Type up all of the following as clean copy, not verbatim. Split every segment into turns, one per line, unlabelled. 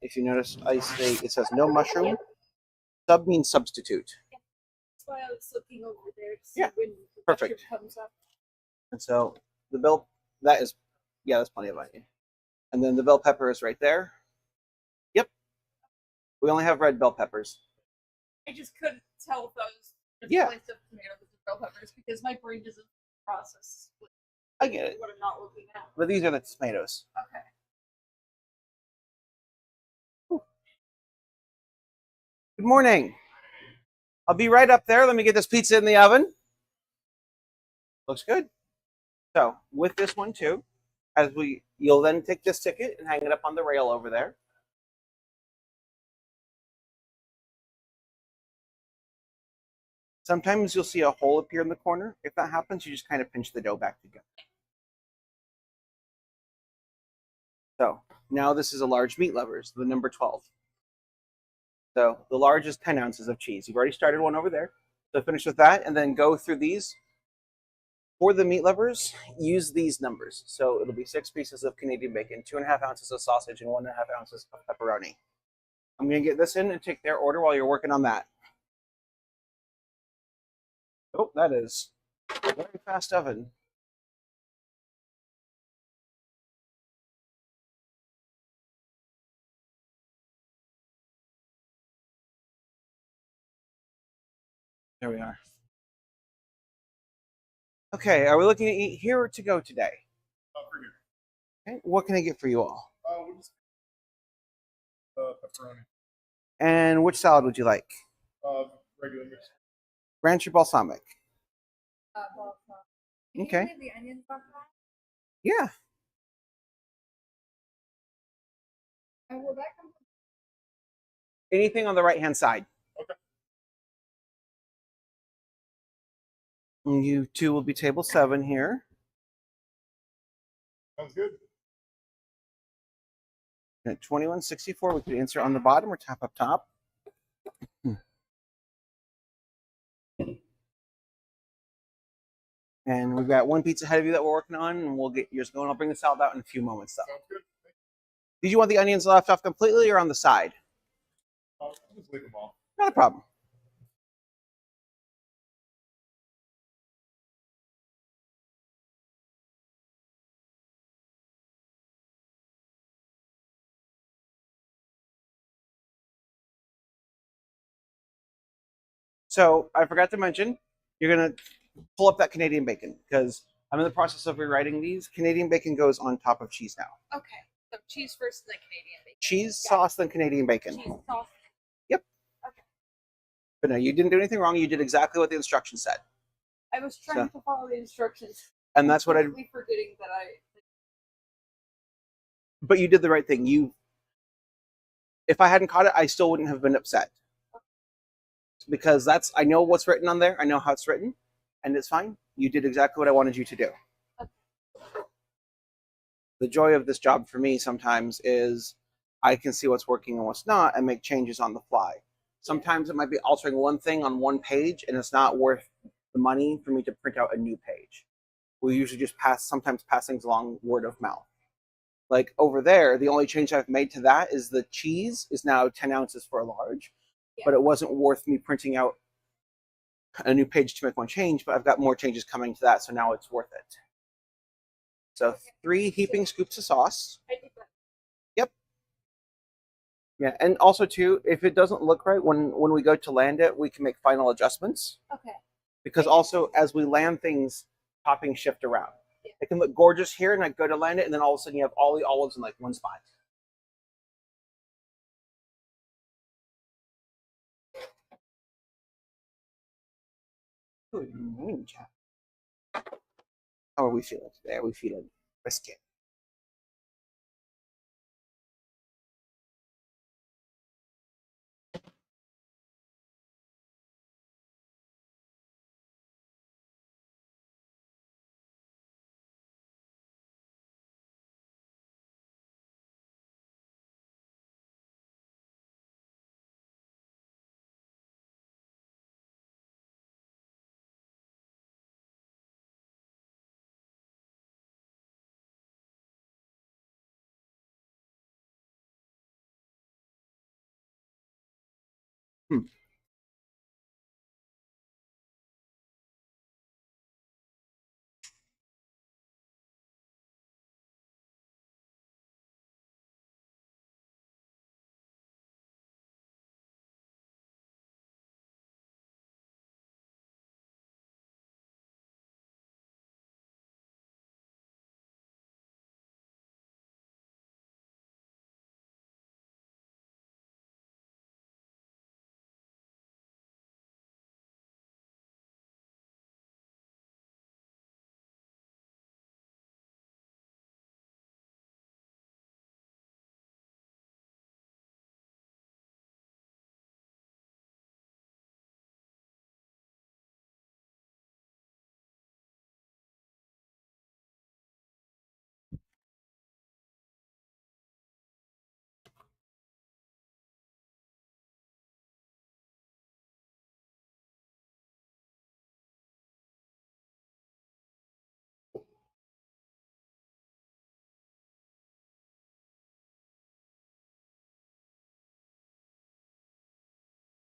If you notice, it says no mushroom. Sub means substitute.
That's why I was looking over there to see
Yeah,
when the
perfect.
mushroom comes up.
And so the bell, that's plenty of onion. And then the bell pepper is right there. Yep. We only have red bell peppers.
I just couldn't tell if those
Yeah.
slice of tomatoes and bell peppers because my brain doesn't process
I get it.
what I'm not looking at.
But these are the tomatoes.
Okay.
Good morning. I'll be right up there. Let me get this pizza in the oven. Looks good. So with this one too, you'll then take this ticket and hang it up on the rail over there. Sometimes you'll see a hole appear in the corner. If that happens, you just kind of pinch the dough back together. So now this is a large meat lovers, the number 12. So the large is 10 ounces of cheese. You've already started one over there. So finish with that and then go through these. For the meat lovers, use these numbers. So it'll be 6 pieces of Canadian bacon, 2.5 ounces of sausage, and 1.5 ounces of pepperoni. I'm going to get this in and take their order while you're working on that. Oh, that is a very fast oven. There we are. Okay, are we looking to eat here or to go today?
For here.
Okay, what can I get for you all?
We'll just pepperoni.
And which salad would you like?
Regular mixed.
Ranch or balsamic?
Balsamic.
Okay.
Can you leave the onions off that?
Yeah.
And will that come from?
Anything on the right-hand side.
Okay.
And you two will be table 7 here.
Sounds good.
At 2164, we could answer on the bottom or tap up top. And we've got one pizza ahead of you that we're working on, and we'll get yours going. I'll bring the salad out in a few moments, though.
Sounds good.
Did you want the onions left off completely or on the side?
Just leave them off.
Not a problem. So I forgot to mention, you're going to pull up that Canadian bacon because I'm in the process of rewriting these. Canadian bacon goes on top of cheese now.
Okay. So cheese first, then Canadian bacon.
Cheese, sauce, then Canadian bacon.
Cheese sauce.
Yep.
Okay.
But no, you didn't do anything wrong. You did exactly what the instructions said.
I was trying to follow the instructions.
And that's what I.
Forgetting that I.
But you did the right thing. If I hadn't caught it, I still wouldn't have been upset. Because I know what's written on there. I know how it's written, and it's fine. You did exactly what I wanted you to do.
Okay.
The joy of this job for me sometimes is I can see what's working and what's not and make changes on the fly. Sometimes it might be altering one thing on one page, and it's not worth the money for me to print out a new page. We usually just sometimes pass things along word of mouth. Like over there, the only change I've made to that is the cheese is now 10 ounces for a large. But it wasn't worth me printing out a new page to make one change, but I've got more changes coming to that, so now it's worth it. So 3 heaping scoops of sauce. Yep. Yeah, and also too, if it doesn't look right, when we go to land it, we can make final adjustments.
Okay.
Because also, as we land things, toppings shift around. Yeah. It can look gorgeous here, and I go to land it, and then all of a sudden you have all the olives in like one spot. Good morning, Jack. How are we feeling today? Are we feeling risky? Hmm.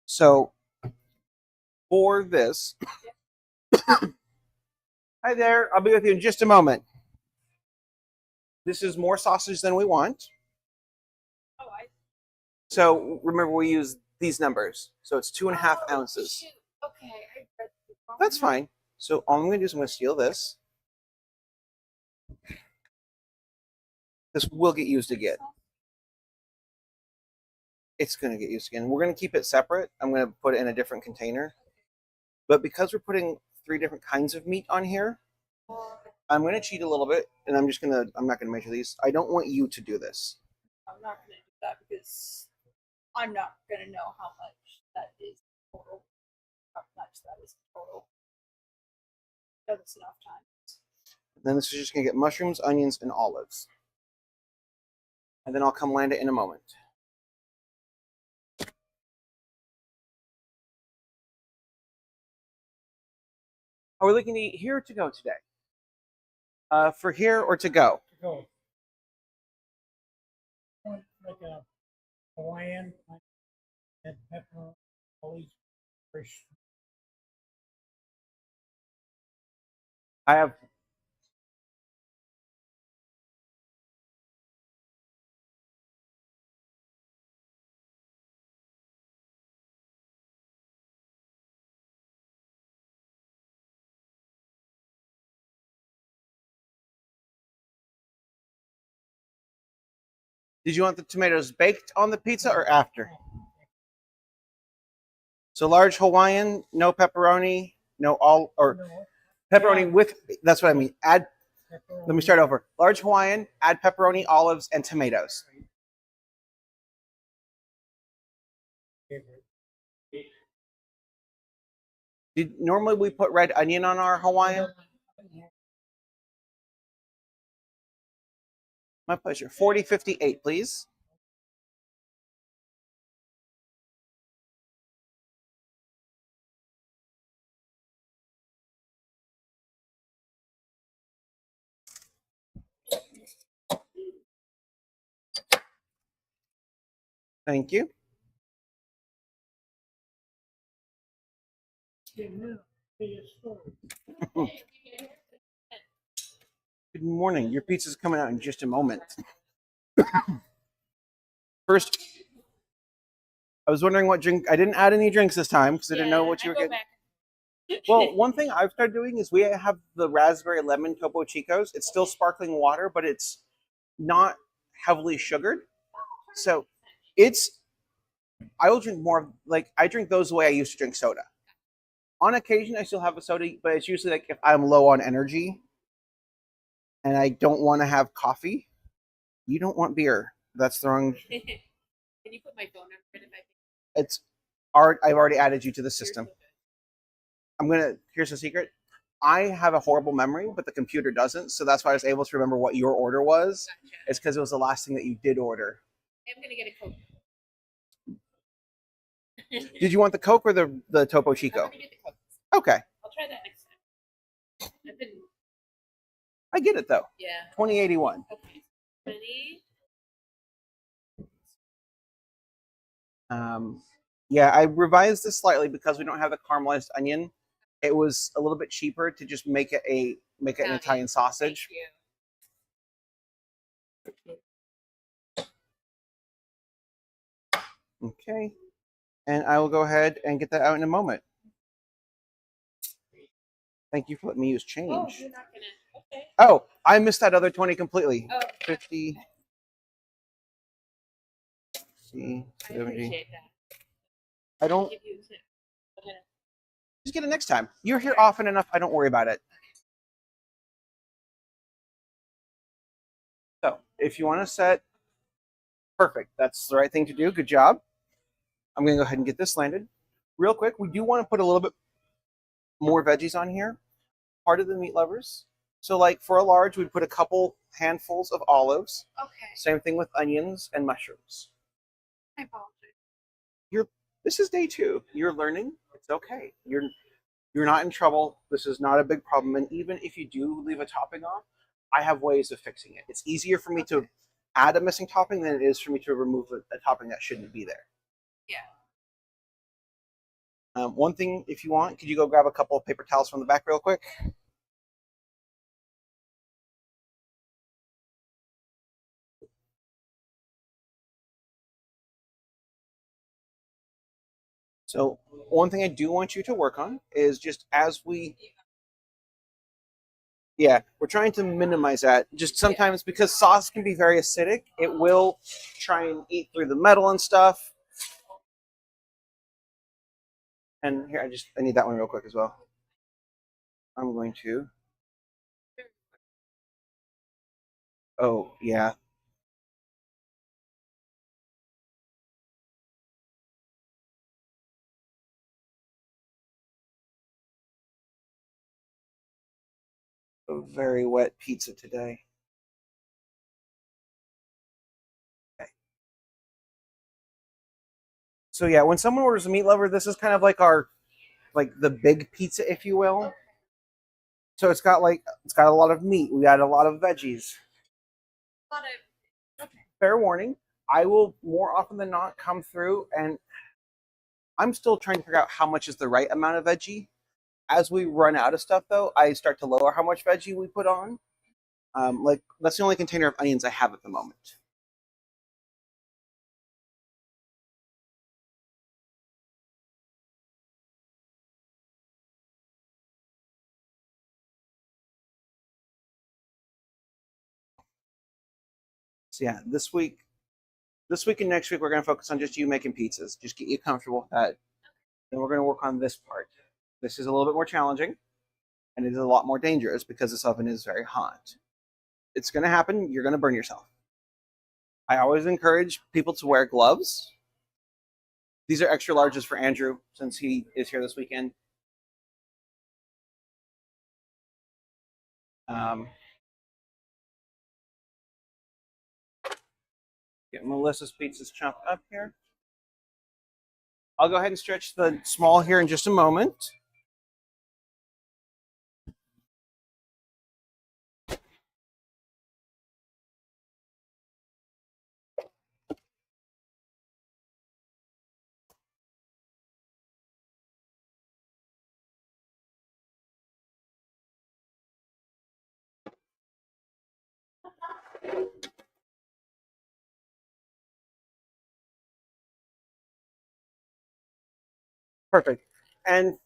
So for this, hi there. I'll be with you in just a moment. This is more sausage than we want.
Oh,
So remember, we use these numbers. So it's 2.5 ounces.
Shoot. Okay, I read the wrong
That's
one.
fine. So all I'm going to do is I'm going to steal this. This will get used again. It's going to get used again. We're going to keep it separate. I'm going to put it in a different container. But because we're putting 3 different kinds of meat on here, I'm going to cheat a little bit, and I'm not going to measure these. I don't want you to do this.
I'm not gonna do that because I'm not gonna know how much that is total. How much that is total. That's enough time.
Then this is just going to get mushrooms, onions, and olives. And then I'll come land it in a moment. Are we looking to eat here or to go today? For here or to go?
To go. Want like a Hawaiian and pepper, all these fresh.
I have. Did you want the tomatoes baked on the pizza or after? So large Hawaiian, no pepperoni, no all or pepperoni with. That's what I mean. Add. Let me start over. Large Hawaiian, add pepperoni, olives, and tomatoes. Normally we put red onion on our Hawaiian. My pleasure. 4058, please. Thank you. Good morning. Your pizza's coming out in just a moment. First, I was wondering what drink. I didn't add any drinks this time because I didn't know what you were getting. Well, one thing I've started doing is we have the raspberry lemon Topo Chicos. It's still sparkling water, but it's not heavily sugared. So I will drink more, like I drink those the way I used to drink soda. On occasion, I still have a soda, but it's usually like if I'm low on energy and I don't want to have coffee. You don't want beer. That's the wrong.
Can you put my phone number in if I
It's art. I've already added you to the system. Here's a secret. I have a horrible memory, but the computer doesn't. So that's why I was able to remember what your order was.
Gotcha.
It's because it was the last thing that you did order.
I'm gonna get a Coke.
Did you want the Coke or the Topo
I'm
Chico?
gonna get the Coke.
Okay.
I'll try that next time. I've been,
I get it though.
yeah.
2081.
Okay. 20.
Yeah, I revised this slightly because we don't have the caramelized onion. It was a little bit cheaper to just make it an
Okay.
Italian sausage.
Thank you.
Okay. And I will go ahead and get that out in a moment. Thank you for letting me use
Oh,
change.
you're not gonna. Okay.
Oh, I missed that other 20 completely.
Oh,
50,
I
70.
appreciate that.
I don't
Give you a tip. Okay.
just get it next time. You're here often enough. I don't worry about it. So if you want to set, perfect. That's the right thing to do. Good job. I'm going to go ahead and get this landed. Real quick, we do want to put a little bit more veggies on here. Part of the meat lovers. So like for a large, we'd put a couple handfuls of olives.
Okay.
Same thing with onions and mushrooms.
I apologize.
This is day 2. You're learning. It's okay. You're not in trouble. This is not a big problem. And even if you do leave a topping off, I have ways of fixing it. It's easier for me to add a missing topping than it is for me to remove a topping that shouldn't be there.
Yeah.
One thing, if you want, could you go grab a couple of paper towels from the back real quick? So one thing I do want you to work on is just as we're trying to minimize that. Just sometimes because sauce can be very acidic, it will try and eat through the metal and stuff. And here, I need that one real quick as well. I'm going to. Oh, yeah. A very wet pizza today. Okay. So yeah, when someone orders a meat lover, this is kind of like the big pizza, if you will. So it's got a lot of meat. We got a lot of veggies. Fair warning, I will more often than not come through and I'm still trying to figure out how much is the right amount of veggie. As we run out of stuff though, I start to lower how much veggie we put on. Like that's the only container of onions I have at the moment. So yeah, this week and next week we're going to focus on just you making pizzas. Just get you comfortable with that. Then we're going to work on this part. This is a little bit more challenging, and it is a lot more dangerous because this oven is very hot. It's going to happen. You're going to burn yourself. I always encourage people to wear gloves. These are extra larges for Andrew since he is here this weekend. Get Melissa's pizzas chopped up here. I'll go ahead and stretch the small here in just a moment. Perfect. And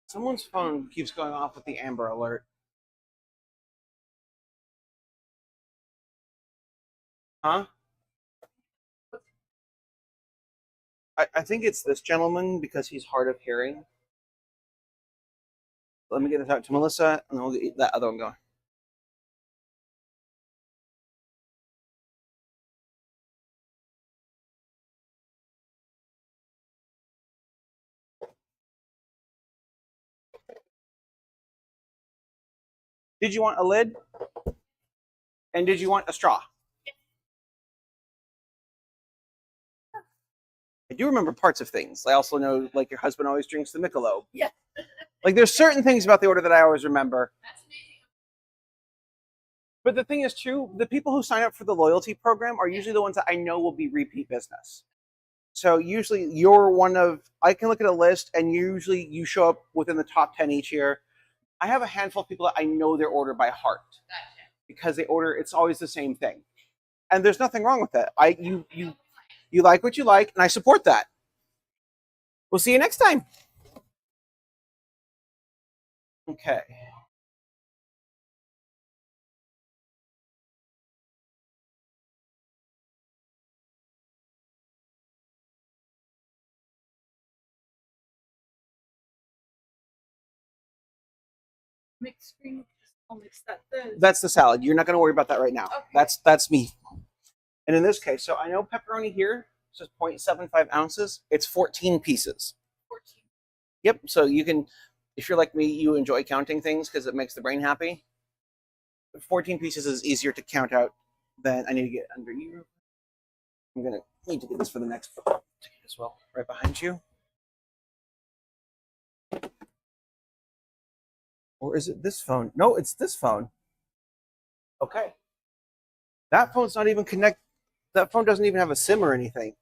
someone's phone keeps going off with the Amber Alert. Huh? I think it's this gentleman because he's hard of hearing. Let me get this out to Melissa, and then we'll get that other one going. Did you want a lid? And did you want a straw? I do remember parts of things. I also know, like, your husband always drinks the Michelob.
Yeah.
Like, there's certain things about the order that I always remember.
That's amazing.
But the thing is, too, the people who sign up for the loyalty program are usually the ones that I know will be repeat business. So usually you're one of, I can look at a list and usually you show up within the top 10 each year. I have a handful of people that I know their order by heart
Gotcha.
because they order, it's always the same thing. And there's nothing wrong with that. You like what you like, and I support that. We'll see you next time. Okay.
Mixed green mix that. The
That's the salad. You're not going to worry about that right now.
Okay.
That's me. And in this case, so I know pepperoni here says 0.75 ounces. It's 14 pieces.
14.
Yep. So you can, if you're like me, you enjoy counting things because it makes the brain happy. 14 pieces is easier to count out than I need to get under you. I'm going to need to get this for the next ticket as well, right behind you. Or is it this phone? No, it's this phone. Okay. That phone's not even connected. That phone doesn't even have a SIM or anything.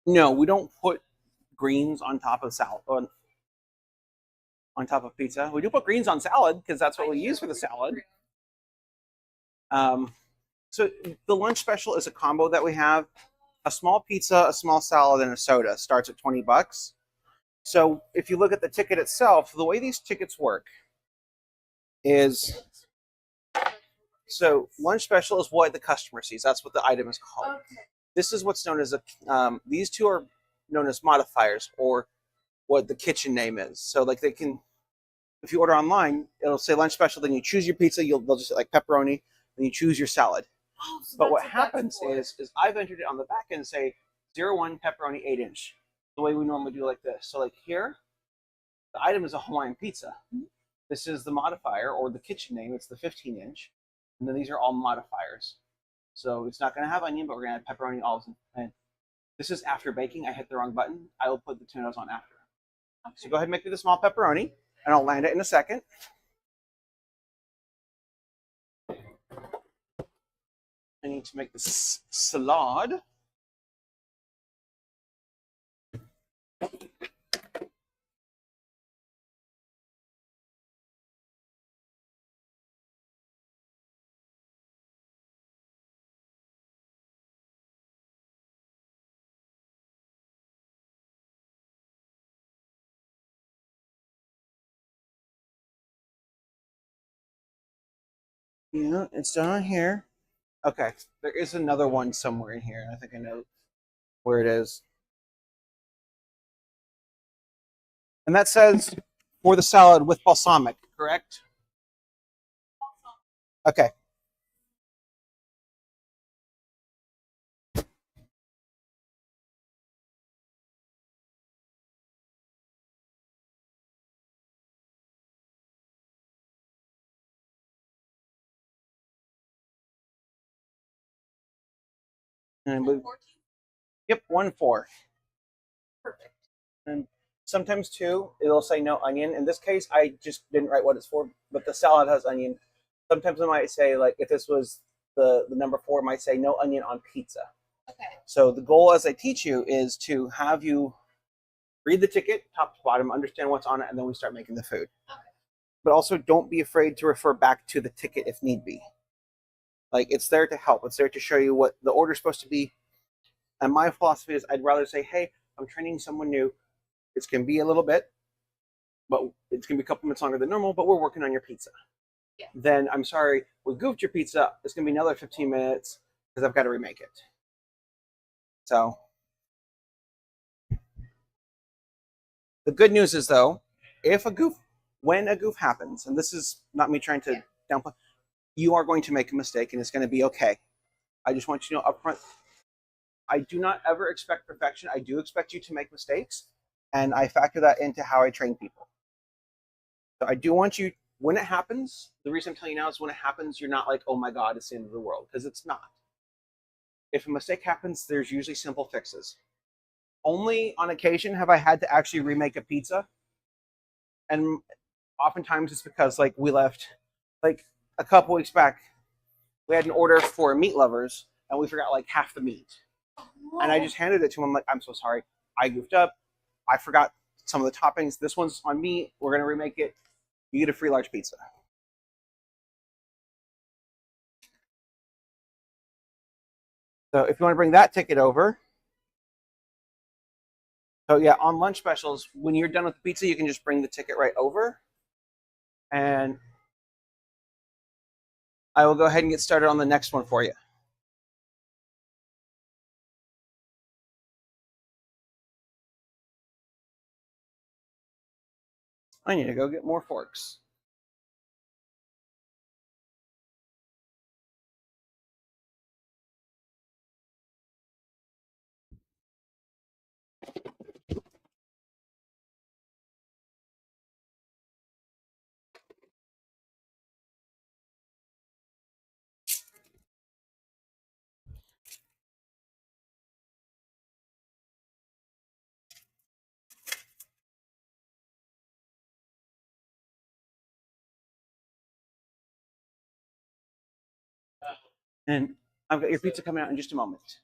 No, we don't put greens on top of salad on top of pizza. We do put greens on salad because that's what we use for the salad. So the lunch special is a combo that we have. A small pizza, a small salad, and a soda starts at $20. So if you look at the ticket itself, the way these tickets work is, so lunch special is what the customer sees. That's what the item is called.
Okay.
This is what's known as these two are known as modifiers, or what the kitchen name is. So like they can, if you order online, it'll say lunch special, then you choose your pizza, they'll just say like pepperoni, then you choose your salad.
Oh, so
But what
that's
happens
for.
is I've entered it on the back end and say 01 pepperoni 8-inch, the way we normally do like this. So like here, the item is a Hawaiian pizza. This is the modifier, or the kitchen name, it's the 15-inch. And then these are all modifiers. So it's not going to have onion, but we're going to have pepperoni, olives, and this is after baking. I hit the wrong button. I will put the tomatoes on after.
Okay.
So go ahead and make me the small pepperoni, and I'll land it in a second. I need to make this salad. Yeah, it's down here. Okay, there is another one somewhere in here, and I think I know where it is. And that says for the salad with balsamic, correct? Okay. And yep, 1-4.
Perfect.
And sometimes too, it'll say no onion. In this case, I just didn't write what it's for, but the salad has onion. Sometimes it might say, like, if this was the number 4, it might say no onion on pizza.
Okay.
So the goal as I teach you is to have you read the ticket top to bottom, understand what's on it, and then we start making the food.
Okay.
But also don't be afraid to refer back to the ticket if need be. Like, it's there to help. It's there to show you what the order's supposed to be. And my philosophy is I'd rather say, hey, I'm training someone new. It's going to be a little bit, but it's going to be a couple minutes longer than normal, but we're working on your pizza.
Yeah.
Then I'm sorry, we goofed your pizza. It's going to be another 15 minutes because I've got to remake it. So the good news is, though, when a goof happens, and this is not me trying to downplay, you are going to make a mistake and it's going to be okay. I just want you to know up front, I do not ever expect perfection. I do expect you to make mistakes, and I factor that into how I train people. So I do want you, when it happens, the reason I'm telling you now is when it happens, you're not like, oh my God, it's the end of the world, because it's not. If a mistake happens, there's usually simple fixes. Only on occasion have I had to actually remake a pizza. And oftentimes it's because like we left, like a couple weeks back, we had an order for meat lovers and we forgot like half the meat. And I just handed it to him like, I'm so sorry. I goofed up. I forgot some of the toppings. This one's on me. We're going to remake it. You get a free large pizza. So if you want to bring that ticket over. So yeah, on lunch specials, when you're done with the pizza, you can just bring the ticket right over. And I will go ahead and get started on the next one for you. I need to go get more forks. And I've got your pizza coming out in just a moment.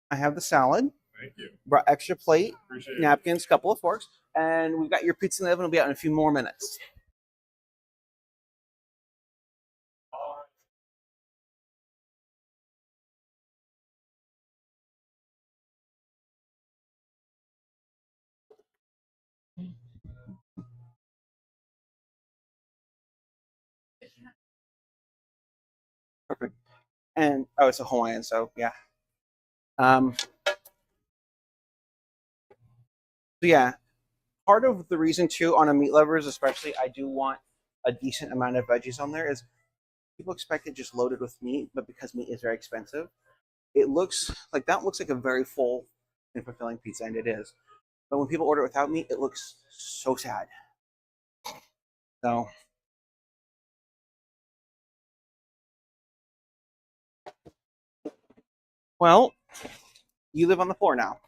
I have the salad,
Thank you.
brought extra plate,
Appreciate it.
napkins, couple of forks, and we've got your pizza in the oven. It'll be out in a few more minutes. Perfect. And oh, it's a Hawaiian, so yeah. So yeah, part of the reason too on a meat lovers, especially, I do want a decent amount of veggies on there. Is people expect it just loaded with meat, but because meat is very expensive, it looks like that looks like a very full and fulfilling pizza, and it is. But when people order it without meat, it looks so sad. So well, you live on the floor now.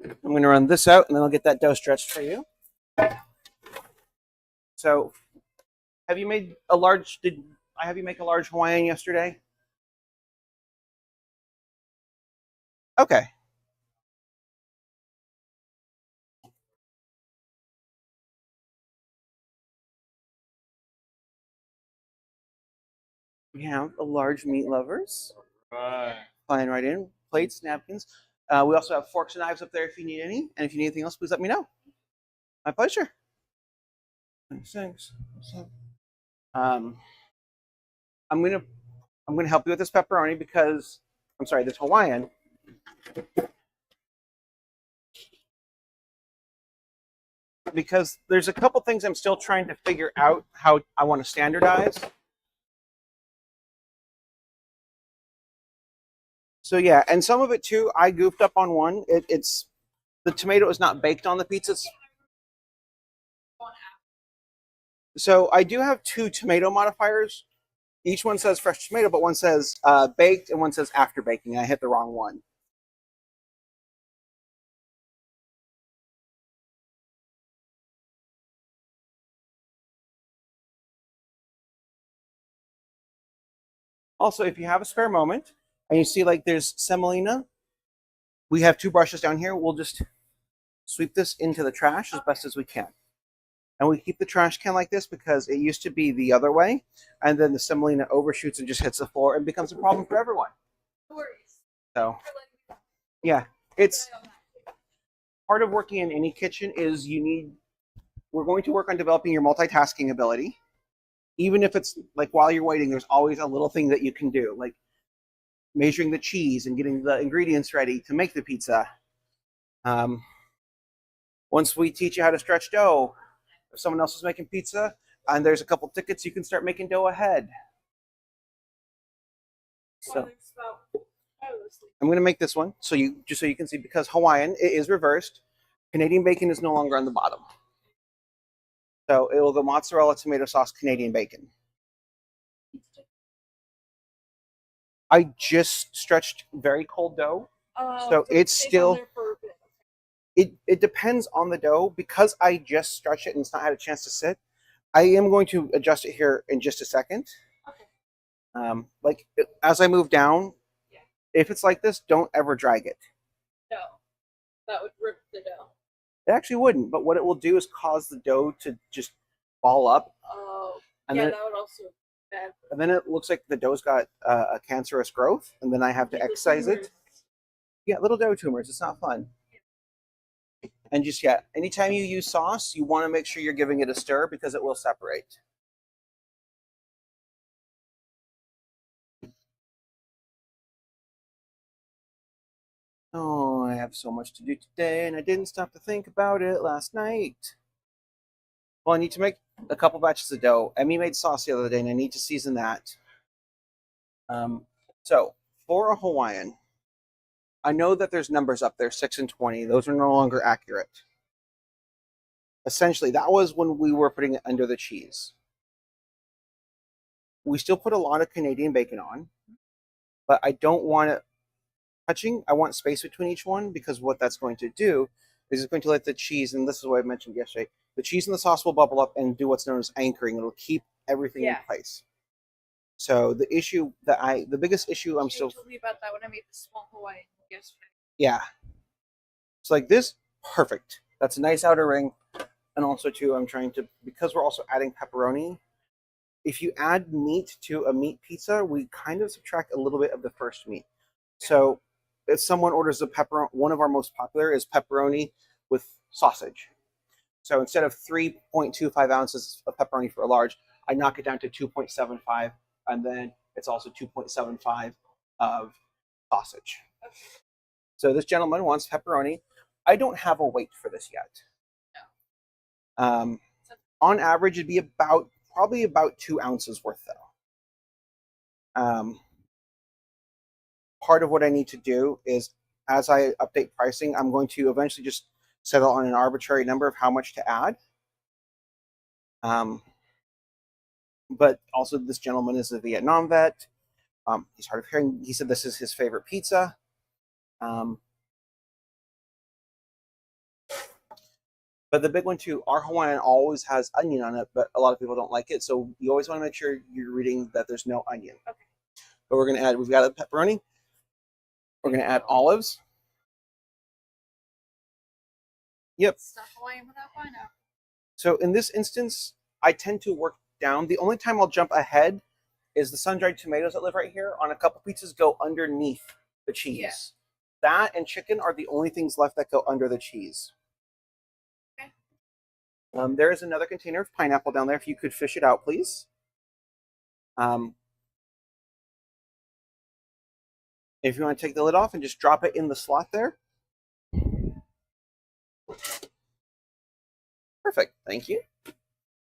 I'm going to run this out, and then I'll get that dough stretched for you. So, have you made a large? Did I have you make a large Hawaiian yesterday? Okay. We have a large meat lovers.
Right.
Flying right in. Plates, napkins. We also have forks and knives up there if you need any. And if you need anything else, please let me know. My pleasure. Thanks. Um, I'm gonna help you with this pepperoni because I'm sorry, this Hawaiian. Because there's a couple things I'm still trying to figure out how I want to standardize. So yeah, and some of it too, I goofed up on one. It's the tomato is not baked on the pizzas. So I do have two tomato modifiers. Each one says fresh tomato, but one says baked and one says after baking. I hit the wrong one. Also, if you have a spare moment and you see like there's semolina, we have two brushes down here. We'll just sweep this into the trash as best as we can. And we keep the trash can like this because it used to be the other way. And then the semolina overshoots and just hits the floor and becomes a problem for everyone.
No worries.
So, yeah, it's part of working in any kitchen is we're going to work on developing your multitasking ability. Even if it's like while you're waiting, there's always a little thing that you can do, like measuring the cheese and getting the ingredients ready to make the pizza. Once we teach you how to stretch dough, if someone else is making pizza and there's a couple tickets, you can start making dough ahead. So I'm gonna make this one so you can see, because Hawaiian, it is reversed. Canadian bacon is no longer on the bottom. So it will go mozzarella, tomato sauce, Canadian bacon. I just stretched very cold dough. So it's
stays on
still-
there for a bit.
It depends on the dough. Because I just stretched it and it's not had a chance to sit, I am going to adjust it here in just a second.
Okay.
Like as I move down,
Yeah.
if it's like this, don't ever drag it.
No, that would rip the dough.
It actually wouldn't, but what it will do is cause the dough to just ball up,
Oh,
and
yeah,
then
that would also be bad.
and then it looks like the dough's got a cancerous growth, and then I have to
Little
excise it.
tumors.
Yeah, little dough tumors. It's not fun. And just anytime you use sauce, you want to make sure you're giving it a stir because it will separate. Oh, I have so much to do today, and I didn't stop to think about it last night. Well, I need to make a couple batches of dough. Emmy made sauce the other day, and I need to season that. So for a Hawaiian, I know that there's numbers up there, 6 and 20. Those are no longer accurate. Essentially, that was when we were putting it under the cheese. We still put a lot of Canadian bacon on, but I don't want it touching. I want space between each one, because what that's going to do is it's going to let the cheese, and this is what I mentioned yesterday, the cheese and the sauce will bubble up and do what's known as anchoring. It'll keep everything in
Yeah.
place. So the biggest issue I'm
You
still,
told me about that when I made the small Hawaiian yesterday.
yeah. It's like this, perfect. That's a nice outer ring. And also too, I'm trying to, because we're also adding pepperoni, if you add meat to a meat pizza, we kind of subtract a little bit of the first meat. So if someone orders a pepperoni, one of our most popular is pepperoni with sausage. So instead of 3.25 ounces of pepperoni for a large, I knock it down to 2.75, and then it's also 2.75 of sausage. So this gentleman wants pepperoni. I don't have a weight for this yet. On average, it'd be probably about 2 ounces worth, though. Part of what I need to do is, as I update pricing, I'm going to eventually just settle on an arbitrary number of how much to add. But also, this gentleman is a Vietnam vet. He's hard of hearing. He said this is his favorite pizza. But the big one too, our Hawaiian always has onion on it, but a lot of people don't like it. So you always want to make sure you're reading that there's no onion.
Okay.
But we've got a pepperoni. We're going to add olives. Yep.
It's not Hawaiian without pineapple.
So in this instance, I tend to work down. The only time I'll jump ahead is the sun-dried tomatoes that live right here on a couple pizzas go underneath the cheese.
Yeah.
That and chicken are the only things left that go under the cheese.
Okay.
There is another container of pineapple down there. If you could fish it out, please. If you want to take the lid off and just drop it in the slot there. Perfect. Thank you.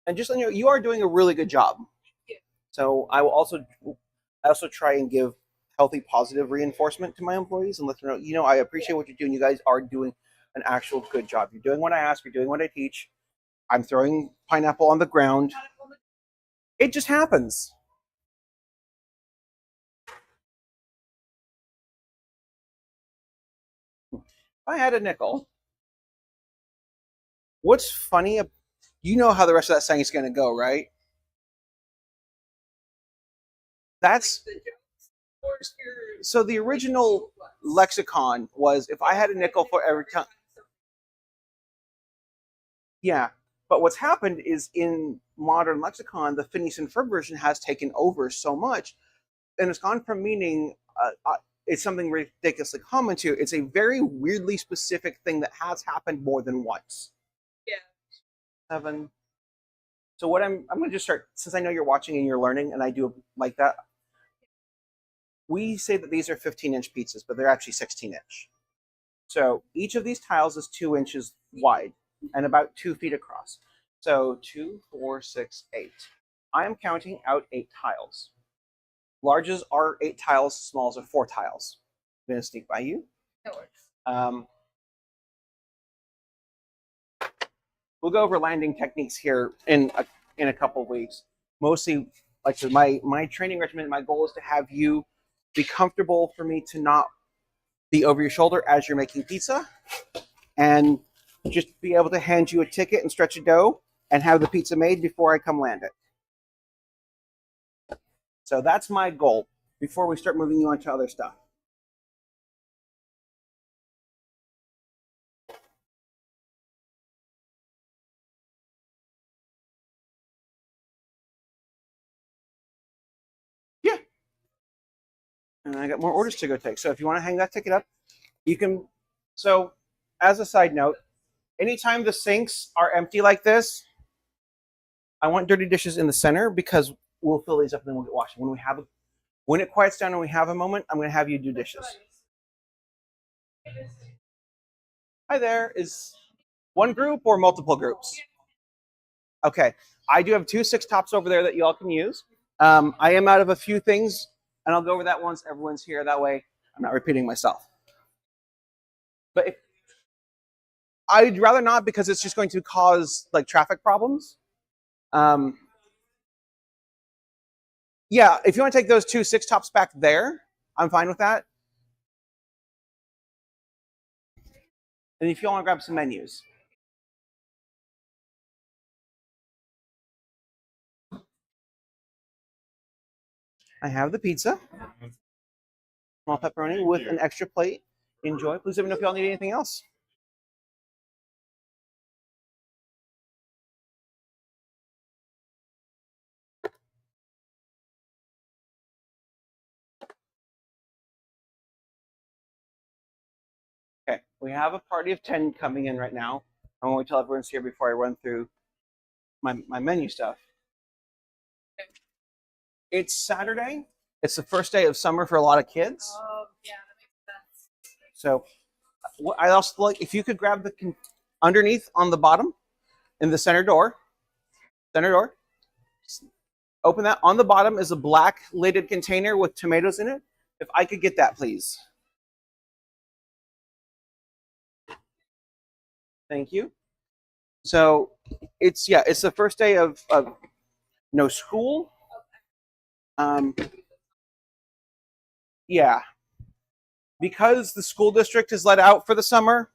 And just so you know, you are doing a really good job.
Yeah.
So I also try and give healthy, positive reinforcement to my employees and let them know, I appreciate what you're doing. You guys are doing an actual good job. You're doing what I ask. You're doing what I teach. I'm throwing pineapple on the ground. It just happens. If I had a nickel, what's funny, you know how the rest of that saying is going to go, right? That's so the original lexicon was, if I had a nickel for every time. Yeah, but what's happened is in modern lexicon, the Phineas and Ferb version has taken over so much, and it's gone from meaning it's something ridiculously common to it's a very weirdly specific thing that has happened more than once.
Yeah.
7. So what I'm going to just start, since I know you're watching and you're learning, and I do like that. We say that these are 15-inch pizzas, but they're actually 16-inch. So each of these tiles is 2 inches wide. and about 2 feet across. So 2, 4, 6, 8. I am counting out 8 tiles. Larges are 8 tiles, smalls are 4 tiles. I'm going to sneak by you.
No worries.
We'll go over landing techniques here in a couple of weeks. Mostly, like I said, my training regimen, my goal is to have you be comfortable for me to not be over your shoulder as you're making pizza, and just be able to hand you a ticket and stretch a dough and have the pizza made before I come land it. So that's my goal before we start moving you on to other stuff. Yeah. And I got more orders to go take. So if you want to hang that ticket up, you can. So as a side note, anytime the sinks are empty like this, I want dirty dishes in the center because we'll fill these up and then we'll get washing. When it quiets down and we have a moment, I'm going to have you do dishes. Hi there. Is one group or multiple groups? Okay. I do have 2 6 tops over there that you all can use. I am out of a few things, and I'll go over that once everyone's here. That way I'm not repeating myself. But I'd rather not, because it's just going to cause like traffic problems. Yeah, if you want to take those 2 6 tops back there, I'm fine with that. And if you want to grab some menus. I have the pizza, small pepperoni with an extra plate. Enjoy. Please let me know if y'all need anything else. Okay, we have a party of 10 coming in right now. I want to tell everyone's here before I run through my menu stuff. It's Saturday. It's the first day of summer for a lot of kids.
Oh, yeah, that makes sense.
So I also like if you could grab the underneath on the bottom in the center door. Open that. On the bottom is a black lidded container with tomatoes in it. If I could get that, please. Thank you. So it's the first day of no school. Yeah. Because the school district is let out for the summer,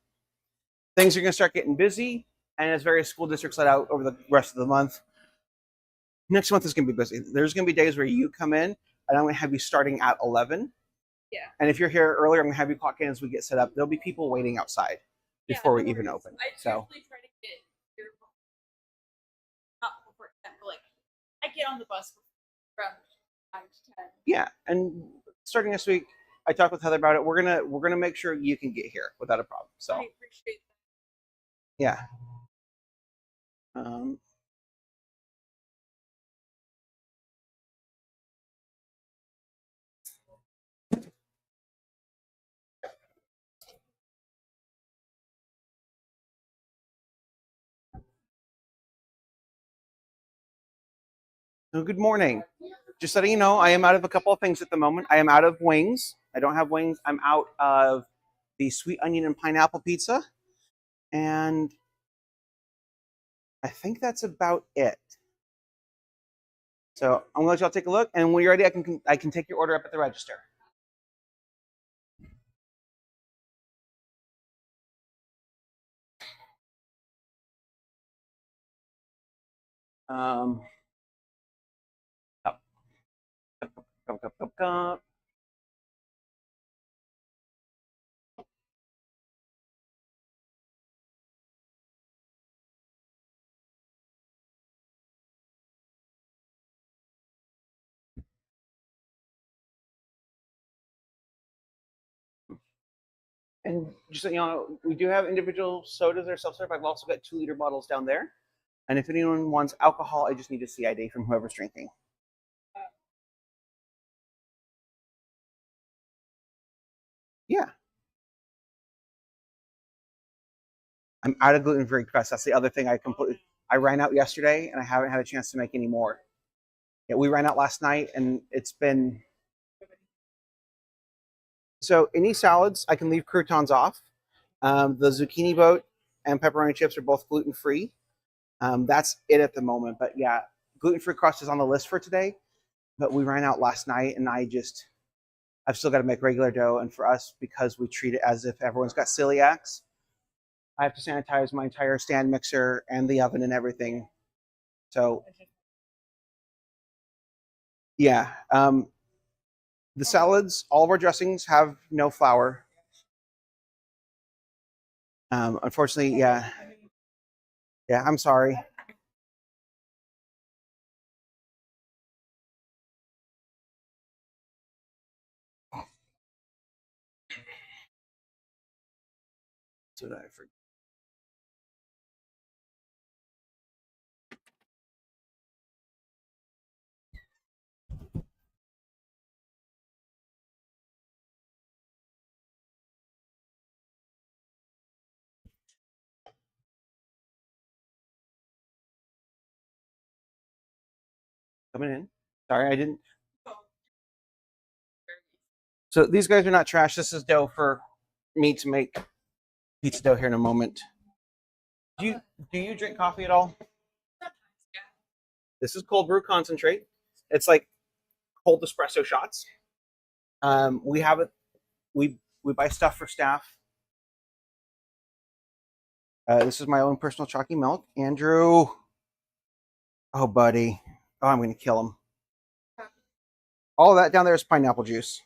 things are going to start getting busy, and as various school districts let out over the rest of the month, next month is going to be busy. There's going to be days where you come in, and I'm going to have you starting at 11.
Yeah.
And if you're here earlier, I'm going to have you clock in as we get set up. There'll be people waiting outside before we even open.
I
So
usually try to get here not before 10, but like I get on the bus around 9 to 10.
yeah, and starting this week, I talked with Heather about it. We're gonna make sure you can get here without a problem. So
I appreciate
yeah. So good morning. Just letting you know, I am out of a couple of things at the moment. I am out of wings. I don't have wings. I'm out of the sweet onion and pineapple pizza, and I think that's about it. So I'm gonna let y'all take a look, and when you're ready, I can take your order up at the register. Cup, cup. And just so you know, we do have individual sodas that are self-serve. I've also got 2-liter bottles down there. And if anyone wants alcohol, I just need a CID from whoever's drinking. Yeah. I'm out of gluten-free crust. That's the other thing I ran out yesterday and I haven't had a chance to make any more. Yeah, we ran out last night and it's been. So any salads, I can leave croutons off. The zucchini boat and pepperoni chips are both gluten-free. That's it at the moment. But yeah, gluten-free crust is on the list for today. But we ran out last night and I've still got to make regular dough. And for us, because we treat it as if everyone's got celiacs, I have to sanitize my entire stand mixer and the oven and everything. So yeah, the salads, all of our dressings have no flour. Unfortunately, yeah, I'm sorry. So did I forget? Coming in. Sorry, I didn't. So these guys are not trash. This is dough for me to make pizza dough here in a moment. Do you drink coffee at all? This is cold brew concentrate. It's like cold espresso shots. We have it. We buy stuff for staff. This is my own personal chalky milk. Andrew. Oh, buddy. Oh, I'm going to kill him. All of that down there is pineapple juice.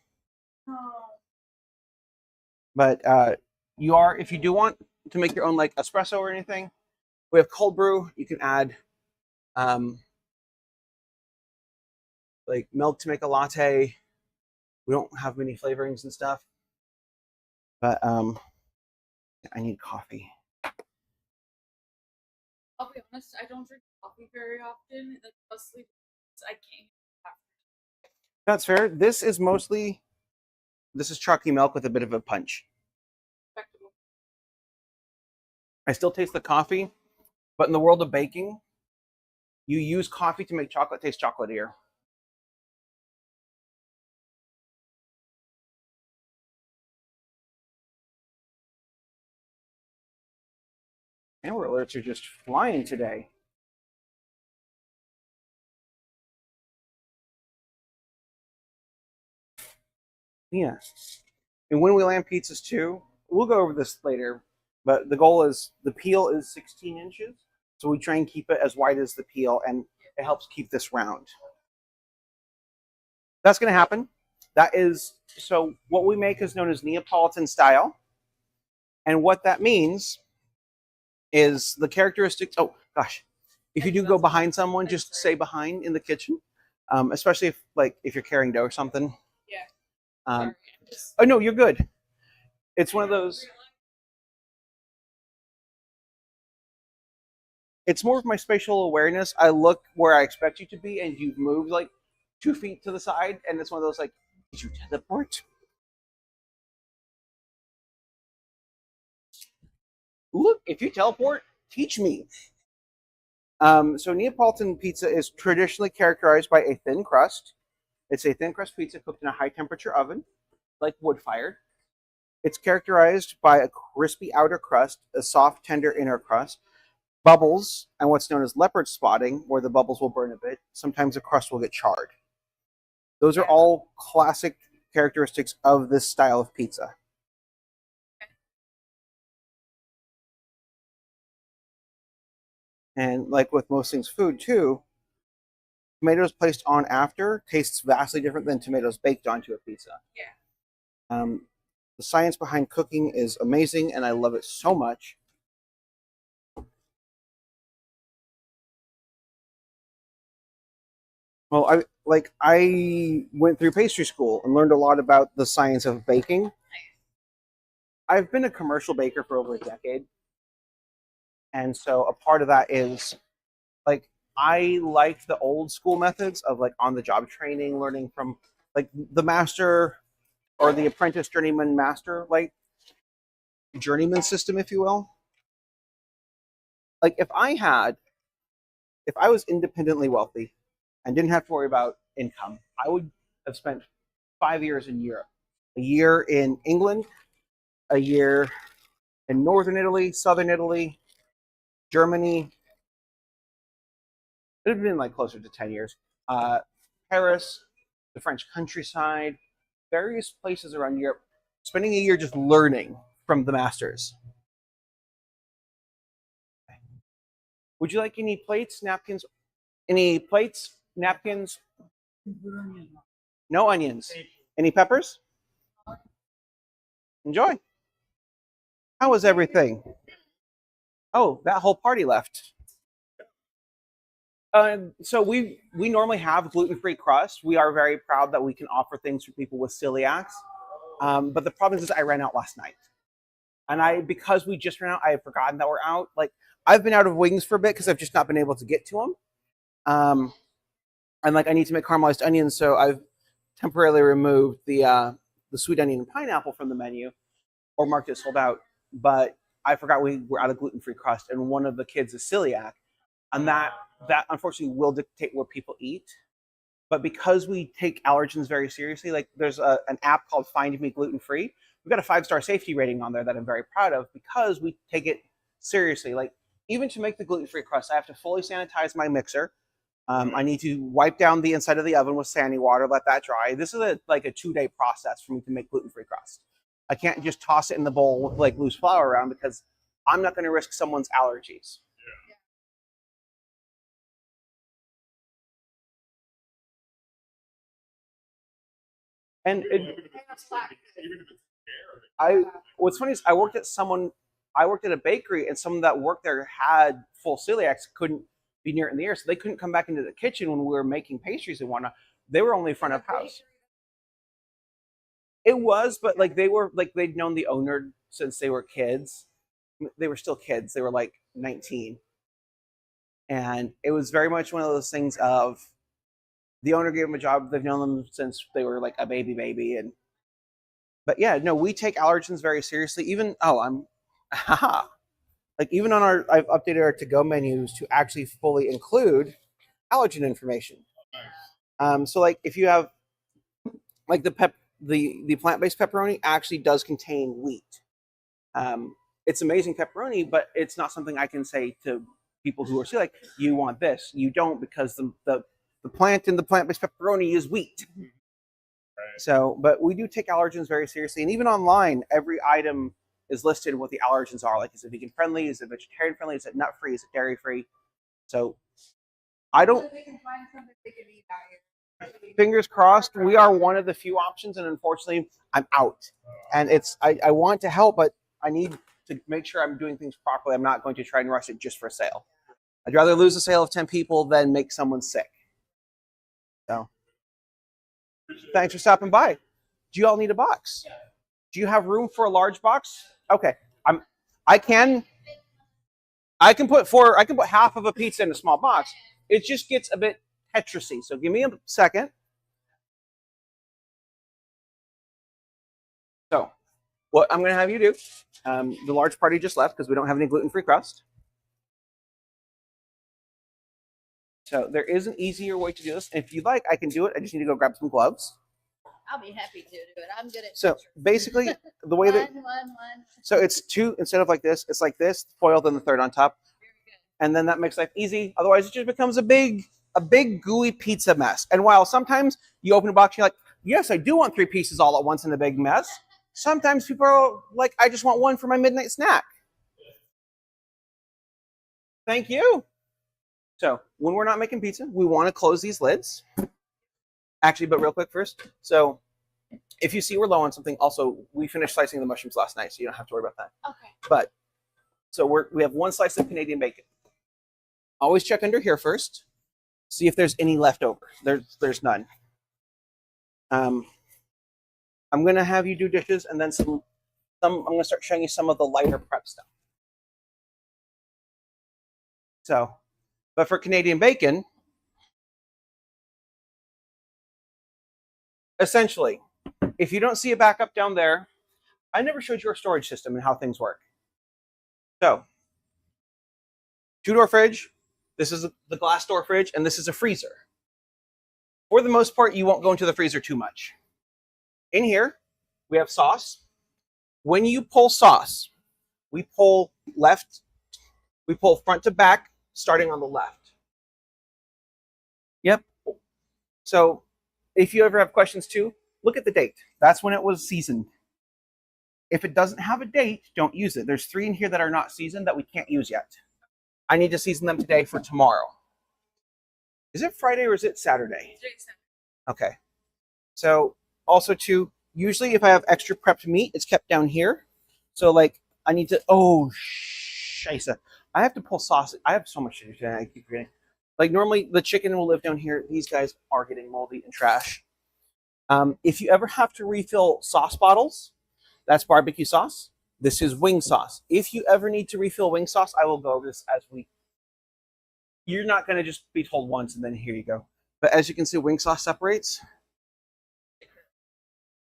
But if you do want to make your own like espresso or anything, we have cold brew. You can add like milk to make a latte. We don't have many flavorings and stuff. But I need coffee.
I'll be honest, I don't drink coffee very often. That's mostly because I can't.
That's fair. This is chalky milk with a bit of a punch.
Respectable.
I still taste the coffee, but in the world of baking, you use coffee to make chocolate taste chocolatier. Amber alerts are just flying today. Yeah. And when we land pizzas too, we'll go over this later, but the goal is the peel is 16 inches. So we try and keep it as wide as the peel and it helps keep this round. That's going to happen. So what we make is known as Neapolitan style. And what that means is the characteristics. Oh gosh, if you do go behind someone, just stay behind in the kitchen, especially if you're carrying dough or something.
Yeah. Sorry,
Oh no, you're good. It's one of those. It's more of my spatial awareness. I look where I expect you to be, and you've moved like 2 feet to the side, and it's one of those like, did you teleport? Look, if you teleport, teach me. So Neapolitan pizza is traditionally characterized by a thin crust. It's a thin crust pizza cooked in a high temperature oven, like wood fired. It's characterized by a crispy outer crust, a soft, tender inner crust, bubbles, and what's known as leopard spotting, where the bubbles will burn a bit. Sometimes the crust will get charred. Those are all classic characteristics of this style of pizza. And like with most things food too, tomatoes placed on after tastes vastly different than tomatoes baked onto a pizza.
Yeah.
The science behind cooking is amazing, and I love it so much. Well, I went through pastry school and learned a lot about the science of baking. I've been a commercial baker for over a decade, and so a part of that is like I like the old school methods of like on the job training, learning from like the master or the apprentice journeyman master like journeyman system, if you will. like if I was independently wealthy and didn't have to worry about income, I would have spent 5 years in Europe, a year in England, a year in northern Italy, southern Italy, Germany. It would have been like closer to 10 years. Paris, the French countryside, various places around Europe, spending a year just learning from the masters. Would you like any plates, napkins? Any plates, napkins? No onions. Any peppers? Enjoy. How was everything? Oh, that whole party left. So we normally have gluten-free crust. We are very proud that we can offer things for people with celiacs. But the problem is I ran out last night. And because we just ran out, I had forgotten that we're out. Like, I've been out of wings for a bit because I've just not been able to get to them. And like, I need to make caramelized onions, so I've temporarily removed the sweet onion and pineapple from the menu, or marked it sold out. But I forgot we were out of gluten-free crust, and one of the kids is celiac, and that unfortunately will dictate what people eat. But because we take allergens very seriously, like there's an app called Find Me Gluten Free. We've got a 5-star safety rating on there that I'm very proud of because we take it seriously. Like, even to make the gluten-free crust, I have to fully sanitize my mixer. I need to wipe down the inside of the oven with sandy water, let that dry. This is like a 2-day process for me to make gluten-free crust. I can't just toss it in the bowl with like loose flour around because I'm not going to risk someone's allergies. And what's funny is I worked at a bakery, and someone that worked there had full celiacs, couldn't be near it in the air, so they couldn't come back into the kitchen when we were making pastries and whatnot. They were only front of house. It was, but like they'd known the owner since they were kids. They were still kids. They were like 19, and it was very much one of those things of the owner gave them a job. They've known them since they were like a baby, and but yeah, no, we take allergens very seriously. Even like even on I've updated our to-go menus to actually fully include allergen information. So like if you have like the plant-based pepperoni actually does contain wheat. It's amazing pepperoni, but it's not something I can say to people who are celiac, you want this. You don't, because the plant in the plant-based pepperoni is wheat. So, but we do take allergens very seriously. And even online, every item is listed what the allergens are. Like, is it vegan friendly? Is it vegetarian friendly? Is it nut free? Is it dairy free? So I don't, fingers crossed, we are one of the few options, and unfortunately I'm out. And I want to help, but I need to make sure I'm doing things properly. I'm not going to try and rush it just for a sale. I'd rather lose a sale of 10 people than make someone sick. So thanks for stopping by. Do you all need a box? Do you have room for a large box? Okay. I can put half of a pizza in a small box. It just gets a bit Tetrisy. So give me a second. So what I'm going to have you do, the large party just left because we don't have any gluten-free crust. So there is an easier way to do this. If you'd like, I can do it. I just need to go grab some gloves.
I'll be happy to do it. I'm good at
So basically, the way that
one.
so it's two instead of like this, it's like this foil, then the third on top, and then that makes life easy. Otherwise, it just becomes a big gooey pizza mess. And while sometimes you open a box, you're like, yes, I do want 3 pieces all at once in a big mess. Sometimes people are like, I just want one for my midnight snack. Thank you. So when we're not making pizza, we want to close these lids. Actually, but real quick first. So if you see we're low on something, also, we finished slicing the mushrooms last night, so you don't have to worry about that.
Okay.
But, so we have 1 slice of Canadian bacon. Always check under here first. See if there's any left over. There's none. I'm going to have you do dishes, and then I'm going to start showing you some of the lighter prep stuff. So, but for Canadian bacon, essentially, if you don't see a backup down there, I never showed you our storage system and how things work. So Two-door fridge. This is the glass door fridge, and this is a freezer. For the most part, you won't go into the freezer too much. In here, we have sauce. When you pull sauce, we pull front to back, starting on the left. Yep. So if you ever have questions too, look at the date. That's when it was seasoned. If it doesn't have a date, don't use it. There's 3 in here that are not seasoned that we can't use yet. I need to season them today for tomorrow. Is it Friday or is it Saturday?
Jason.
Okay. So also too, usually if I have extra prepped meat, it's kept down here. So like I need to, oh, scheisse. I have to pull sausage. I have so much to do today. I keep forgetting. Like normally the chicken will live down here. These guys are getting moldy and trash. If you ever have to refill sauce bottles, that's barbecue sauce. This is wing sauce. If you ever need to refill wing sauce, I will go over this as you're not going to just be told once and then here you go. But as you can see, wing sauce separates.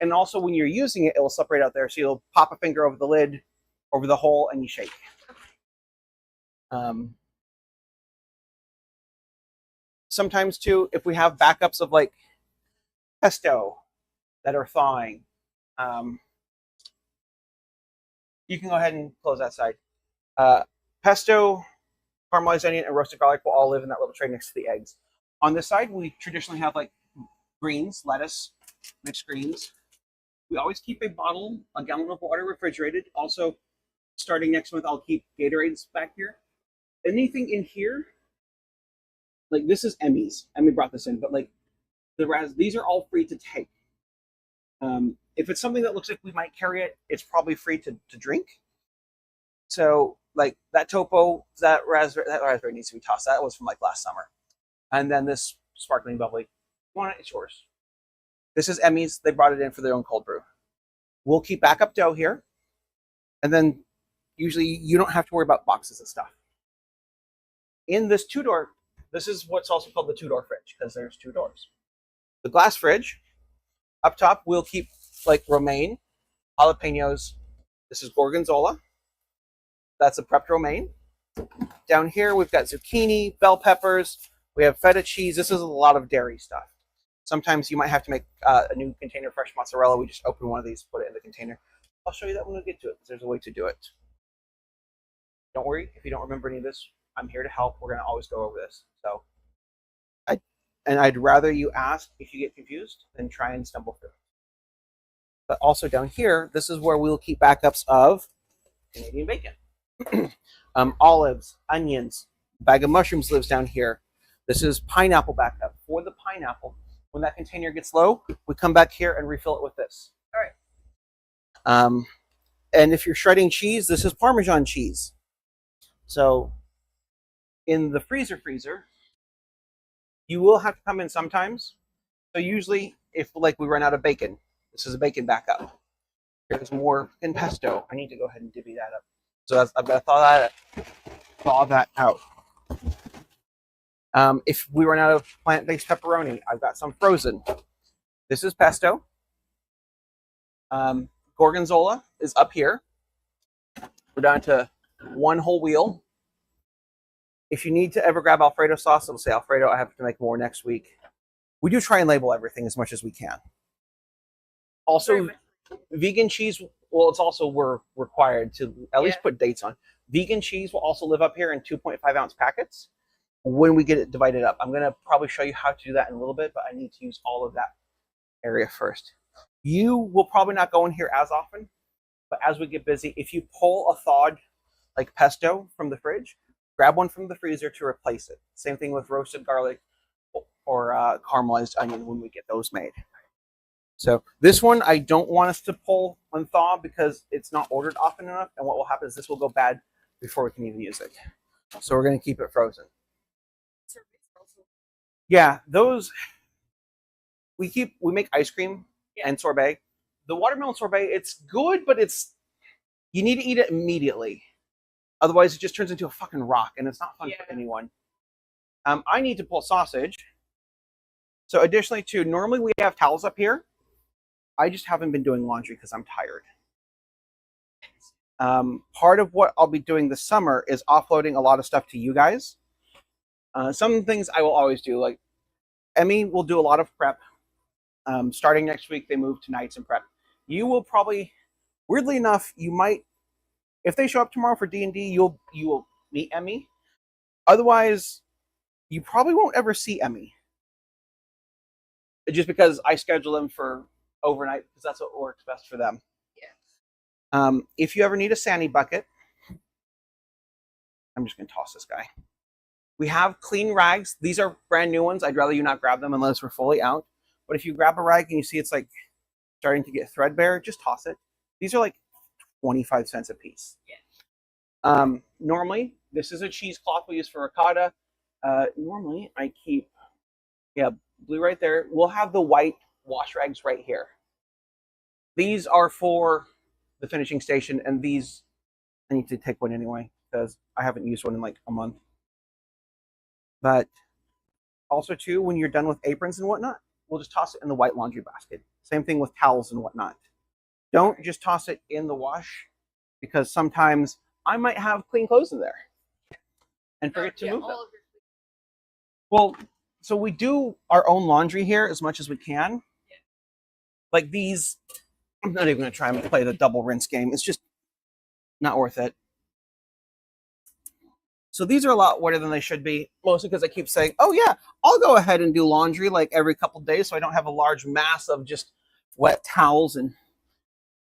And also when you're using it, it will separate out there. So you'll pop a finger over the lid, over the hole, and you shake. Sometimes too, if we have backups of like pesto that are thawing, you can go ahead and close that side. Pesto, caramelized onion, and roasted garlic will all live in that little tray next to the eggs. On this side, we traditionally have like greens, lettuce, mixed greens. We always keep a gallon of water refrigerated. Also, starting next month, I'll keep Gatorades back here. Anything in here, like this is Emmy's. Emmy brought this in, but like these are all free to take. If it's something that looks like we might carry it, it's probably free to drink. So like that topo, that raspberry needs to be tossed. That was from like last summer. And then this sparkling bubbly, you want it, it's yours. This is Emmy's. They brought it in for their own cold brew. We'll keep backup dough here. And then usually you don't have to worry about boxes of stuff. In this 2-door, this is what's also called the 2-door fridge because there's 2 doors. The glass fridge, up top, we'll keep like romaine, jalapenos. This is gorgonzola. That's a prepped romaine. Down here, we've got zucchini, bell peppers. We have feta cheese. This is a lot of dairy stuff. Sometimes you might have to make a new container of fresh mozzarella. We just open one of these, put it in the container. I'll show you that when we get to it because there's a way to do it. Don't worry if you don't remember any of this. I'm here to help. We're going to always go over this. So, I'd rather you ask if you get confused than try and stumble through. But also down here, this is where we'll keep backups of Canadian bacon. Olives, onions, bag of mushrooms lives down here. This is pineapple backup. For the pineapple, when that container gets low, we come back here and refill it with this.
All right.
And if you're shredding cheese, this is Parmesan cheese. So in the freezer, you will have to come in sometimes. So usually if like we run out of bacon, this is a bacon backup. There's more in pesto. I need to go ahead and divvy that up. So I've got to thaw that out. If we run out of plant-based pepperoni, I've got some frozen. This is pesto. Gorgonzola is up here. We're down to 1 whole wheel. If you need to ever grab Alfredo sauce, it'll say Alfredo. I have to make more next week. We do try and label everything as much as we can. Also, vegan cheese, well, it's also we're required to at least put dates on. Vegan cheese will also live up here in 2.5-ounce packets when we get it divided up. I'm going to probably show you how to do that in a little bit, but I need to use all of that area first. You will probably not go in here as often, but as we get busy, if you pull a thawed like pesto from the fridge, grab one from the freezer to replace it. Same thing with roasted garlic or caramelized onion when we get those made. So this one, I don't want us to pull and thaw because it's not ordered often enough. And what will happen is this will go bad before we can even use it. So we're going to keep it frozen. Yeah, those, we make ice cream and sorbet. The watermelon sorbet, it's good, but you need to eat it immediately. Otherwise, it just turns into a fucking rock, and it's not fun for anyone. I need to pull sausage. So additionally, too, normally we have towels up here. I just haven't been doing laundry because I'm tired. Part of what I'll be doing this summer is offloading a lot of stuff to you guys. Some things I will always do, like Emmy will do a lot of prep. Starting next week, they move to nights and prep. You will probably, weirdly enough, you might, if they show up tomorrow for D&D, you will meet Emmy. Otherwise, you probably won't ever see Emmy. Just because I schedule them for overnight, because that's what works best for them. If you ever need a Sandy bucket, I'm just going to toss this guy. We have clean rags. These are brand new ones. I'd rather you not grab them unless we're fully out. But if you grab a rag and you see it's like starting to get threadbare, just toss it. These are like 25 cents a piece. Normally, this is a cheesecloth we use for ricotta. Normally, I keep, blue right there. We'll have the white wash rags right here. These are for the finishing station, and these, I need to take one anyway because I haven't used one in like a month. But also too, when you're done with aprons and whatnot, we'll just toss it in the white laundry basket. Same thing with towels and whatnot. Don't just toss it in the wash, because sometimes I might have clean clothes in there and forget to move them. Well, so we do our own laundry here as much as we can. Like these, I'm not even going to try and play the double rinse game. It's just not worth it. So these are a lot wetter than they should be, mostly because I keep saying, oh yeah, I'll go ahead and do laundry like every couple days so I don't have a large mass of just wet towels. And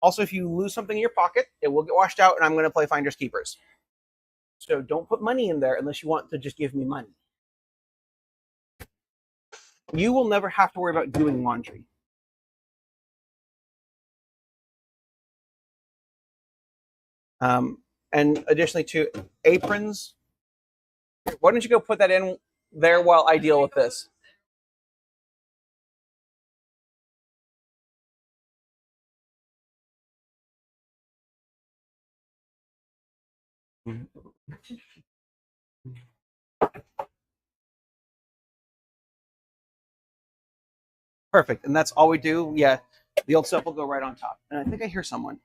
also, if you lose something in your pocket, it will get washed out, and I'm going to play Finders Keepers. So don't put money in there unless you want to just give me money. You will never have to worry about doing laundry. And additionally to aprons, why don't you go put that in there while I deal with this? Perfect. And that's all we do. Yeah, the old stuff will go right on top. And I think I hear someone.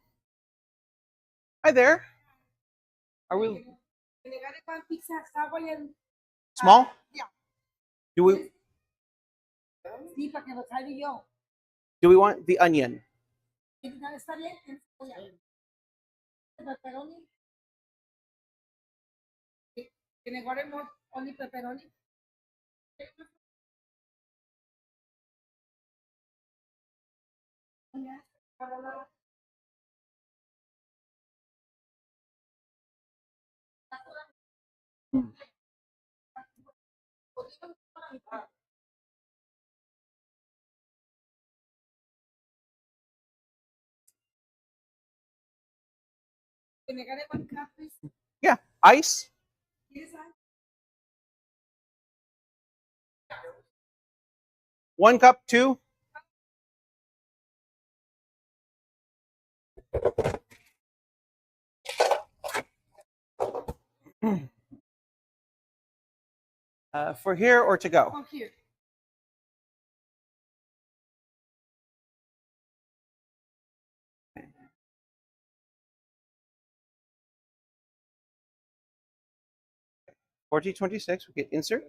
Hi there. Are we small?
Yeah.
Do we
Sí, para que lo traiga yo.
do we want the onion?
Está bien. Pepperoni. ¿Tiene guardemos only pepperoni? ¿Tiene guardemos cafés?
Yeah. Ice?
¿Quieres algo?
1 cup, 2? For here or to go?
Oh, here.
$14.26. We get insert.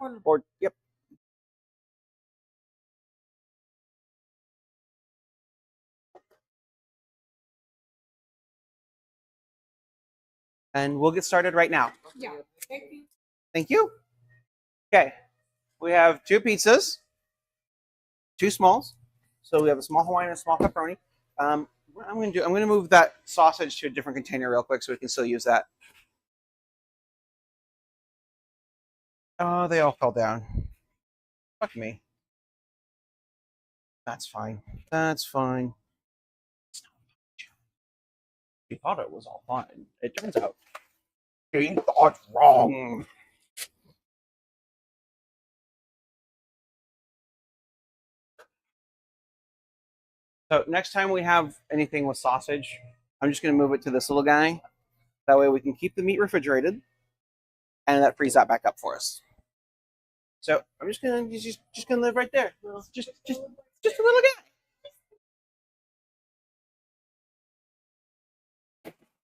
Hold
Or yep. And we'll get started right now.
Yeah. Thank you.
Thank you. Okay. We have 2 pizzas, 2 smalls. So we have a small Hawaiian and a small pepperoni. What I'm going to move that sausage to a different container real quick so we can still use that. Oh, they all fell down. Fuck me. That's fine. That's fine. She thought it was all fine. It turns out she thought wrong. So next time we have anything with sausage, I'm just going to move it to this little guy. That way we can keep the meat refrigerated, and that frees that back up for us. So I'm just gonna live right there. Just a little guy.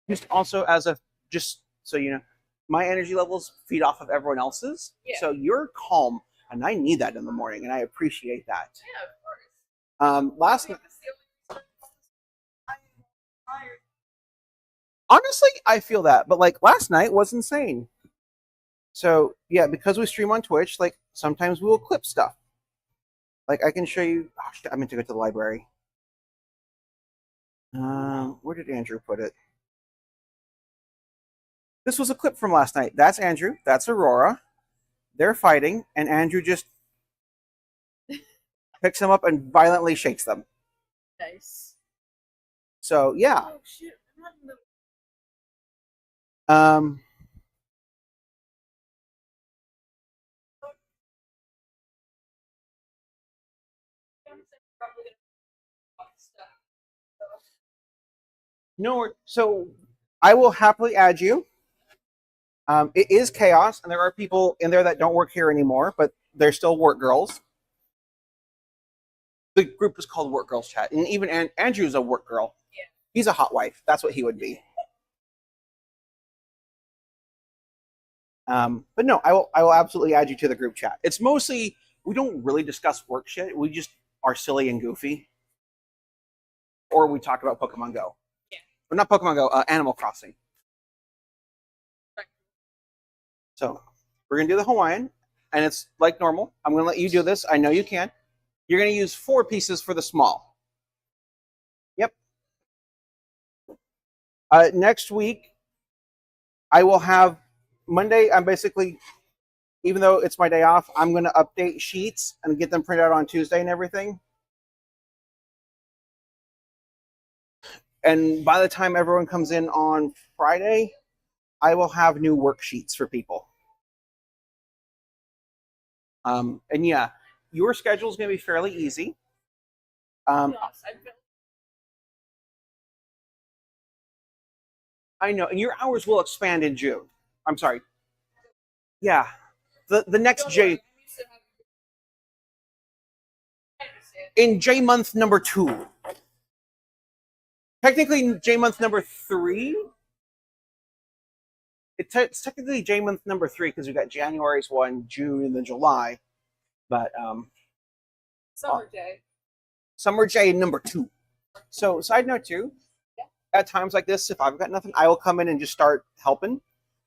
just also as a just so you know, my energy levels feed off of everyone else's.
Yeah.
So you're calm, and I need that in the morning, and I appreciate that.
Yeah, of course.
Last
I think that's the only reason I'm tired.
honestly, I feel that, but like last night was insane. So yeah, because we stream on Twitch, like sometimes we will clip stuff. Like I can show you. Oh, shit, I meant to go to the library. Where did Andrew put it? This was a clip from last night. That's Andrew. That's Aurora. They're fighting, and Andrew just picks them up and violently shakes them.
Nice.
So yeah.
Oh shit! I'm not in the.
Um,
Probably gonna stuff.
no, so I will happily add you. It is chaos, and there are people in there that don't work here anymore, but they're still work girls. The group is called Work Girls Chat, and even Andrew's a work girl.
Yeah.
He's a hot wife. That's what he would be. But no, I will absolutely add you to the group chat. It's mostly we don't really discuss work shit. We just are silly and goofy, or we talk about Pokemon Go.
Yeah.
But not Pokemon Go. Animal Crossing.
Right.
So we're gonna do the Hawaiian, and it's like normal. I'm gonna let you do this. I know you can. You're gonna use 4 pieces for the small. Yep. Next week, I will have Monday. I'm basically, even though it's my day off, I'm gonna update sheets and get them printed out on Tuesday and everything. And by the time everyone comes in on Friday, I will have new worksheets for people. And yeah, your schedule is going to be fairly easy.
Yes,
I know, and your hours will expand in June. I'm sorry. Yeah, the next J in J month number 2. Technically, J month number 3. It's technically J month number 3 because we got January's one, June, and then July. But
Summer day.
Summer J number 2. So side note too, at times like this, if I've got nothing, I will come in and just start helping.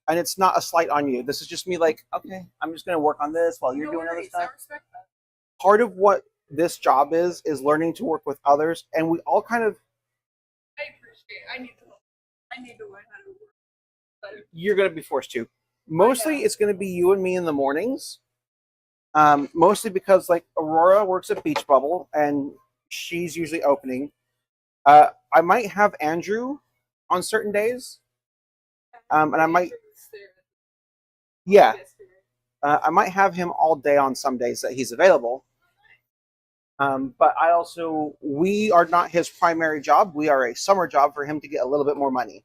And it's not a slight on you. This is just me like, okay, I'm just gonna work on this while you're doing other
I
stuff.
respect that.
Part of what this job is learning to work with others, and we all kind of
I appreciate it. I need to learn how to work better.
you're gonna be forced to. Mostly it's gonna be you and me in the mornings. Mostly because like Aurora works at Beach Bubble and she's usually opening. I might have Andrew on certain days. And I might yeah. I might have him all day on some days that he's available. But we are not his primary job. We are a summer job for him to get a little bit more money.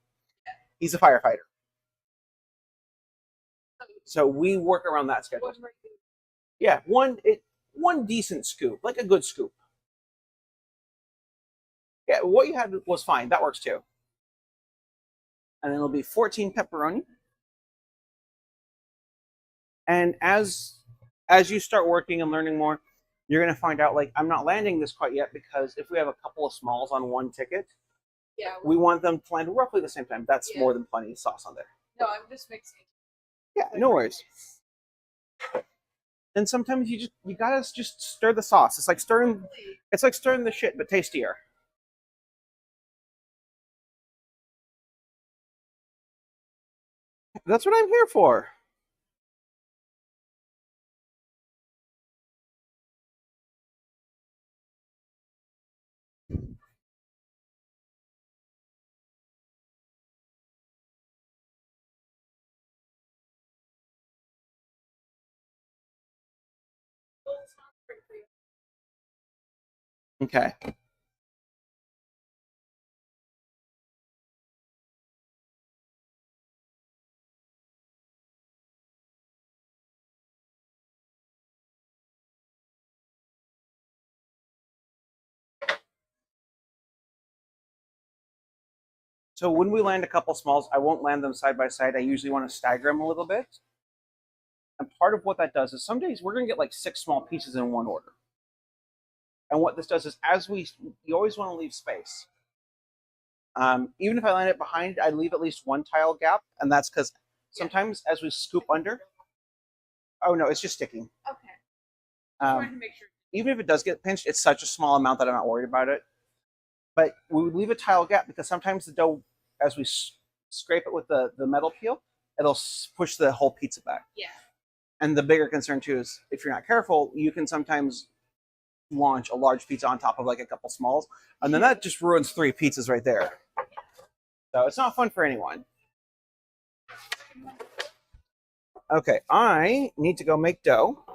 He's a firefighter. So we work around that schedule. Yeah, one decent scoop, like a good scoop. Yeah, what you had was fine. That works too. And then it'll be 14 pepperoni. And as you start working and learning more, you're gonna find out like I'm not landing this quite yet because if we have a couple of smalls on one ticket,
Yeah.
we want them to land roughly the same time. That's
Yeah.
more than plenty of sauce on there.
No, I'm just mixing.
Yeah, no worries. And sometimes you gotta just stir the sauce. It's like stirring the shit, but tastier. That's what I'm here for. Okay. So when we land a couple smalls, I won't land them side by side. I usually want to stagger them a little bit. And part of what that does is some days we're going to get like 6 small pieces in one order. And what this does is you always want to leave space. Even if I land it behind, I leave at least 1 tile gap. And that's because sometimes as we scoop under, oh no, it's just sticking.
Okay. Trying to make sure.
Even if it does get pinched, it's such a small amount that I'm not worried about it. But we would leave a tile gap because sometimes the dough, as we scrape it with the metal peel, it'll push the whole pizza back.
Yeah.
And the bigger concern too is if you're not careful, you can sometimes launch a large pizza on top of like a couple smalls, and then that just ruins 3 pizzas right there. So it's not fun for anyone. Okay, I need to go make dough.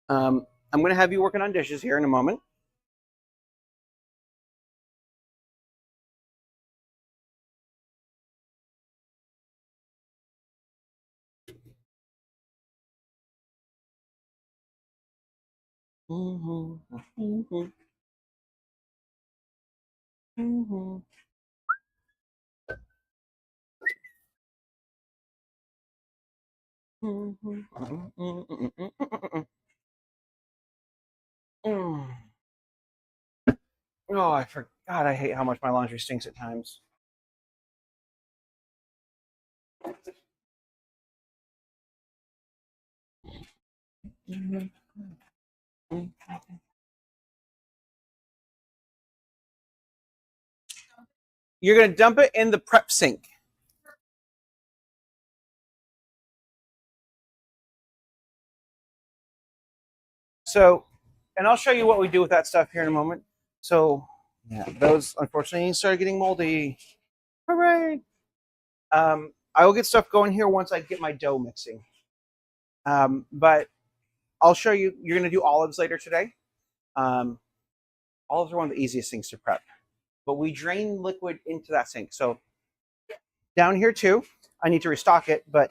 I'm going to have you working on dishes here in a moment. Oh, I forgot. I hate how much my laundry stinks at times. You're going to dump it in the prep sink. So, and I'll show you what we do with that stuff here in a moment. So, yeah, those unfortunately started getting moldy. Hooray! I will get stuff going here once I get my dough mixing. But I'll show you. You're going to do olives later today. Olives are one of the easiest things to prep. But we drain liquid into that sink. So down here too, I need to restock it. But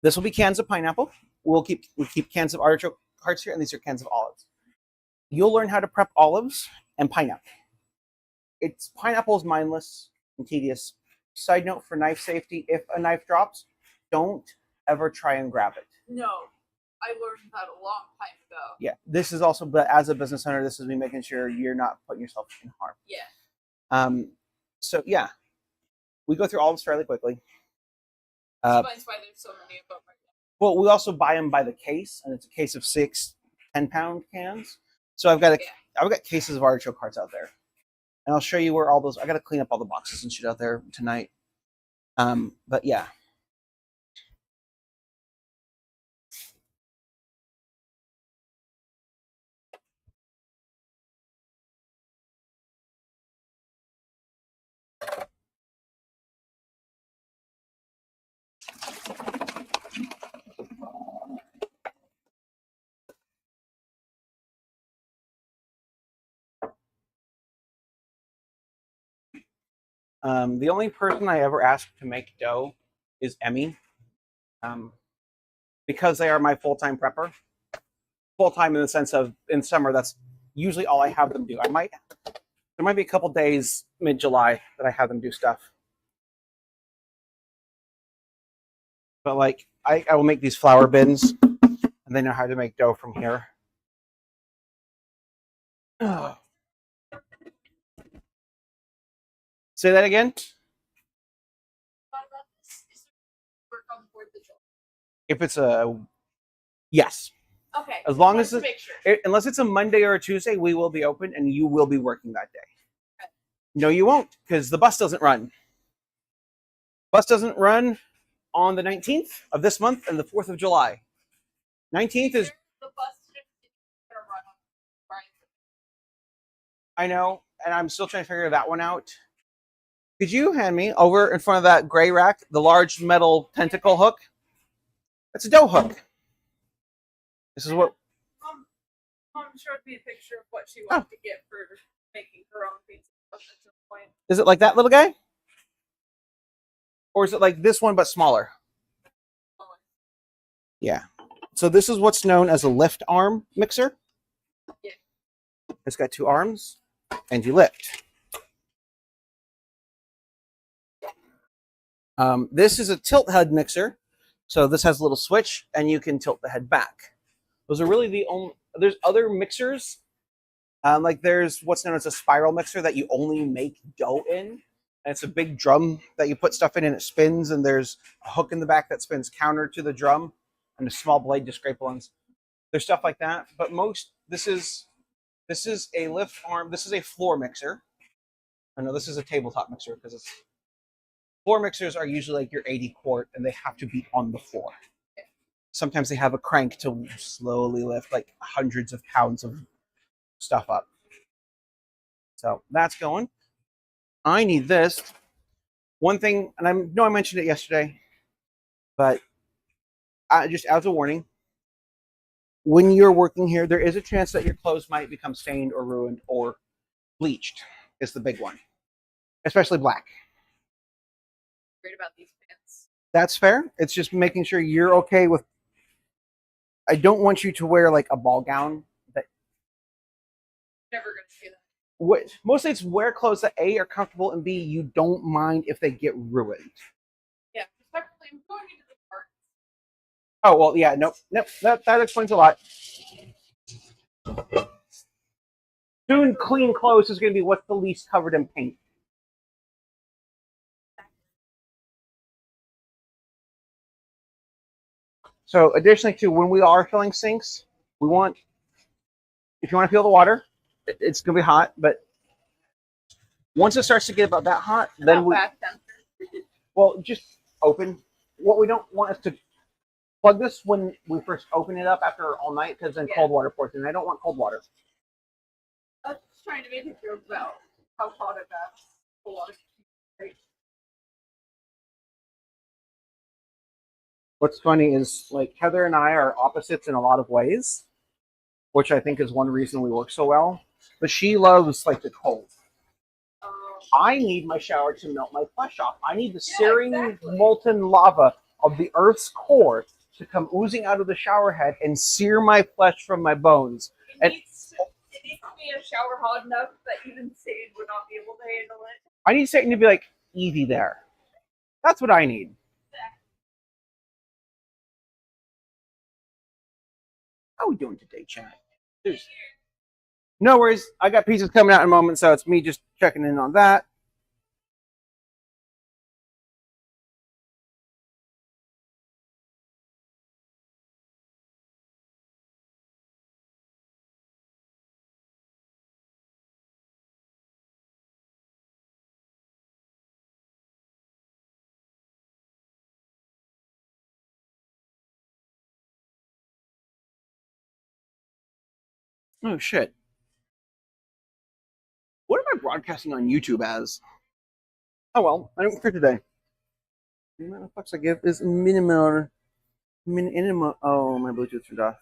this will be cans of pineapple. We keep cans of artichoke hearts here, and these are cans of olives. You'll learn how to prep olives and pineapple. Pineapple is mindless and tedious. Side note for knife safety: if a knife drops, don't ever try and grab it.
No, I learned that a long time ago.
Yeah, this is also, but as a business owner, this is me making sure you're not putting yourself in harm.
Yeah.
So yeah, we go through olives fairly quickly.
Explains why there's so many of them right now.
Well, we also buy them by the case, and it's a case of 6 10-pound cans. So I've got cases of artichoke hearts out there, and I'll show you where all those. I got to clean up all the boxes and shit out there tonight. But yeah. The only person I ever asked to make dough is Emmy, because they are my full-time prepper. Full-time in the sense of in summer, that's usually all I have them do. There might be a couple days mid-July that I have them do stuff. But like I will make these flour bins, and they know how to make dough from here. Oh. Say that again.
Thought about this. Is there work on the 4th of July?
If it's a yes,
Okay.
as long
wanted
as
to
it,
make sure.
unless it's a Monday or a Tuesday, we will be open and you will be working that day. Okay. No, you won't, because the bus doesn't run. Bus doesn't run on the 19th of this month and the 4th of July. 19th is.
The bus is gonna run on Friday.
I know, and I'm still trying to figure that one out. Could you hand me over in front of that gray rack the large metal tentacle hook? That's a dough hook. This is what.
Mom showed me a picture of what she wanted to get for making her own pizza at some point.
Is it like that little guy? Or is it like this one but smaller? Yeah. So this is what's known as a lift arm mixer.
Yeah.
It's got 2 arms and you lift. This is a tilt head mixer. So this has a little switch and you can tilt the head back. Those are really the only, there's other mixers. Like there's what's known as a spiral mixer that you only make dough in. And it's a big drum that you put stuff in and it spins, and there's a hook in the back that spins counter to the drum and a small blade to scrape ones. There's stuff like that. But this is a lift arm, this is a floor mixer. I know this is a tabletop mixer because it's floor mixers are usually like your 80 quart and they have to be on the floor. Sometimes they have a crank to slowly lift like hundreds of pounds of stuff up. So that's going. I need this. One thing, and I know I mentioned it yesterday, but just as a warning, when you're working here, there is a chance that your clothes might become stained or ruined or bleached is the big one, especially black.
Great about these pants.
That's fair. It's just making sure you're okay with. I don't want you to wear like a ball gown. That
Never gonna see that.
mostly it's wear clothes that A are comfortable and B you don't mind if they get ruined.
Yeah, respectfully, I'm going into the park.
Oh well, yeah, nope. That explains a lot. Soon, clean clothes is going to be what's the least covered in paint. So additionally to when we are filling sinks, we want, if you want to feel the water, it's going to be hot, but once it starts to get about that hot, then we, well, just open. What we don't want is to plug this when we first open it up after all night, because then cold water pours in. I don't want cold water.
I was just trying to make a joke about how hot it got. A lot of
What's funny is like Heather and I are opposites in a lot of ways, which I think is one reason we work so well. But she loves like the cold. I need my shower to melt my flesh off. I need the searing molten lava of the Earth's core to come oozing out of the shower head and sear my flesh from my bones.
it needs to be a shower hot enough that even Sage would not be able to handle it.
I need Satan to be like, Evie there. That's what I need. How are we doing today, chat? No worries. I got pieces coming out in a moment, so it's me just checking in on that. Oh, shit. What am I broadcasting on YouTube as? Oh, well. I don't care today. The amount of fucks I give is minimal. Oh, my Bluetooth turned off.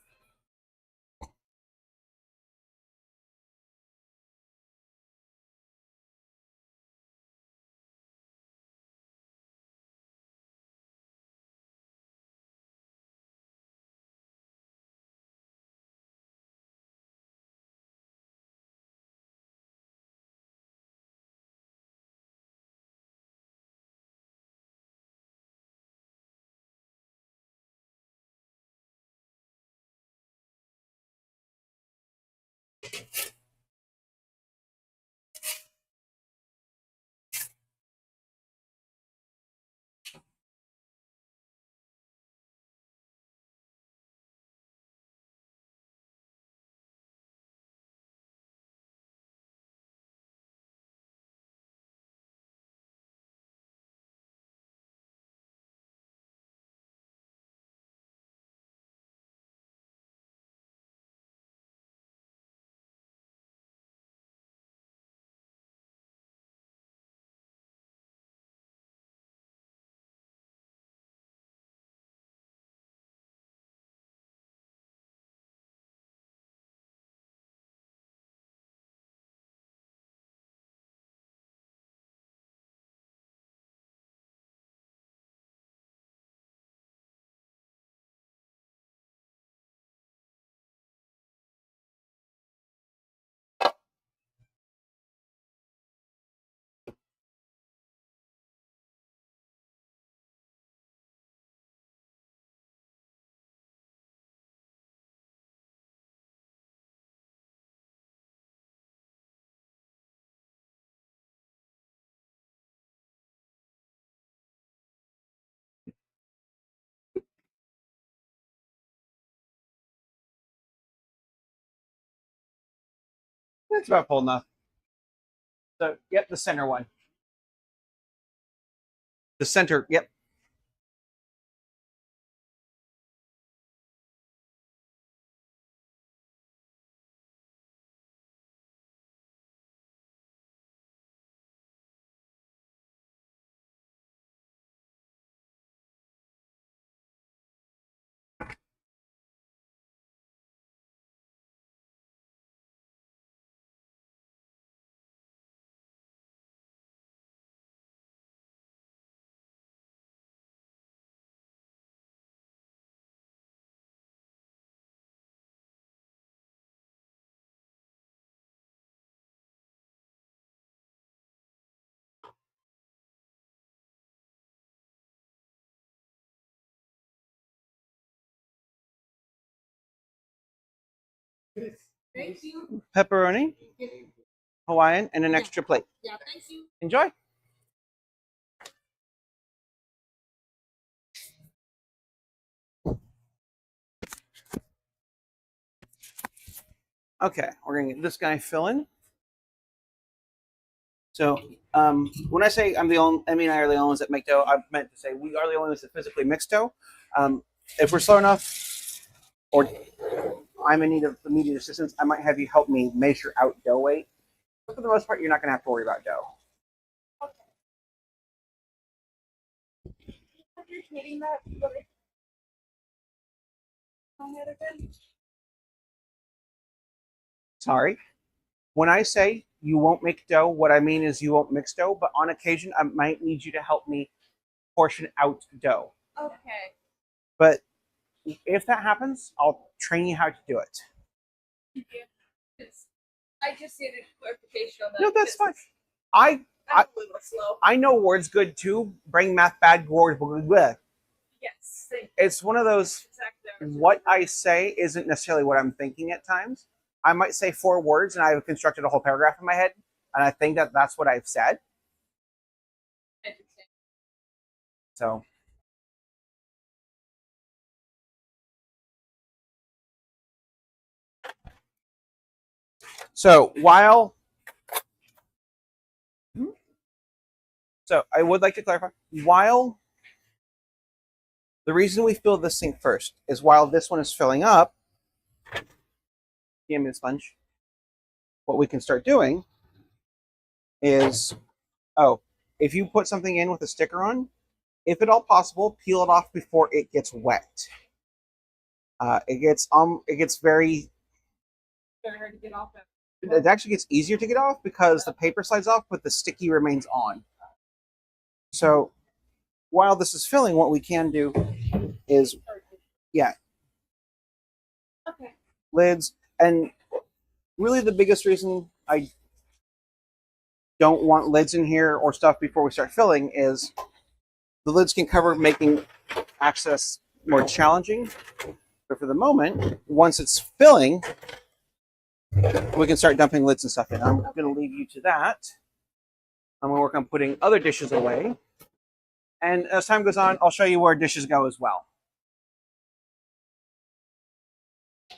That's about full enough. So, yep, the center one. The center, yep.
Thank you.
Pepperoni, Hawaiian, and an extra plate.
Yeah, thank you.
Enjoy. Okay, we're gonna get this guy filling. So when I say I'm the only, I mean I are the only ones that make dough. I meant to say we are the only ones that physically mix dough. If we're slow enough, or I'm in need of immediate assistance, I might have you help me measure out dough weight. But for the most part, you're not going to have to worry about dough.
You're repeating that, but on it again.
Sorry. When I say you won't make dough, what I mean is you won't mix dough, but on occasion, I might need you to help me portion out dough.
Okay.
But if that happens, I'll train you how to do it.
Thank you. 'Cause I just needed clarification on that.
No, that's fine.
because
I
I'm a little slow.
I know words good too. Bring math bad words. Blah, blah, blah.
Yes. Thank you.
It's one of those.
Exactly.
What I say isn't necessarily what I'm thinking at times. I might say 4 words and I've constructed a whole paragraph in my head, and I think that that's what I've said.
I understand.
So, while I would like to clarify, while the reason we fill this sink first is while this one is filling up, give me the sponge. What we can start doing is, if you put something in with a sticker on, if at all possible, peel it off before it gets wet. It gets very.
Very hard to get off of.
It actually gets easier to get off because the paper slides off, but the sticky remains on. So while this is filling, what we can do is,
Okay.
lids. And really the biggest reason I don't want lids in here or stuff before we start filling is the lids can cover making access more challenging. But for the moment, once it's filling, we can start dumping lids and stuff in. I'm going to leave you to that. I'm going to work on putting other dishes away. And as time goes on, I'll show you where dishes go as well.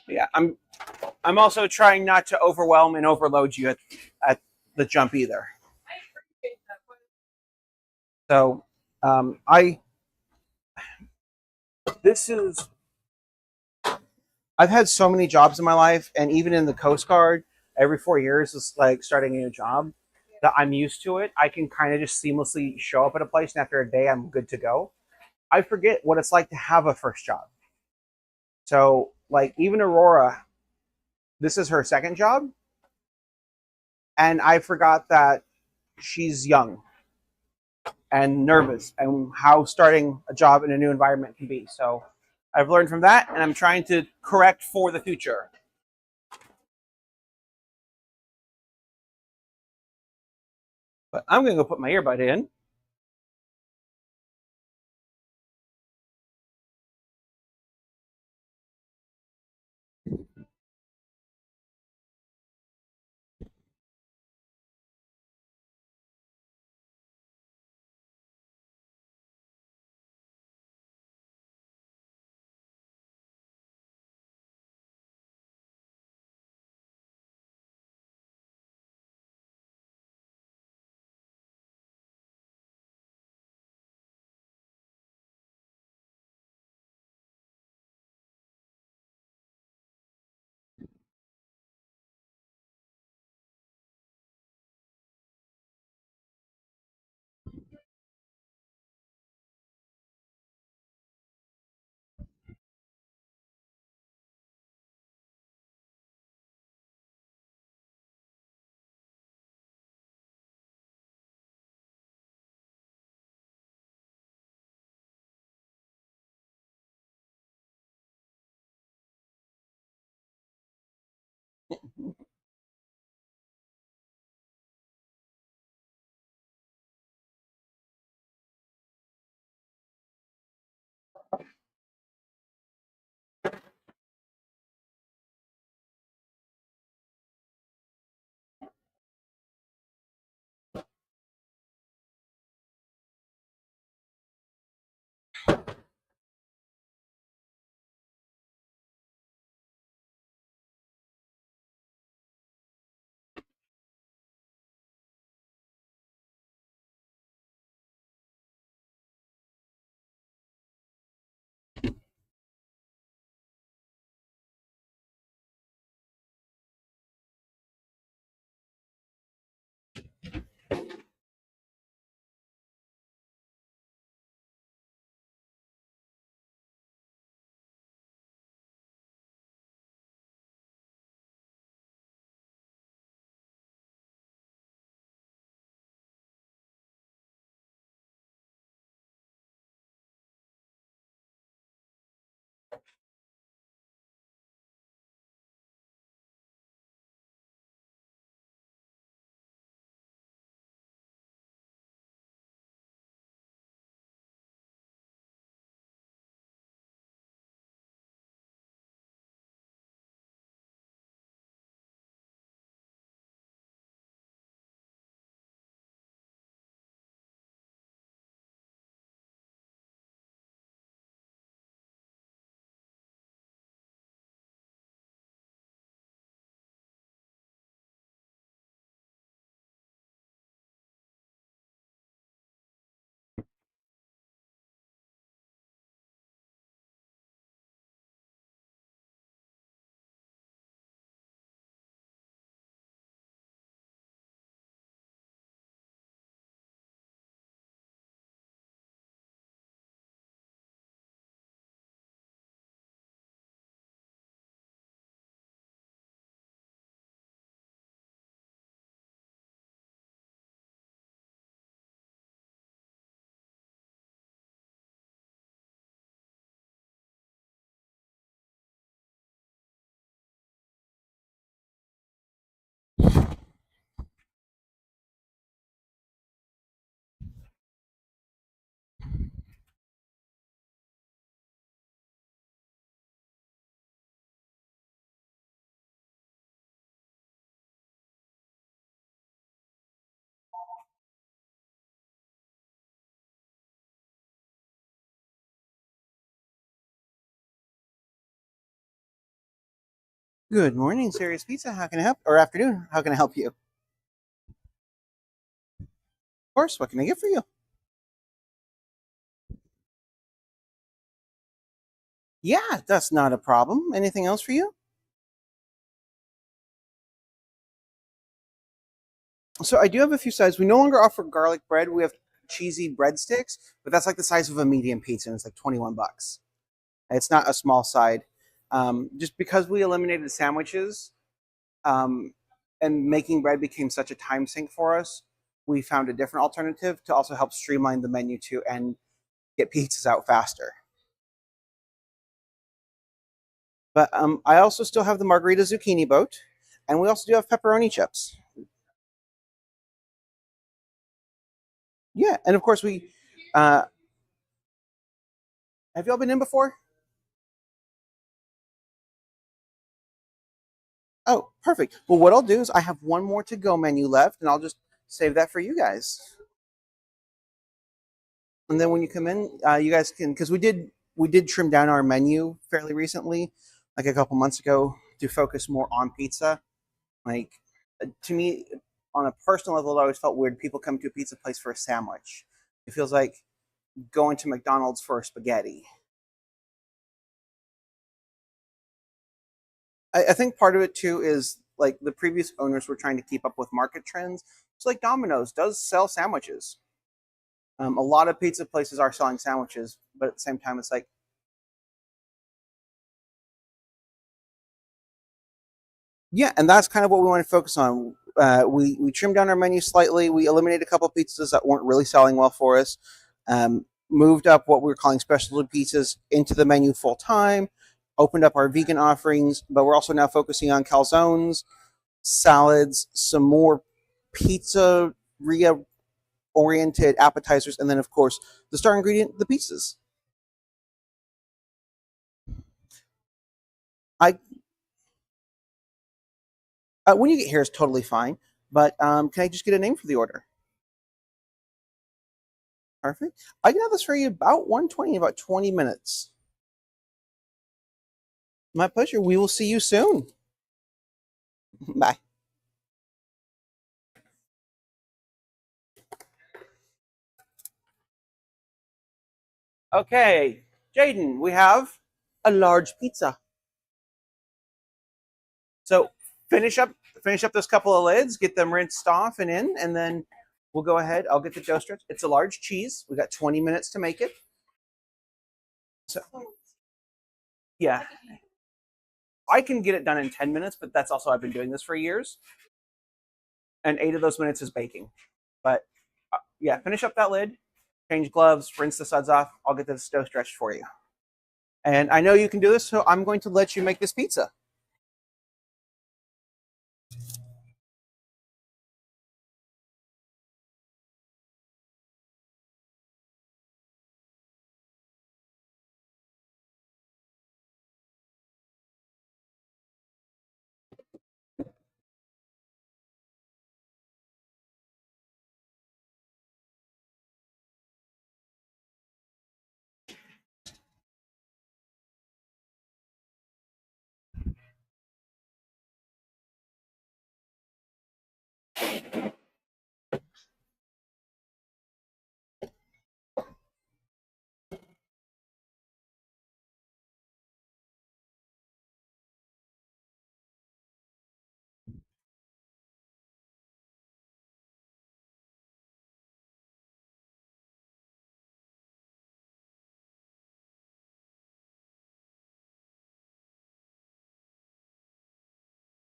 Yeah, I'm also trying not to overwhelm and overload you at the jump either.
I appreciate that.
So I've had so many jobs in my life, and even in the Coast Guard, every 4 years is like starting a new job that I'm used to it. I can kind of just seamlessly show up at a place, and after a day, I'm good to go. I forget what it's like to have a first job. So, like, even Aurora, this is her second job, and I forgot that she's young and nervous and how starting a job in a new environment can be. So I've learned from that, and I'm trying to correct for the future. But I'm going to go put my earbud in. Good morning, Serious Pizza. How can I help? Or afternoon. How can I help you? Of course. What can I get for you? Yeah, that's not a problem. Anything else for you? So I do have a few sizes. We no longer offer garlic bread. We have cheesy breadsticks, but that's like the size of a medium pizza, and it's like 21 bucks. It's not a small side. Just because we eliminated sandwiches, um, and making bread became such a time sink for us, we found a different alternative to also help streamline the menu too and get pizzas out faster. But I also still have the margarita zucchini boat, and we also do have pepperoni chips. Yeah, and of course we. Uh, have y'all been in before? Oh, perfect. Well, what I'll do is I have one more to go menu left, and I'll just save that for you guys. And then when you come in, you guys can, because we did trim down our menu fairly recently, like a couple months ago, to focus more on pizza. Like to me, on a personal level, it always felt weird. People come to a pizza place for a sandwich. It feels like going to McDonald's for spaghetti. I think part of it too is like the previous owners were trying to keep up with market trends. It's like Domino's does sell sandwiches. A lot of pizza places are selling sandwiches, but at the same time, it's like, yeah, and that's kind of what we want to focus on. We trimmed down our menu slightly. We eliminated a couple pizzas that weren't really selling well for us. Moved up what we were calling specialty pizzas into the menu full time. opened up our vegan offerings, but we're also now focusing on calzones, salads, some more pizzeria oriented appetizers, and then of course the star ingredient, the pizzas. When you get here is totally fine, but can I just get a name for the order? Perfect. I can have this for you about 120 in about 20 minutes. My pleasure. We will see you soon. Bye. Okay, Jaden, we have a large pizza. So finish up those couple of lids, get them rinsed off and in, and then we'll go ahead. I'll get the dough stretch. It's a large cheese. We got 20 minutes to make it. So yeah. I can get it done in 10 minutes, but that's also, I've been doing this for years. And 8 of those minutes is baking. But yeah, finish up that lid, change gloves, rinse the suds off. I'll get this dough stretched for you. And I know you can do this, so I'm going to let you make this pizza.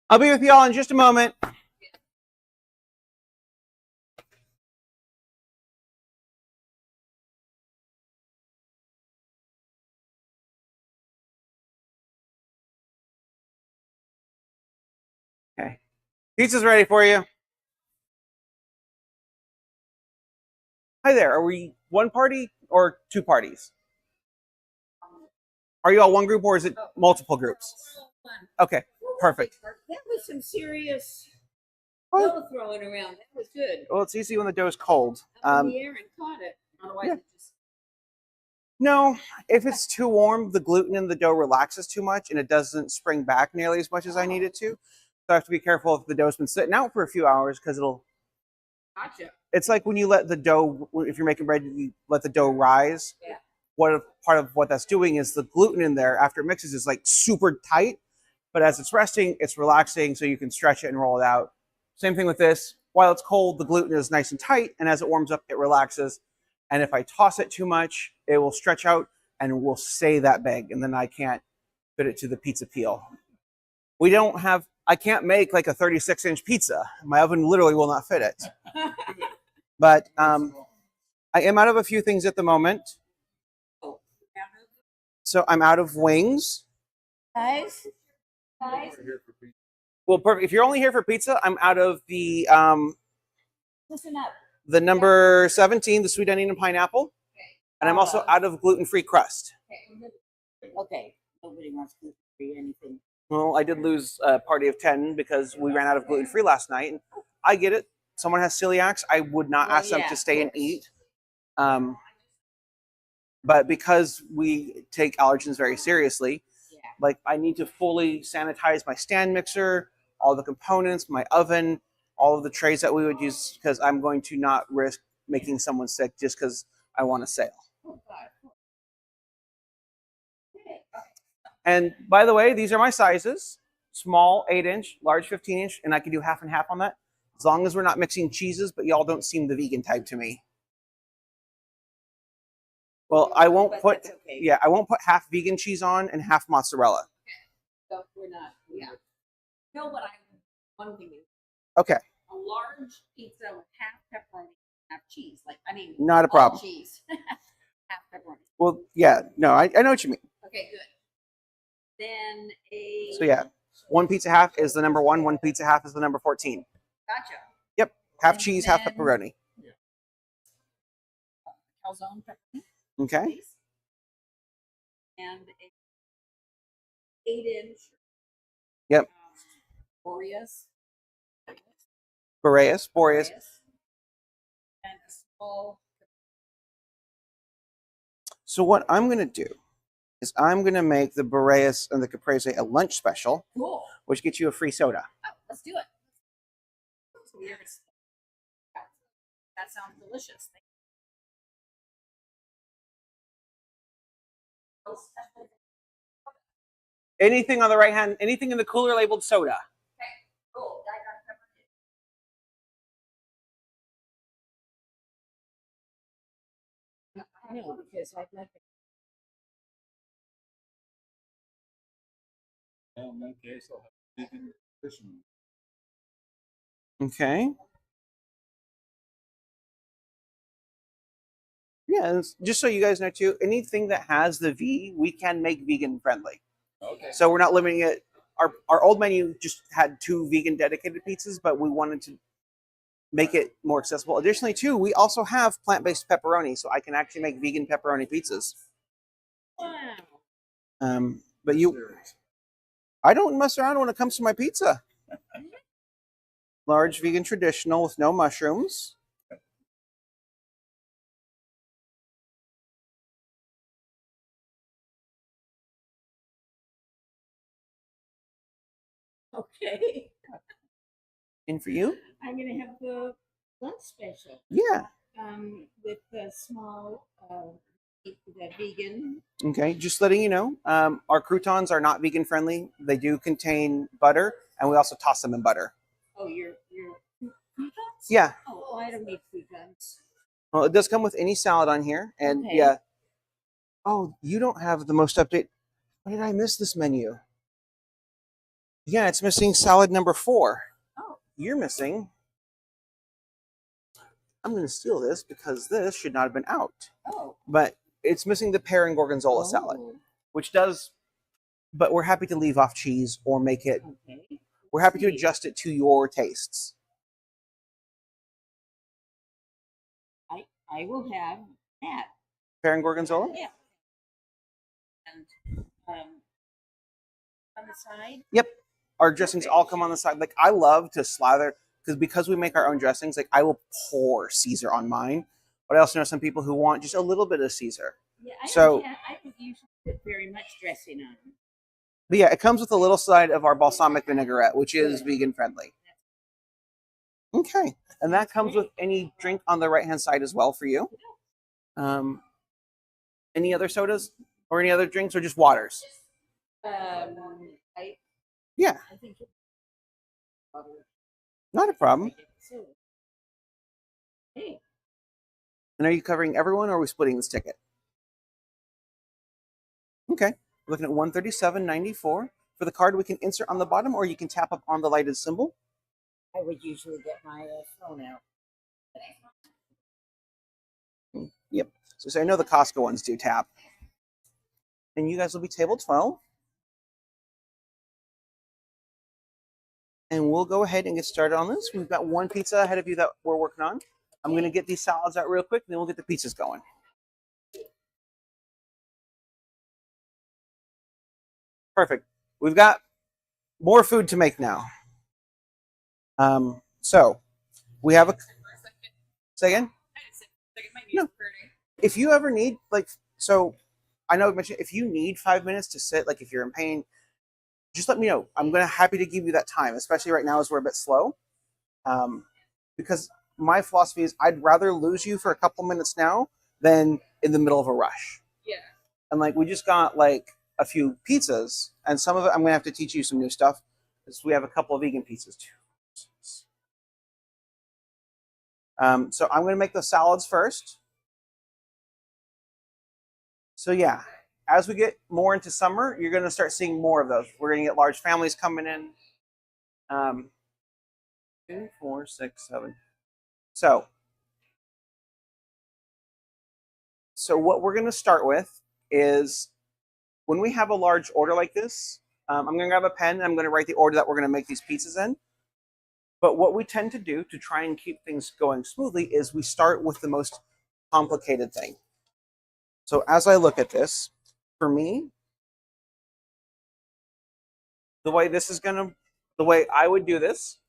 I'll be with you all in just a moment. Okay. Pizza's ready for you. Hi there. Are we one party or 2 parties? Are you all one group or is it multiple groups? Okay, perfect.
That was some serious
Oh.
dough throwing around. That was good.
Well, it's easy when the dough is cold.
Up in the air and caught it. Otherwise,
yeah.
it just
No, if it's too warm, the gluten in the dough relaxes too much and it doesn't spring back nearly as much as I need it to. So I have to be careful if the dough's been sitting out for a few hours because it'll.
gotcha.
It's like when you let the dough, if you're making bread, you let the dough rise.
Yeah.
Part of what that's doing is the gluten in there after it mixes is like super tight, but as it's resting, it's relaxing so you can stretch it and roll it out. Same thing with this. While it's cold, the gluten is nice and tight, and as it warms up, it relaxes. And if I toss it too much, it will stretch out and will stay that big, and then I can't fit it to the pizza peel. I can't make like a 36-inch pizza. My oven literally will not fit it. But I am out of a few things at the moment. So I'm out of wings.
Guys,
Well, perfect. If you're only here for pizza, I'm out of the
listen up.
the number 17, the sweet onion and pineapple. And I'm also out of gluten-free crust.
Okay, nobody wants gluten-free anything.
Well, I did lose a party of 10 because we ran out of gluten-free last night. And I get it. Someone has celiacs. I would not ask them to stay and eat. But because we take allergens very seriously, like I need to fully sanitize my stand mixer, all the components, my oven, all of the trays that we would use, because I'm going to not risk making someone sick just because I want a sale. And by the way, these are my sizes: small 8-inch, large 15-inch, and I can do half and half on that, as long as we're not mixing cheeses. But y'all don't seem the vegan type to me. Well, I won't put I won't put half vegan cheese on and half mozzarella.
So we're not. Yeah. No, but one thing is
Okay,
a large pizza with half pepperoni, half cheese. Like
not a problem.
All cheese, half pepperoni.
Well, yeah, no, I know what you mean.
Okay, good. then a.
So yeah, one pizza half is the number one pizza half is the number 14.
Gotcha.
Half
And
cheese, half
then-
pepperoni.
Calzone pepperoni,
Okay.
please. And a 8-inch.
Yep.
Boreas.
Boreas.
And a small.
So what I'm gonna do is I'm gonna make the Boreas and the Caprese a lunch special,
Cool.
which gets you a free soda.
Oh, let's do it. So here's- That sounds delicious. Thank you.
Anything on the right hand, anything in the cooler labeled soda.
Cool. I got pepperoni. I know, because I've left.
Well, in that case, I'll have vegan nutrition.
Okay. Yeah, and just so you guys know too, anything that has the V, we can make vegan friendly.
Okay.
So we're not limiting it. Our old menu just had 2 vegan dedicated pizzas, but we wanted to make it more accessible. Additionally, too, we also have plant-based pepperoni, so I can actually make vegan pepperoni pizzas.
Wow.
But I don't mess around when it comes to my pizza. Large vegan traditional with no mushrooms.
Okay.
And for you?
I'm gonna have the lunch special.
Yeah.
With the small, the vegan.
Okay, just letting you know, our croutons are not vegan friendly. They do contain butter, and we also toss them in butter.
Oh, your croutons?
Yeah.
Oh, well, I don't need croutons.
Well, it does come with any salad on here, and
Okay.
yeah. Oh, you don't have the most update. Why did I miss this menu? Yeah, it's missing salad number 4.
Oh.
You're missing. I'm going to steal this because this should not have been out.
Oh.
But it's missing the pear and gorgonzola salad,
Oh,
which does. But we're happy to leave off cheese or make it.
okay.
We're happy to
See.
adjust it to your tastes.
I will have that.
Pear and gorgonzola.
Yeah. And on the side.
Yep. Our dressings all come on the side. Like I love to slather because we make our own dressings. Like I will pour Caesar on mine, but I also know some people who want just a little bit of Caesar.
Yeah, I
So-
don't usually put very much dressing on.
But yeah, it comes with a little side of our balsamic vinaigrette, which is vegan friendly. Okay, and that comes with any drink on the right hand side as well for you. Any other sodas or any other drinks or just waters?
I
Yeah,
think.
not a problem.
So, hey,
And are you covering everyone or are we splitting this ticket? Okay, we're looking at $137.94. For the card, we can insert on the bottom or you can tap up on the lighted symbol.
I would usually get my phone out.
Yep. So I know the Costco ones do tap. And you guys will be table 12. And we'll go ahead and get started on this. We've got one pizza ahead of you that we're working on. I'm going to get these salads out real quick, and then we'll get the pizzas going. Perfect. We've got more food to make now. So we have a. Say again? No. If you ever need, like, so I know I mentioned if you need 5 minutes to sit, like if you're in pain, just let me know. I'm happy to give you that time, especially right now as we're a bit slow. Because my philosophy is I'd rather lose you for a couple minutes now than in the middle of a rush.
Yeah.
And like we just got like a few pizzas, and some of it I'm gonna have to teach you some new stuff because we have a couple of vegan pizzas too. So I'm gonna make the salads first. So yeah, as we get more into summer, you're gonna start seeing more of those. We're gonna get large families coming in. 2, 4, 6, 7. So what we're gonna start with is when we have a large order like this, I'm going to grab a pen and I'm going to write the order that we're going to make these pizzas in. But what we tend to do to try and keep things going smoothly is we start with the most complicated thing. So as I look at this, for me, the way I would do this,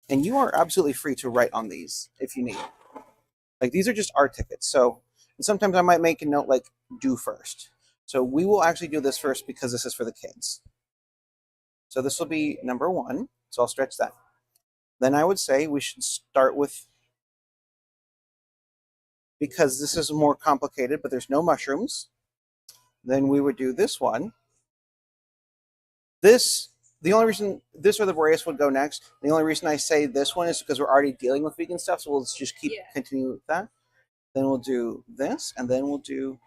and you are absolutely free to write on these if you need. Like these are just our tickets. So and sometimes I might make a note like do first. So we will actually do this first because this is for the kids. So this will be number 1. So I'll stretch that. Then I would say we should start with, because this is more complicated, but there's no mushrooms. Then we would do this one. The only reason this or the Boreas would go next, the only reason I say this one is because we're already dealing with vegan stuff, so we'll just continue with that. Then we'll do this, and then we'll do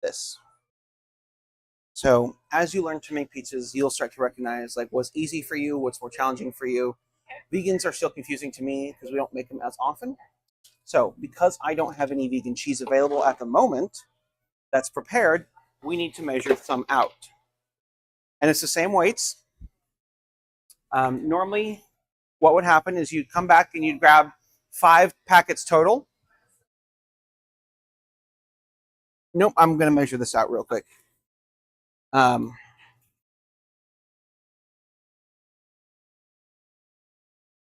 this. So as you learn to make pizzas, you'll start to recognize like what's easy for you, what's more challenging for you. Vegans are still confusing to me because we don't make them as often. So because I don't have any vegan cheese available at the moment that's prepared, we need to measure some out. And it's the same weights. Normally, what would happen is you'd come back and you'd grab 5 packets total. Nope, I'm going to measure this out real quick.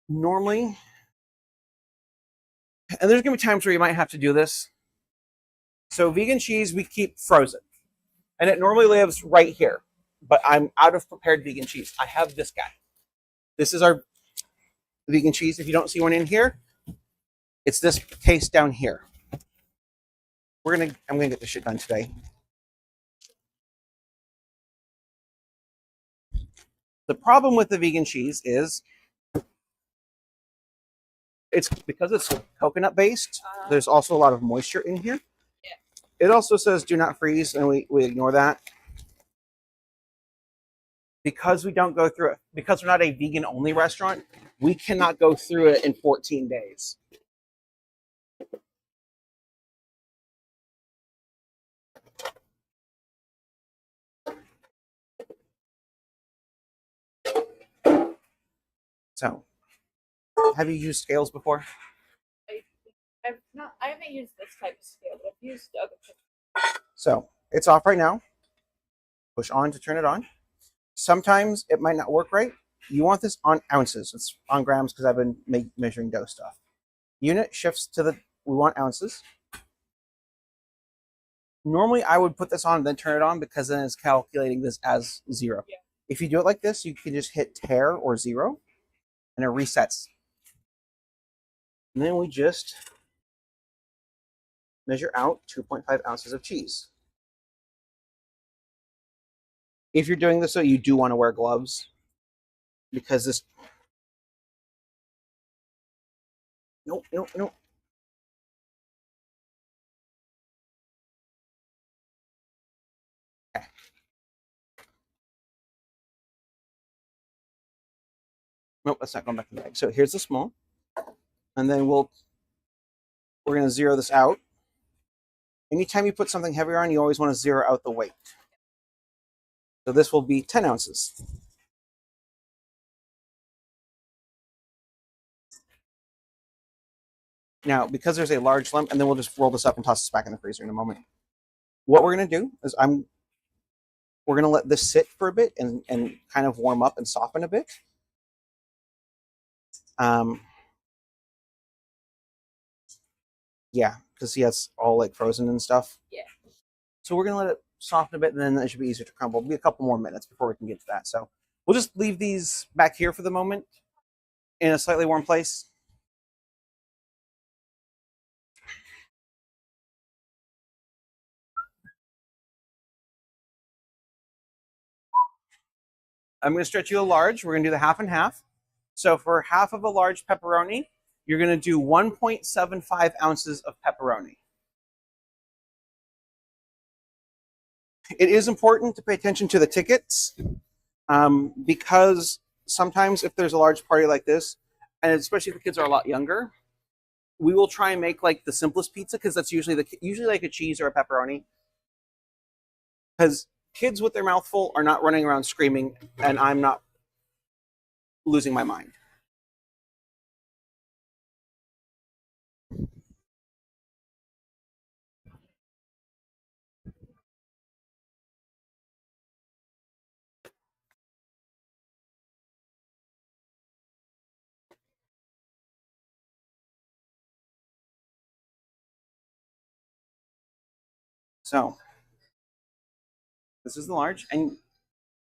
Normally, and there's going to be times where you might have to do this. So vegan cheese we keep frozen, and it normally lives right here. But I'm out of prepared vegan cheese. I have this guy. This is our vegan cheese. If you don't see one in here, it's this case down here. I'm gonna get this shit done today. The problem with the vegan cheese is it's because it's coconut based. There's also a lot of moisture in here. Yeah. It also says do not freeze, and we ignore that. Because we don't go through it, because we're not a vegan only restaurant, we cannot go through it in 14 days. So, have you used scales before?
I haven't used this type of scale, but I've used other types.
So, it's off right now. Push on to turn it on. Sometimes it might not work right. You want this on ounces. It's on grams because I've been measuring dough stuff. Unit shifts to we want ounces. Normally I would put this on and then turn it on because then it's calculating this as 0. Yeah. If you do it like this, you can just hit tare or 0 and it resets. And then we just measure out 2.5 ounces of cheese. If you're doing this, so you do want to wear gloves because this. Nope. Okay. Nope, that's not going back in the bag. So here's the small, and then we're going to zero this out. Anytime you put something heavier on, you always want to zero out the weight. So this will be 10 ounces. Now, because there's a large lump, and then we'll just roll this up and toss this back in the freezer in a moment. What we're going to do is we're going to let this sit for a bit and kind of warm up and soften a bit. Yeah, because see, it's all like frozen and stuff.
Yeah.
So we're going to let it soften a bit, and then it should be easier to crumble. It'll be a couple more minutes before we can get to that. So we'll just leave these back here for the moment in a slightly warm place. I'm going to stretch you a large. We're going to do the half and half. So for half of a large pepperoni, you're going to do 1.75 ounces of pepperoni. It is important to pay attention to the tickets because sometimes if there's a large party like this, and especially if the kids are a lot younger, we will try and make like the simplest pizza because that's usually like a cheese or a pepperoni. Because kids with their mouth full are not running around screaming, and I'm not losing my mind. So this is the large, and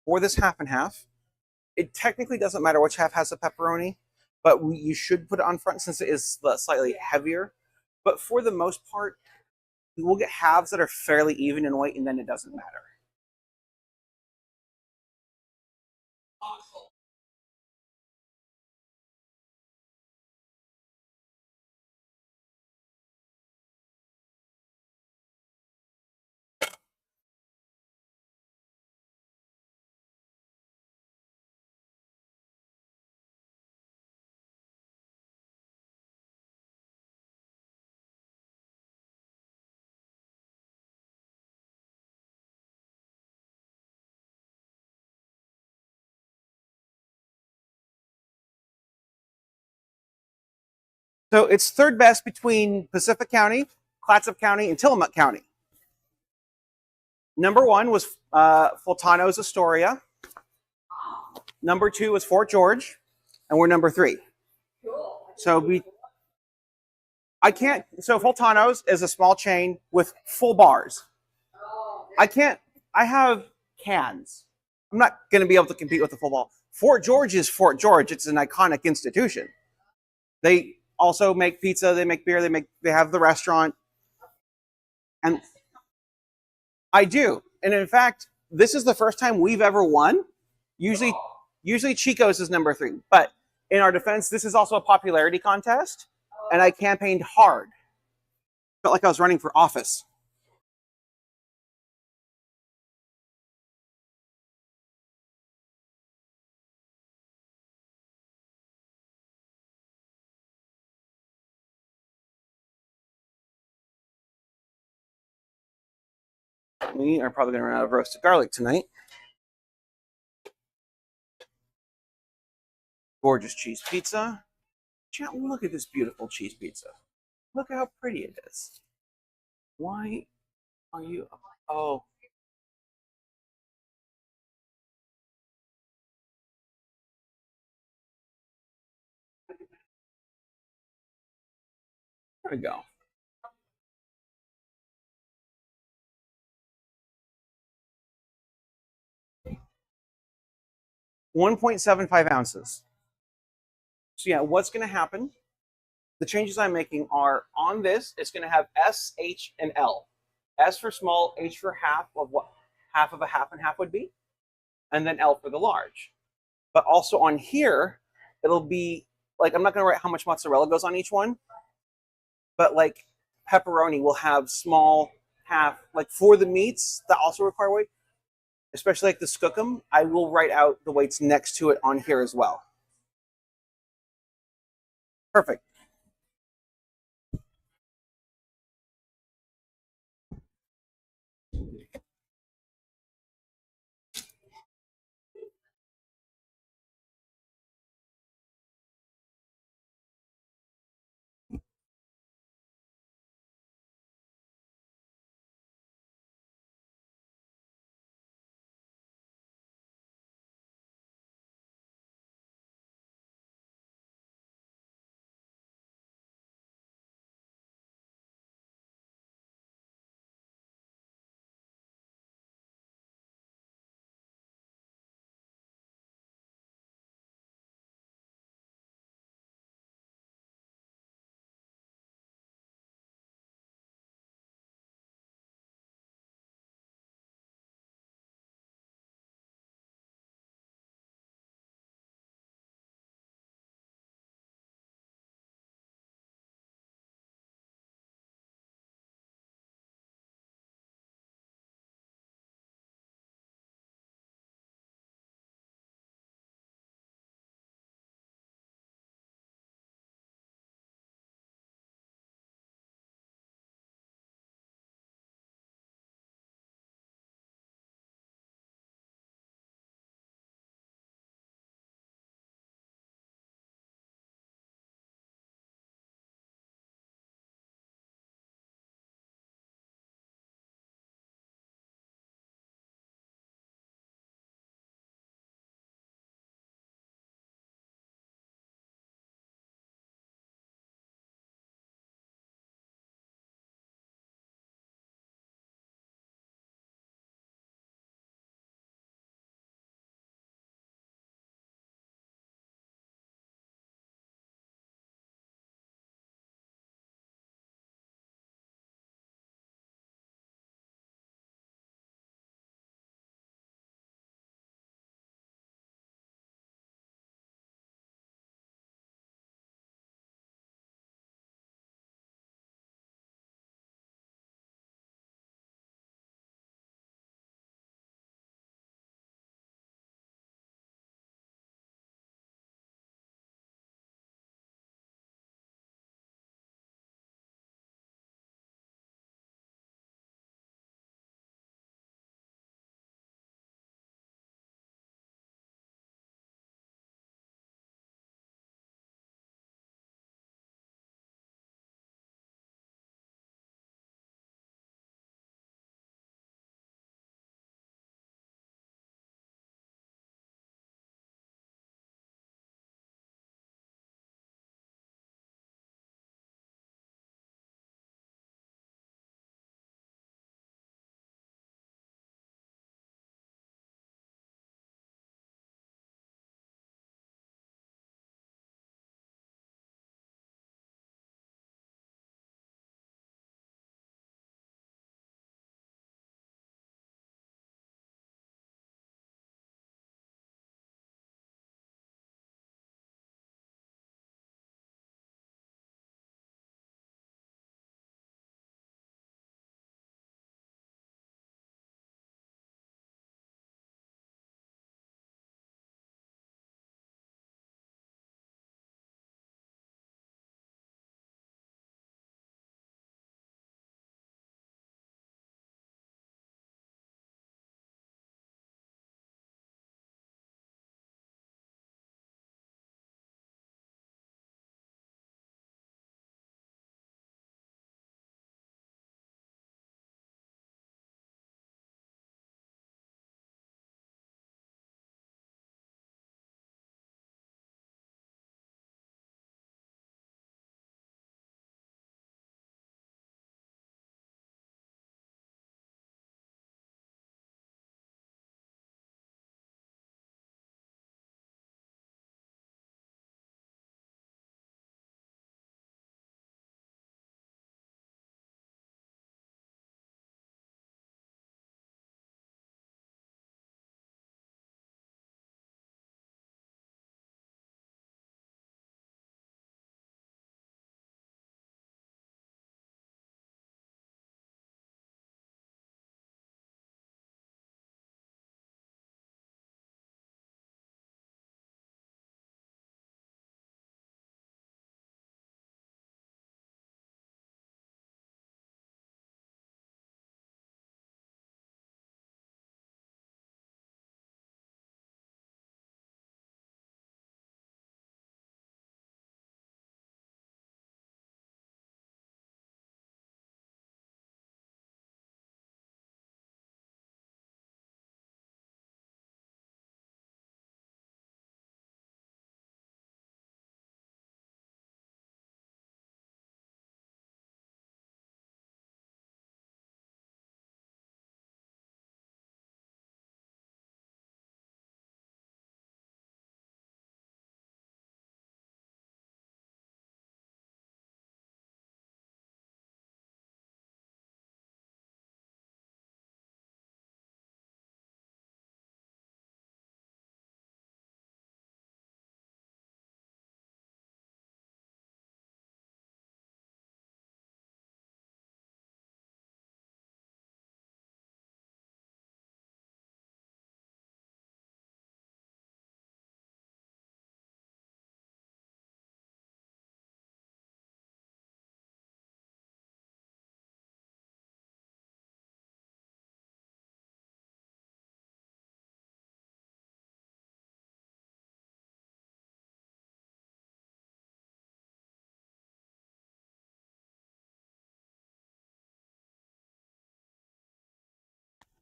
for this half and half, it technically doesn't matter which half has the pepperoni, but you should put it on front since it is slightly heavier. But for the most part, we'll get halves that are fairly even in weight, and then it doesn't matter. So it's third best between Pacific County, Clatsop County, and Tillamook County. Number 1 was Fultano's Astoria. Number 2 was Fort George, and we're number 3. So I can't. So Fultano's is a small chain with full bars. I have cans. I'm not going to be able to compete with the full ball. Fort George is Fort George. It's an iconic institution. They also make pizza. They make beer. They have the restaurant, and I do. And in fact, this is the first time we've ever won. Usually Chico's is number 3, but in our defense, this is also a popularity contest, and I campaigned hard. Felt like I was running for office. We are probably going to run out of roasted garlic tonight. Gorgeous cheese pizza. Chat, look at this beautiful cheese pizza. Look at how pretty it is. Why are you... Oh. There we go. $1.75 ounces. So yeah, what's going to happen? The changes I'm making are on this. It's going to have S, H, and L. S for small, H for half of what half of a half and half would be, and then L for the large. But also on here, it'll be like, I'm not going to write how much mozzarella goes on each one, but like pepperoni will have small, half, like for the meats that also require weight, especially like the skookum, I will write out the weights next to it on here as well. Perfect.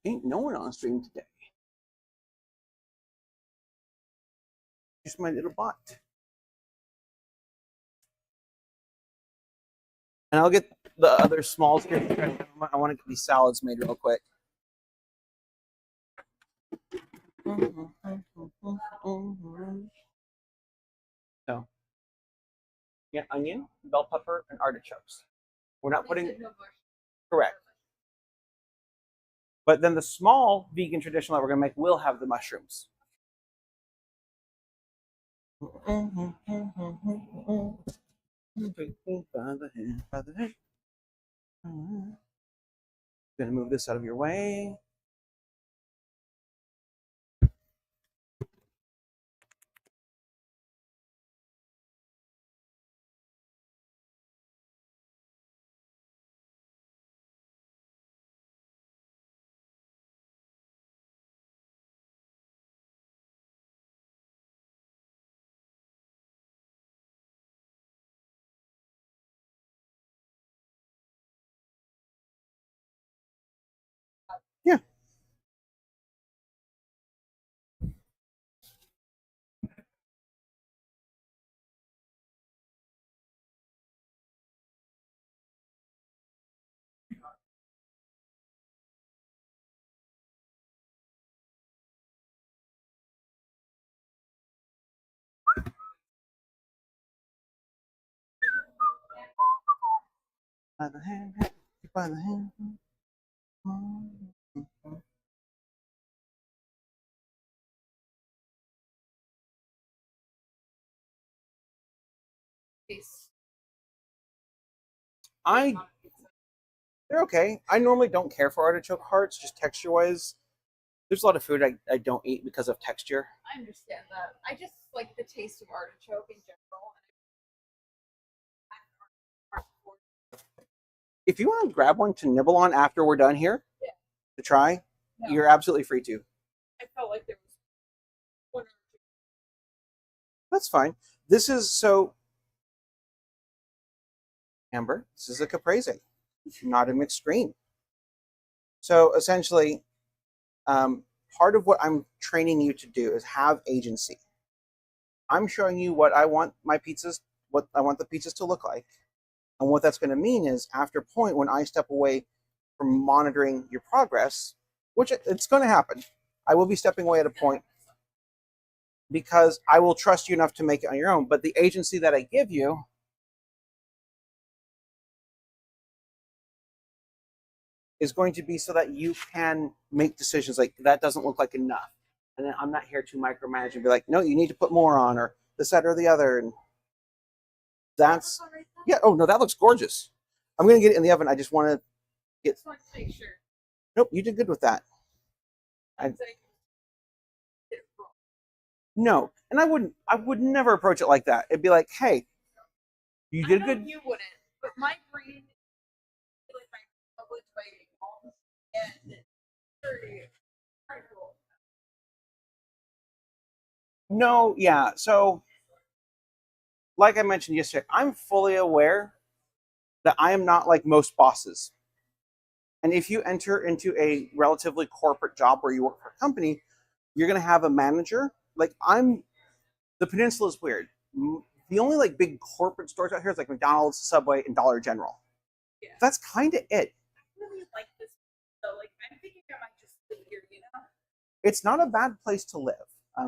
Ain't no one on stream today. Just my little bot. And I'll get the other smalls here. I want to get these salads made real quick. So, yeah, onion, bell pepper, and artichokes. We're not putting correct. But then the small vegan traditional that we're gonna make will have the mushrooms. Gonna move this out of your way. Yeah. By the hand, by the hand. They're okay. I normally don't care for artichoke hearts, just texture wise. There's a lot of food I don't eat because of texture.
I understand that. I just like the taste of artichoke in general.
If you want to grab one to nibble on after we're done here,
Yeah.
to try,
No.
you're absolutely free to.
I felt like there was one or two.
That's fine. This is so, Amber, this is a caprese, not a mixed green. So essentially, part of what I'm training you to do is have agency. I'm showing you what I want my pizzas, what I want the pizzas to look like. And what that's going to mean is after a point, when I step away from monitoring your progress, which it's going to happen, I will be stepping away at a point because I will trust you enough to make it on your own. But the agency that I give you is going to be so that you can make decisions like that doesn't look like enough. And then I'm not here to micromanage and be like, no, you need to put more on or this, that, or the other. And that's, yeah, oh no, that looks gorgeous. I'm going to get it in the oven. I just want to get,
Just wanted to make sure.
nope, you did good with that.
I'd say it's wrong.
No, and I would never approach it like that. It'd be like, hey, you
I
did
know
good.
you wouldn't, but my brain is like my public by moms and it's very cool.
No, yeah. So, like I mentioned yesterday, I'm fully aware that I am not like most bosses. And if you enter into a relatively corporate job where you work for a company, you're going to have a manager. Like the Peninsula is weird. The only like big corporate stores out here is like McDonald's, Subway, and Dollar General.
Yeah.
That's kind of it.
I really like this. So, like, I'm thinking I might just live here, you know?
It's not a bad place to live.
Yeah.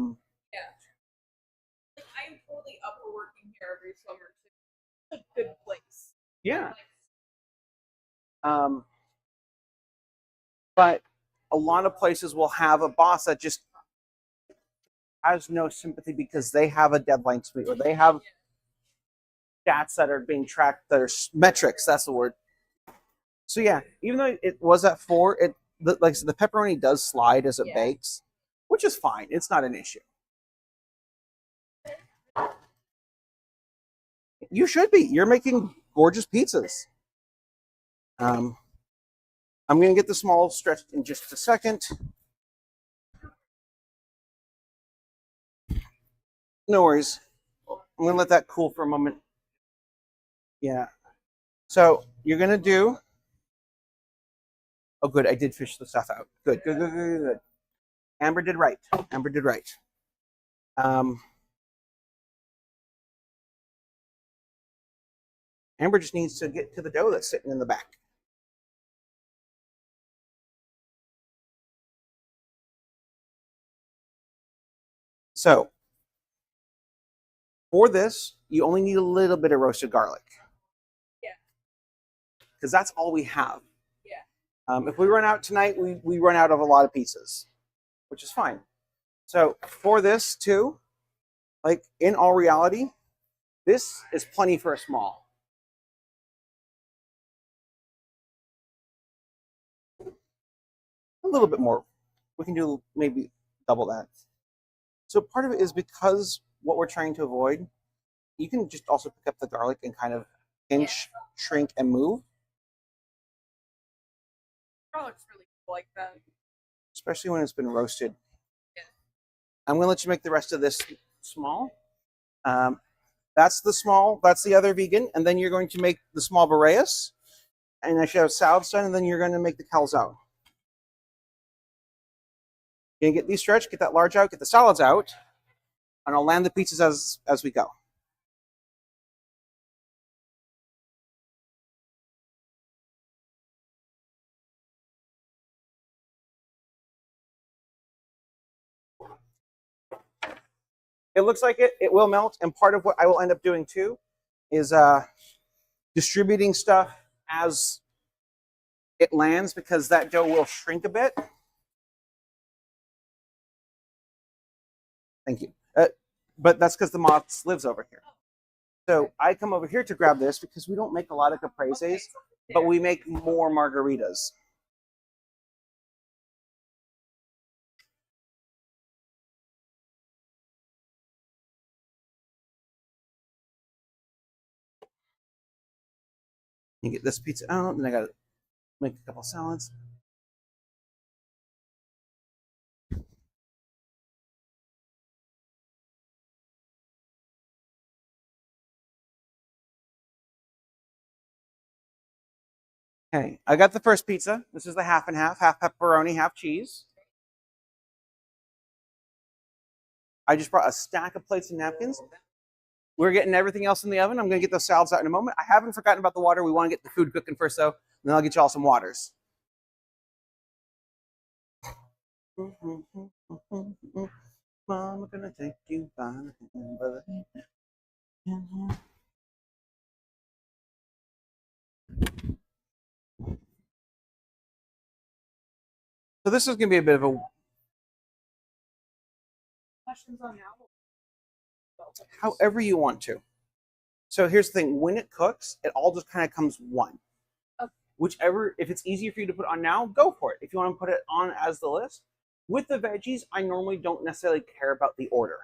Like, I'm totally up for working here every summer, too. It's a good place.
Yeah.
Like,
But a lot of places will have a boss that just has no sympathy because they have a deadline to meet or they have stats that are being tracked, that are metrics, that's the word. So yeah, even though it was at 4, like I said, the pepperoni does slide as it bakes, which is fine. It's not an issue. You should be. You're making gorgeous pizzas. I'm going to get the small stretched in just a second. No worries. I'm going to let that cool for a moment. Yeah. So you're going to do Oh, good. I did fish the stuff out. Good, good, good, good, good. Amber did right. Amber did right. Amber just needs to get to the dough that's sitting in the back. So for this, you only need a little bit of roasted garlic.
Yeah.
Because that's all we have.
Yeah.
If we run out tonight, we run out of a lot of pieces, which is fine. So for this too, like in all reality, this is plenty for a small. A little bit more. We can do maybe double that. So part of it is because what we're trying to avoid, you can just also pick up the garlic and kind of pinch, shrink, and move,
Garlic's really cool like that.
especially when it's been roasted.
Yeah.
I'm going to let you make the rest of this small. That's the small, that's the other vegan, and then you're going to make the small Boreas, and I should have salads done, and then you're going to make the calzone. You're going to get these stretched, get that large out, get the salads out, and I'll land the pizzas as we go. It looks like it will melt, and part of what I will end up doing too is distributing stuff as it lands, because that dough will shrink a bit. Thank you. But that's because the moths lives over here. So I come over here to grab this because we don't make a lot of capreses, but we make more margaritas. You get this pizza out, and I gotta make a couple salads. Okay, I got the first pizza. This is the half and half pepperoni, half cheese. I just brought a stack of plates and napkins. We're getting everything else in the oven. I'm going to get those salads out in a moment. I haven't forgotten about the water. We want to get the food cooking first, though. And then I'll get you all some waters. Mama gonna take you by the hand. So this is going to be a bit of a...
Questions on now?
However you want to. So here's the thing. When it cooks, it all just kind of comes one.
Okay.
Whichever, if it's easier for you to put on now, go for it. If you want to put it on as the list. With the veggies, I normally don't necessarily care about the order.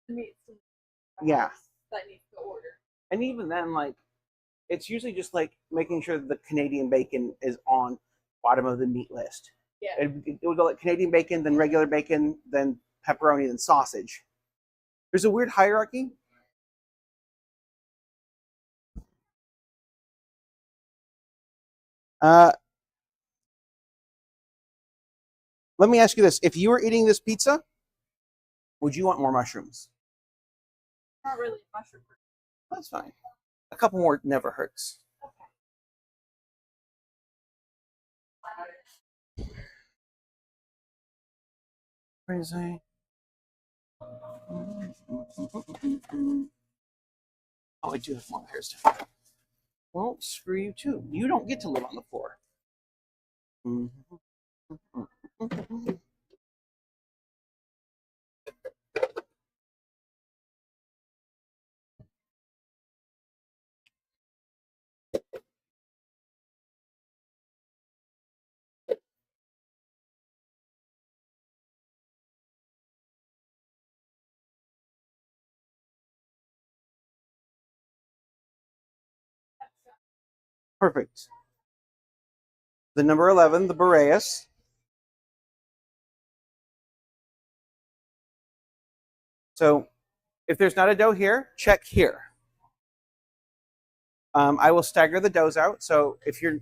The meat.
Yeah.
That needs to order.
And even then, like, it's usually just like making sure that the Canadian bacon is on bottom of the meat list.
Yeah.
It would go like Canadian bacon, then regular bacon, then pepperoni, then sausage. There's a weird hierarchy. Let me ask you this. If you were eating this pizza, would you want more mushrooms?
Not really a mushroom.
That's fine. A couple more never hurts. Crazy. Oh, I do have more pairs to fill. Well, screw you too. You don't get to live on the floor. Perfect. The number 11, the Boreas. So if there's not a dough here, check here. I will stagger the doughs out. So if you're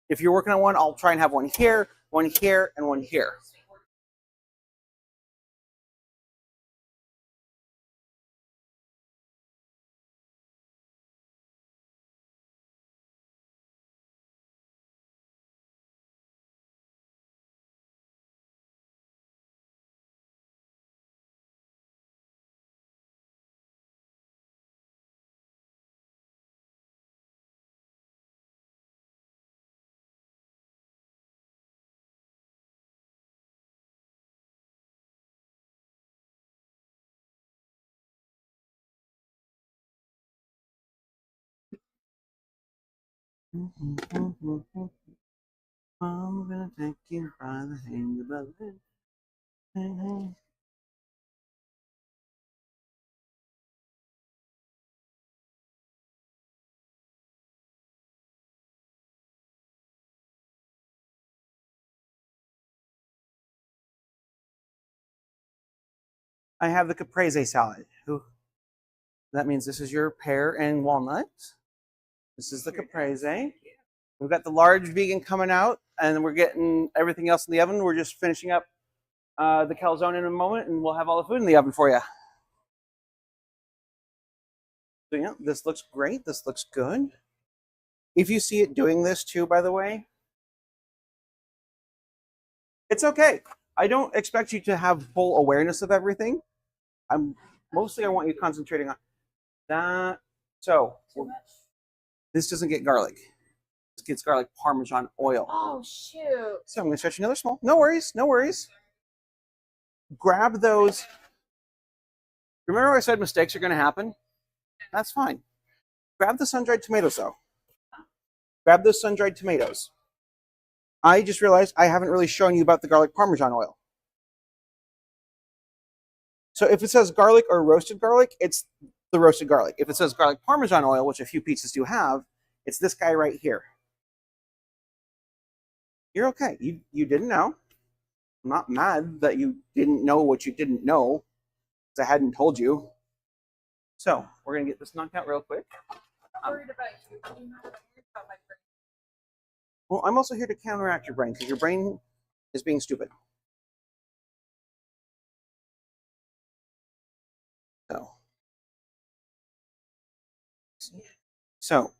If you're working on one, I'll try and have one here, and one here. I'm gonna take you by the hand of the leg. I have the caprese salad. That means this is your pear and walnut. This is the caprese. We've got the large vegan coming out, and we're getting everything else in the oven. We're just finishing up the calzone in a moment, and we'll have all the food in the oven for you. So yeah, this looks great. This looks good. If you see it doing this too, by the way, it's okay. I don't expect you to have full awareness of everything. I want you concentrating on that. So this doesn't get garlic. This gets garlic Parmesan oil.
Oh shoot.
So I'm going to stretch another small. No worries. No worries. Grab those. Remember I said mistakes are going to happen? That's fine. Grab the sun-dried tomatoes, though. Grab those sun-dried tomatoes. I just realized I haven't really shown you about the garlic Parmesan oil. So if it says garlic or roasted garlic, it's the roasted garlic. If it says garlic Parmesan oil, which a few pizzas do have, it's this guy right here. You're okay. You didn't know. I'm not mad that you didn't know what you didn't know, because I hadn't told you. So we're going to get this knocked out real quick.
I'm worried about you. I'm not worried about my brain.
Well, I'm also here to counteract your brain, because your brain is being stupid. So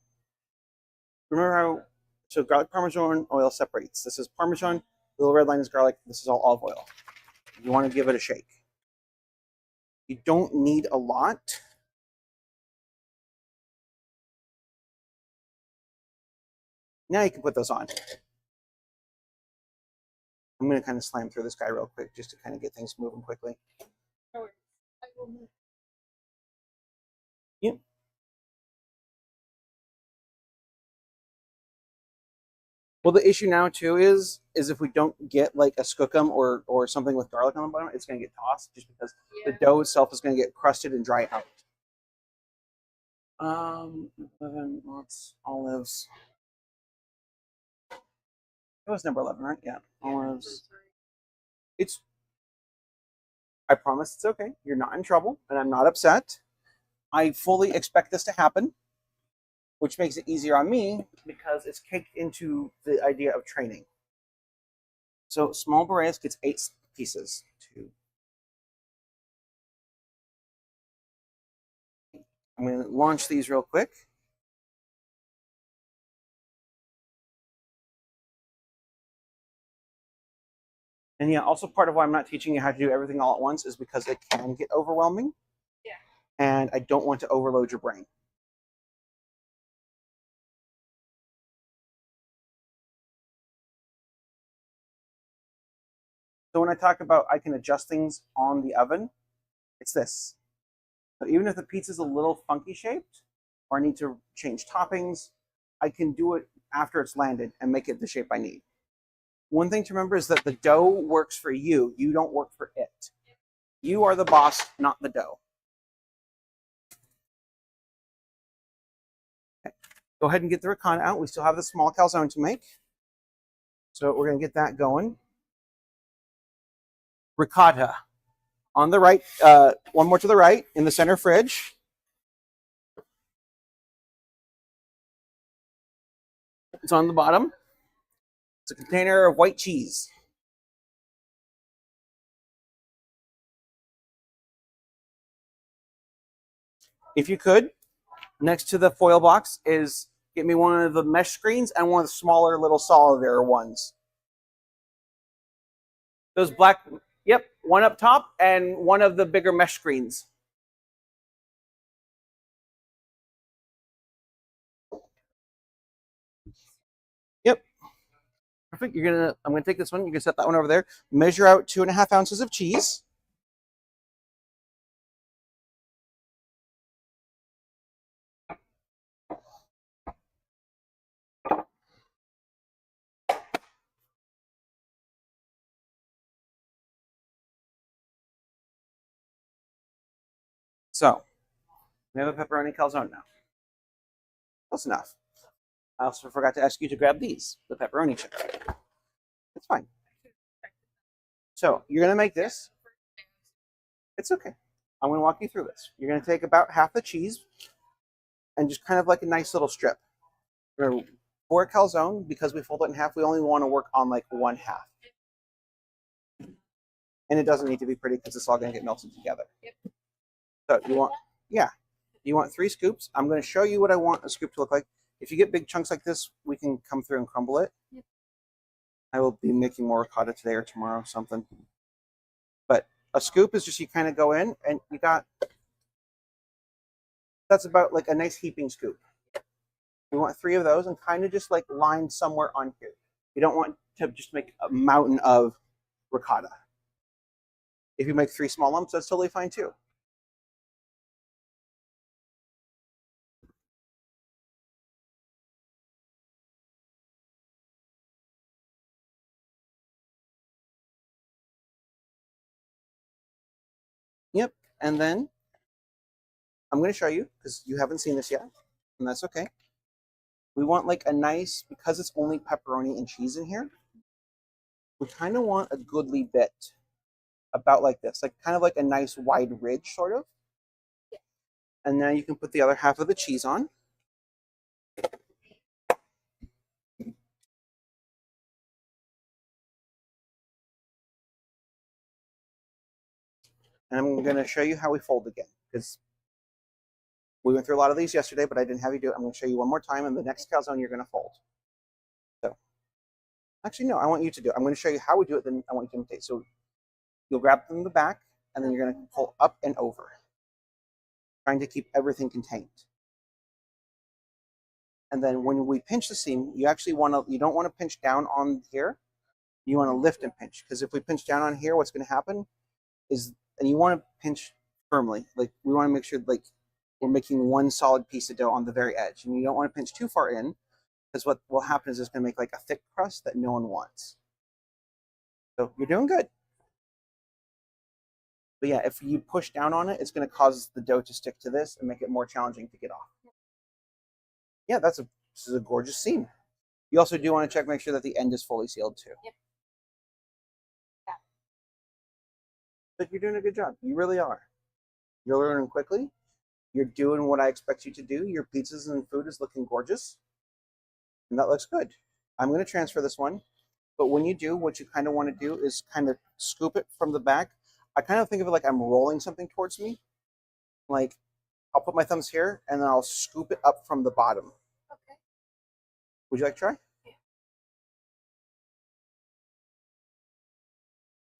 remember how, so garlic Parmesan oil separates. This is Parmesan, the little red line is garlic, this is all olive oil. You want to give it a shake. You don't need a lot. Now you can put those on. I'm going to kind of slam through this guy real quick just to kind of get things moving quickly.
No worries. I will move.
Yep. Well, the issue now too is if we don't get like a skookum or something with garlic on the bottom, it's going to get tossed just because the dough itself is going to get crusted and dry out. 11 lots, olives. It was number 11, right? Yeah, olives. It's. I promise it's okay. You're not in trouble, and I'm not upset. I fully expect this to happen, which makes it easier on me because it's caked into the idea of training. So small Boreas gets 8 pieces. 2. I'm going to launch these real quick. And yeah, also part of why I'm not teaching you how to do everything all at once is because it can get overwhelming.
Yeah.
And I don't want to overload your brain. So when I talk about I can adjust things on the oven, it's this. So even if the pizza's a little funky shaped, or I need to change toppings, I can do it after it's landed and make it the shape I need. One thing to remember is that the dough works for you. You don't work for it. You are the boss, not the dough. Okay. Go ahead and get the ricotta out. We still have the small calzone to make. So we're going to get that going. Ricotta. On the right, one more to the right, in the center fridge. It's on the bottom. It's a container of white cheese. If you could, next to the foil box is get me one of the mesh screens and one of the smaller little solitaire ones. Those black, yep, one up top and one of the bigger mesh screens. Yep. Perfect. I'm gonna take this one. You can set that one over there. Measure out 2.5 ounces of cheese. So we have a pepperoni calzone now. Close enough. I also forgot to ask you to grab these, the pepperoni chips. It's fine. So you're gonna make this. It's okay. I'm gonna walk you through this. You're gonna take about half the cheese and just kind of like a nice little strip. For a calzone, because we fold it in half, we only want to work on like 1/2. And it doesn't need to be pretty because it's all gonna get melted together.
Yep.
So you want 3 scoops. I'm gonna show you what I want a scoop to look like. If you get big chunks like this, we can come through and crumble it.
Yep.
I will be making more ricotta today or tomorrow, something. But a scoop is just you kind of go in and you got, that's about like a nice heaping scoop. We want 3 of those and kind of just like line somewhere on here. You don't want to just make a mountain of ricotta. If you make 3 small lumps, that's totally fine too. Yep, and then I'm going to show you because you haven't seen this yet, and that's okay. We want like a nice, because it's only pepperoni and cheese in here, we kind of want a goodly bit about like this, like kind of like a nice wide ridge sort of. And now you can put the other half of the cheese on. And I'm going to show you how we fold again, because we went through a lot of these yesterday, but I didn't have you do it. I'm going to show you one more time, and the next calzone you're going to fold. So, actually, no, I want you to do it. I'm going to show you how we do it, then I want you to imitate. So you'll grab from the back, and then you're going to pull up and over, trying to keep everything contained. And then when we pinch the seam, you don't want to pinch down on here. You want to lift and pinch, because if we pinch down on here, what's going to happen is, and you want to pinch firmly, like we want to make sure like we're making one solid piece of dough on the very edge, and you don't want to pinch too far in, because what will happen is it's going to make like a thick crust that no one wants. So you're doing good. But yeah, if you push down on it, it's going to cause the dough to stick to this and make it more challenging to get off. Yeah, this is a gorgeous seam. You also do want to make sure that the end is fully sealed too.
Yep.
But you're doing a good job. You really are. You're learning quickly. You're doing what I expect you to do. Your pizzas and food is looking gorgeous. And that looks good. I'm going to transfer this one. But when you do, what you kind of want to do is kind of scoop it from the back. I kind of think of it like I'm rolling something towards me. Like, I'll put my thumbs here, and then I'll scoop it up from the bottom.
Okay.
Would you like to try?
Yeah.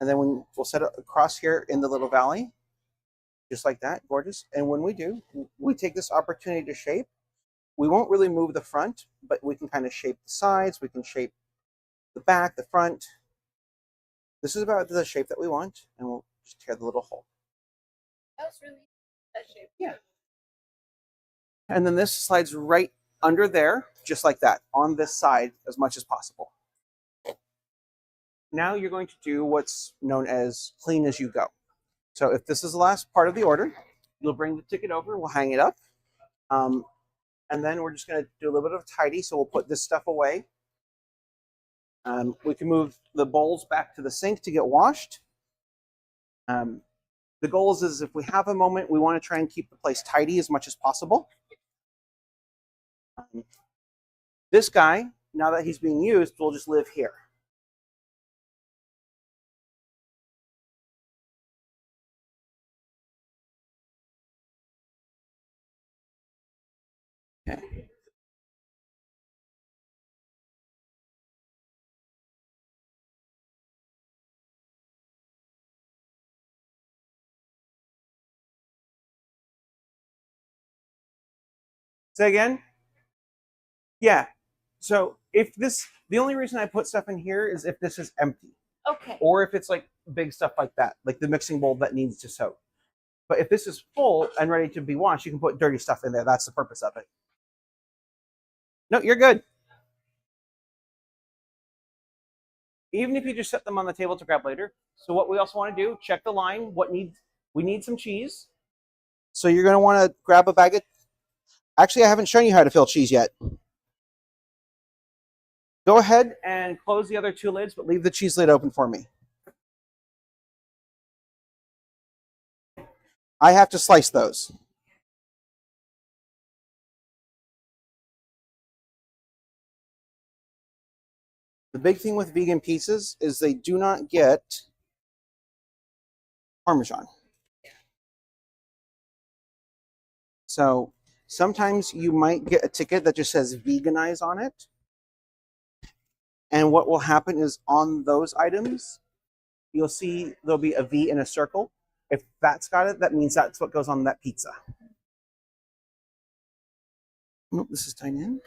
And then we'll set it across here in the little valley, just like that, gorgeous. And when we do, we take this opportunity to shape. We won't really move the front, but we can kind of shape the sides. We can shape the back, the front. This is about the shape that we want, and we'll just tear the little hole.
That was really that shape.
Yeah. And then this slides right under there, just like that, on this side as much as possible. Now you're going to do what's known as clean as you go. So if this is the last part of the order, you'll bring the ticket over, we'll hang it up. And then we're just going to do a little bit of tidy, so we'll put this stuff away. We can move the bowls back to the sink to get washed. The goal is if we have a moment, we want to try and keep the place tidy as much as possible. This guy now that he's being used, will just live here. Okay. Say again? Yeah. So if this, the only reason I put stuff in here is if this is empty,
Okay.
or if it's like big stuff like that, like the mixing bowl that needs to soak. But if this is full and ready to be washed, you can put dirty stuff in there. That's the purpose of it. No, you're good. Even if you just set them on the table to grab later. So what we also want to do, check the line. We need some cheese. So you're going to want to grab a bag of, actually, I haven't shown you how to fill cheese yet. Go ahead and close the other two lids, but leave the cheese lid open for me. I have to slice those. The big thing with vegan pizzas is they do not get Parmesan. So sometimes you might get a ticket that just says veganize on it. And what will happen is on those items, you'll see there'll be a V in a circle. If that's got it, that means that's what goes on that pizza. Nope, this is tying in.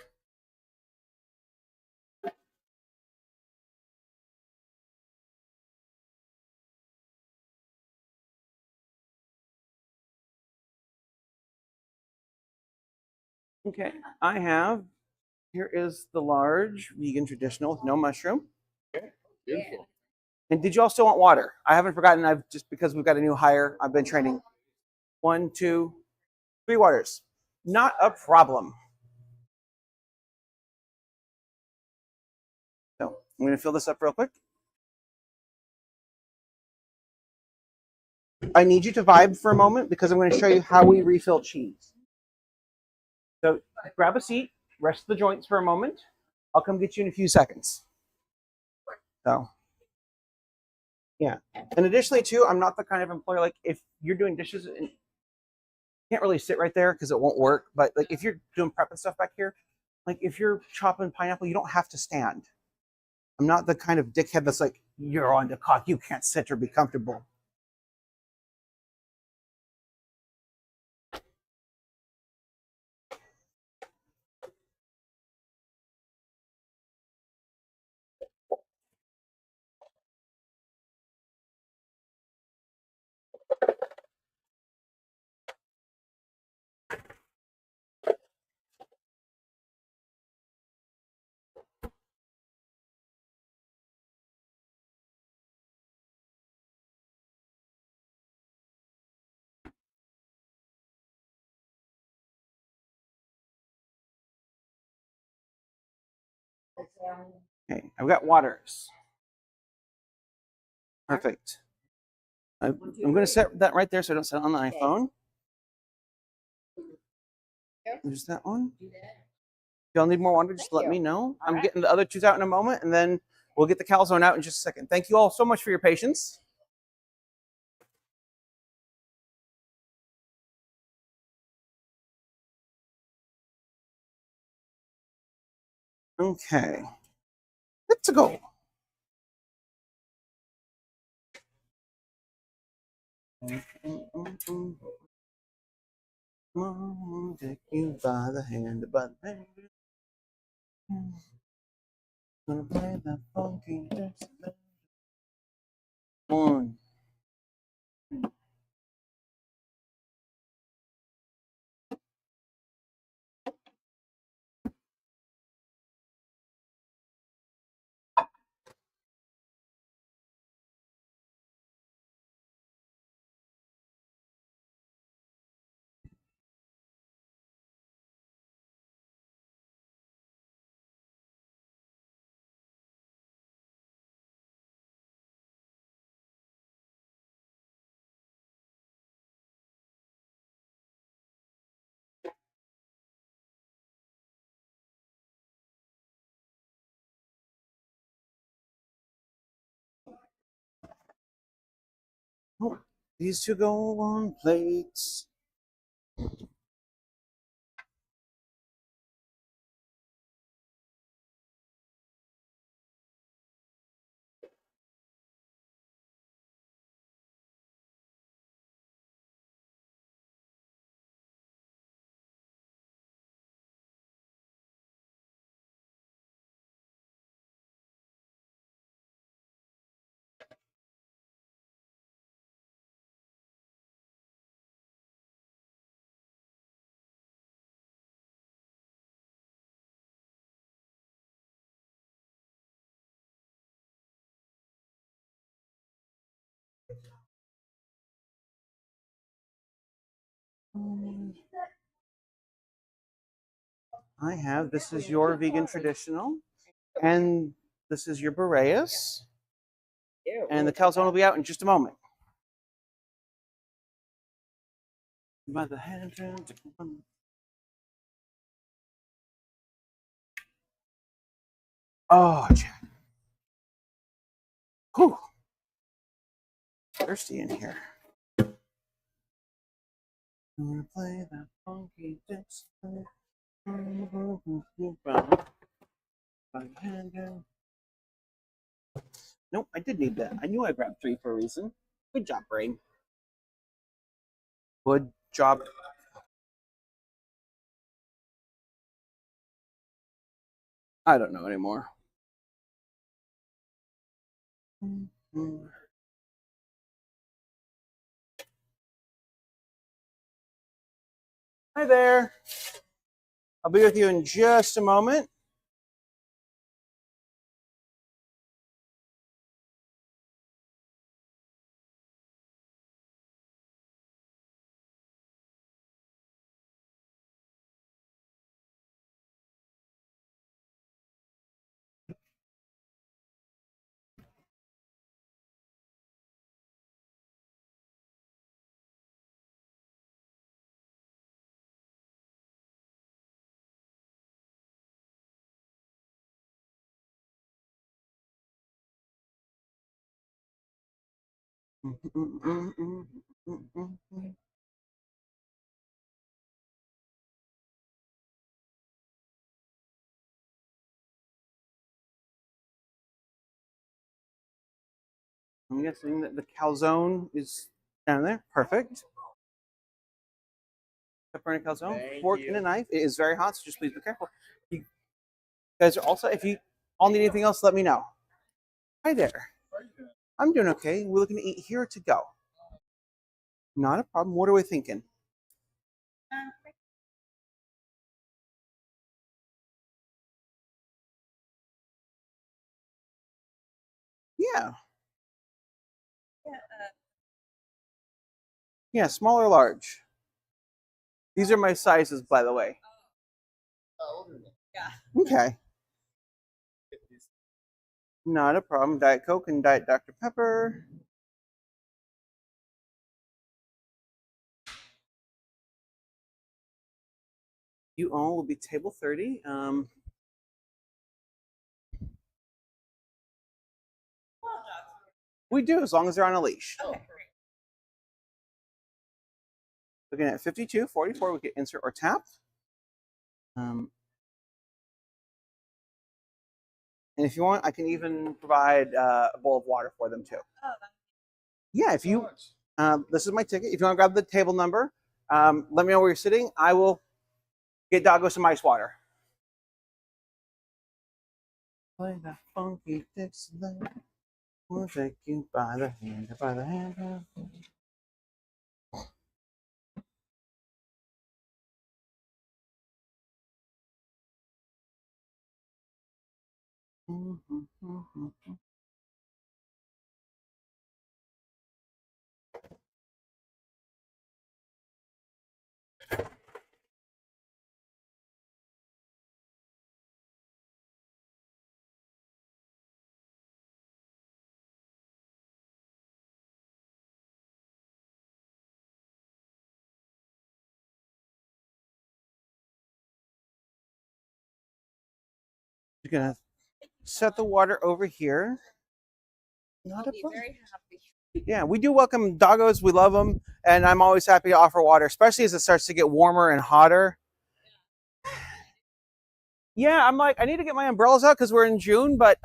Okay, I have, here is the large vegan traditional with no mushroom.
Beautiful.
And did you all still want water? I haven't forgotten, I've just, because we've got a new hire, I've been training. 1, 2, 3 waters. Not a problem. So I'm going to fill this up real quick. I need you to vibe for a moment because I'm going to show you how we refill cheese. So grab a seat, rest the joints for a moment. I'll come get you in a few seconds. So, yeah. And additionally, too, I'm not the kind of employer, like if you're doing dishes, and you can't really sit right there because it won't work. But like if you're doing prep and stuff back here, like if you're chopping pineapple, you don't have to stand. I'm not the kind of dickhead that's like, you're on the clock, you can't sit or be comfortable. Okay, I've got waters. Perfect. I'm going to set that right there so I don't set it on the iPhone. There's that one. If y'all need more water, just let me know. I'm getting the other twos out in a moment, and then we'll get the calzone out in just a second. Thank you all so much for your patience. Okay. Let's go. Mom, take you by the hand, gonna play that funky dance. 1, These two go on plates. I have, this is your vegan traditional, and this is your Boreas, and the calzone will be out in just a moment. By the hand. Oh, Jack. Whew. Thirsty in here. I'm gonna play that funky Dixie. Nope, I did need that. I knew I grabbed 3 for a reason. Good job, brain. Good job. I don't know anymore. Hi there. I'll be with you in just a moment. I'm guessing that the calzone is down there. Perfect. Pepperoni calzone, fork and a knife. It is very hot, so just please be careful. You guys are also, if you all need anything else, let me know. Hi there. I'm doing okay. We're looking to eat here to go. Not a problem. What are we thinking? Yeah. Yeah, small or large. These are my sizes, by the way. Okay. Not a problem. Diet Coke and Diet Dr. Pepper. You all will be table 30. We do, as long as they're on a leash. Looking at 52.44, we can insert or tap. And if you want, I can even provide a bowl of water for them too. Yeah, if you, this is my ticket. If you want to grab the table number, let me know where you're sitting. I will get Doggo some ice water. Play that funky Dixieland. We'll take you by the hand, by the hand. You're gonna set the water over here. Not a problem.
Very happy.
Yeah, we do welcome doggos. We love them, and I'm always happy to offer water, especially as it starts to get warmer and hotter. Yeah, I'm like, I need to get my umbrellas out because we're in June, but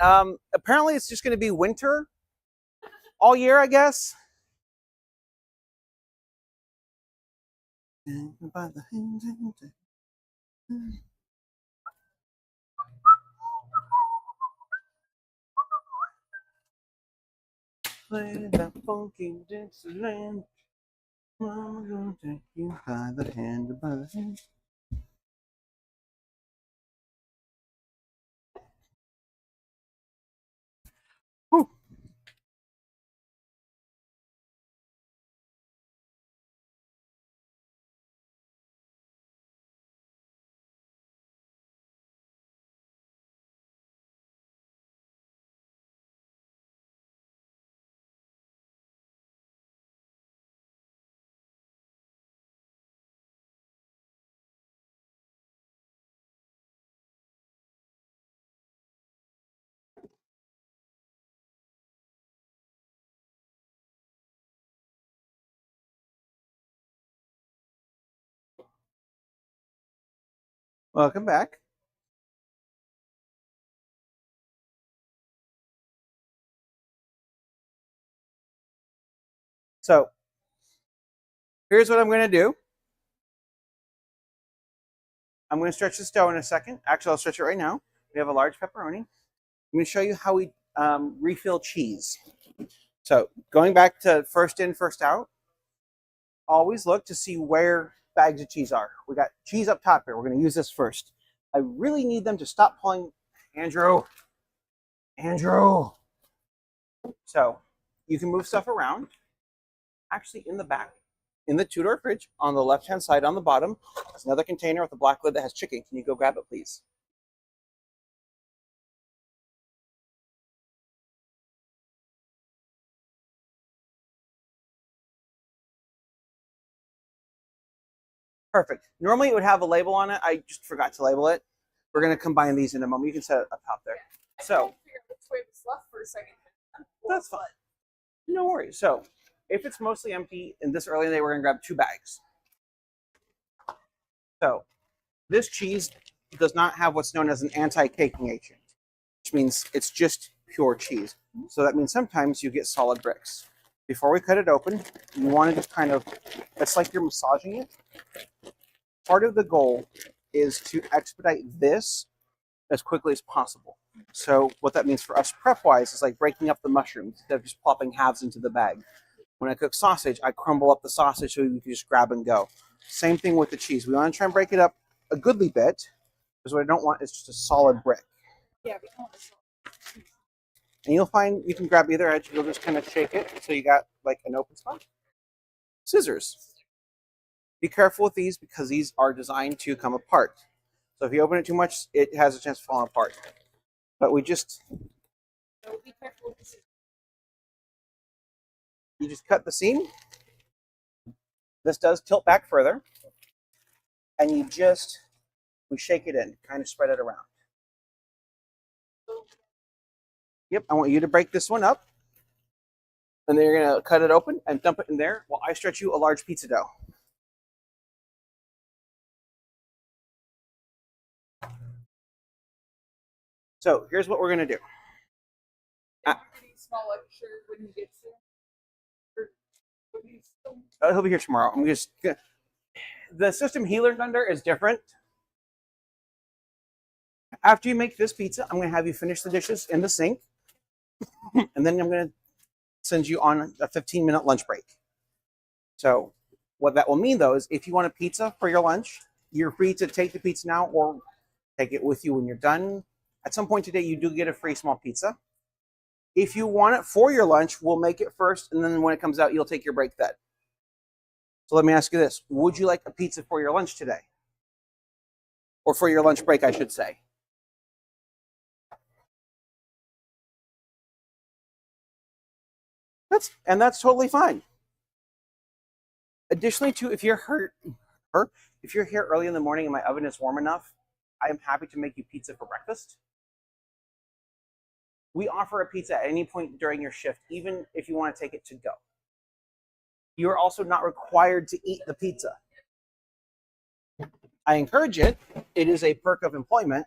apparently it's just going to be winter all year, I guess. Play that funky Dixieland. Mama gonna take you by the hand, by the hand. Whew. Welcome back. So here's what I'm going to do. I'm going to stretch this dough in a second. Actually, I'll stretch it right now. We have a large pepperoni. I'm going to show you how we refill cheese. So going back to first in, first out, always look to see where bags of cheese are. We got cheese up top here. We're going to use this first. I really need them to stop pulling. Andrew. So you can move stuff around. Actually, in the back, in the two-door fridge, on the left-hand side on the bottom, there's another container with a black lid that has chicken. Can you go grab it, please? Perfect. Normally it would have a label on it. I just forgot to label it. We're going to combine these in a moment. You can set it up top there. So
Which way was left for a second.
that's fine. No worries. So if it's mostly empty and this early in the day, we're going to grab 2 bags. So this cheese does not have what's known as an anti-caking agent, which means it's just pure cheese. So that means sometimes you get solid bricks. Before we cut it open, you want to just kind of, it's like you're massaging it. Part of the goal is to expedite this as quickly as possible. So what that means for us prep-wise is like breaking up the mushrooms instead of just plopping halves into the bag. When I cook sausage, I crumble up the sausage so you can just grab and go. Same thing with the cheese. We want to try and break it up a goodly bit because what I don't want is just a solid brick.
Yeah, we don't want to
And you'll find you can grab either edge. You'll just kind of shake it so you got like an open spot. Scissors. Be careful with these because these are designed to come apart. So if you open it too much, it has a chance of falling apart. But we just,
So be careful with this.
you just cut the seam. This does tilt back further. And you just, we shake it in, kind of spread it around. Yep, I want you to break this one up. And then you're going to cut it open and dump it in there while I stretch you a large pizza dough. So here's what we're going to do.
Pretty small extra when he gets there. Or when he's still
He'll be here tomorrow. I'm just the system he learned under is different. After you make this pizza, I'm going to have you finish the dishes in the sink. And then I'm going to send you on a 15-minute lunch break. So what that will mean, though, is if you want a pizza for your lunch, you're free to take the pizza now or take it with you when you're done. At some point today, you do get a free small pizza. If you want it for your lunch, we'll make it first, and then when it comes out, you'll take your break then. So let me ask you this. Would you like a pizza for your lunch today? Or for your lunch break, I should say. That's totally fine. Additionally, too, if you're here early in the morning and my oven is warm enough, I am happy to make you pizza for breakfast. We offer a pizza at any point during your shift, even if you want to take it to go. You're also not required to eat the pizza. I encourage it. It is a perk of employment.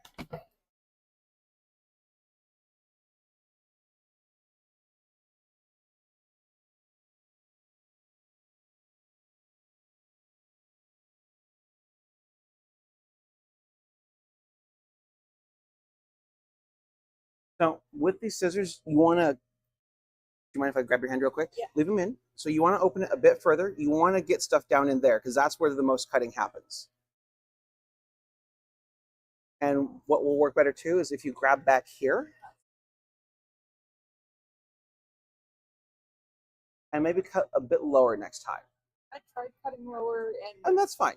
So with these scissors, you want to, do you mind if I grab your hand real quick?
Yeah.
Leave them in. So you want to open it a bit further. You want to get stuff down in there because that's where the most cutting happens. And what will work better too is if you grab back here and maybe cut a bit lower next time.
I tried cutting lower
And that's fine.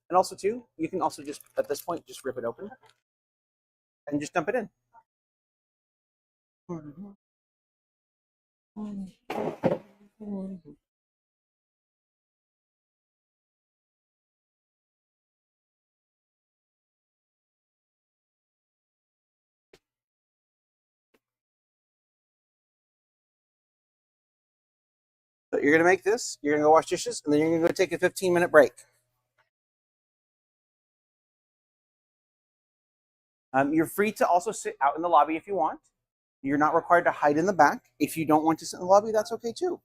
And also too, you can also just, at this point, just rip it open and just dump it in. So you're gonna make this, you're gonna go wash dishes, and then you're gonna go take a 15-minute break. You're free to also sit out in the lobby if you want. You're not required to hide in the back. If you don't want to sit in the lobby, that's okay too.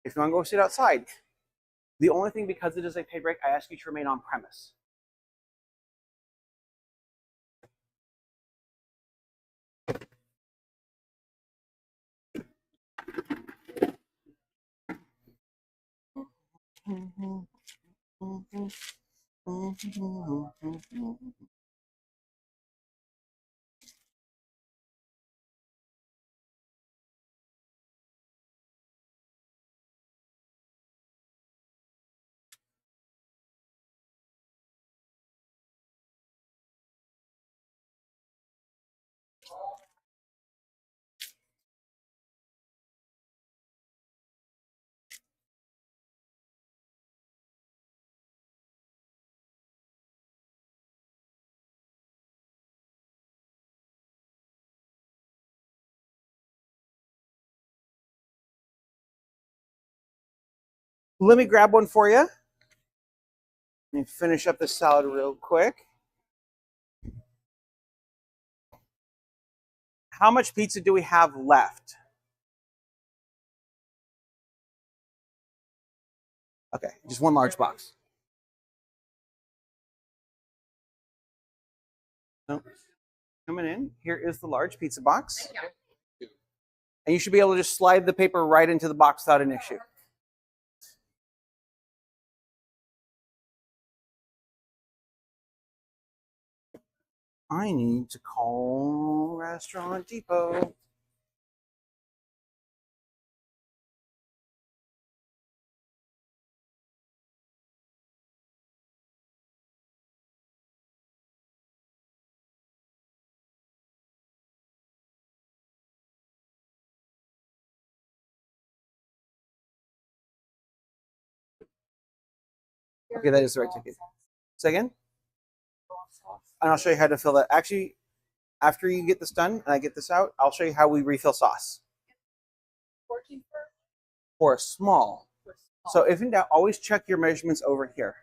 If you want to go sit outside, the only thing, because it is a paid break, I ask you to remain on premise. Let me grab one for you. Let me finish up this salad real quick. How much pizza do we have left? Okay, just one large box. So, coming in, here is the large pizza box. And you should be able to just slide the paper right into the box without an issue. I need to call Restaurant Depot. Okay, that is the right ticket. Say again? And I'll show you how to fill that. Actually, after you get this done and I get this out, I'll show you how we refill sauce.
14
For a small. So if in doubt, always check your measurements over here.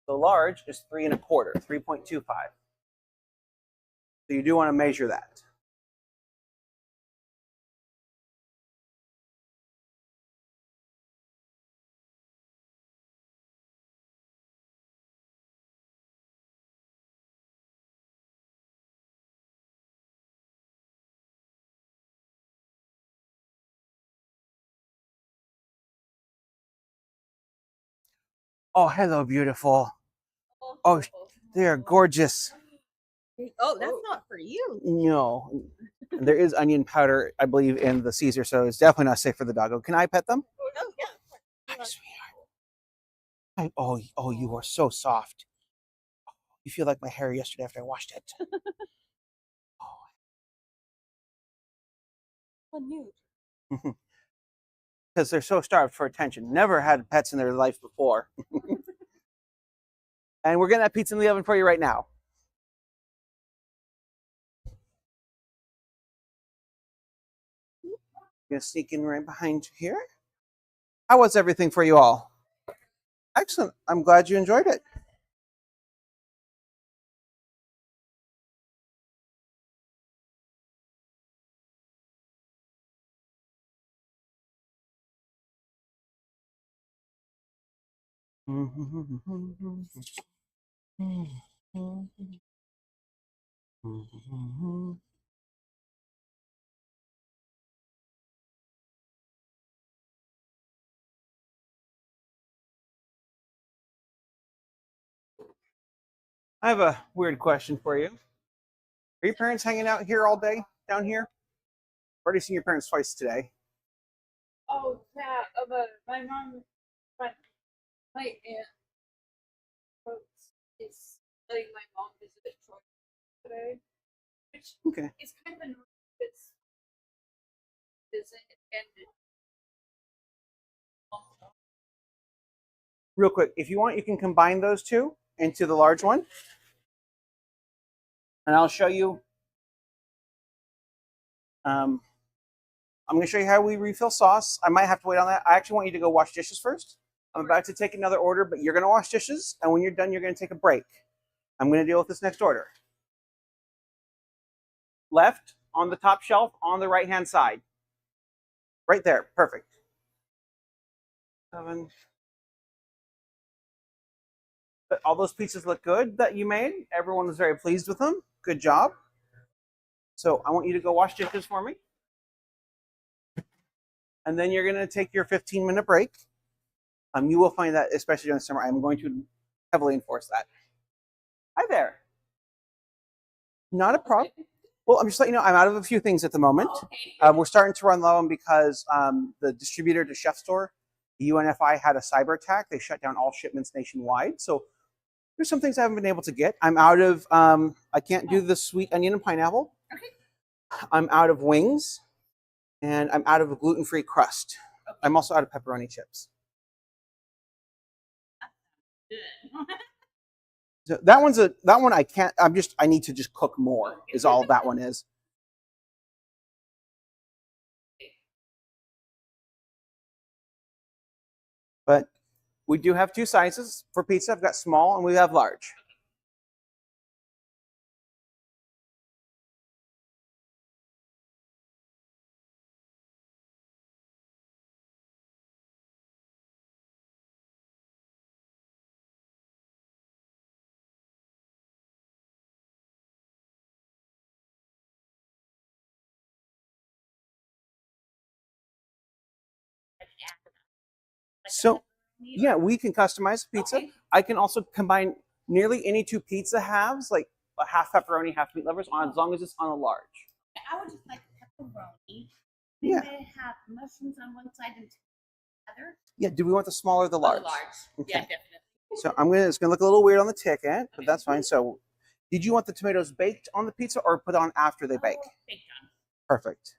So large is 3 1/4, 3.25. So you do want to measure that. Oh, hello, beautiful. Oh, they are gorgeous.
Oh, that's not for you.
No, there is onion powder, I believe, in the Caesar, so it's definitely not safe for the doggo. Can I pet them?
Oh, yeah.
Hi, sweetheart. Oh, you are so soft. You feel like my hair yesterday after I washed it. Because they're so starved for attention. Never had pets in their life before. And we're getting that pizza in the oven for you right now. gonna sneak in right behind you here. How was everything for you all? Excellent. I'm glad you enjoyed it. I have a weird question for you. Are your parents hanging out here all day down here? I've already seen your parents twice today.
Oh, yeah. My mom, my aunt is letting my mom visit Troy today, which
Okay.
is kind of annoying because visit and
Real quick, if you want, you can combine those two into the large one. And I'll show you. I'm going to show you how we refill sauce. I might have to wait on that. I actually want you to go wash dishes first. I'm about to take another order, but you're going to wash dishes. And when you're done, you're going to take a break. I'm going to deal with this next order. Left on the top shelf on the right-hand side. Right there. Perfect. 7. But all those pieces look good that you made. Everyone was very pleased with them. Good job. So I want you to go wash dishes for me. And then you're going to take your 15-minute break. You will find that, especially during the summer, I'm going to heavily enforce that. Hi there. Not a problem. Well, I'm just letting you know I'm out of a few things at the moment. We're starting to run low, and because the distributor to Chef Store, the UNFI, had a cyber attack, they shut down all shipments nationwide. So there's some things I haven't been able to get. I'm out of, I can't do the sweet onion and pineapple.
Okay.
I'm out of wings, and I'm out of a gluten-free crust.
Okay.
I'm also out of pepperoni chips.
Good.
So that one I can't, I need to just cook more is all that one is. But we do have 2 sizes for pizza. I've got small and we have large. So yeah, we can customize the pizza.
Okay.
I can also combine nearly any 2 pizza halves, like a half pepperoni, half meat lovers, on as long as it's on a large.
I would just like pepperoni.
Yeah.
Maybe have mushrooms on one side and the other.
Yeah, do we want the small or the large?
Oh, large.
Okay.
Yeah, definitely.
So it's gonna look a little weird on the ticket, but that's fine. So did you want the tomatoes baked on the pizza or put on after they bake?
Baked on.
Perfect.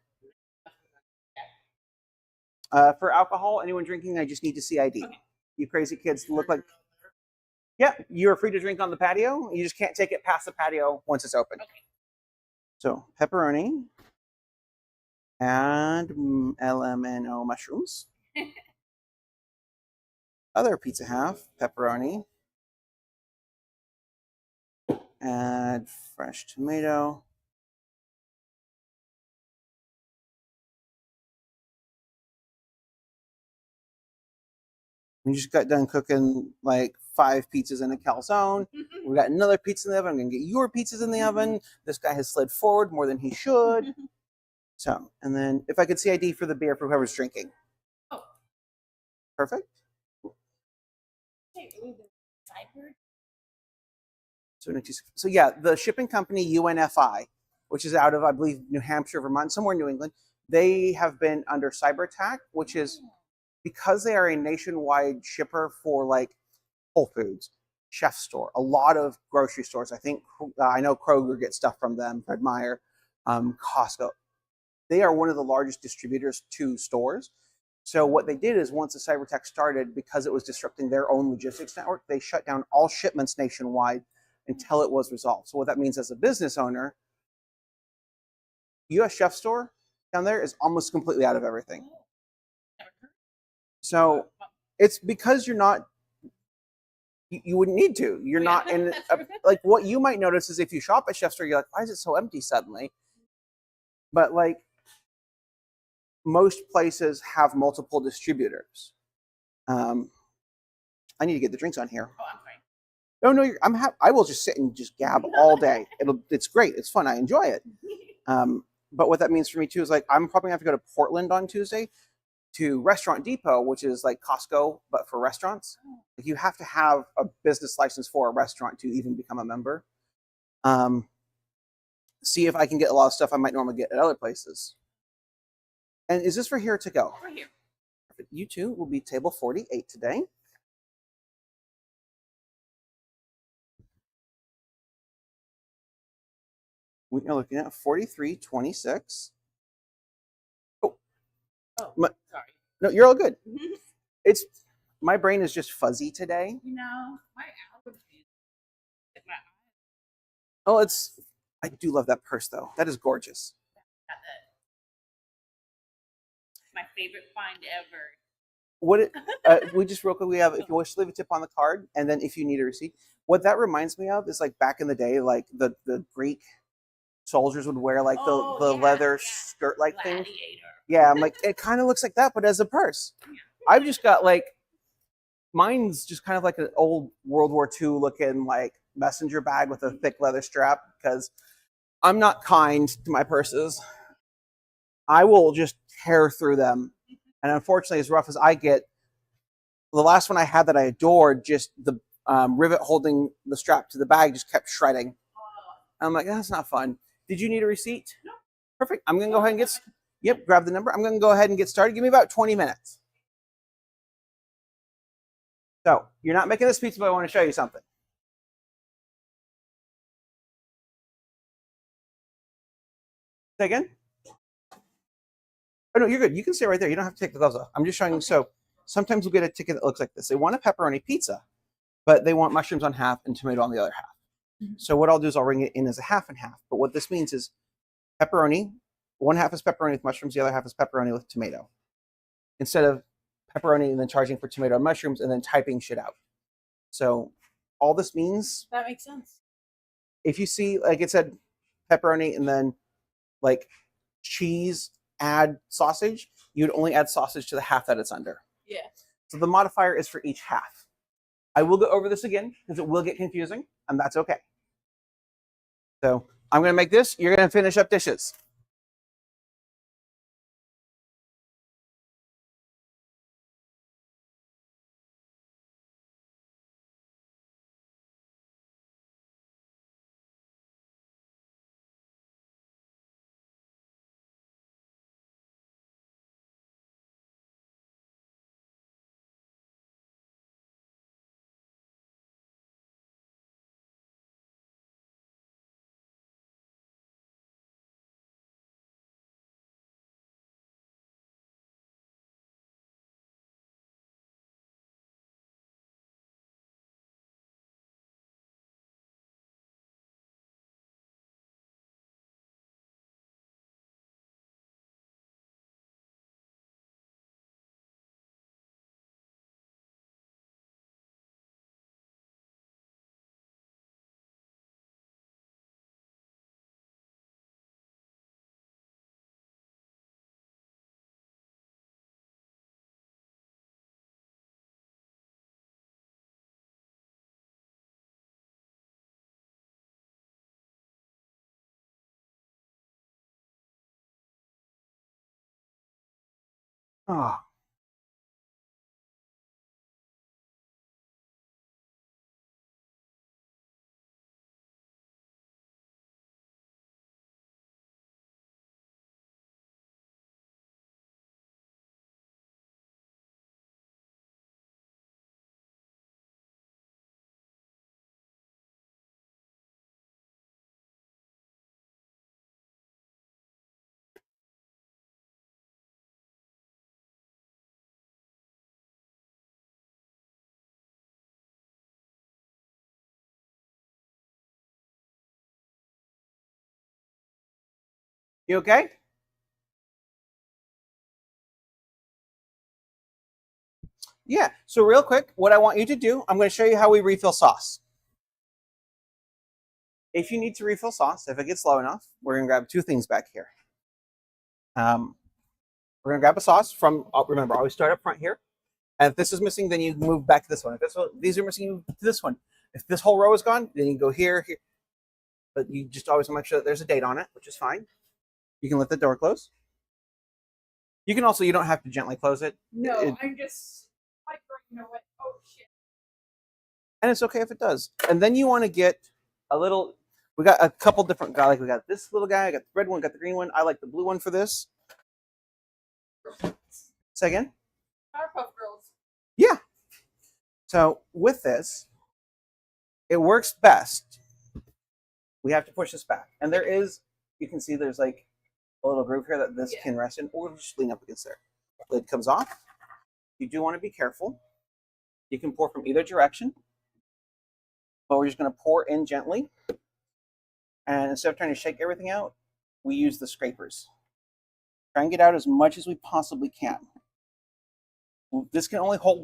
For alcohol, anyone drinking, I just need to see ID.
Okay.
You crazy kids look like. Yeah, you're free to drink on the patio. You just can't take it past the patio once it's open.
Okay.
So pepperoni and LMNO mushrooms. Other pizza half, pepperoni. Add fresh tomato. We just got done cooking like 5 pizzas in a calzone. We got another pizza in the oven. I'm gonna get your pizzas in the oven. This guy has slid forward more than he should. So, and then if I could see ID for the beer for whoever's drinking.
Oh.
Perfect. So yeah, the shipping company UNFI, which is out of, I believe, New Hampshire, Vermont, somewhere in New England, they have been under cyber attack, which is because they are a nationwide shipper for like Whole Foods, Chef Store, a lot of grocery stores. I think I know Kroger gets stuff from them, Fred Meyer, Costco. They are one of the largest distributors to stores. So what they did is once the cyber attack started, because it was disrupting their own logistics network, they shut down all shipments nationwide until it was resolved. So what that means as a business owner, US Chef Store, down there is almost completely out of everything. So it's because you're not, you wouldn't need to. You're not in, like, what you might notice is if you shop at Chef Store, you're like, why is it so empty suddenly? But like, most places have multiple distributors. I need to get the drinks on here.
Oh, I'm fine.
I will just sit and just gab all day. It's great. It's fun. I enjoy it. But what that means for me too is like I'm probably gonna have to go to Portland on Tuesday to Restaurant Depot, which is like Costco but for restaurants. Like you have to have a business license for a restaurant to even become a member. See if I can get a lot of stuff I might normally get at other places. And is this for here to go?
We're here.
You two will be table 48 today. We are looking at 4326.
Oh,
My-
sorry.
No, you're all good. It's my brain is just fuzzy today.
You know, my allergies. My
Oh, I do love that purse though. That is gorgeous.
got my favorite find ever.
We just real quick, we have, if you wish to leave a tip on the card, and then if you need a receipt. What that reminds me of is like back in the day, like the Greek soldiers would wear like the leather skirt like thing.
Gladiator.
Yeah, I'm like, it kind of looks like that, but as a purse. I've just got like, mine's just kind of like an old World War II looking like messenger bag with a thick leather strap because I'm not kind to my purses. I will just tear through them. And unfortunately, as rough as I get, the last one I had that I adored, just the rivet holding the strap to the bag just kept shredding. I'm like, that's not fun. Did you need a receipt?
No.
Perfect. I'm going to go ahead and grab the number. I'm going to go ahead and get started. Give me about 20 minutes. So you're not making this pizza, but I want to show you something. Say again? Oh, no, you're good. You can stay right there. You don't have to take the gloves off. I'm just showing you. So sometimes we'll get a ticket that looks like this. They want a pepperoni pizza, but they want mushrooms on half and tomato on the other half. So what I'll do is I'll ring it in as a half and half. But what this means is pepperoni, one half is pepperoni with mushrooms, the other half is pepperoni with tomato. Instead of pepperoni and then charging for tomato and mushrooms and then typing shit out. So all this means,
That makes sense.
if you see, like it said pepperoni and then like cheese, add sausage, you'd only add sausage to the half that it's under.
Yeah.
So the modifier is for each half. I will go over this again because it will get confusing, and that's okay. So I'm going to make this. You're going to finish up dishes. Oh. You okay? Yeah. So real quick, what I want you to do, I'm going to show you how we refill sauce. If you need to refill sauce, if it gets low enough, we're going to grab two things back here. We're going to grab a sauce from, remember, always start up front here. And if this is missing, then you move back to this one. If these are missing, you move to this one. If this whole row is gone, then you go here, here. But you just always want to make sure that there's a date on it, which is fine. You can let the door close. You can also, you don't have to gently close it.
No, I'm just like, you know what? Oh shit.
And it's okay if it does. And then you want to get a little, we got a couple different guys. Like we got this little guy, I got the red one, got the green one. I like the blue one for this. Say again?
Powerpuff Girls.
Yeah. So with this, it works best. We have to push this back. And there is, you can see there's like a little groove here that this can rest in, or just lean up against there. Lid comes off. You do want to be careful. You can pour from either direction, but we're just going to pour in gently. And instead of trying to shake everything out, we use the scrapers. Try and get out as much as we possibly can. This can only hold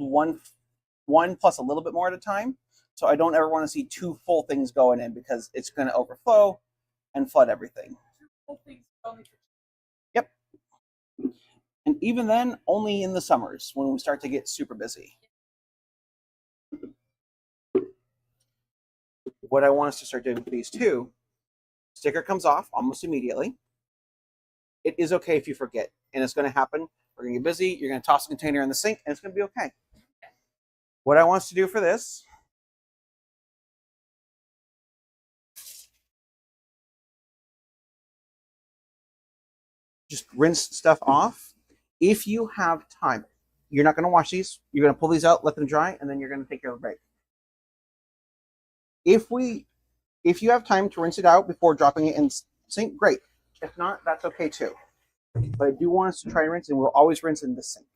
one plus a little bit more at a time. So I don't ever want to see two full things going in because it's going to overflow and flood everything. Yep. And even then, only in the summers when we start to get super busy. What I want us to start doing with these two, sticker comes off almost immediately. It is okay if you forget, and it's going to happen. We're going to get busy. You're going to toss the container in the sink, and it's going to be okay. What I want us to do for this, just rinse stuff off. If you have time, you're not going to wash these. You're going to pull these out, let them dry, and then you're going to take care of a break. If you have time to rinse it out before dropping it in sink, great. If not, that's okay too. But I do want us to try and rinse, and we'll always rinse in the sink.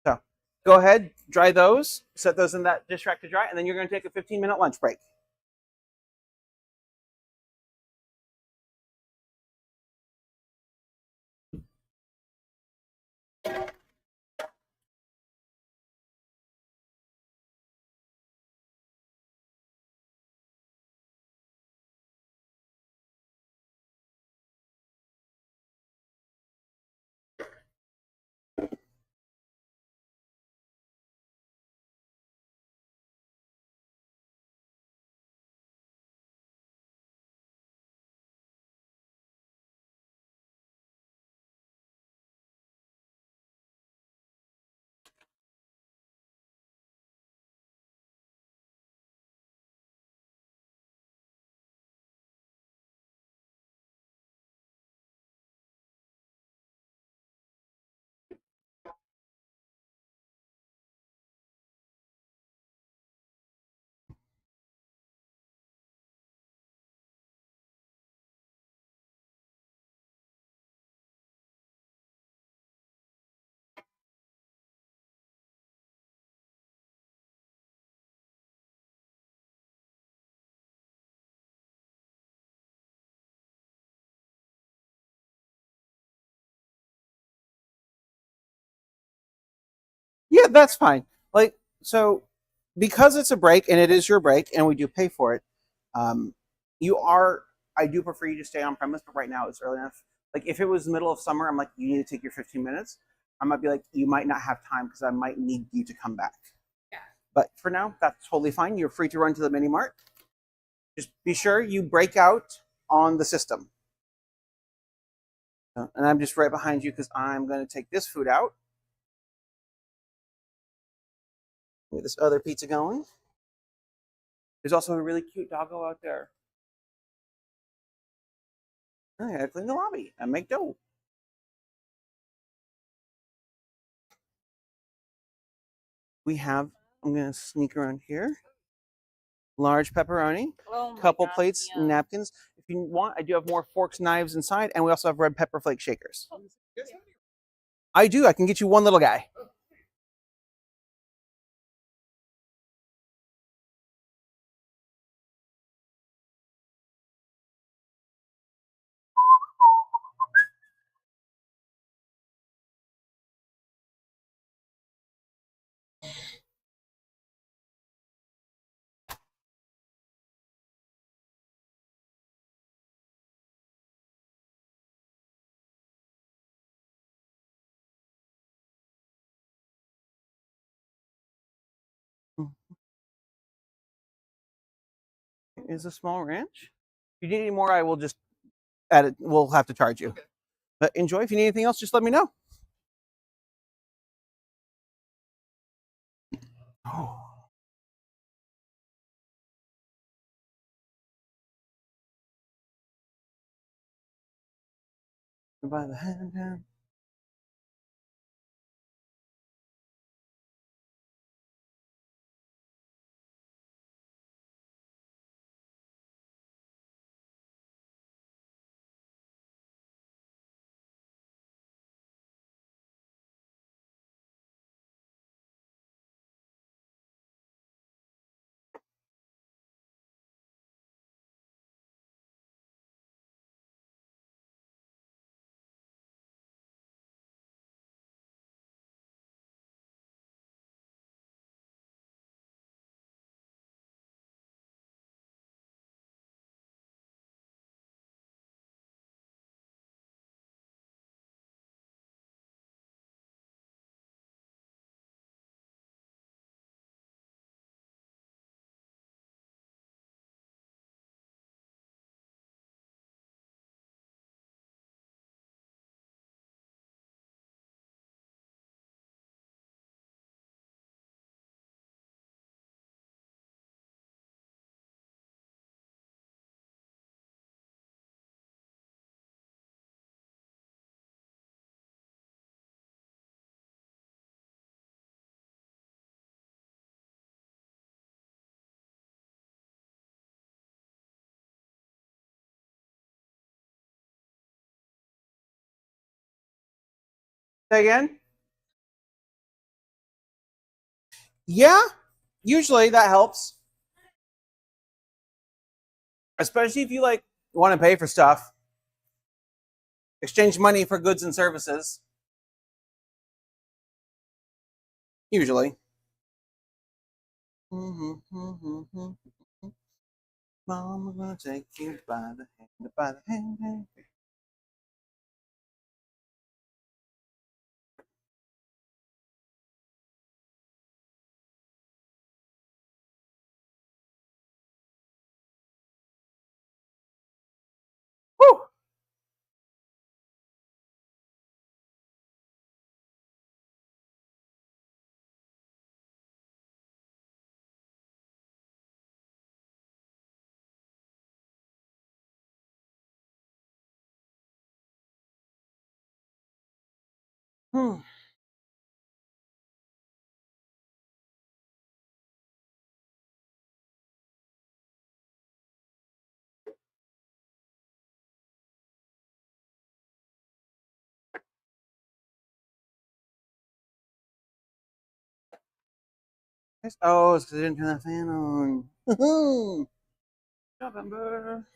So go ahead, dry those, set those in that dish rack to dry, and then you're going to take a 15-minute lunch break. Yeah, that's fine. Like, so because it's a break and it is your break and we do pay for it, I do prefer you to stay on premise, but right now it's early enough. Like if it was the middle of summer, I'm like, you need to take your 15 minutes. I might be like, you might not have time because I might need you to come back.
Yeah.
But for now, that's totally fine. You're free to run to the mini mart. Just be sure you break out on the system. And I'm just right behind you because I'm going to take this food out. Get this other pizza going. There's also a really cute doggo out there. I gotta clean the lobby and make dough. We have, I'm gonna sneak around here. Large pepperoni,
Oh my
couple
God,
plates,
yeah.
napkins. If you want, I do have more forks, knives inside, and we also have red pepper flake shakers. I do. I can get you one little guy. is a small ranch. If you need any more, I will just add it. We'll have to charge you.
Okay.
But enjoy. If you need anything else, just let me know. Oh. By the hand. Say again? Yeah, usually that helps. Especially if you like want to pay for stuff. Exchange money for goods and services. Usually. Mama gonna take you by the hand, by the hand. Woo! Hmm. Oh, it's because I didn't turn that fan on. November.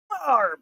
Barb.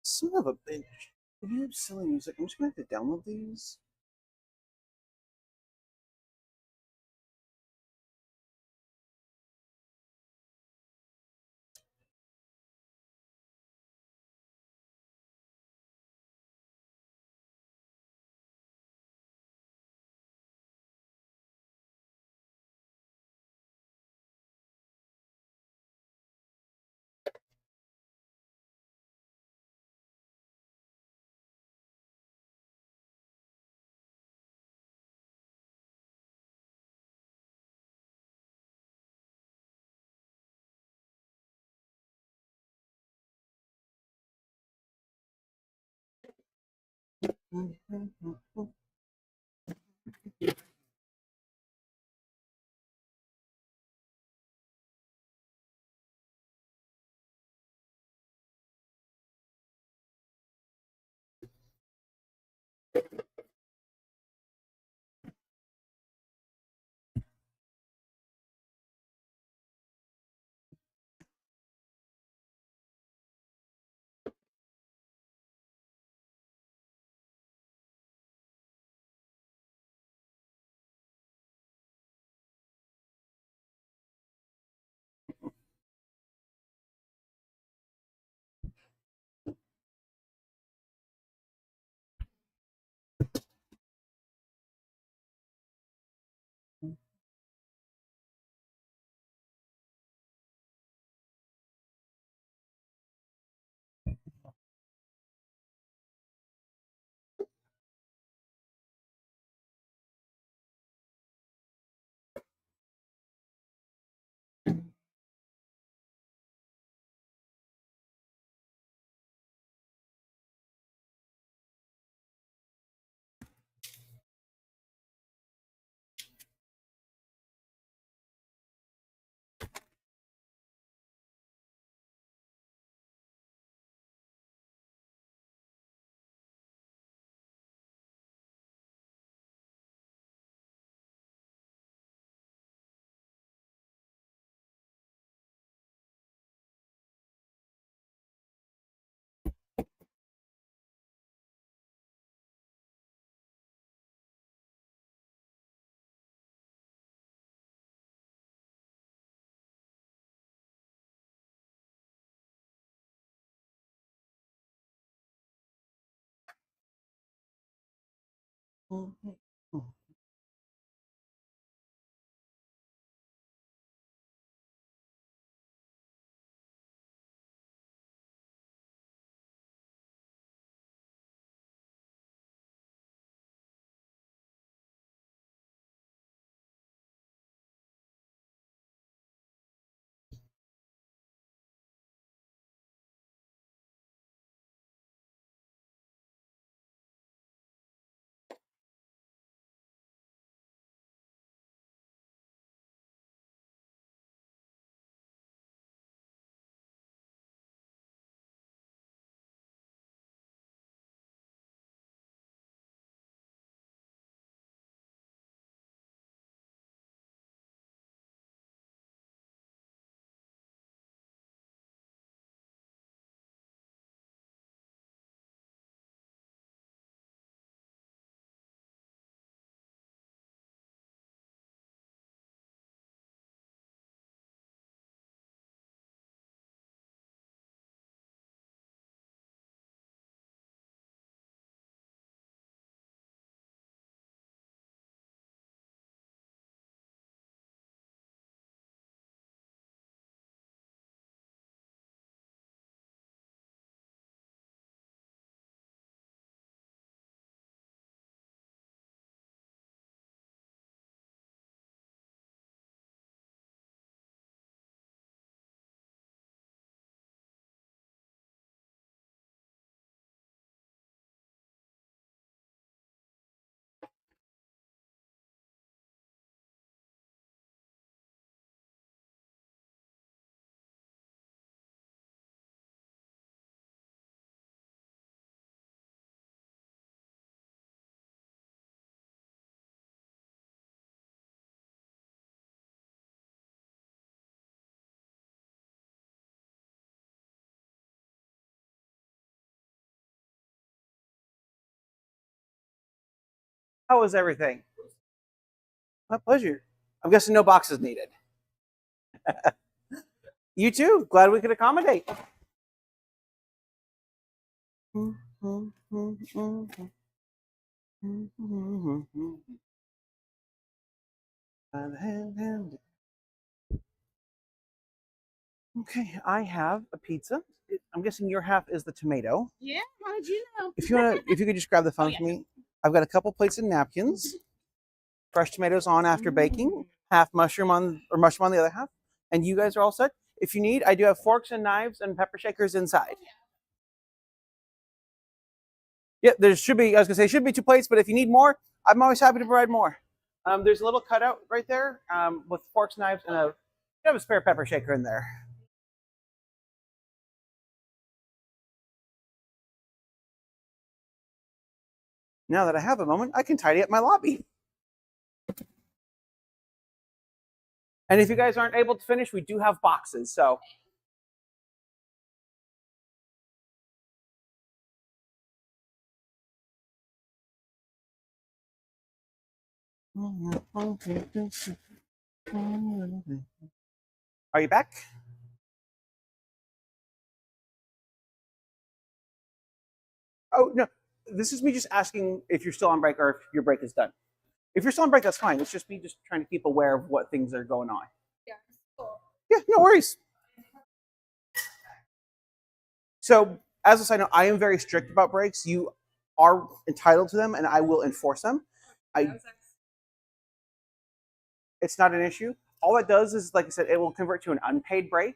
Son of a bitch. If you have silly music, I'm just gonna have to download these. How was everything? My pleasure. I'm guessing no boxes needed. You too. Glad we could accommodate. Okay, I have a pizza. I'm guessing your half is the tomato.
Yeah, how did you know?
If you could just grab the phone for me. I've got a couple plates of napkins. Fresh tomatoes on after baking. Half mushroom on the other half. And you guys are all set. If you need, I do have forks and knives and pepper shakers inside. Yeah, there should be. I was gonna say should be 2 plates, but if you need more, I'm always happy to provide more. There's a little cutout right there with forks, knives, and you have a spare pepper shaker in there. Now that I have a moment, I can tidy up my lobby. And if you guys aren't able to finish, we do have boxes. So are you back? Oh no, this is me just asking if you're still on break or if your break is done. If you're still on break, that's fine. It's just me just trying to keep aware of what things are going on.
Yeah, cool.
Yeah, no worries. So, as a side note, I am very strict about breaks. You are entitled to them, and I will enforce them. It's not an issue. All it does is, like I said, it will convert to an unpaid break.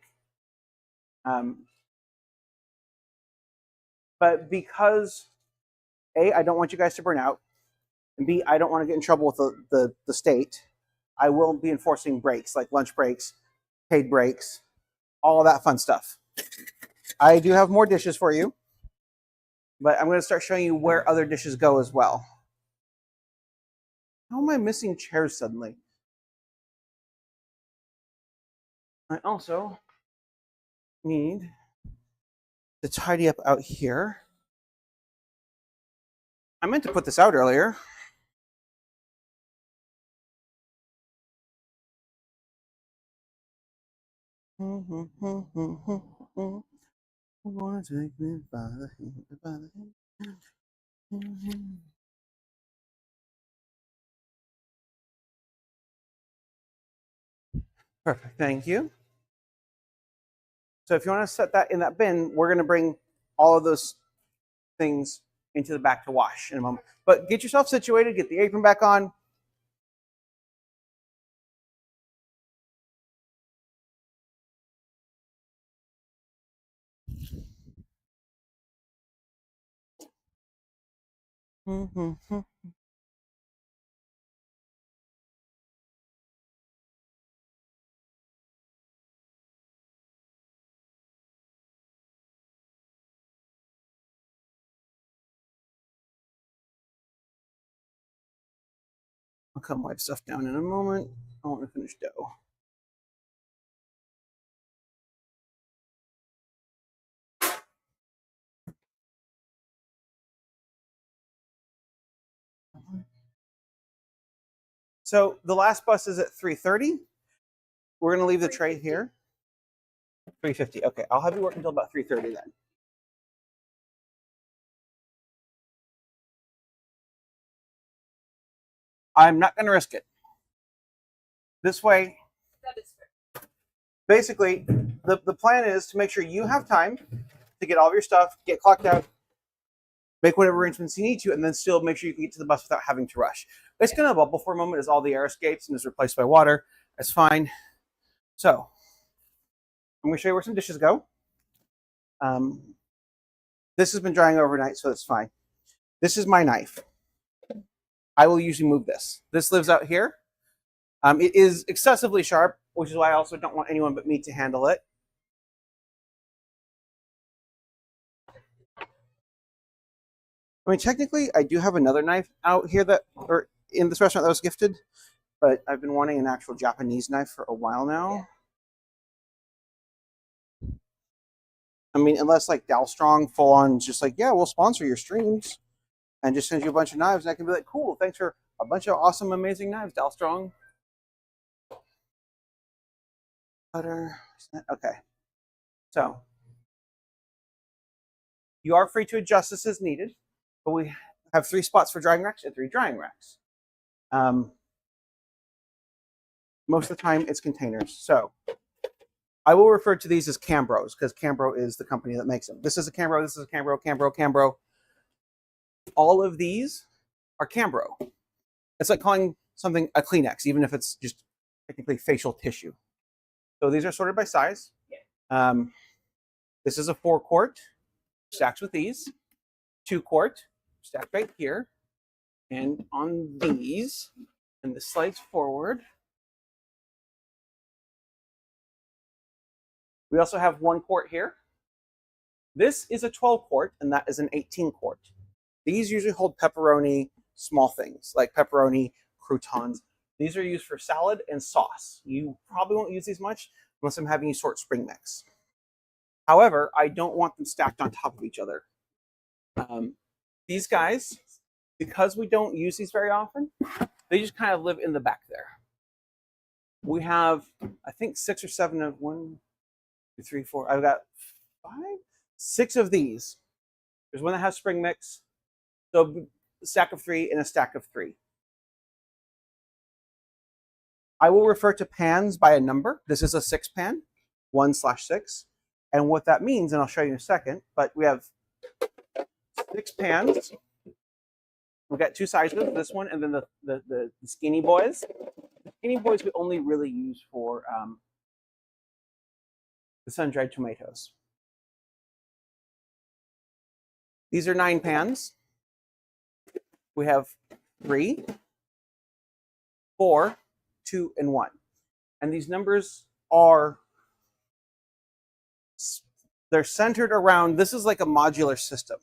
But because A, I don't want you guys to burn out, and B, I don't want to get in trouble with the state, I will be enforcing breaks, like lunch breaks, paid breaks, all of that fun stuff. I do have more dishes for you, but I'm going to start showing you where other dishes go as well. How am I missing chairs suddenly? I also need to tidy up out here. I meant to put this out earlier. Wanna take me by the hand. Perfect, thank you. So if you want to set that in that bin, we're going to bring all of those things into the back to wash in a moment. But get yourself situated, get the apron back on. I'll come wipe stuff down in a moment. I want to finish dough. So the last bus is at 3:30. We're going to leave the tray here. 3:50. Okay, I'll have you work until about 3:30 then. I'm not going to risk it. This way,
That is fair.
basically, the plan is to make sure you have time to get all of your stuff, get clocked out, make whatever arrangements you need to, and then still make sure you can get to the bus without having to rush. It's going to bubble for a moment as all the air escapes and is replaced by water. That's fine. So, I'm going to show you where some dishes go. This has been drying overnight, so that's fine. This is my knife. I will usually move this. This lives out here. It is excessively sharp, which is why I also don't want anyone but me to handle it. I mean, technically, I do have another knife out here or in this restaurant that was gifted, but I've been wanting an actual Japanese knife for a while now. I mean, unless like Dalstrong full on just like, yeah, we'll sponsor your streams and just send you a bunch of knives, and I can be like, cool, thanks for a bunch of awesome, amazing knives. Dal Strong. Butter. Okay. So you are free to adjust this as needed, but we have 3 spots for drying racks and 3 drying racks. Most of the time it's containers. So I will refer to these as Cambros because Cambro is the company that makes them. This is a Cambro, this is a Cambro, Cambro. All of these are Cambro. It's like calling something a Kleenex, even if it's just technically facial tissue. So these are sorted by size. This is a 4-quart, stacks with these. 2-quart, stacked right here. And on these, and this slides forward. We also have 1 quart here. This is a 12-quart, and that is an 18-quart. These usually hold pepperoni, small things like pepperoni, croutons. These are used for salad and sauce. You probably won't use these much unless I'm having you sort spring mix. However, I don't want them stacked on top of each other. These guys, because we don't use these very often, they just kind of live in the back there. We have, I think, 6 or 7 of 1, 2, 3, 4. I've got 5, 6 of these. There's one that has spring mix. So a stack of 3 and a stack of 3. I will refer to pans by a number. This is a 6 pan, 1/6. And what that means, and I'll show you in a second, but we have 6 pans. We've got 2 sizes, this one and then the skinny boys. The skinny boys we only really use for the sun-dried tomatoes. These are 9 pans. We have 3, 4, 2, and 1. And these numbers are, they're centered around, this is like a modular system.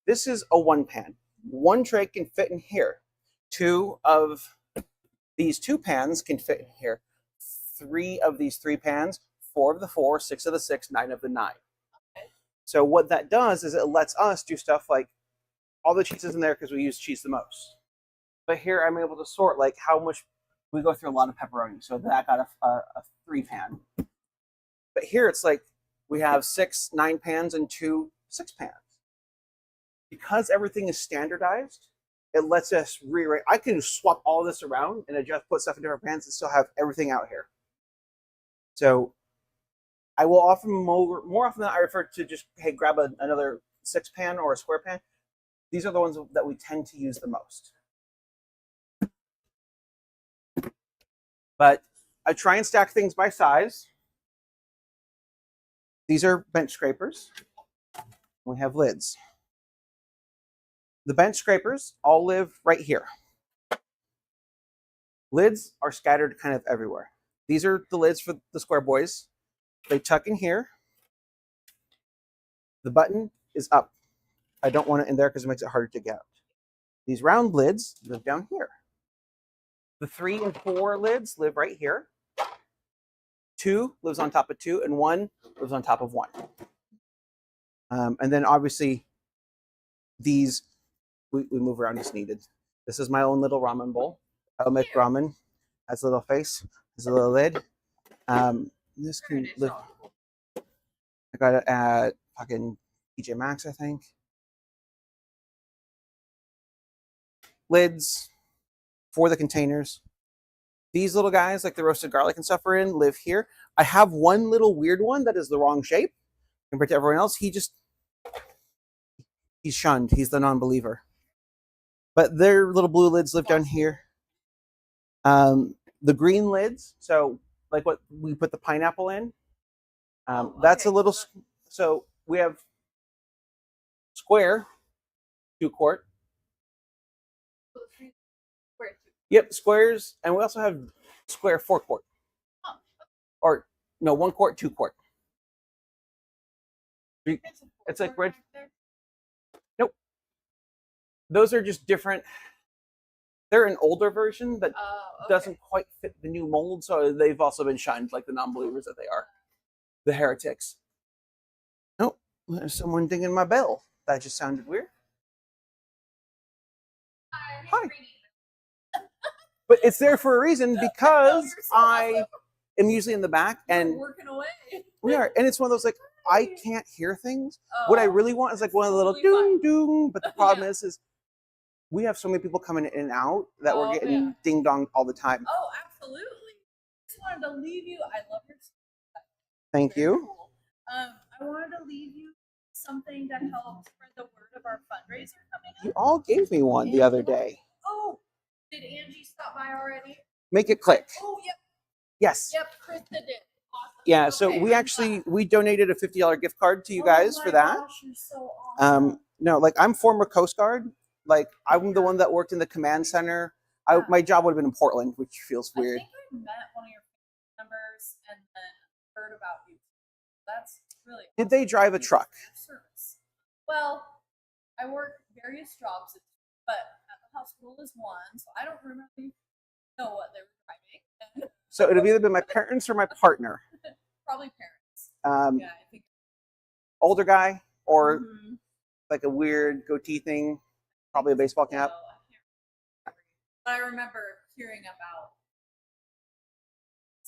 This is a 1 pan. 1 tray can fit in here. 2 of these 2 pans can fit in here. 3 of these 3 pans, 4 of the 4, 6 of the 6, 9 of the 9. So what that does is it lets us do stuff like all the cheese is in there because we use cheese the most. But here I'm able to sort like how much, we go through a lot of pepperoni. So that got a 3 pan. But here it's like we have 6 9 pans and 2 6 pans. Because everything is standardized, it lets us rewrite. I can swap all this around and adjust, put stuff in different pans and still have everything out here. So I will often, more often than I refer to just, hey, grab another 6 pan or a square pan. These are the ones that we tend to use the most. But I try and stack things by size. These are bench scrapers. We have lids. The bench scrapers all live right here. Lids are scattered kind of everywhere. These are the lids for the square boys. They tuck in here. The button is up. I don't want it in there because it makes it harder to get out. These round lids live down here. The 3 and 4 lids live right here. 2 lives on top of 2, and 1 lives on top of 1. And then obviously these we move around as needed. This is my own little ramen bowl. I'll make ramen. Has a little face. Has a little lid. This can live. I got it at fucking TJ Maxx, I think. Lids for the containers. These little guys, like the roasted garlic and stuff are in, live here. I have one little weird one that is the wrong shape compared to everyone else. He's shunned. He's the non-believer. But their little blue lids live down here. The green lids, so like what we put the pineapple in, that's a little, so we have square 2 quart. Yep, squares, and we also have square 4 quart. Or no, 1 quart, 2 quart. It's like red. Nope. Those are just different. They're an older version that doesn't quite fit the new mold, so they've also been shunned like the non-believers that they are. The heretics. Oh, there's someone dinging my bell. That just sounded weird. Hi. but it's there for a reason because
you're so
I
awesome.
am usually in the back
You're
and
working away.
we are, and it's one of those like I can't hear things. What I really want is like one of the little
Totally
doom doom, but the problem
Yeah.
is we have so many people coming in and out that
Oh,
we're getting
yeah.
ding dong all the time.
Oh, absolutely. Just wanted to leave you. I love your.
Thank
Very
you.
cool. I wanted to leave you something to help spread the word of our fundraiser coming
You
up.
all gave me one the other day.
Oh, did Angie stop by already?
Make it click.
Oh, yep,
Yes.
yep. Krista did. Awesome.
Yeah. So
Okay,
we
I'm
actually
glad.
we donated a $50 gift card to you
Oh
guys
my
for that.
Gosh, you're so awesome.
No, like I'm former Coast Guard. Like I'm the one that worked in the command center. My job would have been in Portland, which feels
I
weird.
think I met one of your family members and then heard about you. That's really.
Did they drive a truck?
Service. Well, I work various jobs, but at the hospital is one, so I don't really know what they were driving.
So it'd have either been my parents or my partner.
Probably parents.
Yeah,
I think.
older guy or
Mhm.
like a weird goatee thing, probably a baseball cap.
So, I can't remember. But I remember hearing about.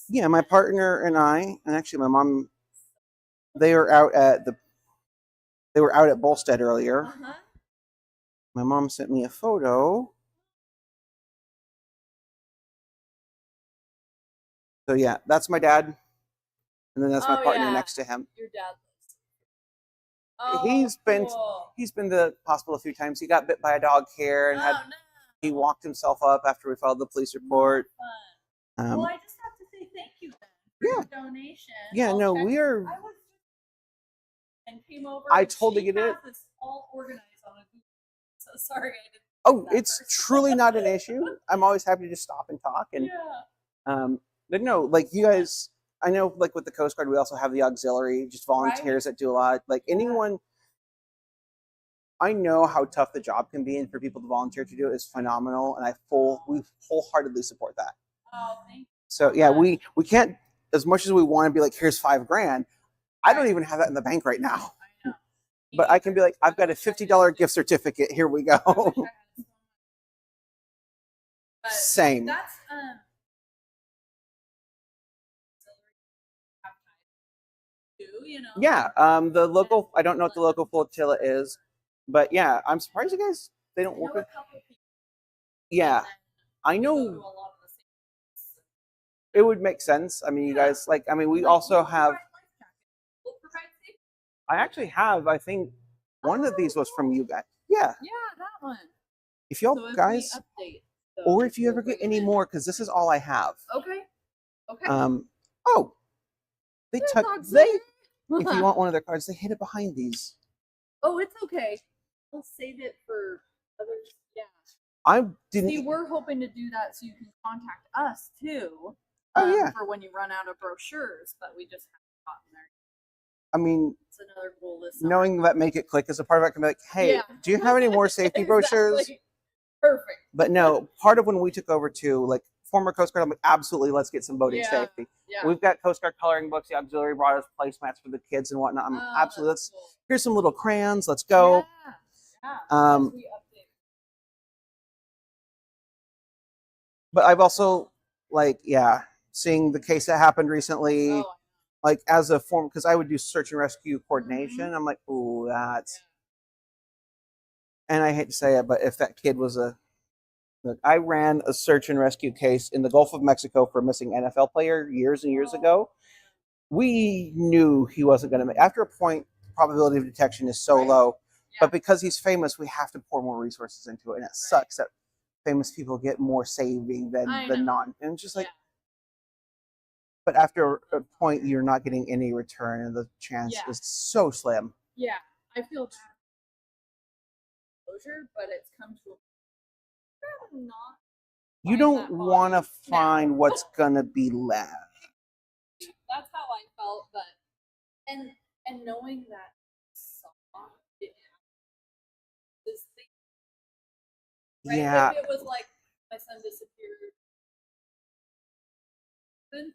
Yeah, my partner and I, and actually my mom, they were out at Bolstead earlier.
Uh-huh.
My mom sent me a photo. So yeah, that's my dad, and then that's my
Oh,
partner
yeah.
next to him.
Your dad lives. Oh,
He's been to the hospital a few times. He got bit by a dog here and
Oh, no.
he walked himself up after we filed the police report.
Fun. Well, I just have to say thank you then for
yeah.
your donation.
Yeah,
I'll
no,
check-
we are.
I was and came over.
I
and
totally
she
get it.
has this all organized on a Google. So sorry, I didn't.
Oh,
that
it's
first.
truly not an issue. I'm always happy to just stop and talk. And
Yeah.
but no, like you guys, I know like with the Coast Guard, we also have the auxiliary, just volunteers that do a lot. Like anyone, I know how tough the job can be, and for people to volunteer to do it is phenomenal, and we wholeheartedly support that.
Oh, thank you.
So yeah, we can't, as much as we want to be like, here's $5,000. I don't even have that in the bank right now.
I know.
But I can be like, I've got a $50 gift certificate. Here we
I wish I
go.
had some. But
Same.
that's too, you know.
Yeah. The local, I don't know what the local flotilla is, but yeah, I'm surprised you guys, they don't
I
work
know a
with.
couple people.
Yeah. I
and go to
know
a lot of the same places.
it would make sense. I mean, you guys, like, I mean, we also have,
We'll provide safety.
I actually have, I think one of these was from you guys. Yeah.
Yeah, that one.
If y'all
So if we
guys,
update
or
those,
if you
we'll
ever get
bring
any
them in.
more, because this is all I have.
Okay. Okay.
Oh, they
There's
took,
auxiliary.
if you want one of their cards, they hid it behind these.
Oh, it's okay. We'll save it for others. Yeah.
I didn't.
See, we're hoping to do that so you can contact us too.
Oh, yeah.
For when you run out of brochures, but we just haven't gotten there.
I mean,
It's another goal this summer.
knowing that Make It Click is a part of it, can be like, hey,
Yeah.
do you have any more safety brochures?
Exactly. Perfect.
But no, part of when we took over too, like former Coast Guard, I'm like, absolutely, let's get some boating
Yeah.
safety.
Yeah.
We've got Coast Guard coloring books. The auxiliary brought us placemats for the kids and whatnot. I'm
Oh,
absolutely,
that's cool.
here's some little crayons. Let's go.
Yeah. Yeah.
Um,
As we update.
But I've also, like, yeah, seeing the case that happened recently,
Oh,
like as a form, because I would do search and rescue coordination.
Mm-hmm.
I'm like, ooh, that's, and I hate to say it, but if that kid was look, I ran a search and rescue case in the Gulf of Mexico for a missing NFL player years and years ago. We knew he wasn't going to make. After a point, probability of detection is so
Right.
low.
Yeah.
But because he's famous, we have to pour more resources into it, and it sucks that famous people get more saving than
I
the
know.
non. And it's just like,
Yeah.
but after a point, you're not getting any return, and the chance
Yeah.
is so slim.
Yeah. I feel bad. Closure, but it's come to a not.
You
find
don't
that body
want to
now.
find what's gonna be left.
That's how I felt, but and knowing that someone didn't have this thing, right?
Yeah,
If it was like my son disappeared, then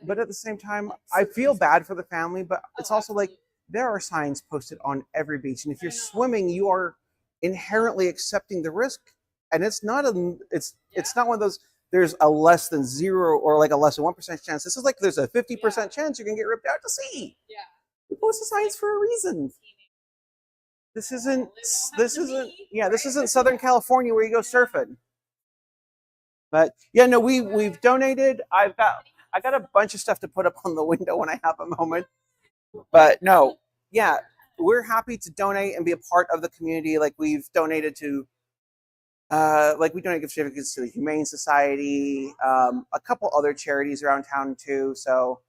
but at the same time, I feel bad for the family, but it's also like there are signs posted on every beach, and if
I
you're
know.
swimming, you are inherently accepting the risk, and it's not not one of those there's a less than 0 or like a less than 1% chance. This is like there's a 50% chance you're gonna get ripped out to sea.
Yeah.
We post the signs for a reason. This isn't this isn't Southern California where you go surfing. But yeah, no, we've donated. I got a bunch of stuff to put up on the window when I have a moment. But no, yeah, we're happy to donate and be a part of the community. Like we've donated to like we donate gift certificates to the Humane Society, a couple other charities around town too. So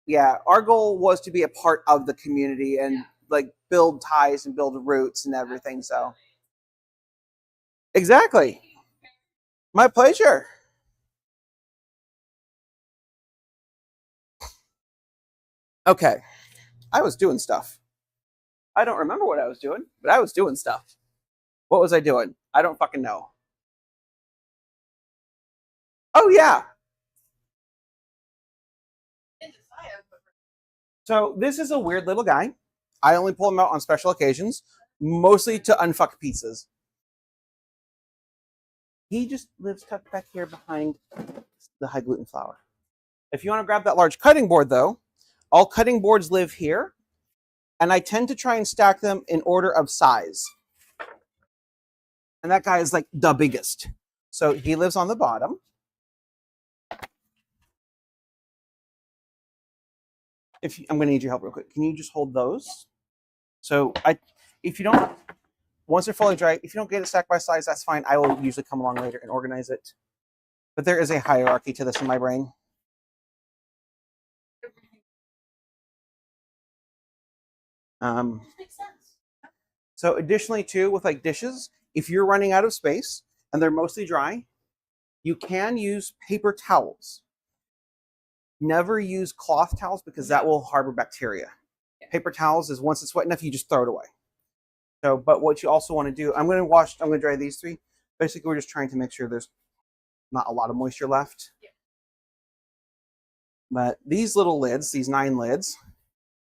yeah, our goal was to be a part of the community and like build ties and build roots and everything. So exactly. My pleasure. Okay. I was doing stuff. I don't remember what I was doing, but I was doing stuff. What was I doing? I don't fucking know. Oh, yeah. So this is a weird little guy. I only pull him out on special occasions, mostly to unfuck pizzas. He just lives tucked back here behind the high gluten flour. If you want to grab that large cutting board, though, all cutting boards live here, and I tend to try and stack them in order of size. And that guy is like the biggest. So he lives on the bottom. I'm going to need your help real quick. Can you just hold those? So if you don't, once they're fully dry, if you don't get it stacked by size, that's fine. I will usually come along later and organize it. But there is a hierarchy to this in my brain.
Makes sense.
So additionally too, with like dishes, if you're running out of space and they're mostly dry, you can use paper towels. Never use cloth towels because that will harbor bacteria. Paper towels is once it's wet enough, you just throw it away. So, but what you also want to do, I'm going to dry these three. Basically, we're just trying to make sure there's not a lot of moisture left.
Yeah.
But these little lids, these 9 lids,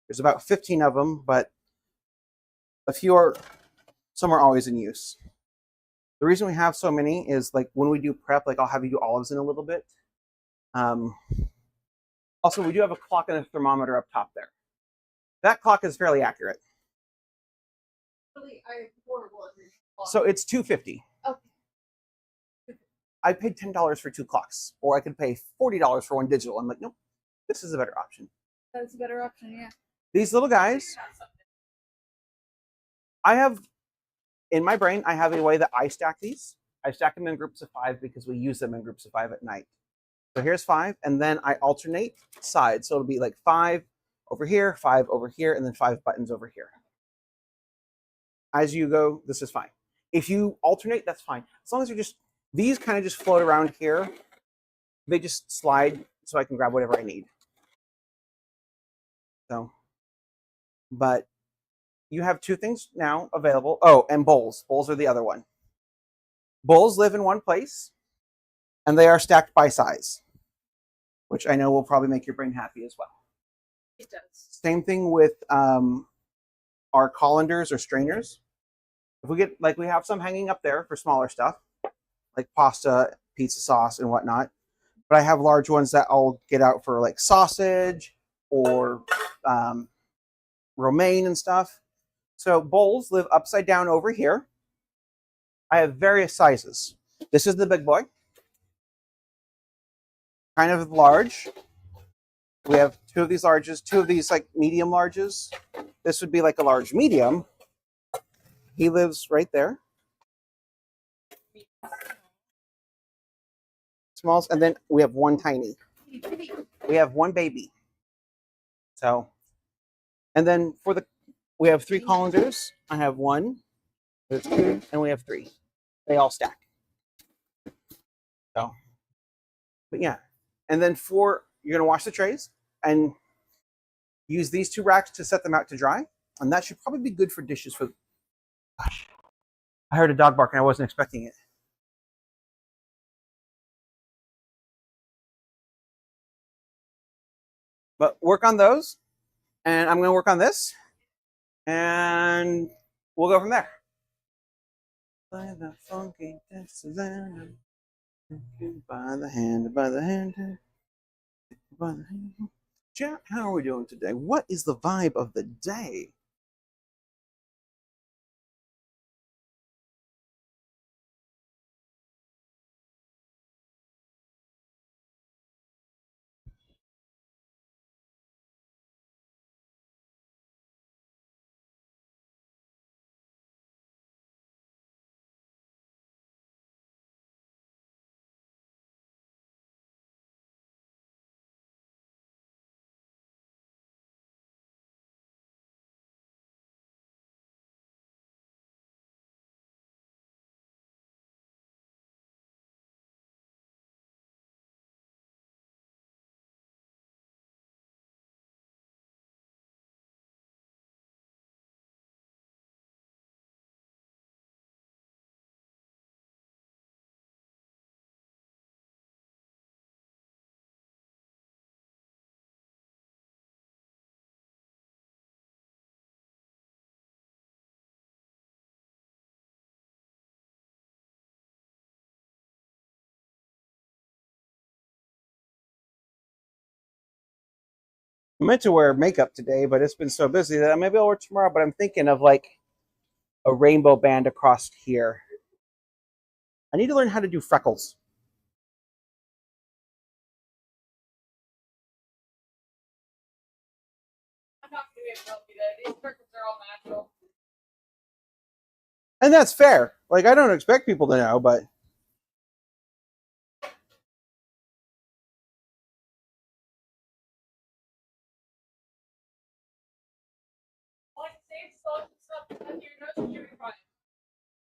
there's about 15 of them, but some are always in use. The reason we have so many is like when we do prep, like I'll have you do olives in a little bit. Also, we do have a clock and a thermometer up top there. That clock is fairly accurate.
Really,
So it's $2.50.
Okay.
I paid $10 for 2 clocks, or I could pay $40 for one digital. I'm like, nope, this is a better option.
That's a better option, yeah.
These little guys, in my brain, I have a way that I stack these. I stack them in groups of 5 because we use them in groups of 5 at night. So here's 5, and then I alternate sides. So it'll be like 5 over here, 5 over here, and then 5 buttons over here. As you go, this is fine. If you alternate, that's fine. As long as these kind of just float around here. They just slide so I can grab whatever I need. So, but you have 2 things now available. Oh, and bowls. Bowls are the other one. Bowls live in one place, and they are stacked by size, which I know will probably make your brain happy as well.
It does.
Same thing with our colanders or strainers. If we have some hanging up there for smaller stuff, like pasta, pizza sauce, and whatnot. But I have large ones that I'll get out for like sausage or romaine and stuff. So bowls live upside down over here. I have various sizes. This is the big boy. Kind of large. We have 2 of these larges, 2 of these like medium larges. This would be like a large medium. He lives right there. Smalls, and then we have 1 tiny. We have 1 baby. So, and then we have 3 colanders. I have 1, there's 2, and we have 3. They all stack. So, but yeah. And then you're gonna wash the trays and use these 2 racks to set them out to dry. And that should probably be good for dishes for, gosh, I heard a dog bark and I wasn't expecting it. But work on those, and I'm going to work on this, and we'll go from there. By the hand, by the hand, by the hand. Chat, how are we doing today? What is the vibe of the day? I meant to wear makeup today, but it's been so busy that maybe I'll wear it tomorrow. But I'm thinking of like a rainbow band across here. I need to learn how to do freckles.
I'm not gonna be able to help you there. These freckles are all natural.
And that's fair. Like, I don't expect people to know, but
Like same slope and stuff under your nose, you'll be fine.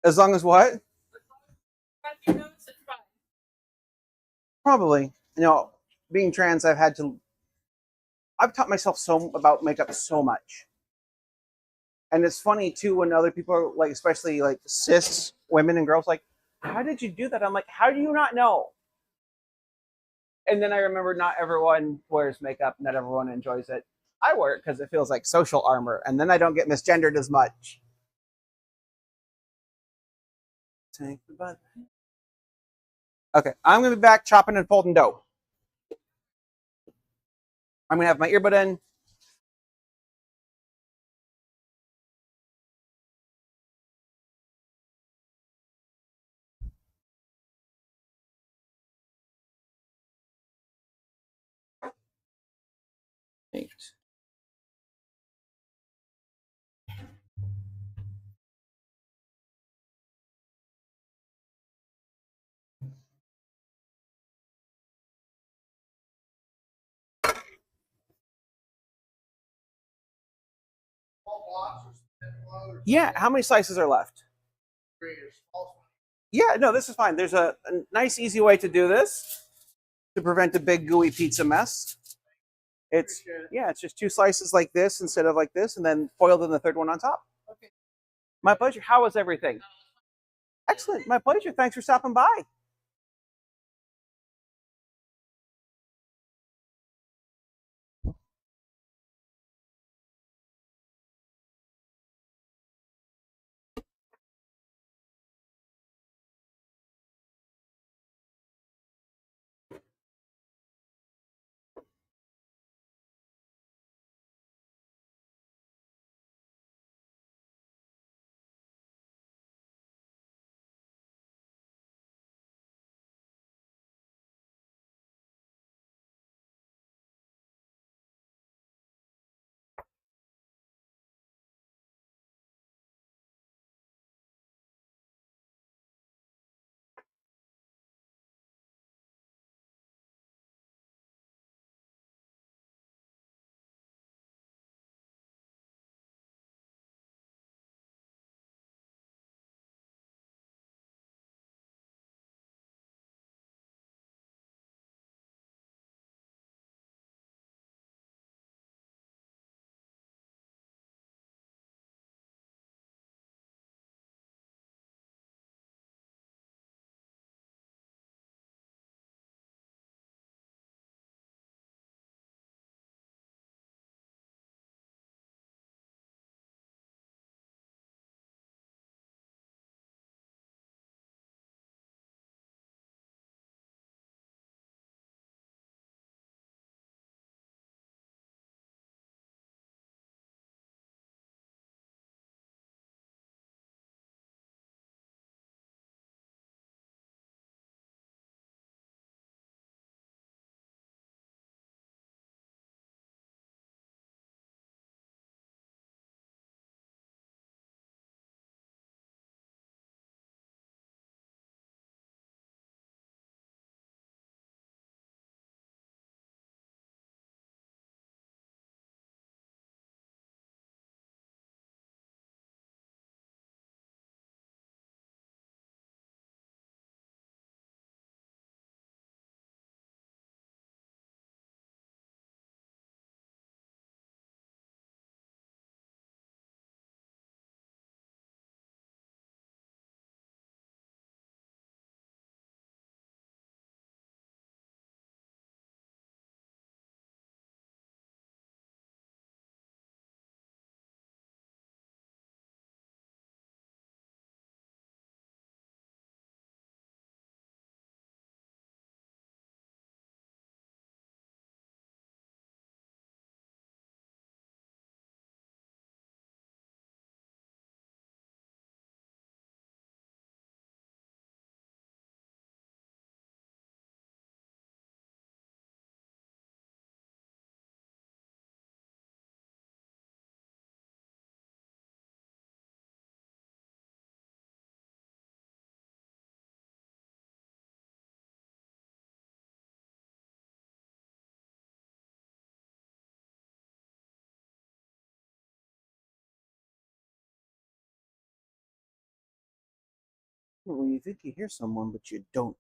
as long as what?
As long as you got your nose, it's fine.
Probably. Being trans, I've taught myself so about makeup so much. And it's funny too when other people are like, especially like cis women and girls, like, how did you do that? I'm like, how do you not know? And then I remember not everyone wears makeup, not everyone enjoys it. I wear it because it feels like social armor, and then I don't get misgendered as much. Take the butt. Okay, I'm gonna be back chopping and folding dough. I'm gonna have my earbud in. Eight. Yeah, how many slices are left? Yeah, no, this is fine. There's a nice, easy way to do this to prevent a big, gooey pizza mess. It's just two slices like this instead of like this, and then foiled in the third one on top.
Okay.
My pleasure. How was everything? Excellent. My pleasure. Thanks for stopping by. Well, you think you hear someone, but you don't.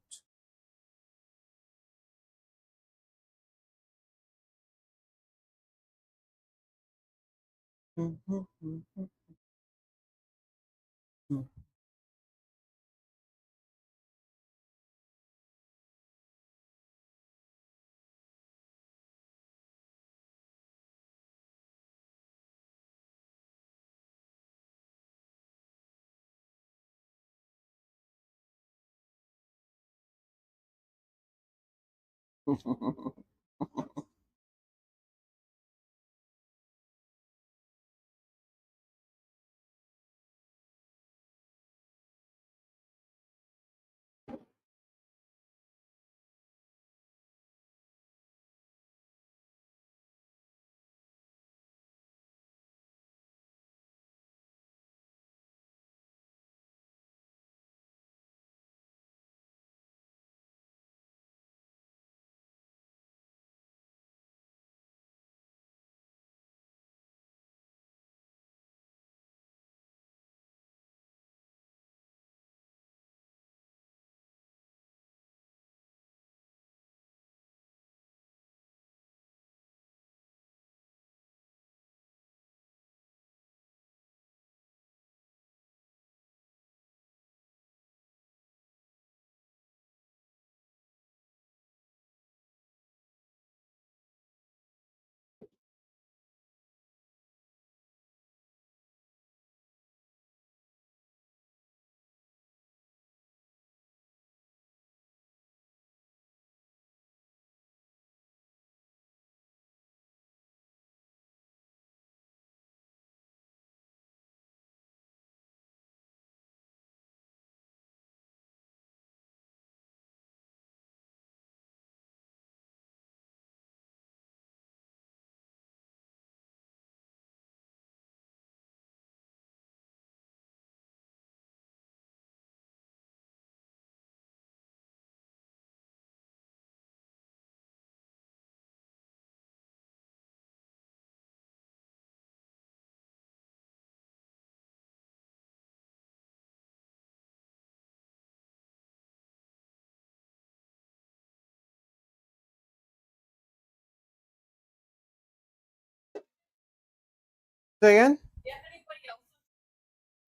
Say again?
Yeah, anybody else?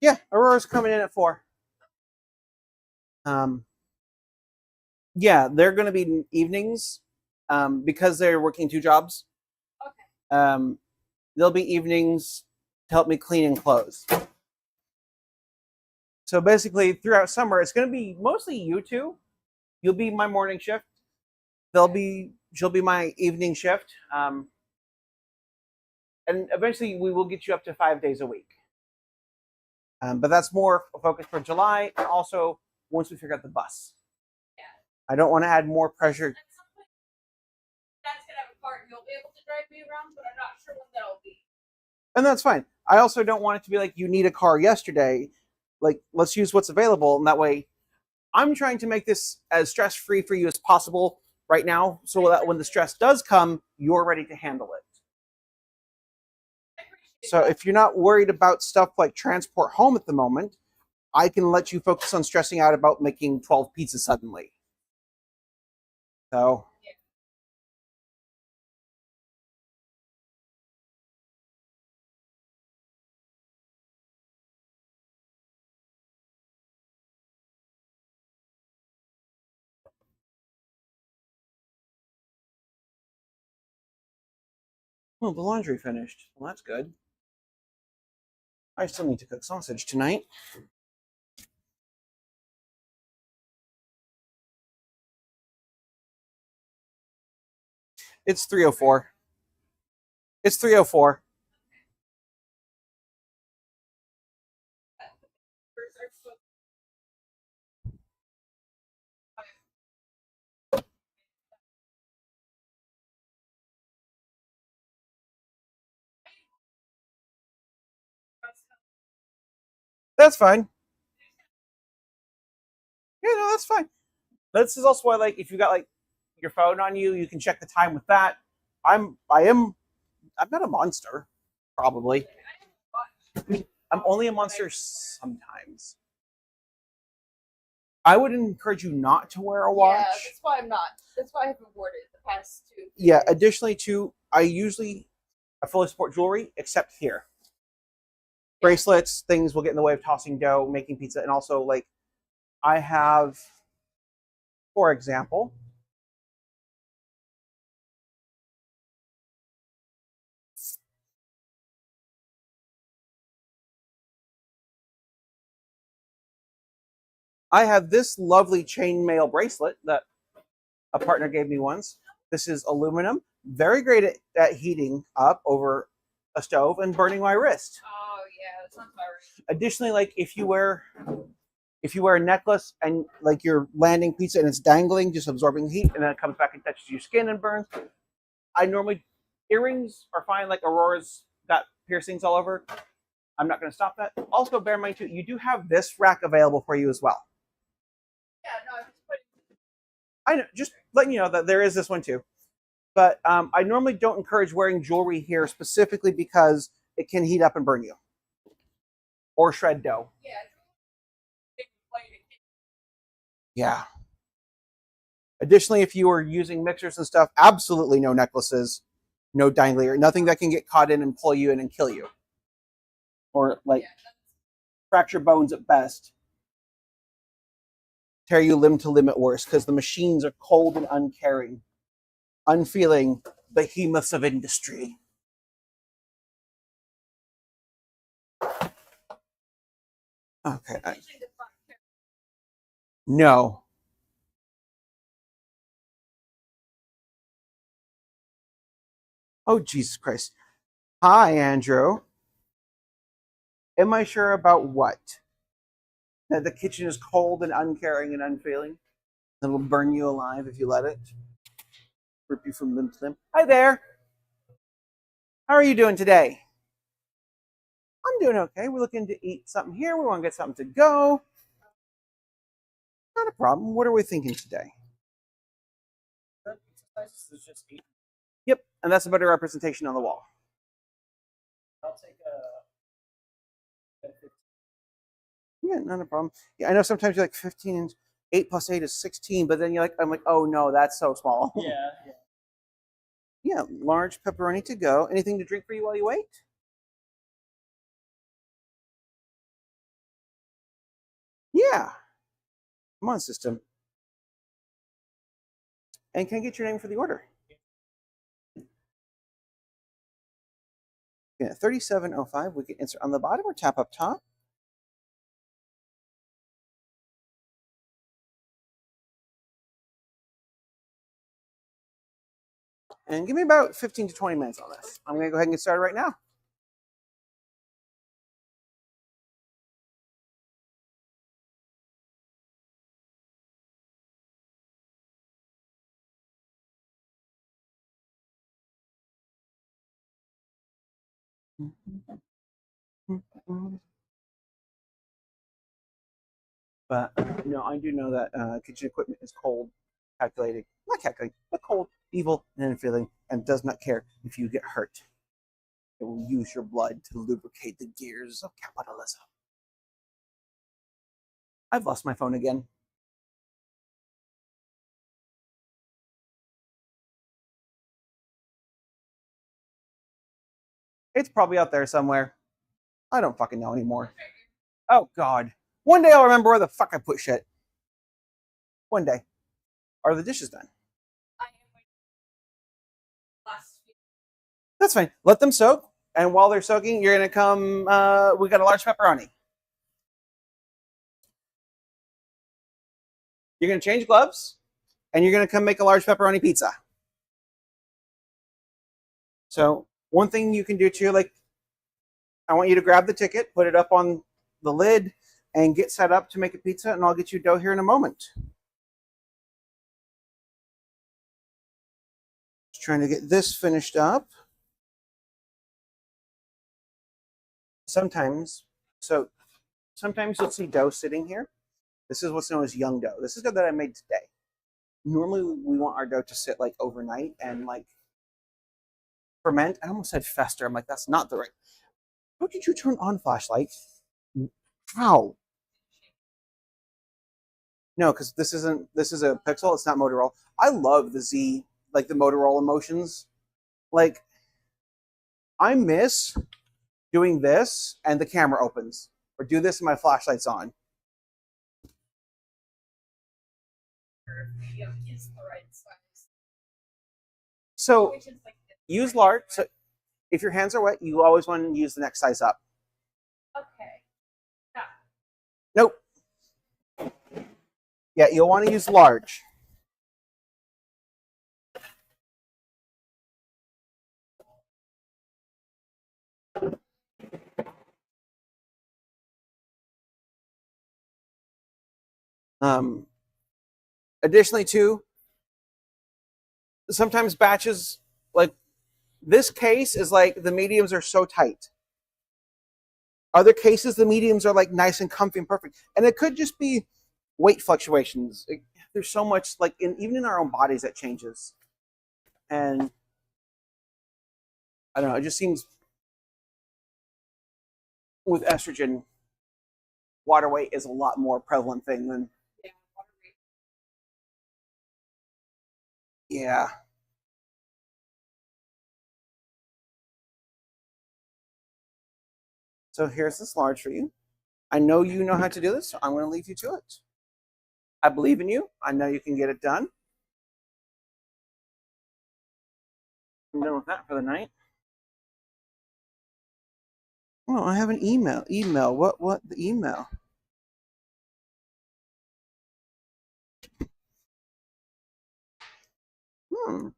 Yeah, Aurora's coming in at 4. Yeah, they're going to be evenings because they're working 2 jobs.
Okay.
There'll be evenings to help me clean and close. So basically, throughout summer, it's going to be mostly you two. You'll be my morning shift. She'll be my evening shift. And eventually, we will get you up to 5 days a week. But that's more focus for July, and also once we figure out the bus.
Yeah.
I don't want to add more pressure.
At some point, Dad's gonna have a car and you'll be able to drive me around, but I'm not sure when that'll be.
And that's fine. I also don't want it to be like you need a car yesterday. Like, let's use what's available, and that way, I'm trying to make this as stress-free for you as possible right now, so that when the stress does come, you're ready to handle it.
I appreciate
So
that.
if you're not worried about stuff like transport home at the moment, I can let you focus on stressing out about making 12 pizzas suddenly. So well, the laundry finished. Well, that's good. I still need to cook sausage tonight. It's 3:04. It's 3:04.
First, I'm supposed
That's fine. Yeah, no, that's fine. This is also why, like, if you got like your phone on you, you can check the time with that. I'm not a monster, probably. I'm only a monster sometimes. I would encourage you not to wear a watch.
Yeah, that's why I'm not. That's why I haven't worn it the past 2 years.
Yeah, additionally too, I fully support jewelry except here. Bracelets, things will get in the way of tossing dough, making pizza, and also like I have, for example, I have this lovely chainmail bracelet that a partner gave me once. This is aluminum, very great at heating up over a stove and burning my wrist.
Oh yeah, that sounds about right.
Additionally, like if you wear a necklace and like you're landing pizza and it's dangling, just absorbing heat, and then it comes back and touches your skin and burns. Earrings are fine, like Aurora's got piercings all over. I'm not going to stop that. Also, bear in mind too, you do have this rack available for you as well.
Yeah, no, I'm just putting.
I know, just letting you know that there is this one too. But I normally don't encourage wearing jewelry here specifically because it can heat up and burn you. Or shred dough.
Yeah. Big plate of cake.
Yeah. Additionally, if you are using mixers and stuff, absolutely no necklaces, no dangler, nothing that can get caught in and pull you in and kill you. Or like
Yeah, that's
fracture bones at best. Tear you limb to limb at worst, because the machines are cold and uncaring, unfeeling behemoths of industry. Okay.
usually the front camera.
No. Oh, Jesus Christ. Hi, Andrew. Am I sure about what? That the kitchen is cold and uncaring and unfeeling? That will burn you alive if you let it? Rip you from limb to limb? Hi there. How are you doing today? I'm doing okay. We're looking to eat something here. We want to get something to go. Not a problem. What are we thinking today? Yep, and that's a better representation on the wall.
I'll take
Yeah, not a problem. Yeah, I know sometimes you're like 15 and 8 plus 8 is 16, but then I'm like, oh no, that's so small.
yeah.
Yeah, large pepperoni to go. Anything to drink for you while you wait? Yeah. Come on, system. And can I get your name for the order? Yeah, 3705. We can insert on the bottom or tap up top. And give me about 15 to 20 minutes on this. I'm going to go ahead and get started right now. But no, I do know that kitchen equipment is cold, calculating, not calculating, but cold, evil, and unfeeling, and does not care if you get hurt. It will use your blood to lubricate the gears of capitalism. I've lost my phone again. It's probably out there somewhere. I don't fucking know anymore. Oh, God. One day I'll remember where the fuck I put shit. One day. Are the dishes done?
I am waiting. Last few.
That's fine. Let them soak. And while they're soaking, you're going to come. We got a large pepperoni. You're going to change gloves. And you're going to come make a large pepperoni pizza. So, one thing you can do too, like, I want you to grab the ticket, put it up on the lid, and get set up to make a pizza, and I'll get you dough here in a moment. Just trying to get this finished up. Sometimes you'll see dough sitting here. This is what's known as young dough. This is dough that I made today. Normally, we want our dough to sit like overnight and like ferment. I almost said fester. I'm like, that's not the right. How did you turn on flashlight? How? No, because this isn't. This is a Pixel. It's not Motorola. I love the Z, like the Motorola motions. Like I miss doing this and the camera opens, or do this and my flashlight's on.
Medium is the right size.
So
Which is like
use large. So if your hands are wet, you always want to use the next size up.
okay.
Nope. Yeah, you'll want to use large. Additionally, too, sometimes batches like this case is like the mediums are so tight. Other cases, the mediums are like nice and comfy and perfect, and it could just be weight fluctuations. There's so much like even in our own bodies that changes, and I don't know. It just seems with estrogen, water weight is a lot more prevalent thing than
Yeah, water weight.
yeah. So here's this large for you. I know you know how to do this, so I'm going to leave you to it. I believe in you. I know you can get it done. I'm done with that for the night. Oh, I have an email. Email. What? The email. Hmm.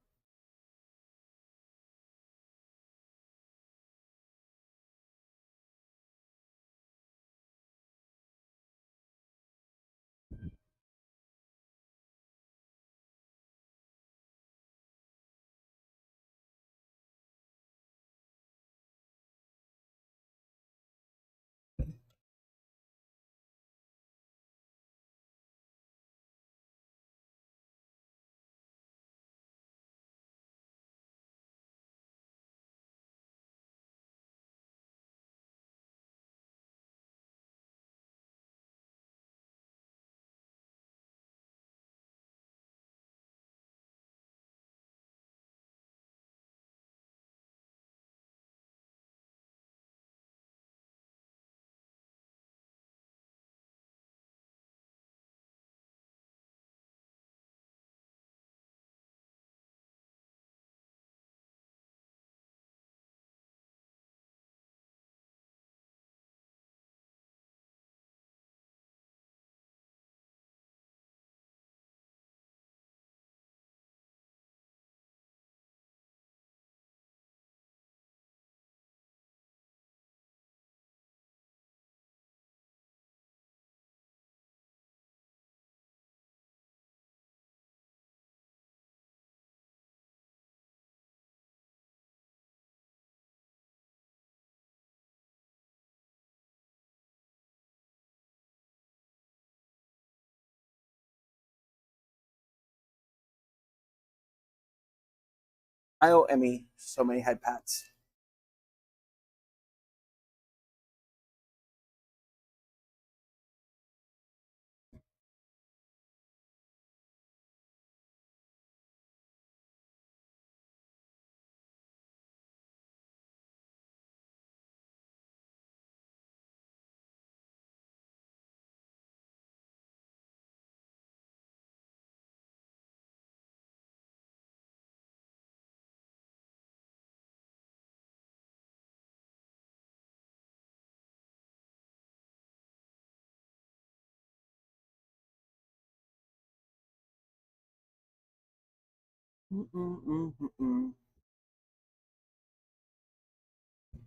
I owe Emmy so many head pats.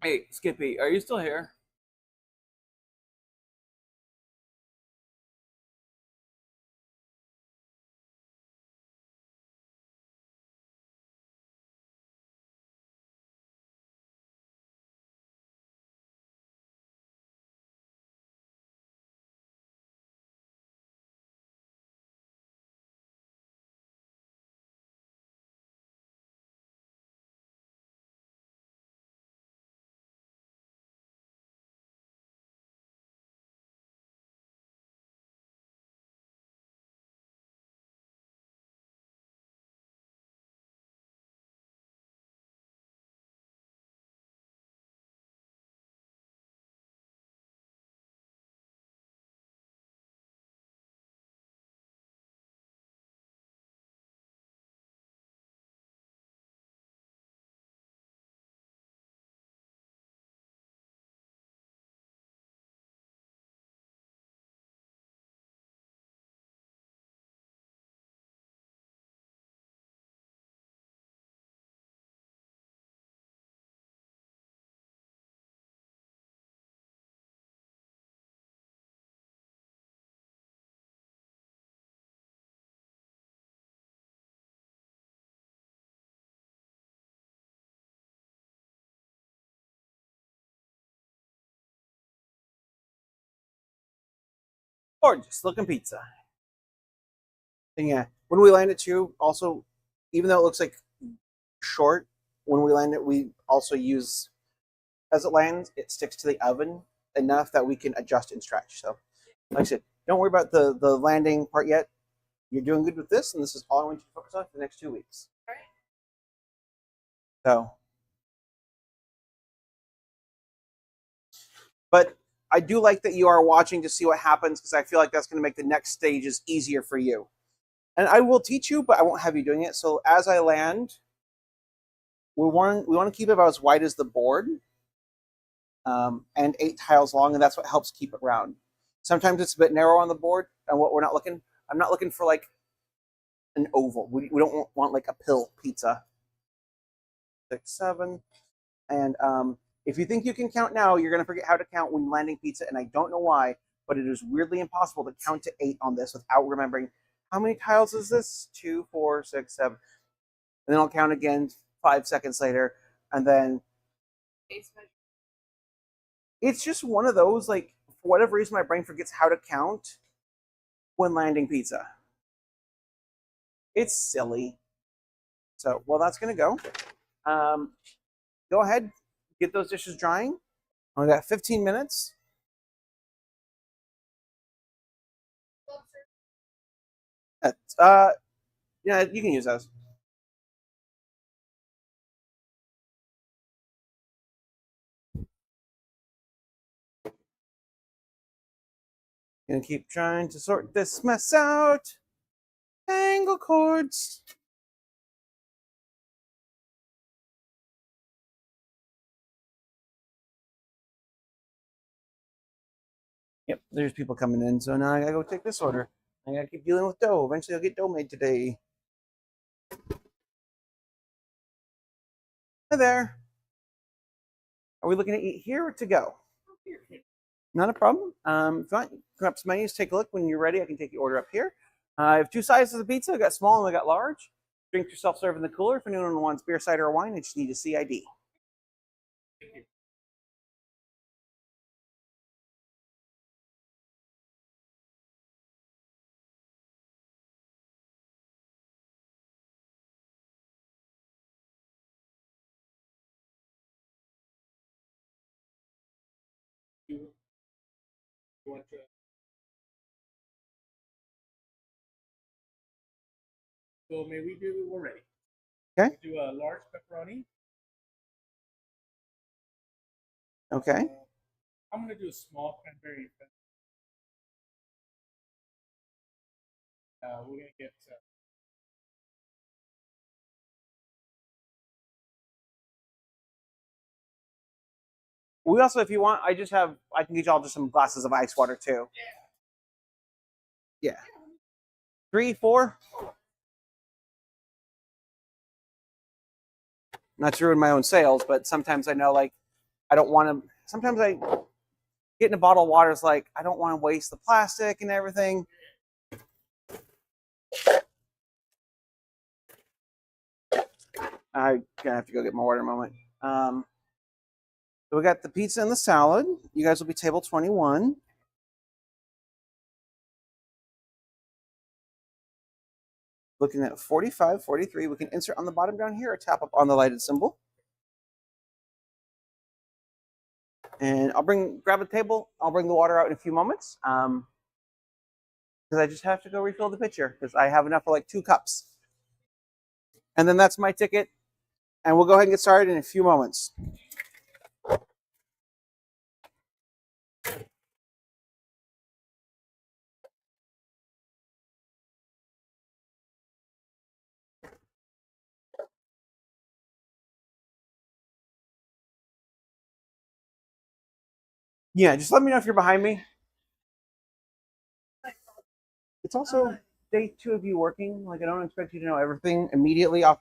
Hey, Skippy, are you still here? Gorgeous looking pizza. And yeah, when we land it too, also, even though it looks like short, when we land it, we also use, as it lands, it sticks to the oven enough that we can adjust and stretch. So, like I said, don't worry about the landing part yet. You're doing good with this, and this is all I want you to focus on for the next 2 weeks.
All right.
So, but I do like that you are watching to see what happens because I feel like that's going to make the next stages easier for you. And I will teach you, but I won't have you doing it. So as I land, we want to keep it about as wide as the board, and 8 tiles long, and that's what helps keep it round. Sometimes it's a bit narrow on the board, and what I'm not looking for like an oval. We don't want like a pill pizza. 6, 7, and if you think you can count now, you're gonna forget how to count when landing pizza, and I don't know why, but it is weirdly impossible to count to 8 on this without remembering how many tiles is this? 2, 4, 6, 7, and then I'll count again 5 seconds later, and then it's just one of those, like, for whatever reason, my brain forgets how to count when landing pizza. It's silly. So, well, that's going to go. Go ahead, get those dishes drying. We got 15 minutes. Yeah, you can use those. Gonna keep trying to sort this mess out. Tangle cords. Yep, there's people coming in, so now I gotta go take this order. I gotta keep dealing with dough. Eventually, I'll get dough made today. Hi there. Are we looking to eat here or to go? Not a problem. If you want, come up to menus, take a look. When you're ready, I can take your order up here. I have 2 sizes of pizza. I got small and I got large. Drink yourself serve in the cooler. If anyone wants beer, cider, or wine, I just need a CID.
You want to? So may we do? We're ready.
Okay.
Do a large pepperoni.
Okay.
I'm gonna do a small cranberry. We're gonna get.
We also, if you want, I can get y'all just some glasses of ice water too. Yeah. 3, 4. Not to ruin my own sales, but sometimes I know, like, I don't want to. Sometimes I getting a bottle of water is like, I don't want to waste the plastic and everything. I'm gonna have to go get my water in a moment. So we got the pizza and the salad. You guys will be table 21. Looking at 45, 43. We can insert on the bottom down here or tap up on the lighted symbol. And I'll grab a table. I'll bring the water out in a few moments. Because I just have to go refill the pitcher because I have enough for like 2 cups. And then that's my ticket. And we'll go ahead and get started in a few moments. Yeah, just let me know if you're behind me. It's also day 2 of you working. Like, I don't expect you to know everything immediately off.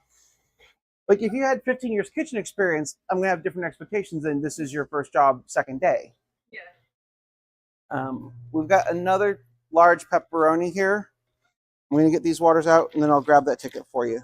Like, if you had 15 years kitchen experience, I'm going to have different expectations than this is your first job, second day.
Yeah.
We've got another large pepperoni here. I'm going to get these waters out, and then I'll grab that ticket for you.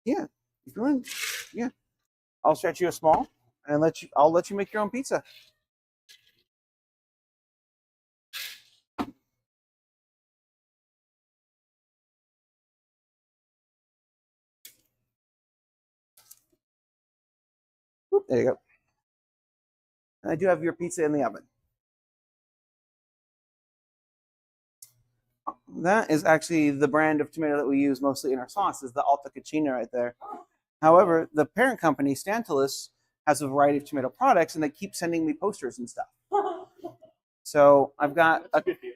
Yeah. If you want, yeah. I'll stretch you a small and I'll let you make your own pizza. Whoop, there you go. And I do have your pizza in the oven. That is actually the brand of tomato that we use mostly in our sauce, is the Alta Cucina right there. However, the parent company, Stantalus, has a variety of tomato products, and they keep sending me posters and stuff. So I've got
That's good for you.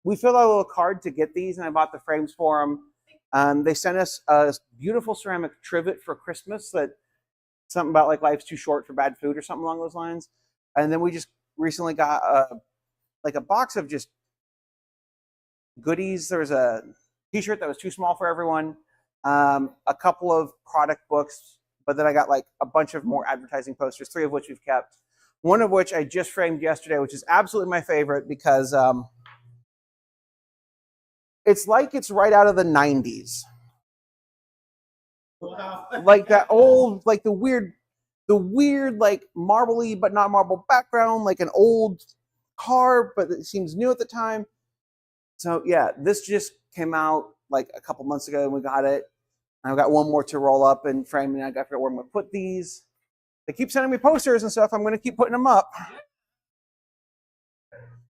we filled out a little card to get these, and I bought the frames for them. They sent us a beautiful ceramic trivet for Christmas that something about like life's too short for bad food or something along those lines. And then we just recently got like a box of just goodies. There was a T-shirt that was too small for everyone, a couple of product books, but then I got like a bunch of more advertising posters, 3 of which we've kept. One of which I just framed yesterday, which is absolutely my favorite because it's like it's right out of the 90s.
Wow.
Like that old, like the weird, like marbly but not marble background, like an old car, but it seems new at the time. So yeah, this just came out like a couple months ago, and we got it. I've got one more to roll up and frame, and I got to figure out where I'm going to put these. They keep sending me posters and stuff. I'm going to keep putting them up.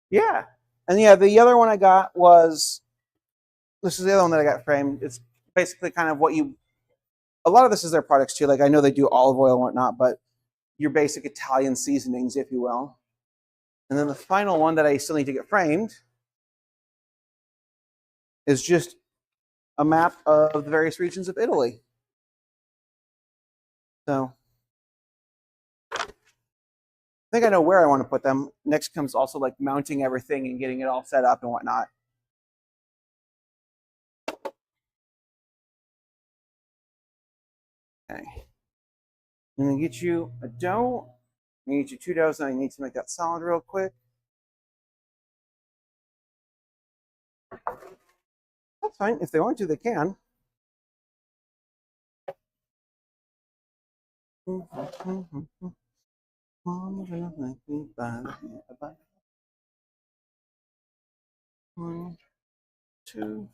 Yeah, and yeah, the other one I got was this is the other one that I got framed. It's basically kind of what you. A lot of this is their products too. Like I know they do olive oil and whatnot, but your basic Italian seasonings, if you will. And then the final one that I still need to get framed is just a map of the various regions of Italy. So I think I know where I want to put them. Next comes also like mounting everything and getting it all set up and whatnot. Okay. I'm going to get you a dough. I'm going to get you 2 doughs, and I need to make that solid real quick. That's fine. If they want to, they can. One, two.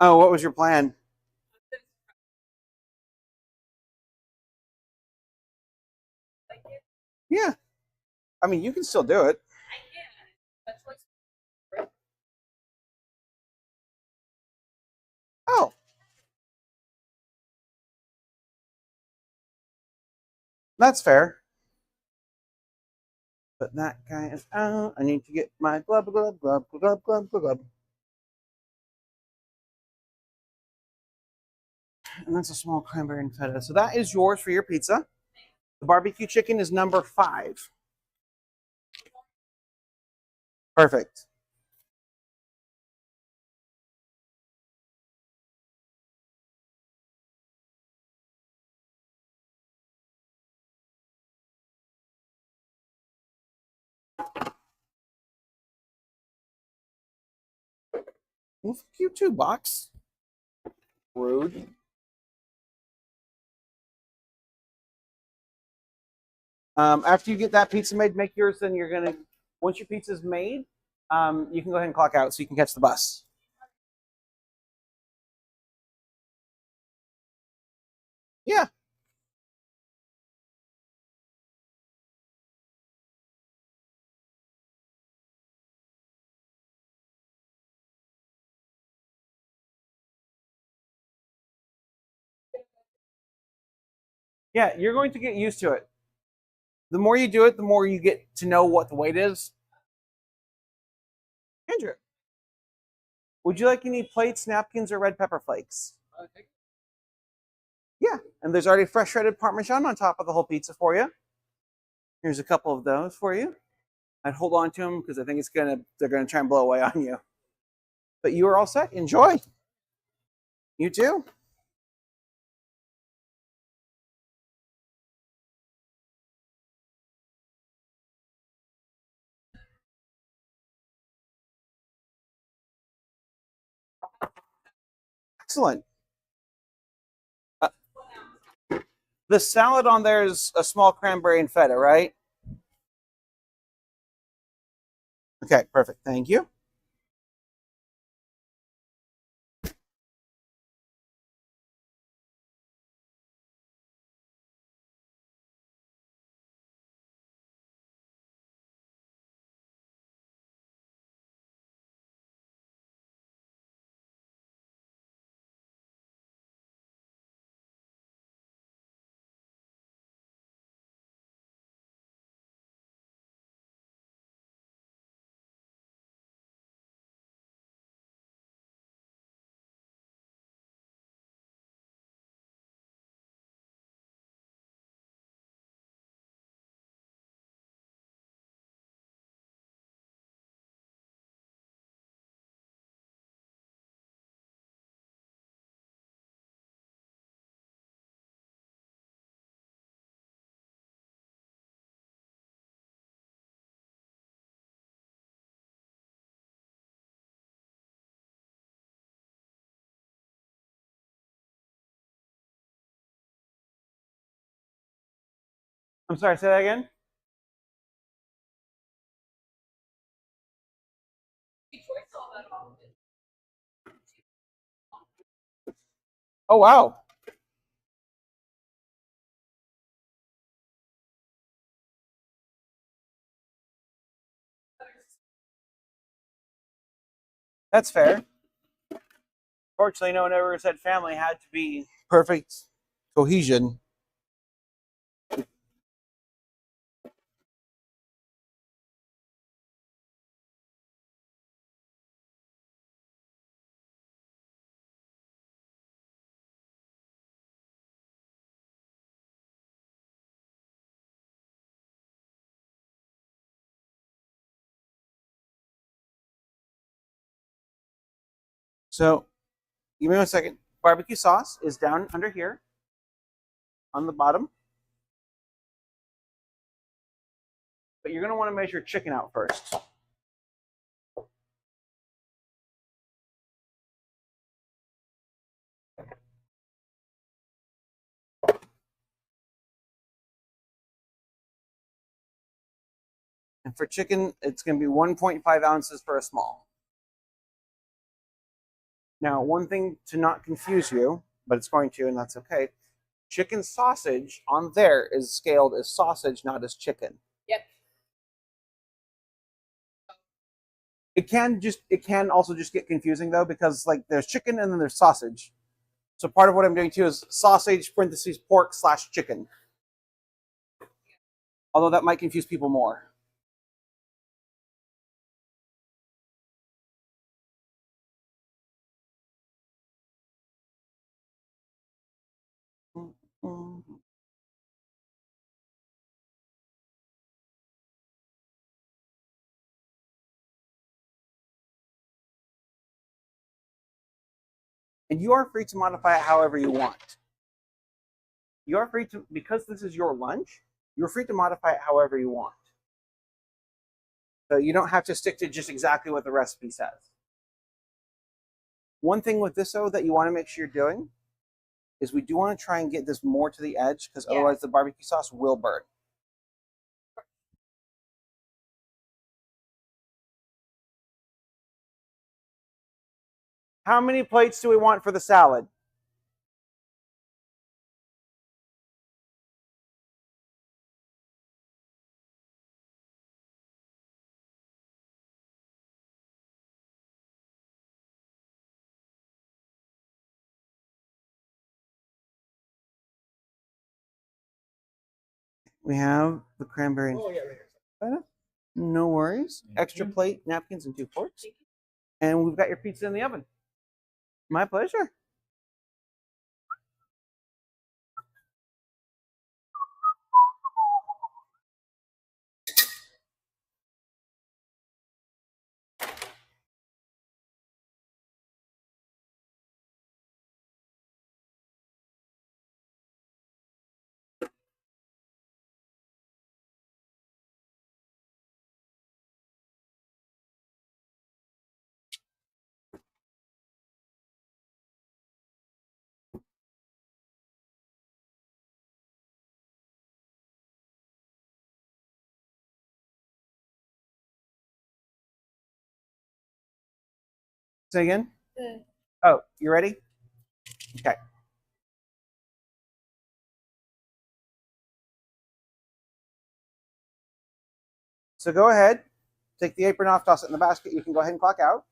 Oh, what was your plan? Yeah. I mean, you can still do it. Oh, that's fair. But that guy is out. I need to get my glub, glub, glub, glub, glub, glub, glub. And that's a small cranberry and feta. So that is yours for your pizza. The barbecue chicken is number 5. Perfect. Well, fuck you too, box. Rude. After you get that pizza made, make yours. Then you're gonna once your pizza's made, you can go ahead and clock out so you can catch the bus. Yeah. Yeah, you're going to get used to it. The more you do it, the more you get to know what the weight is. Andrew, would you like any plates, napkins, or red pepper flakes? Yeah, and there's already fresh shredded Parmesan on top of the whole pizza for you. Here's a couple of those for you. I'd hold on to them because I think they're gonna try and blow away on you. But you are all set. Enjoy. You too. Excellent. The salad on there is a small cranberry and feta, right? Okay, perfect. Thank you. I'm sorry, say that again. Oh, wow. That's fair. Fortunately, no one ever said family had to be perfect cohesion. So, give me 1 second. Barbecue sauce is down under here on the bottom. But you're going to want to measure chicken out first. And for chicken, it's going to be 1.5 ounces for a small. Now, one thing to not confuse you, but it's going to, and that's okay. Chicken sausage on there is scaled as sausage, not as chicken.
Yep.
It can also just get confusing though, because like there's chicken and then there's sausage. So part of what I'm doing too is sausage parentheses pork / chicken. Although that might confuse people more. And you are free to modify it however you want. You are free to, because this is your lunch, you're free to modify it however you want. So you don't have to stick to just exactly what the recipe says. One thing with this though that you want to make sure you're doing is we do want to try and get this more to the edge because otherwise the barbecue sauce will burn. How many plates do we want for the salad? We have the cranberry.
Oh, yeah, right here.
No worries.
Thank
Extra
you.
plate, napkins, and 2 forks. And we've got your pizza in the oven. My pleasure. Say again? Oh, you ready? Okay. So go ahead, take the apron off, toss it in the basket. You can go ahead and clock out.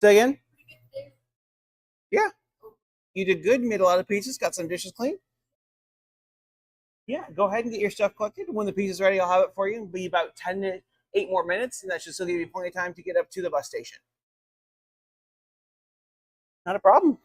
Say again? Yeah. You did good. You made a lot of pizzas. Got some dishes clean. Yeah. Go ahead and get your stuff collected. When the pizza's ready, I'll have it for you. It'll be about 10 to 8 more minutes, and that should still give you plenty of time to get up to the bus station. Not a problem.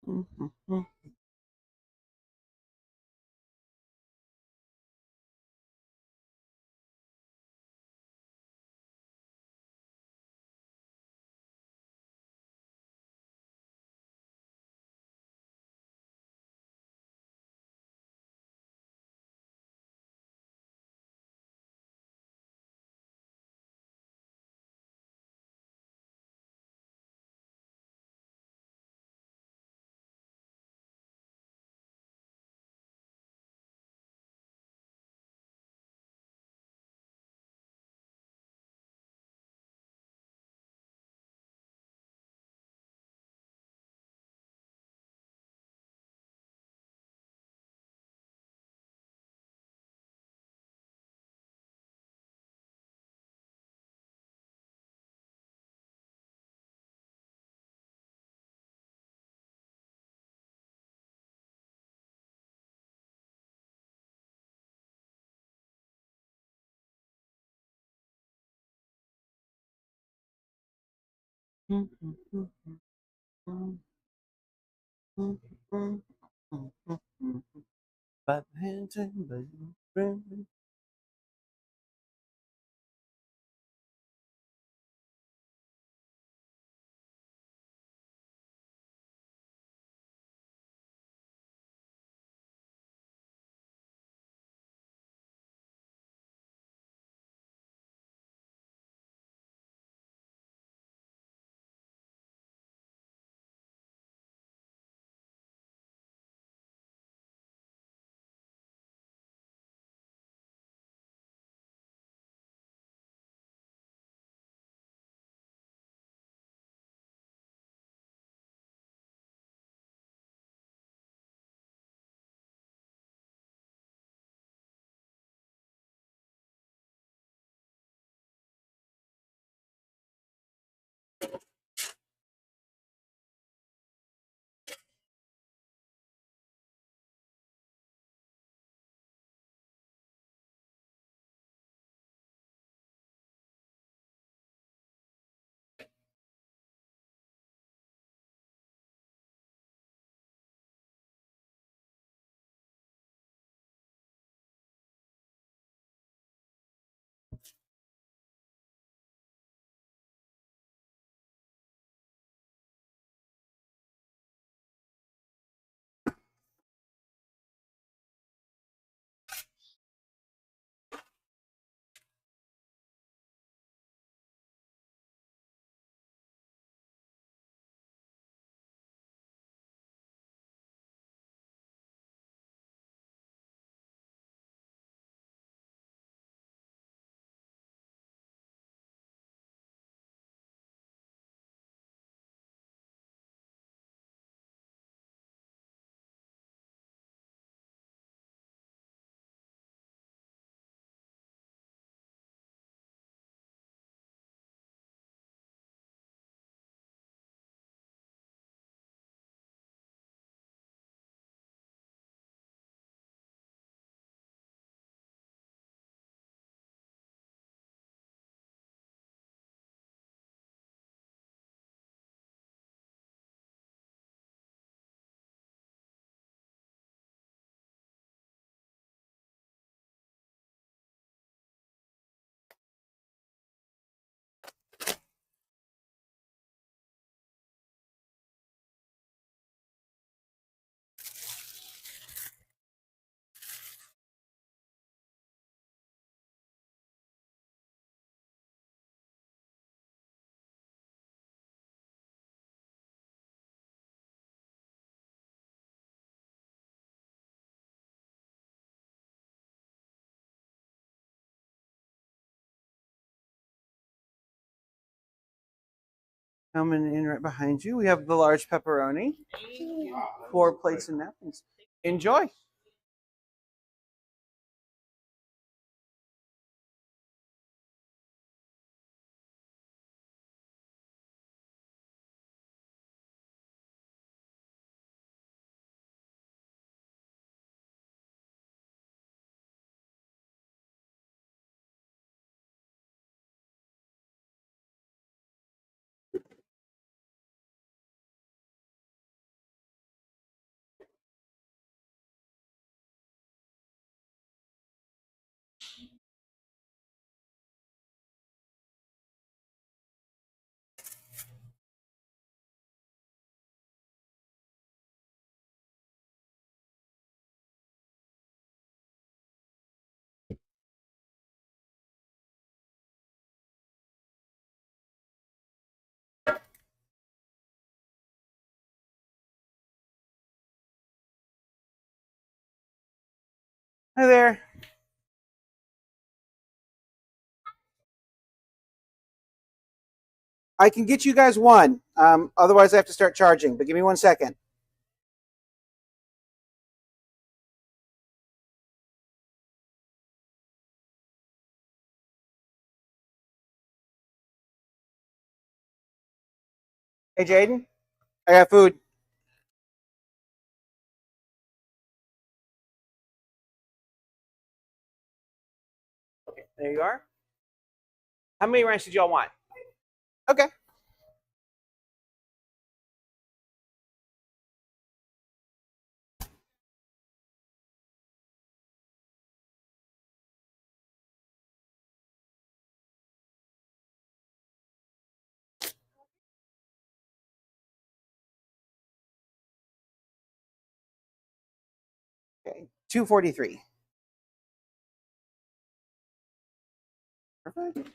Mm-hmm. But coming in right behind you, we have the large pepperoni, 4 plates and napkins. Enjoy. Hi there. I can get you guys one. Otherwise, I have to start charging. But give me 1 second. Hey, Jaden, I got food. Okay, there you are. How many ranch did y'all want? Okay. 243. Perfect.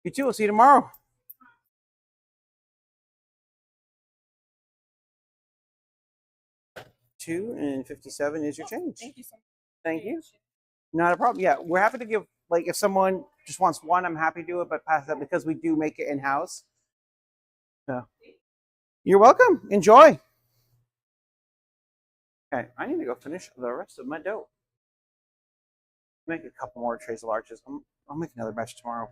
You too. We'll see you tomorrow. $2.57 is your change.
Thank you so much.
Thank you. Not a problem. Yeah, we're happy to give. Like, if someone just wants one, I'm happy to do it. But pass that because we do make it in house. So, you're welcome. Enjoy. Okay, I need to go finish the rest of my dough. Make a couple more trays of larges. I'll make another batch tomorrow.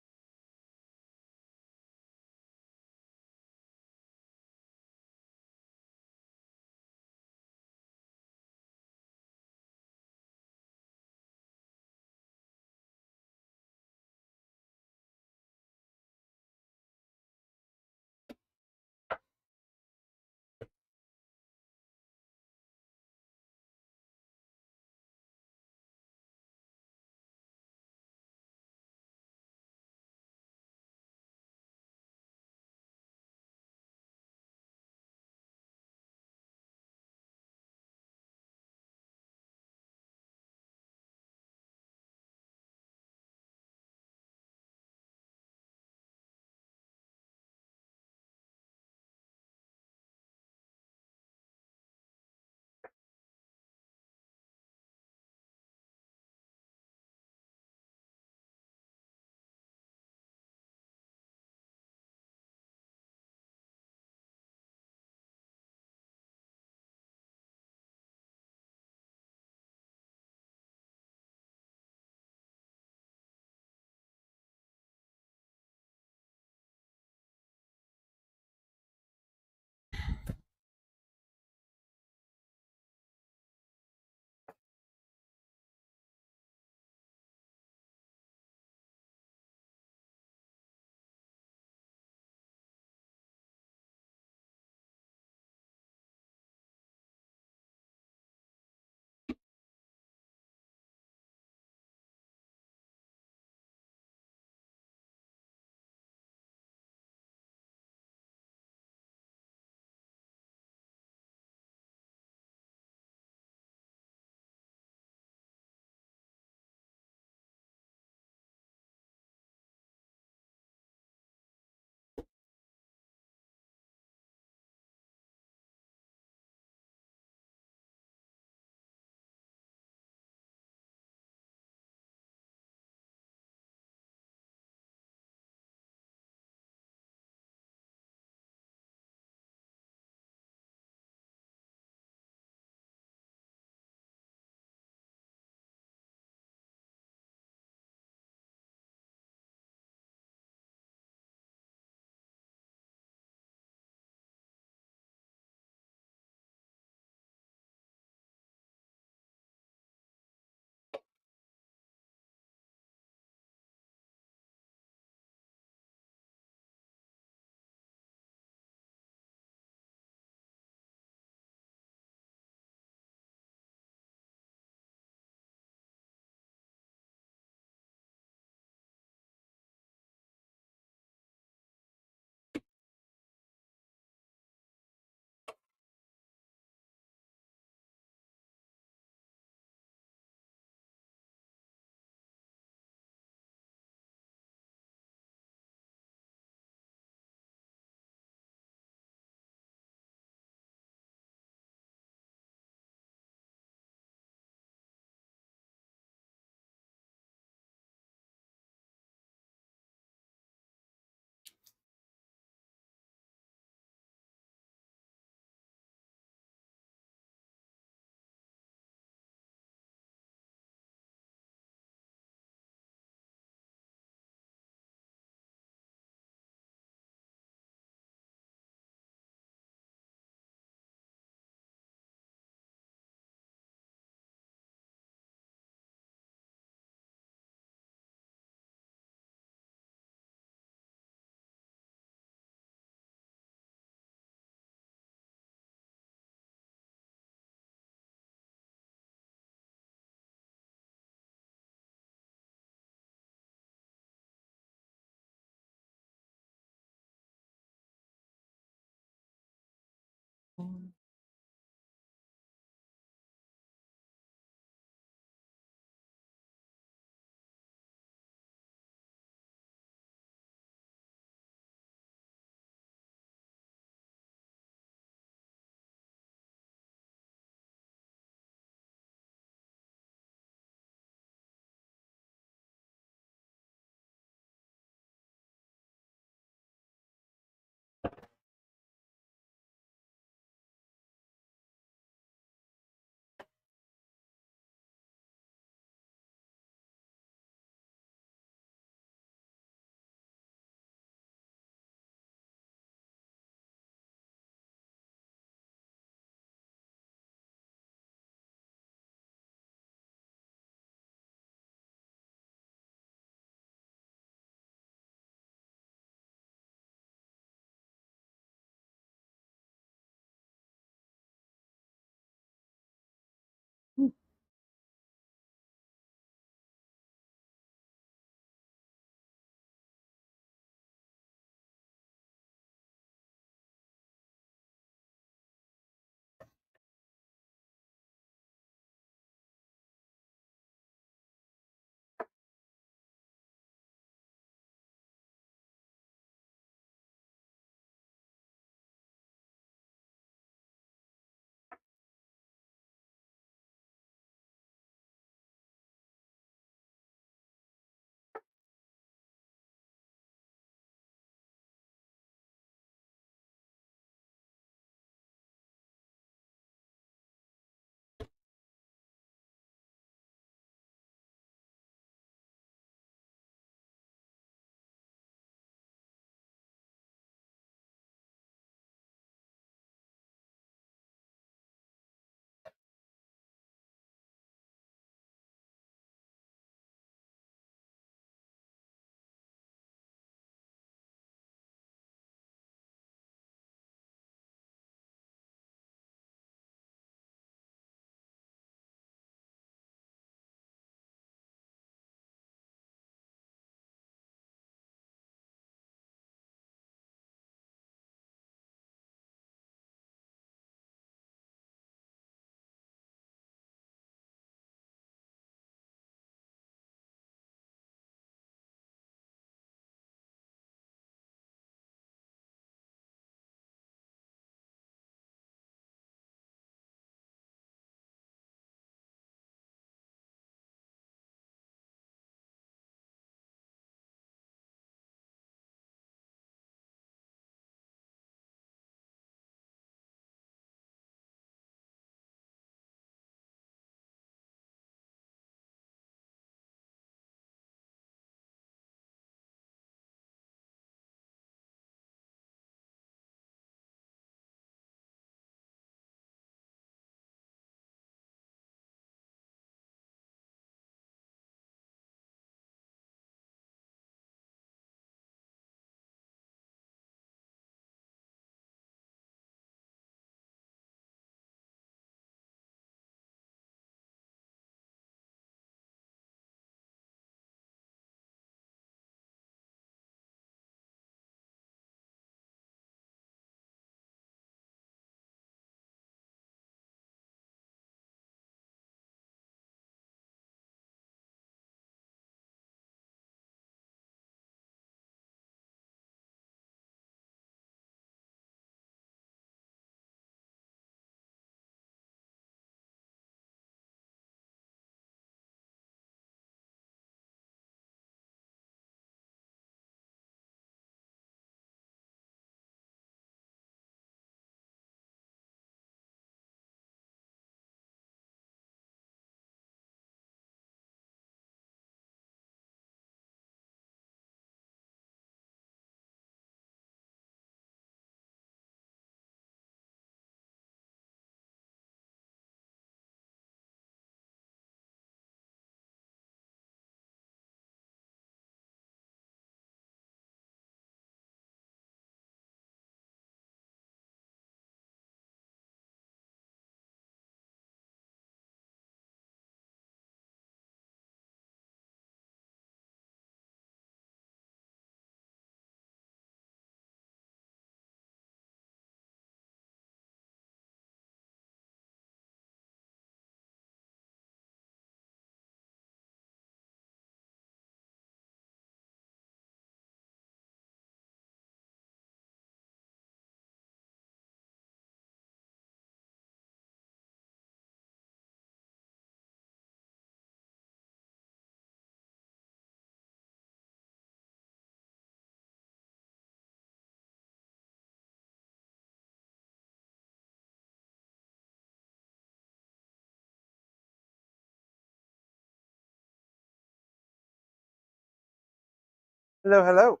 Hello, hello.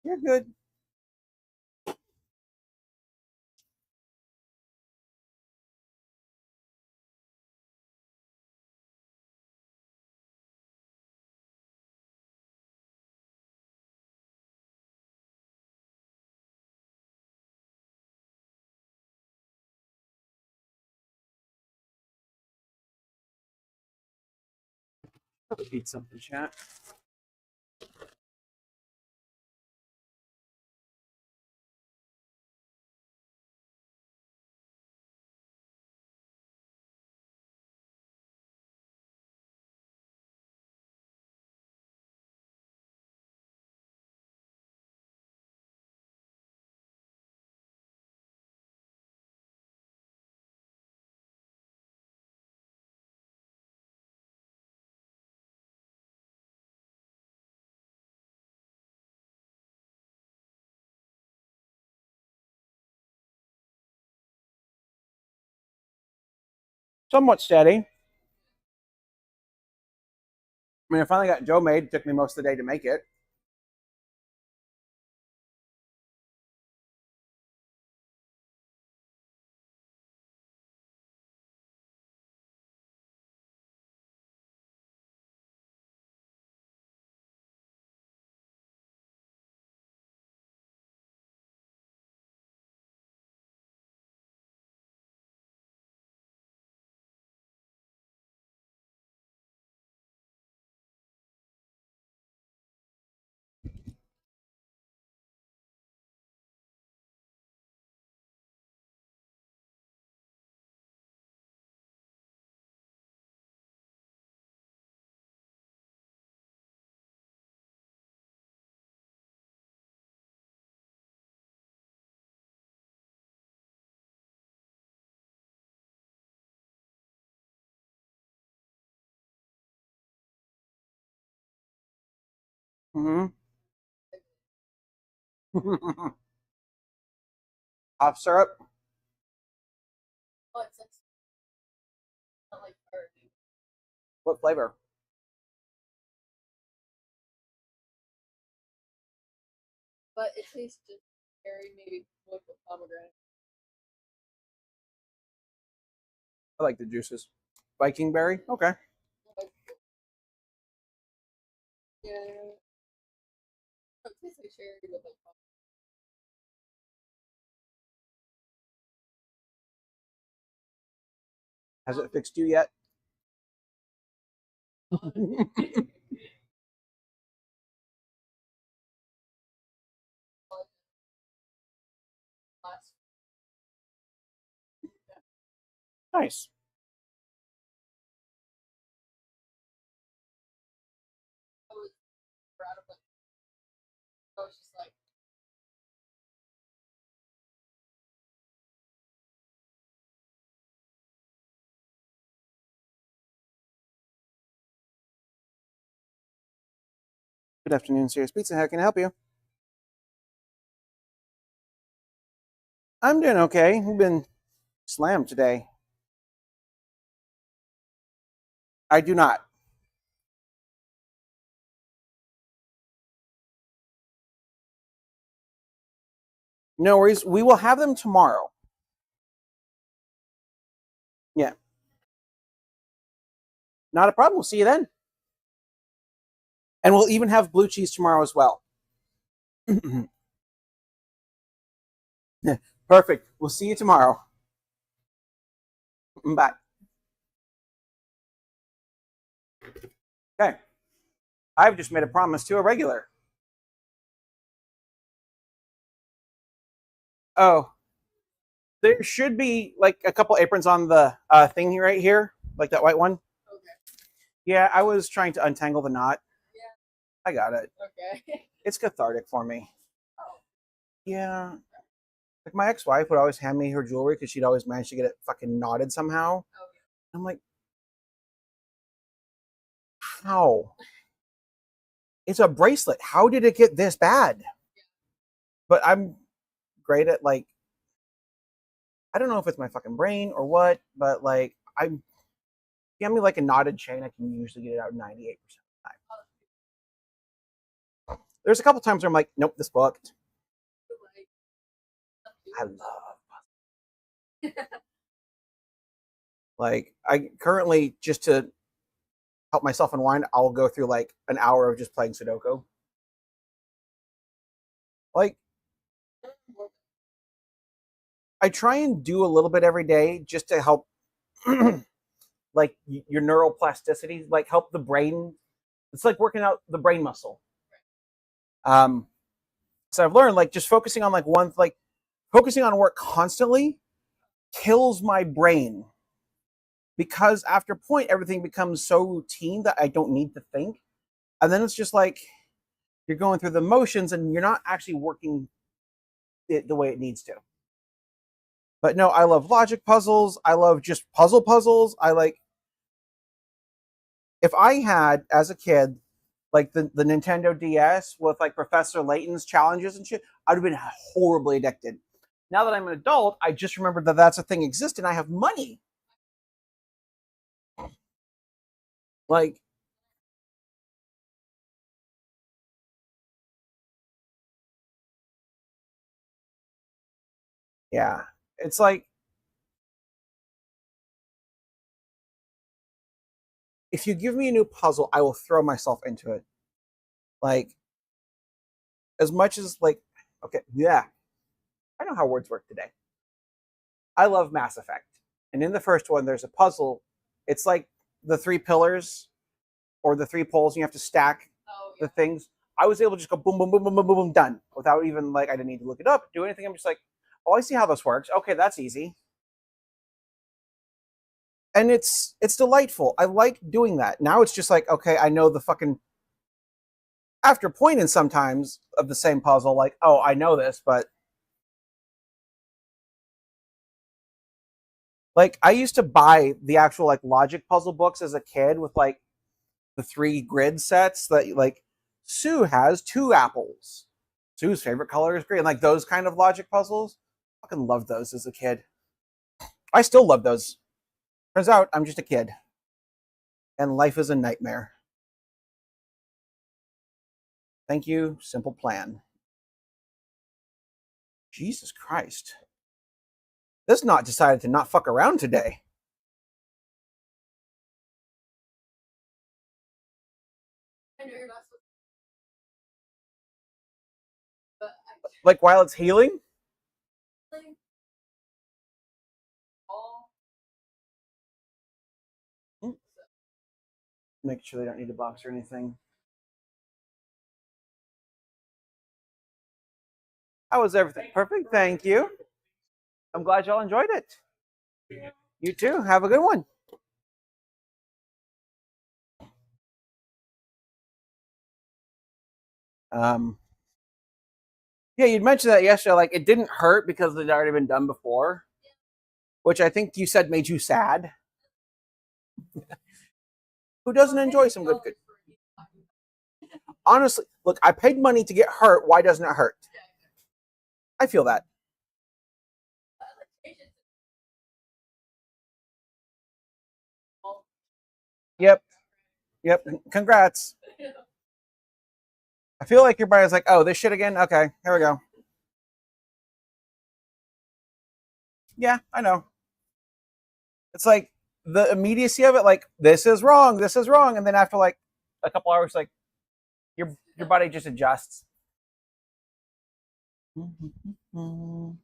You're good. Eat something, chat. Somewhat steady. I mean, I finally got Joe made. It took me most of the day to make it. Mm-hmm. Cough syrup.
Oh, it's not like burning.
What flavor?
But it tastes just very maybe with the pomegranate.
I like the juices. Viking berry. Okay.
Yeah. It tastes like cherry with like
Has it fixed you yet?
last.
Nice.
I was proud of it. I was just like,
Good afternoon, Serious Pizza. How can I help you? I'm doing okay. We've been slammed today. I do not. No worries. We will have them tomorrow. Yeah. Not a problem. We'll see you then. And we'll even have blue cheese tomorrow as well. Perfect. We'll see you tomorrow. Bye. Okay. I've just made a promise to a regular. Oh, there should be like a couple aprons on the thing right here, like that white one.
okay.
Yeah, I was trying to untangle the knot.
Yeah.
I got it.
Okay.
It's cathartic for me.
Oh.
Yeah. Like my ex-wife would always hand me her jewelry because she'd always manage to get it fucking knotted somehow.
Okay.
I'm like, how? It's a bracelet. How did it get this bad? But I'm great at like, I don't know if it's my fucking brain or what, but like give me like a knotted chain, I can usually get it out 98% of the time. There's a couple times where I'm like, nope, this booked. I love like I currently, just to help myself unwind, I'll go through like an hour of just playing Sudoku. Like I try and do a little bit every day just to help like your neuroplasticity, like help the brain. It's like working out the brain muscle. So I've learned like just focusing on focusing on work constantly kills my brain, because after a point everything becomes so routine that I don't need to think, and then it's just like you're going through the motions and you're not actually working it the way it needs to. But no, I love logic puzzles. I love just puzzles. I like, if I had as a kid like the Nintendo DS with like Professor Layton's challenges and shit, I'd have been horribly addicted. Now that I'm an adult, I just remembered that that's a thing exists and I have money. Like, yeah, it's like, if you give me a new puzzle, I will throw myself into it. Like, as much as like, okay, yeah, I know how words work today. I love Mass Effect. And in the first one, there's a puzzle. It's like the 3 pillars or the 3 poles, and you have to stack the things. I was able to just go boom, boom, boom, boom, boom, boom, boom, done. Without even like, I didn't need to look it up, do anything. I'm just like, oh, I see how this works. Okay, that's easy. And it's delightful. I like doing that. Now it's just like, okay, I know the fucking, after a point in sometimes of the same puzzle, like, oh, I know this, but like I used to buy the actual like logic puzzle books as a kid with like the 3 grid sets that like Sue has 2 apples. Sue's favorite color is green. Like those kind of logic puzzles. I fucking loved those as a kid. I still love those. Turns out I'm just a kid. And life is a nightmare. Thank you, Simple Plan. Jesus Christ. This knot decided to not fuck around today.
I know you're not supposed to, but
Like while it's healing?
actually, all
Make sure they don't need a box or anything. How was everything? Perfect. Thank you. I'm glad y'all enjoyed it. You too. Have a good one. Yeah, you'd mentioned that yesterday. Like it didn't hurt because it had already been done before, which I think you said made you sad. Who doesn't enjoy some good? Honestly, look, I paid money to get hurt. Why doesn't it hurt? I feel that. Yep. Yep. Congrats. I feel like your body's like, oh, this shit again? Okay, here we go. Yeah, I know. It's like the immediacy of it, like, this is wrong, and then after like a couple hours, like your body just adjusts. God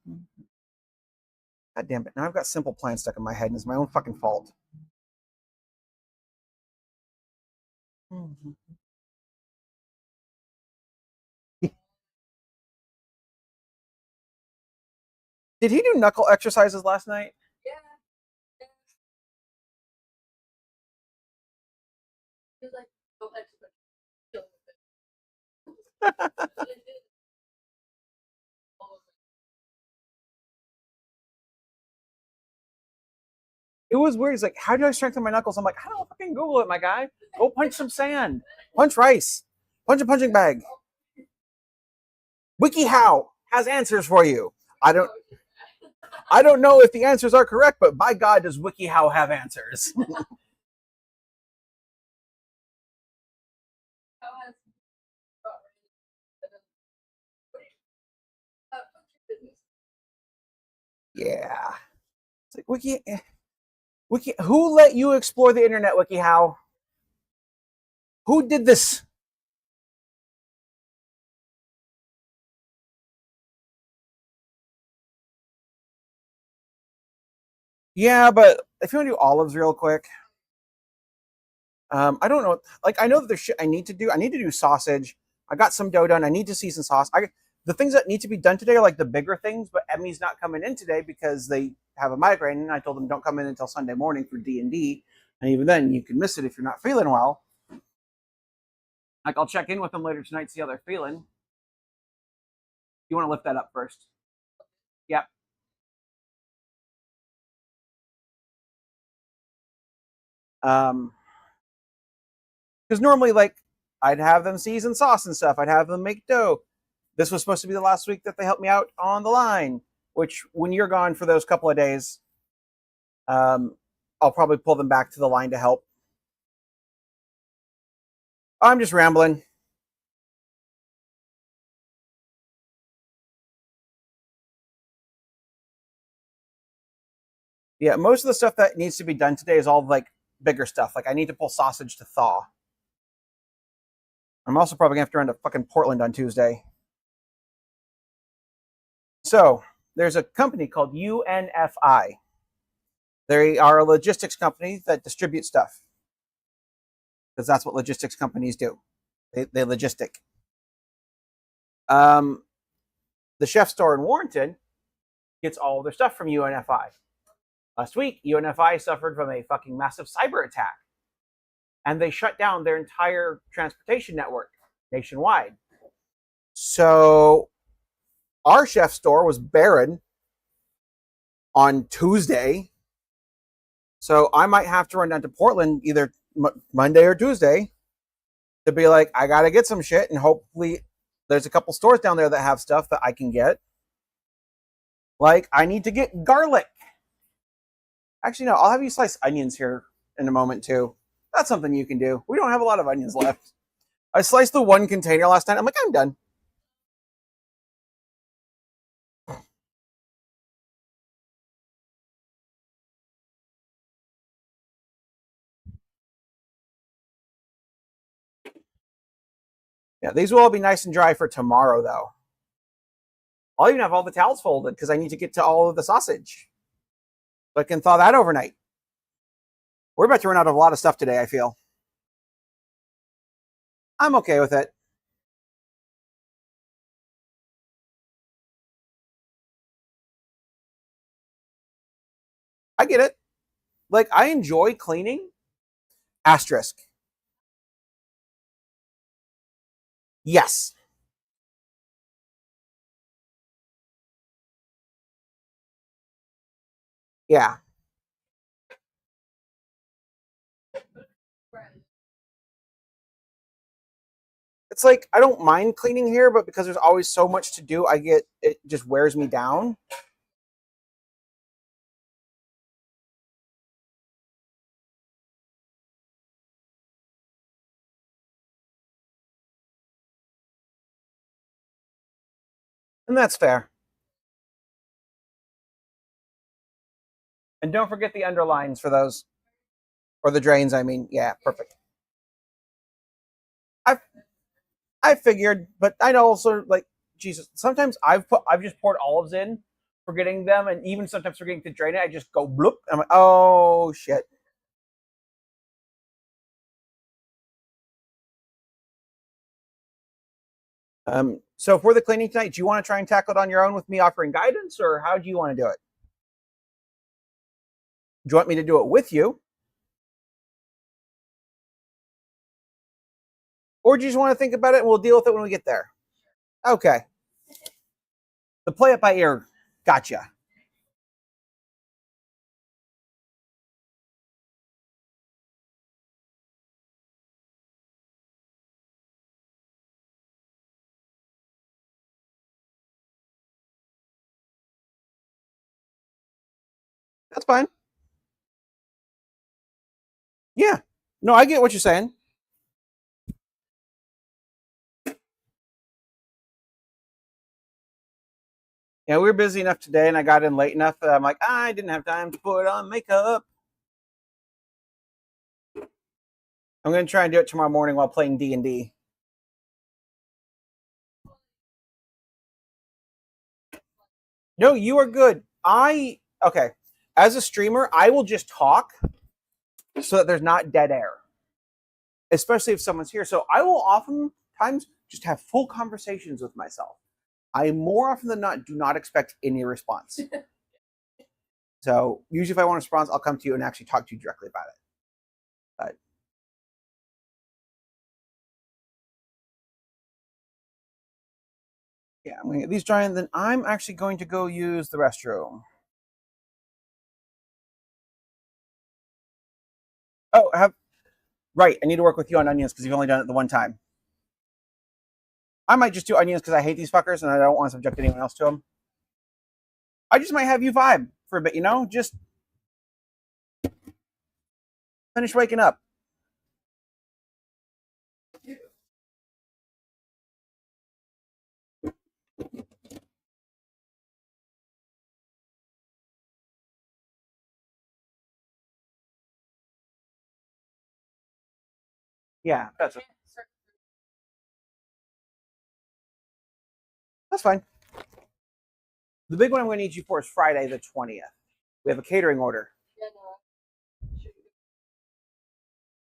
damn it. Now I've got Simple Plan stuck in my head and it's my own fucking fault. Did he do knuckle exercises last night?
yeah. He was like, go ahead to the
It was weird. He's like, how do I strengthen my knuckles? I'm like, I don't fucking Google it, my guy. Go punch some sand. Punch rice. Punch a punching bag. WikiHow has answers for you. I don't. I don't know if the answers are correct, but by God, does WikiHow have answers?
How has about what's your business?
Yeah. It's like Wiki. Who let you explore the internet, WikiHow? Who did this? Yeah, but if you want to do olives real quick, I don't know. Like, I know that there's shit I need to do. I need to do sausage. I got some dough done. I need to season sauce. The things that need to be done today are like the bigger things. But Emmy's not coming in today because they have a migraine, and I told them don't come in until Sunday morning for D&D. And even then, you can miss it if you're not feeling well. Like, I'll check in with them later tonight, see how they're feeling. You want to lift that up first? Yep. Because normally, like, I'd have them season sauce and stuff. I'd have them make dough. This was supposed to be the last week that they helped me out on the line, which when you're gone for those couple of days, I'll probably pull them back to the line to help. I'm just rambling. Yeah, most of the stuff that needs to be done today is all like bigger stuff. Like I need to pull sausage to thaw. I'm also probably gonna have to run to fucking Portland on Tuesday. So there's a company called UNFI. They are a logistics company that distributes stuff because that's what logistics companies do. They logistic. The chef store in Warrenton gets all their stuff from UNFI. Last week, UNFI suffered from a fucking massive cyber attack, and they shut down their entire transportation network nationwide. So our chef store was barren on Tuesday. So I might have to run down to Portland either Monday or Tuesday to be like, I got to get some shit. And hopefully there's a couple stores down there that have stuff that I can get. Like, I need to get garlic. Actually, no, I'll have you slice onions here in a moment, too. That's something you can do. We don't have a lot of onions left. I sliced the one container last night. I'm like, I'm done. Yeah, these will all be nice and dry for tomorrow, though. I'll even have all the towels folded because I need to get to all of the sausage. So I can thaw that overnight. We're about to run out of a lot of stuff today, I feel. I'm okay with it. I get it. Like, I enjoy cleaning. Asterisk. Yes. Yeah. It's like I don't mind cleaning here, but because there's always so much to do, it just wears me down. And that's fair. And don't forget the underlines for those. Or the drains, I mean. Yeah, perfect. I I figured, but I know also like Jesus. Sometimes I've just poured olives in, forgetting them, and even sometimes forgetting to drain it. I just go bloop. I'm like, oh shit. So for the cleaning tonight, do you want to try and tackle it on your own with me offering guidance, or how do you want to do it? Do you want me to do it with you, or do you just want to think about it and we'll deal with it when we get there? Okay. The play it by ear. Gotcha. That's fine. Yeah. No, I get what you're saying. Yeah, we were busy enough today, and I got in late enough that I'm like, I didn't have time to put on makeup. I'm gonna try and do it tomorrow morning while playing D&D. No, you are good. Okay. As a streamer, I will just talk so that there's not dead air, especially if someone's here. So I will oftentimes just have full conversations with myself. I more often than not do not expect any response. So usually if I want a response, I'll come to you and actually talk to you directly about it. But yeah, I'm gonna get these dry, and then I'm actually going to go use the restroom. Oh, right. I need to work with you on onions because you've only done it the one time. I might just do onions because I hate these fuckers and I don't want to subject anyone else to them. I just might have you vibe for a bit, just finish waking up. Yeah, that's fine. The big one I'm going to need you for is Friday the 20th. We have a catering order.
Yeah, no.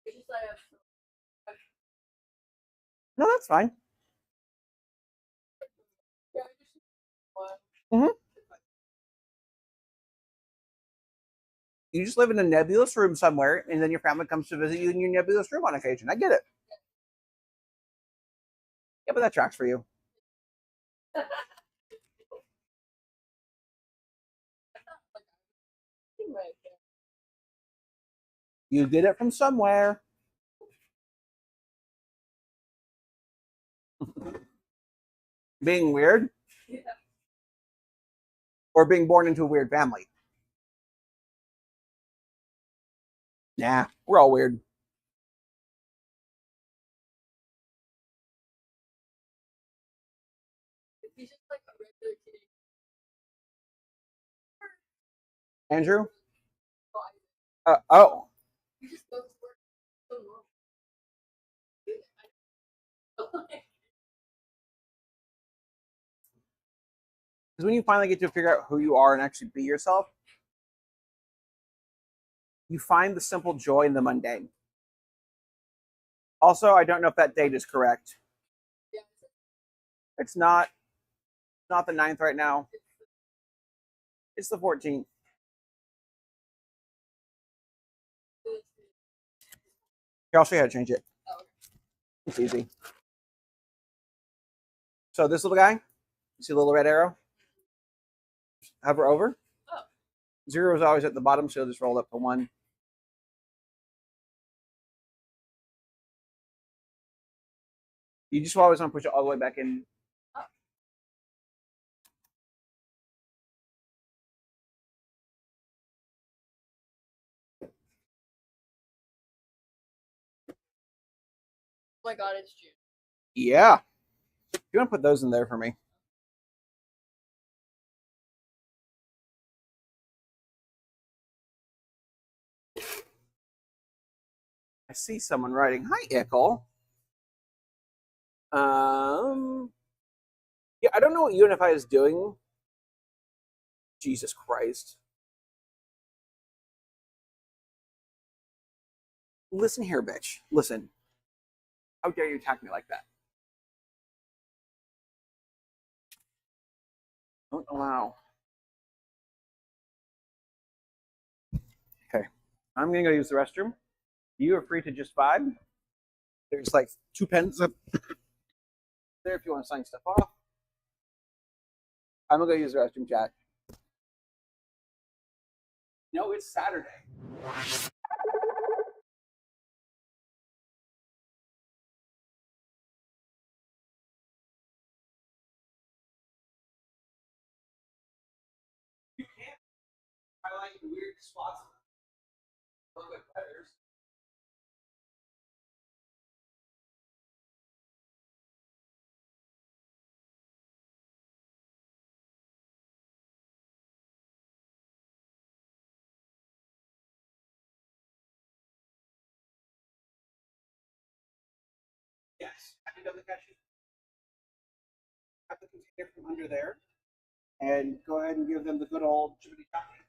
It's just I have
No, that's fine.
yeah, I just one.
You just live in a nebulous room somewhere, and then your family comes to visit you in your nebulous room on occasion. I get it. Yeah, but that tracks for you. You get it from somewhere. Being weird
Yeah.
or being born into a weird family. Nah, we're all weird.
He's just like a regular kid.
Andrew?
Oh,
Oh,
he just goes to work so normal.
because when you finally get to figure out who you are and actually be yourself, you find the simple joy in the mundane. Also, I don't know if that date is correct.
Yeah,
It's not the 9th right now. It's the 14th. Here, I'll show you how to change it. It's easy. So this little guy, you see the little red arrow? Hover over.
Oh.
0 is always at the bottom, so you'll just roll up to 1. You just always want to push it all the way back in.
Oh my god, it's June.
Yeah. You want to put those in there for me? I see someone writing, "Hi, Ickle." Yeah, I don't know what Unify is doing. Jesus Christ. Listen here, bitch. Listen. How dare you attack me like that? Don't allow. Okay. I'm going to go use the restroom. You are free to just vibe. There's like 2 pens up there if you want to sign stuff off. I'm going to go use the restroom, chat. No, it's Saturday. highlight the weird spots. Look like letters. Yes. Have you done the cashew? Cut the container from under there, and go ahead and give them the good old jibbity choppity.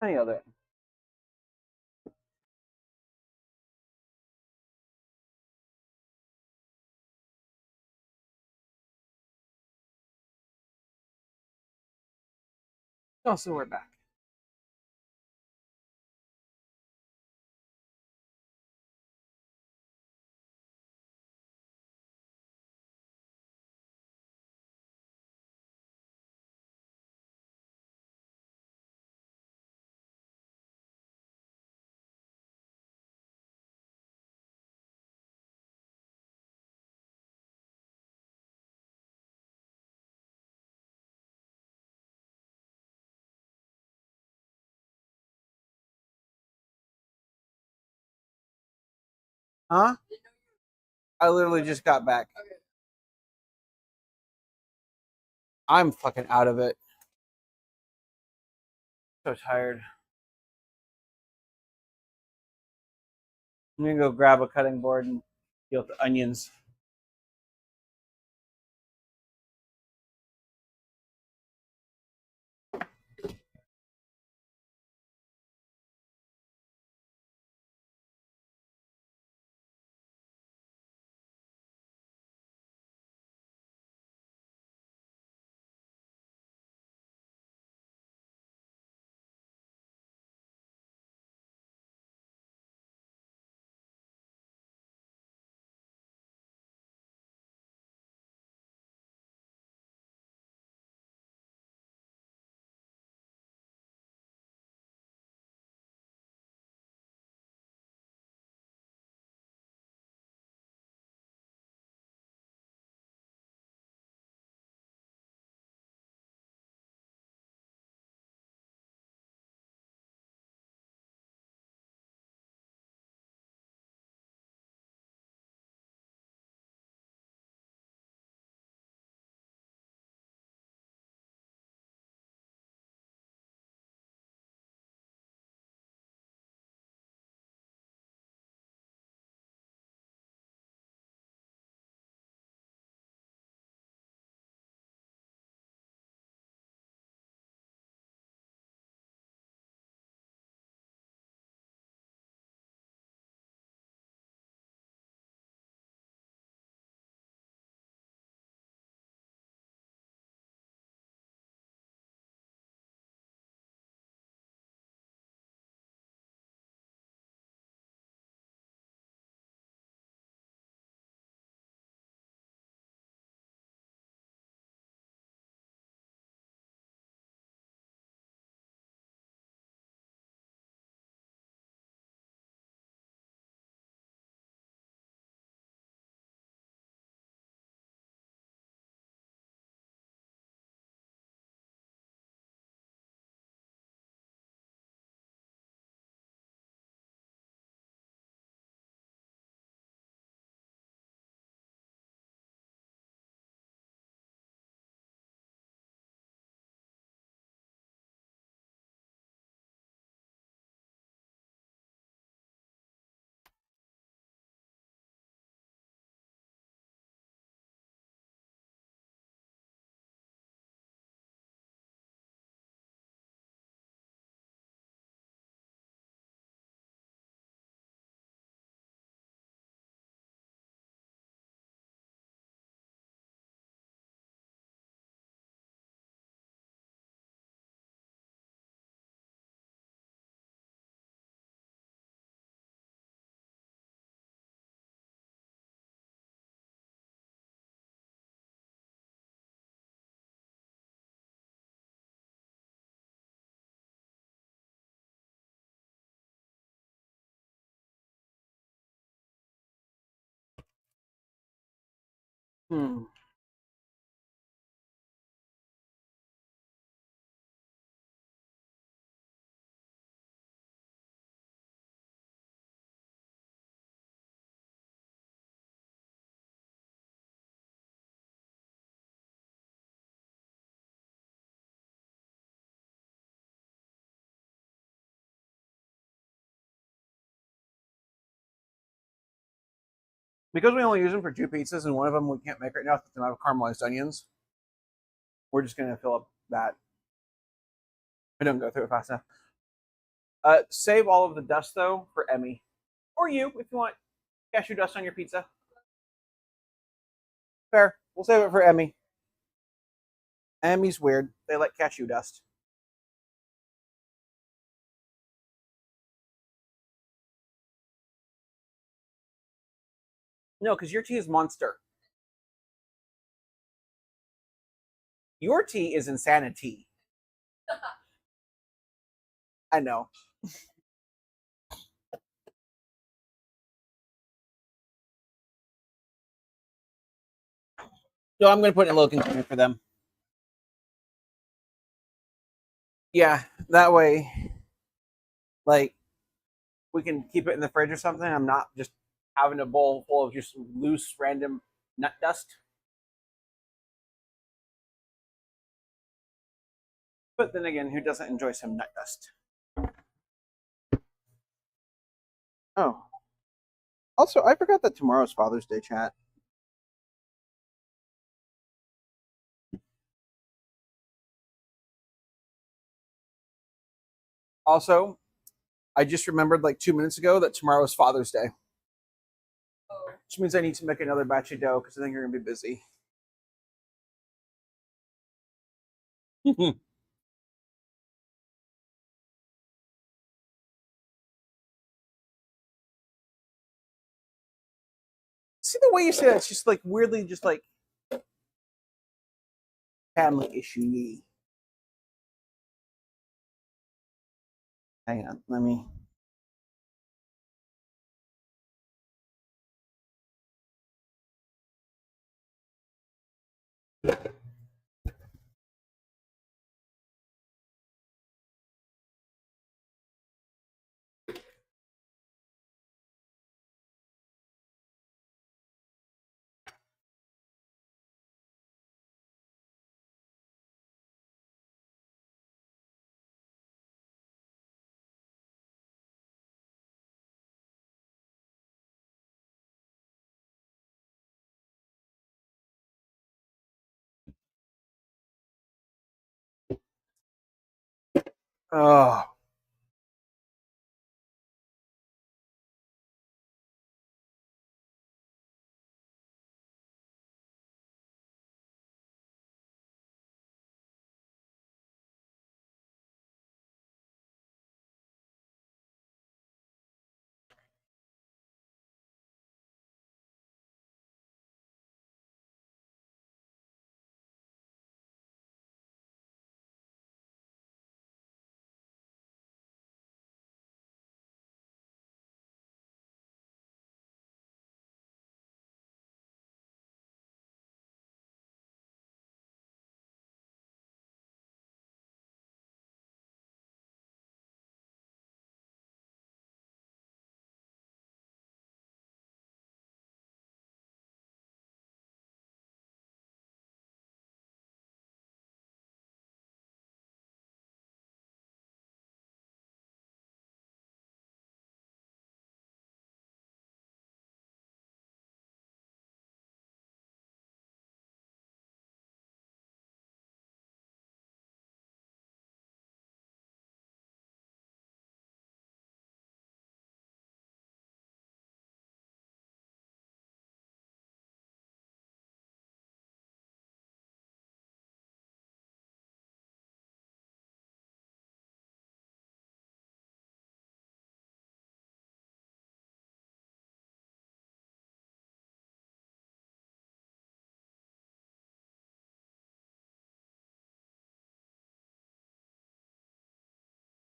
Any other? Oh, so we're back. Huh? I literally just got back. I'm fucking out of it. So tired. I'm gonna go grab a cutting board and deal with the onions. Hmm. Because we only use them for 2 pizzas, and one of them we can't make right now because they don't have caramelized onions, we're just gonna fill up that. I don't go through it fast enough. Save all of the dust though for Emmy, or you if you want cashew dust on your pizza. Fair. We'll save it for Emmy. Emmy's weird. They like cashew dust. No, because your tea is Monster. Your tea is Insanity. I know. So I'm going to put in a little container for them. Yeah, that way, like, we can keep it in the fridge or something. I'm not just having a bowl full of just loose, random nut dust. But then again, who doesn't enjoy some nut dust? Oh. Also, I forgot that tomorrow's Father's Day, chat. Also, I just remembered like 2 minutes ago that tomorrow is Father's Day.
Oh,
Which means I need to make another batch of dough because I think you're going to be busy. See the way you say that? It's just like weirdly just like family issue-y. Hang on, let me... Oh.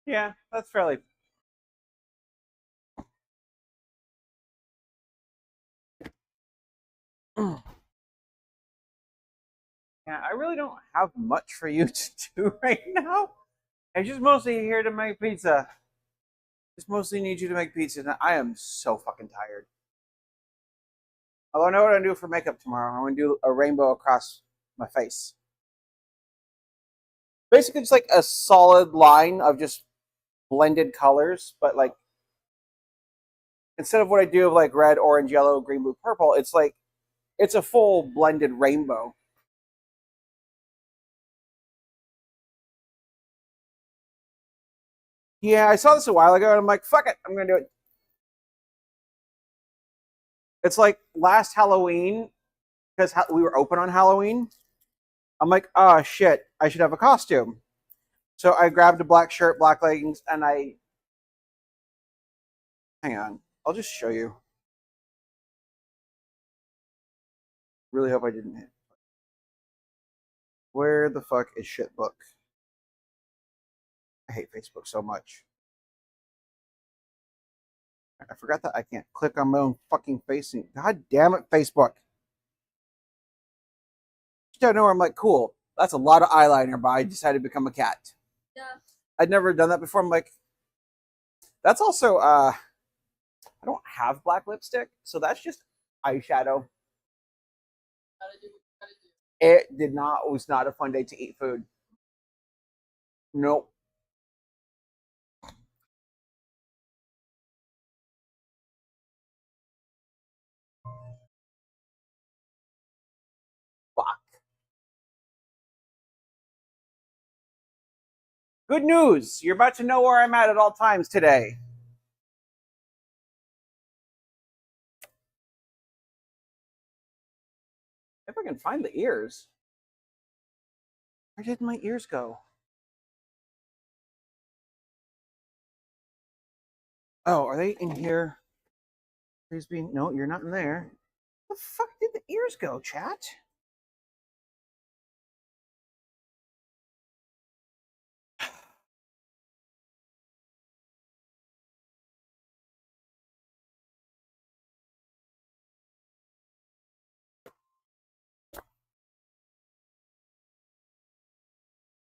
Yeah, that's fairly... Yeah, I really don't have much for you to do right now. I'm just mostly here to make pizza. Just mostly need you to make pizza. And I am so fucking tired. Although I know what I'm gonna do for makeup tomorrow. I'm gonna do a rainbow across my face. Basically, just like a solid line of just blended colors, but like instead of what I do of like red, orange, yellow, green, blue, purple, it's like it's a full blended rainbow. Yeah, I saw this a while ago, and I'm like, fuck it, I'm gonna do it. It's like last Halloween, because we were open on Halloween. I'm like, oh shit, I should have a costume. So I grabbed a black shirt, black leggings, and hang on, I'll just show you. Really hope I didn't hit. Where the fuck is Shitbook? I hate Facebook so much. I forgot that I can't click on my own fucking face. God damn it, Facebook. Just out of nowhere, I'm like, cool. That's a lot of eyeliner, but I decided to become a cat.
Yeah.
I'd never done that before. I'm like, that's also, I don't have black lipstick, so that's just eyeshadow.
Gotta do what you gotta do.
It was not a fun day to eat food. Nope. Fuck. Good news. You're about to know where I'm at all times today. If I can find the ears. Where did my ears go? Oh, are they in here? Please be. No, you're not in there. Where the fuck did the ears go, chat?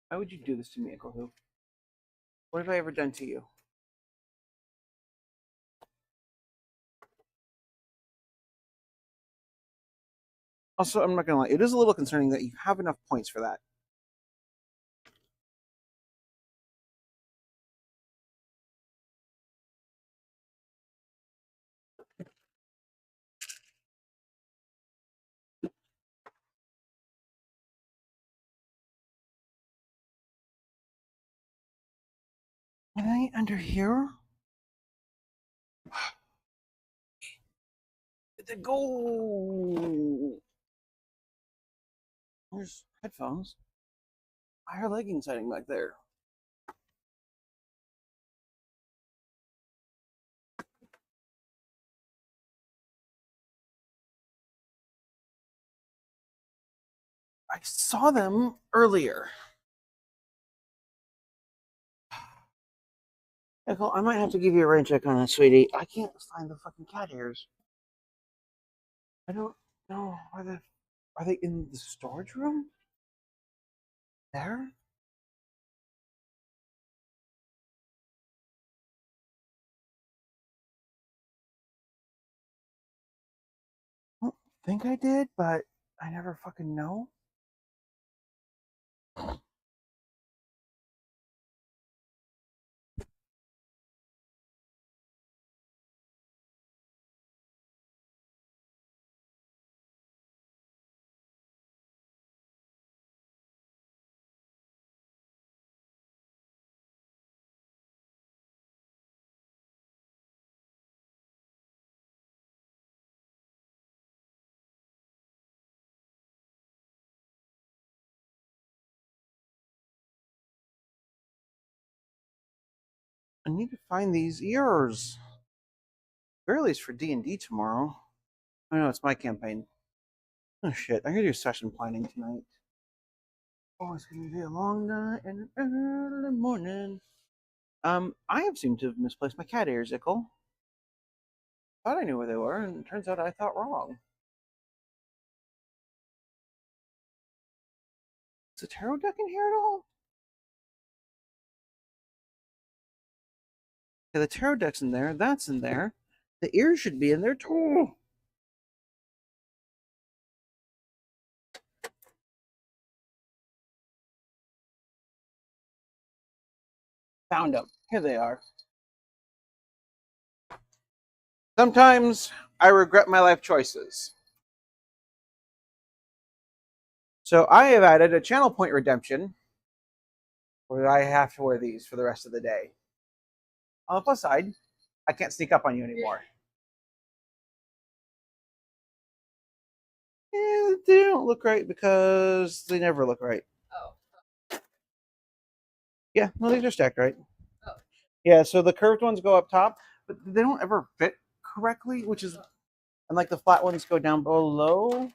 Why would you do this to me, Echo Who? What have I ever done to you? Also, I'm not gonna lie, it is a little concerning that you have enough points for that. Are they under here? Did they go? There's headphones. Why are leggings hiding back there? I saw them earlier. Echo, I might have to give you a rain check on that, sweetie. I can't find the fucking cat ears. I don't know. Are they in the storage room? There? I don't think I did, but I never fucking know. I need to find these ears. Or at least for D&D tomorrow. I know it's my campaign. Oh shit, I'm gonna do session planning tonight. Oh, it's gonna be a long night and an early morning. I have seemed to have misplaced my cat ears, Ickle. Thought I knew where they were, and it turns out I thought wrong. Is the tarot deck in here at all? Okay, the tarot deck's in there, that's in there. The ears should be in there too. Found them. Here they are. Sometimes I regret my life choices. So I have added a channel point redemption where I have to wear these for the rest of the day. On the plus side, I can't sneak up on you anymore. And they don't look right because they never look right.
Oh.
Yeah, no, these are stacked right.
Oh.
Yeah, so the curved ones go up top, but they don't ever fit correctly, which is, and like the flat ones go down below.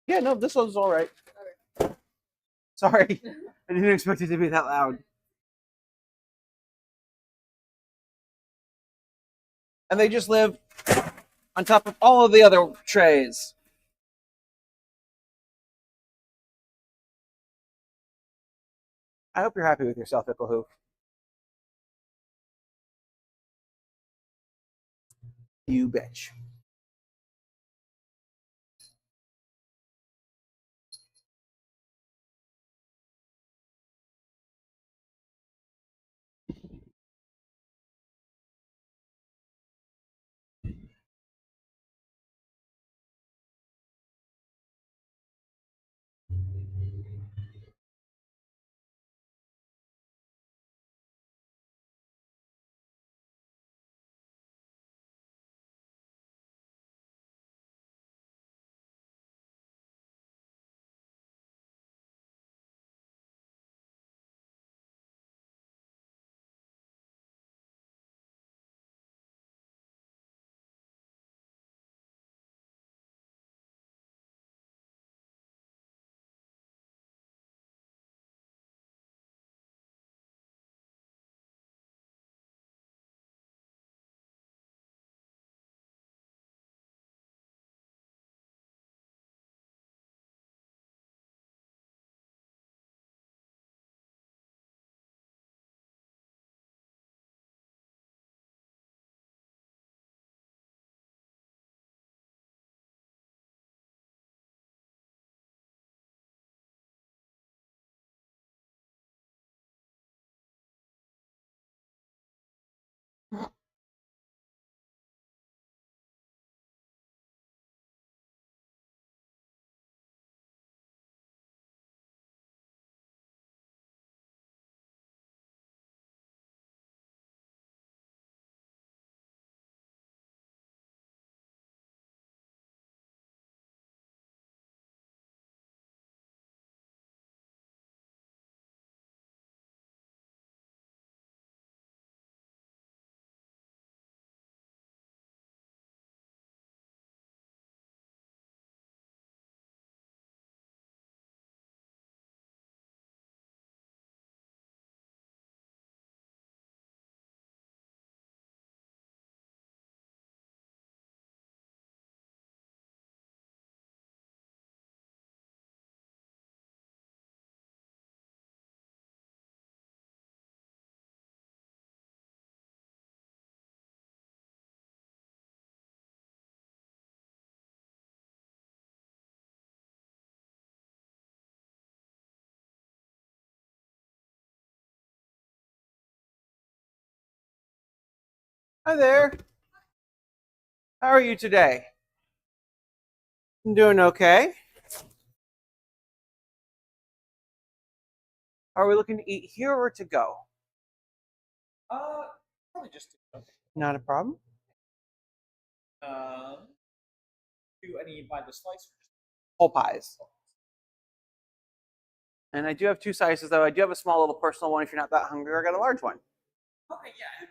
Yeah, no, this one's all right. Sorry, I didn't expect it to be that loud. And they just live on top of all of the other trays. I hope you're happy with yourself, Icklehoof. You bitch. Hi there. How are you today? I'm doing okay. Are we looking to eat here or to go?
Probably just
Not a problem.
do any by the slice or just
Whole pies. And I do have two sizes, though. I do have a small little personal one if you're not that hungry. I got a large one.
okay, yeah.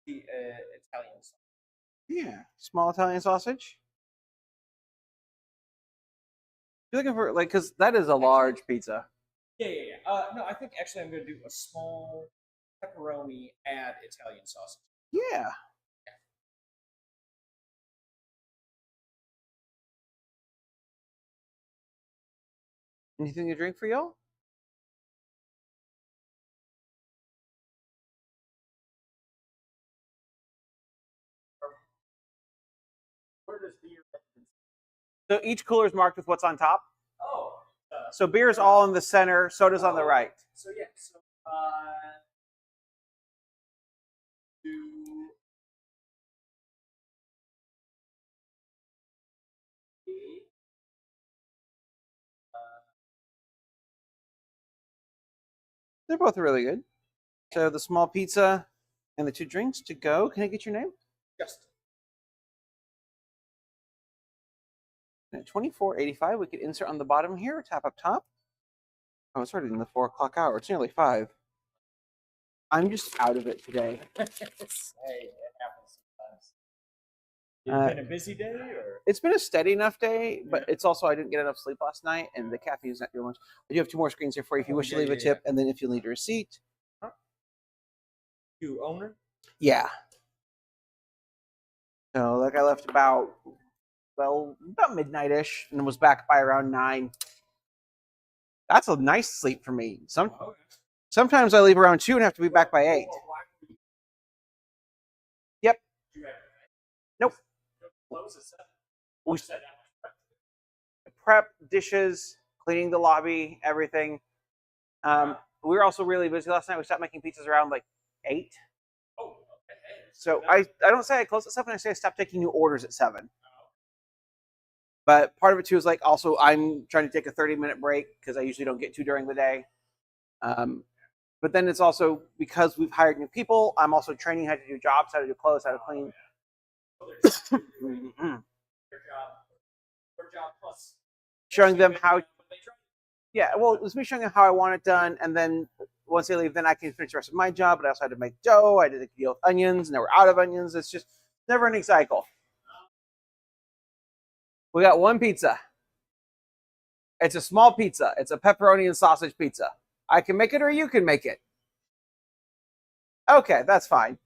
To the Italian sauce.
Yeah. Small Italian sausage. You're looking for, like, because that is a large pizza.
Yeah. No, I think actually I'm going to do a small pepperoni, add Italian sausage.
Yeah. Anything to drink for y'all?
Where does beer?
So each cooler is marked with what's on top.
Oh.
So beer is all in the center, soda's on the right.
So yeah. So do.
They're both really good. So the small pizza and the 2 drinks to go. Can I get your name?
Just.
And at $24.85, we could insert on the bottom here, tap up top. Oh, it's already in the 4 o'clock hour. It's nearly 5. I'm just out of it today.
Hey, it happens sometimes.
Uh,
It's been a busy day, or
It's been a steady enough day, but it's also I didn't get enough sleep last night, and the caffeine's not doing much. I do have 2 more screens here for you if you wish to leave a tip, and then if you'll need a receipt.
you owner?
Yeah. So like I left about midnight-ish and was back by around 9. That's a nice sleep for me. Sometimes I leave around 2 and have to be back by 8. Yep. Nope. We prep, dishes, cleaning the lobby, everything. We were also really busy last night. We stopped making pizzas around like 8. So I don't say I closed at 7. I say I stopped taking new orders at 7. But part of it too is like also I'm trying to take a 30-minute break because I usually don't get to during the day. But then it's also because we've hired new people. I'm also training how to do jobs, how to do clothes, how to clean. Showing them how. Yeah, well, it was me showing them how I want it done, and then once they leave, then I can finish the rest of my job. But I also had to make dough. I had to deal with onions, and now we're out of onions. It's just never-ending cycle. We got 1 pizza. It's a small pizza. It's a pepperoni and sausage pizza. I can make it, or you can make it. Okay, that's fine.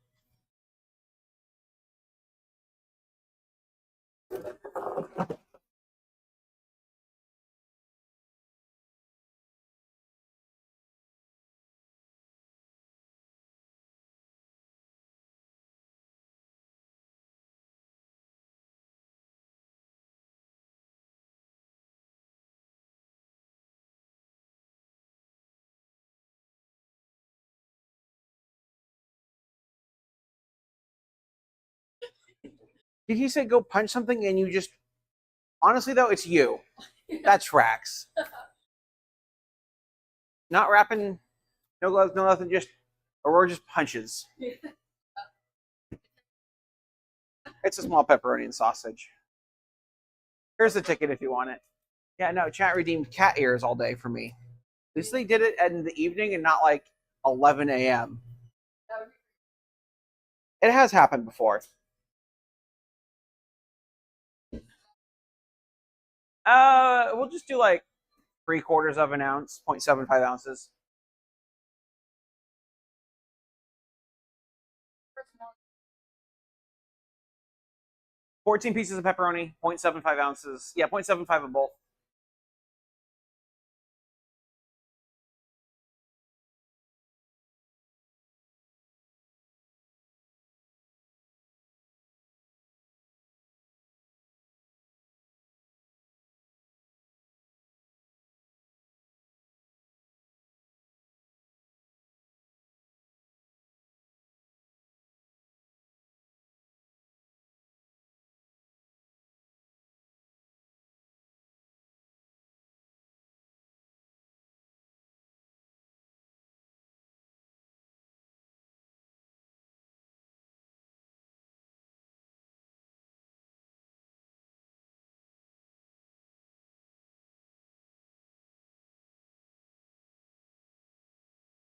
Did he say go punch something and you just... Honestly, though, it's you. That tracks. Not rapping, no gloves, no nothing, just... Aurora just punches. It's a small pepperoni and sausage. Here's the ticket if you want it. Yeah, no, chat redeemed cat ears all day for me. At least they did it in the evening and not like 11 a.m. It has happened before. We'll just do like 3/4 of an ounce, 0.75 ounces. $14 pieces of pepperoni, 0.75 ounces. Yeah, 0.75 a bolt.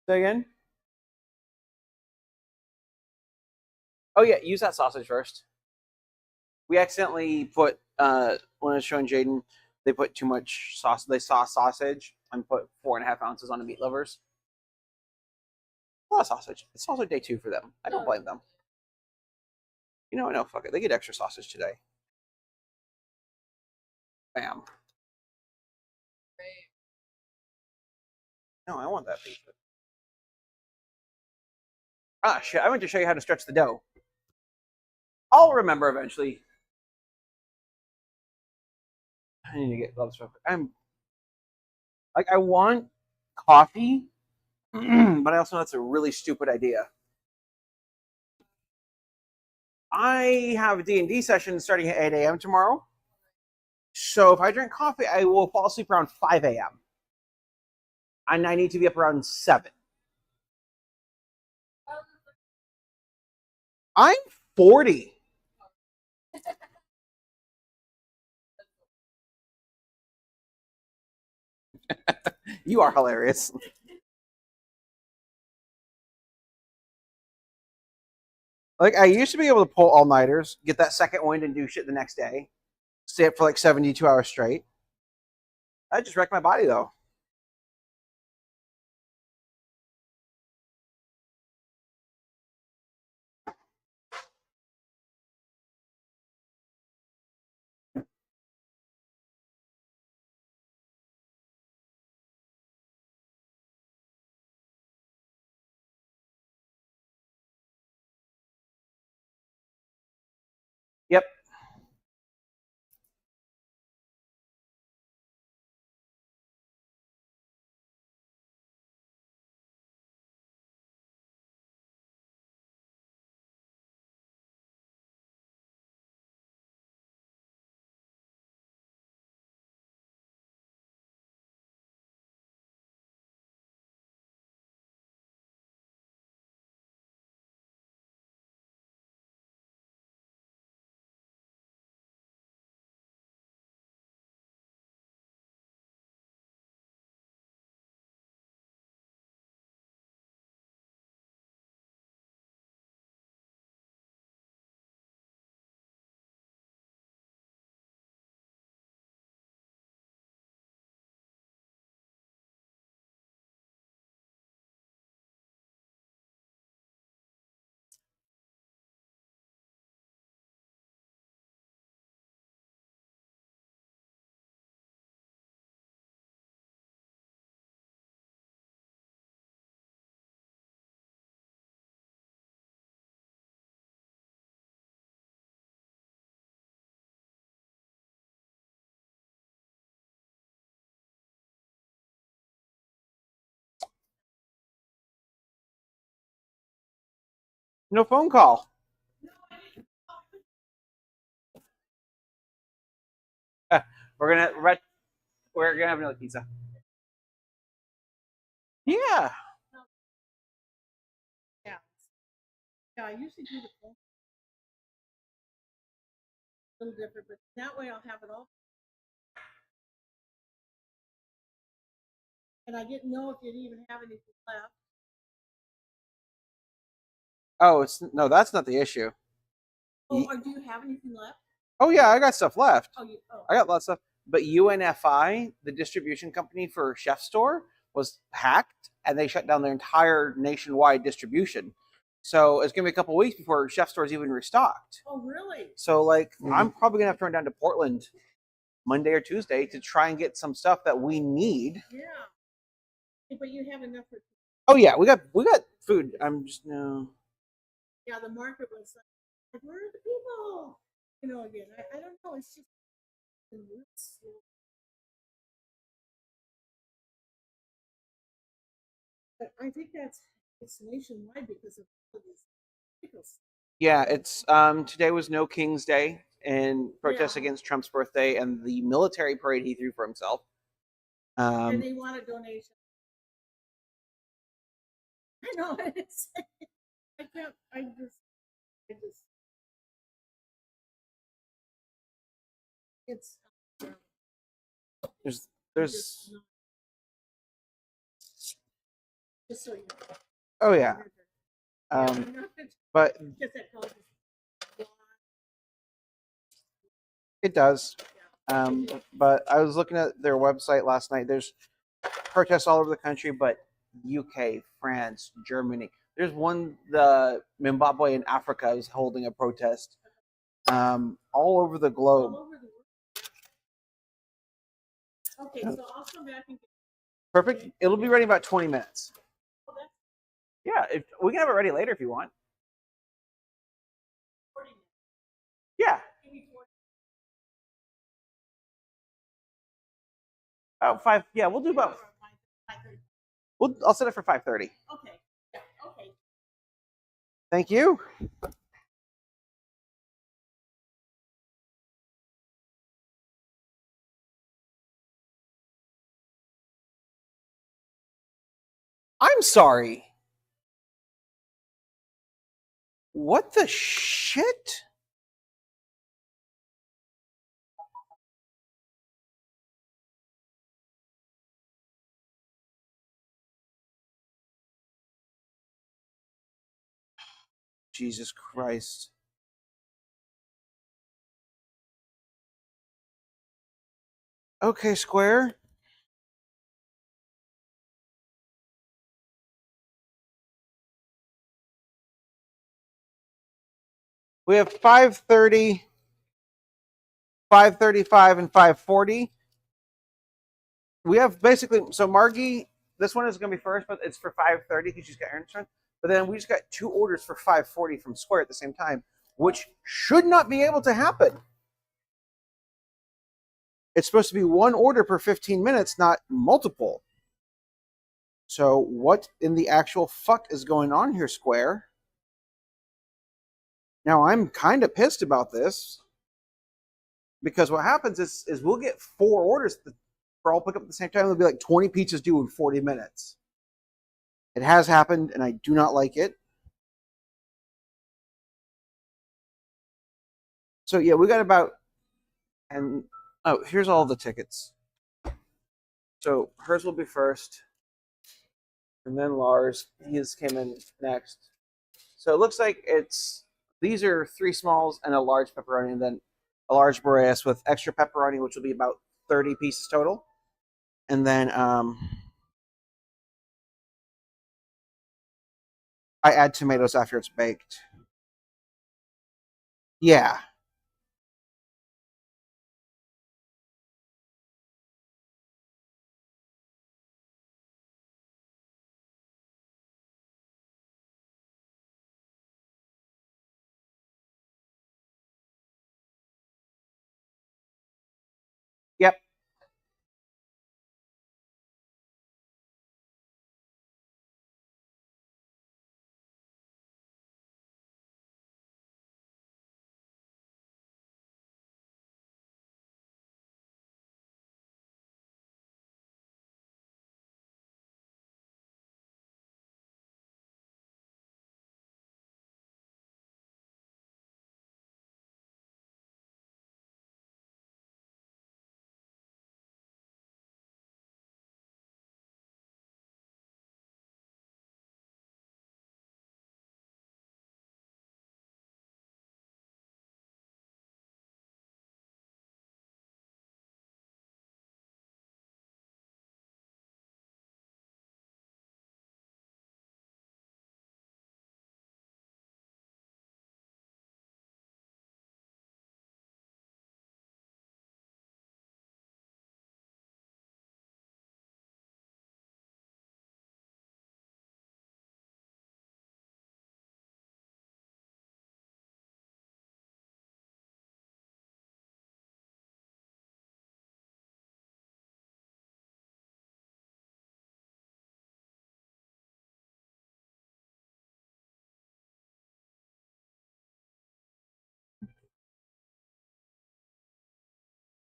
Say again? Oh yeah, use that sausage first. We accidentally put when I was showing Jaden, they put too much sauce. They saw sausage and put 4.5 ounces on the meat lovers. A lot of sausage. It's also day 2 for them. I don't blame them. You know, no, fuck it. They get extra sausage today. Bam. No, I want that pizza. Ah, shit! I meant to show you how to stretch the dough. I'll remember eventually. I need to get gloves real quick. I want coffee, but I also know that's a really stupid idea. I have a D&D session starting at 8 a.m. tomorrow. So if I drink coffee, I will fall asleep around 5 a.m. And I need to be up around 7. I'm 40. You are hilarious. Like, I used to be able to pull all-nighters, get that second wind, and do shit the next day. Stay up for like 72 hours straight. I just wrecked my body, though. Yep. No phone call. We're gonna have another pizza. Yeah.
Yeah. Yeah, I usually do the phone. A little different, but that way I'll have it all. And I didn't know if you'd even have anything left.
Oh, no, that's not the issue.
Oh, or do you have anything left?
Oh yeah, I got stuff left.
Oh.
I got lots of stuff. But UNFI, the distribution company for Chef Store, was hacked and they shut down their entire nationwide distribution. So it's gonna be a couple weeks before Chef Store's even restocked.
Oh, really?
So like I'm probably gonna have to run down to Portland Monday or Tuesday to try and get some stuff that we need.
Yeah. But you have enough for.
Oh yeah, we got food. I'm just no.
Yeah, the market was like, where are the people? You know, again, I don't know. It's just. But I think it's nationwide because of all of these pickles.
Yeah, it's today was No King's Day in protest
Yeah.
against Trump's birthday and the military parade he threw for himself.
And they want a donation. I know it's. I can't. I just. It's.
There's
Just so you know.
oh yeah. But
Just that causes.
it does. But I was looking at their website last night. There's protests all over the country, but UK, France, Germany. There's one, the Zimbabwe in Africa is holding a protest. All over the globe.
All over the world. Okay, so I'll come back and get
Perfect. It'll be ready in about 20 minutes.
Oh, that's
Yeah, if we can have it ready later if you want.
40 minutes.
Yeah.
Give me 40.
About 5. Yeah, we'll do about. I'll set it for 5:30.
Okay. Yeah. Okay.
Thank you. I'm sorry. What the shit? Jesus Christ. Okay, Square. We have 5:30, 5:35, and 5:40. We have basically, so Margie, this one is going to be first, but it's for 5:30 because she's got errands to run. But then we just got 2 orders for 5:40 from Square at the same time, which should not be able to happen. It's supposed to be 1 order per 15 minutes, not multiple. So what in the actual fuck is going on here, Square? Now I'm kind of pissed about this because what happens is we'll get 4 orders for all pick up at the same time. There'll be like 20 pizzas due in 40 minutes. It has happened, and I do not like it. So yeah, we got about, and oh, here's all the tickets. So hers will be first, and then Lars. His came in next. So it looks like these are 3 smalls and a large pepperoni, and then a large Boreas with extra pepperoni, which will be about 30 pieces total. And then I add tomatoes after it's baked. Yeah. Yep.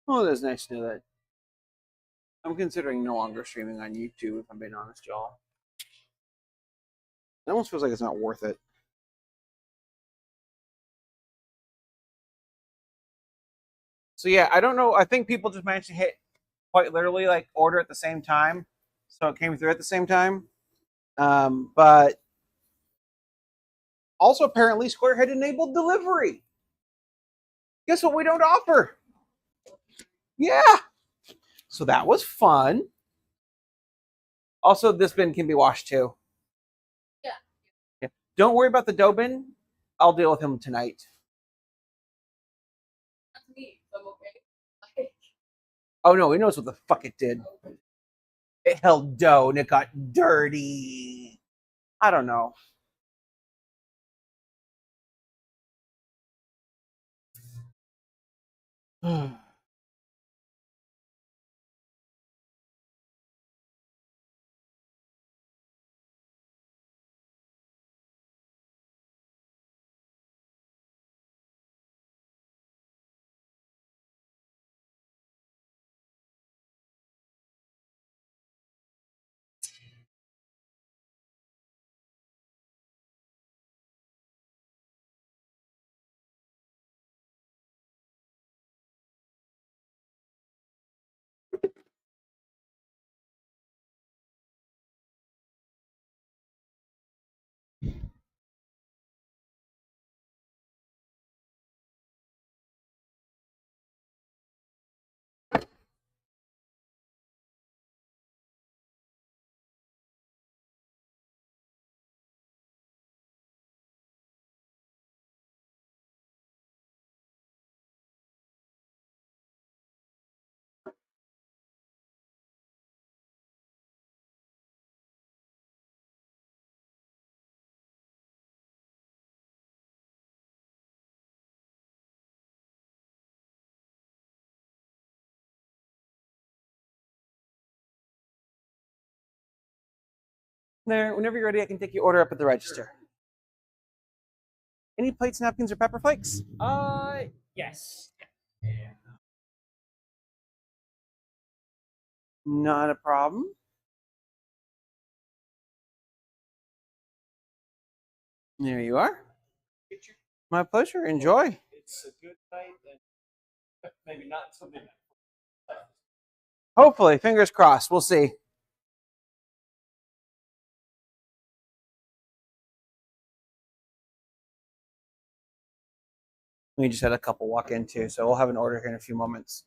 Well, it is nice to know that. I'm considering no longer streaming on YouTube, if I'm being honest, y'all. It almost feels like it's not worth it. So yeah, I don't know. I think people just managed to hit quite literally like order at the same time, so it came through at the same time. But also apparently Square had enabled delivery. Guess what we don't offer? Yeah. So that was fun. Also, this bin can be washed too. Yeah. Don't worry about the dough bin. I'll deal with him tonight.
That's me. So I'm okay.
Oh no, he knows what the fuck it did. It held dough and it got dirty. I don't know. There, whenever you're ready, I can take your order up at the register. Any plates, napkins, or pepper flakes?
Yes.
Not a problem. There you are. My pleasure. Enjoy.
It's a good night, and maybe not until midnight.
Hopefully, fingers crossed. We'll see. We just had a couple walk in too, so we'll have an order here in a few moments.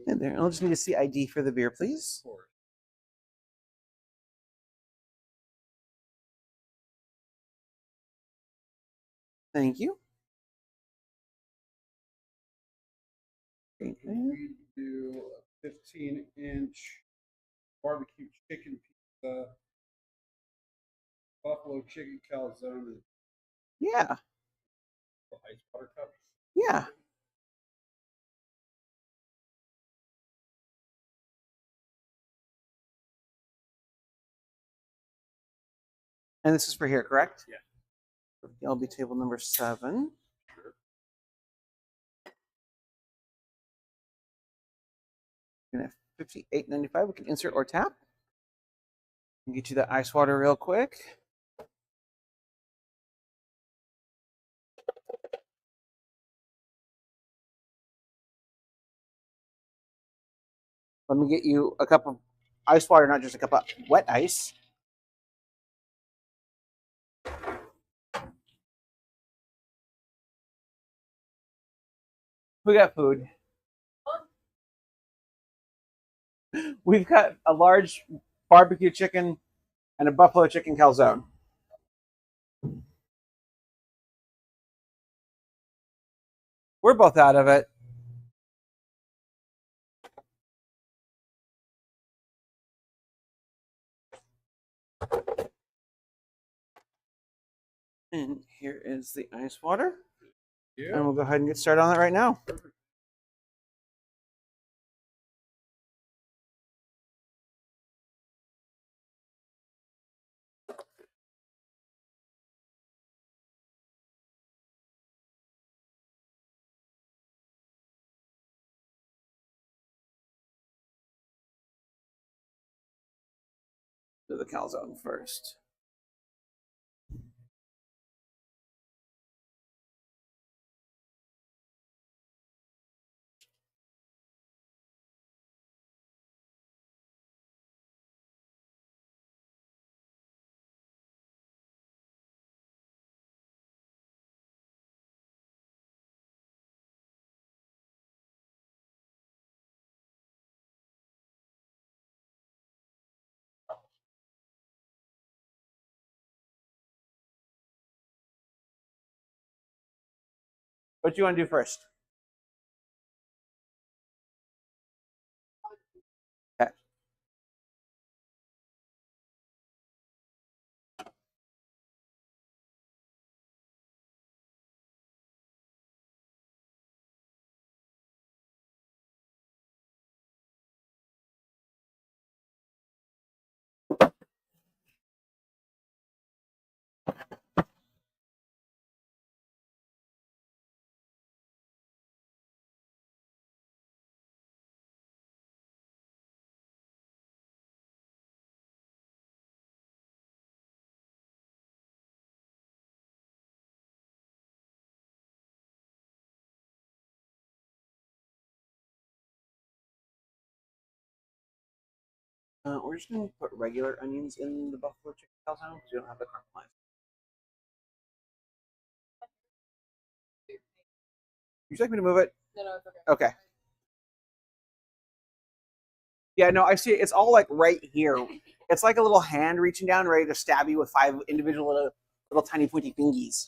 And there, I'll just need to see ID for the beer, please. Thank you.
We do a 15-inch barbecue chicken pizza, buffalo chicken calzone,
Yeah,
and ice buttercup.
yeah. And this is for here, correct?
Yeah.
It'll be table number 7. And at $58.95, we can insert or tap. And get you that ice water real quick. Let me get you a cup of ice water, not just a cup of wet ice. We got food. We've got a large barbecue chicken and a buffalo chicken calzone. We're both out of it. And here is the ice water.
Yeah.
And we'll go ahead and get started on it right now. do the calzone first. What do you want to do first? Okay. We're just going to put regular onions in the buffalo chicken calzone because we don't have the caramelized. Would you like me to move it?
No, it's okay.
Okay. Yeah, no, I see it. It's all like right here. It's like a little hand reaching down, ready to stab you with 5 individual little tiny pointy fingies.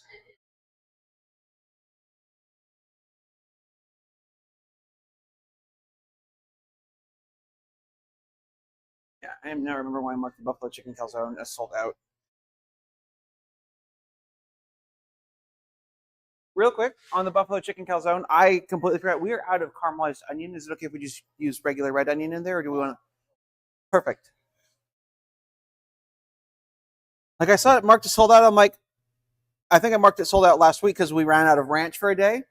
Yeah, I now remember when I marked the buffalo chicken calzone as sold out. Real quick on the buffalo chicken calzone, I completely forgot we are out of caramelized onion. Is it okay if we just use regular red onion in there, or do we want to? Perfect. Like I saw it marked as sold out. I'm like, I think I marked it sold out last week because we ran out of ranch for a day,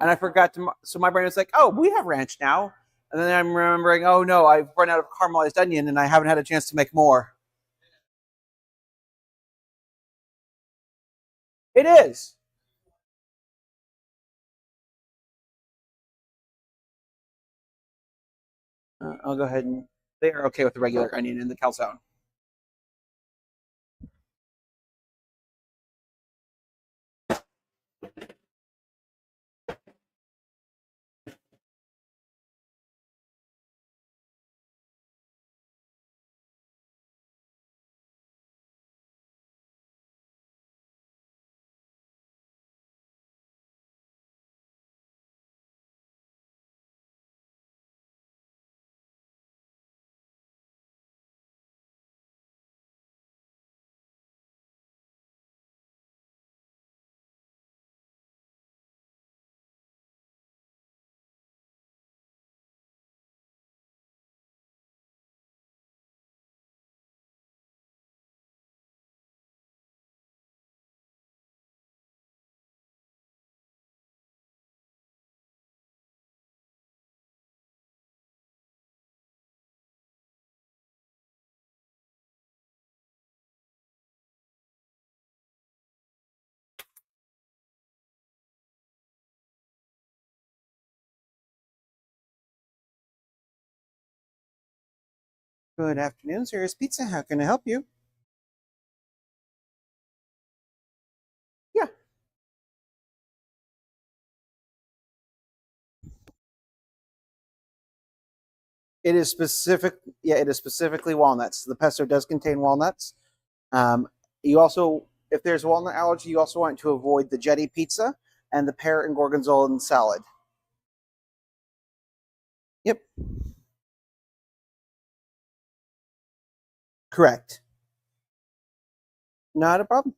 and I forgot to. So my brain was like, oh, we have ranch now, and then I'm remembering, oh no, I've run out of caramelized onion, and I haven't had a chance to make more. It is. I'll go ahead and they are okay with the regular onion in the calzone. Good afternoon, Serious Pizza. How can I help you? Yeah. It is specific. Yeah, it is specifically walnuts. The pesto does contain walnuts. You also, if there's walnut allergy, you also want to avoid the jetty pizza and the pear and gorgonzola salad. Yep. Correct. Not a problem.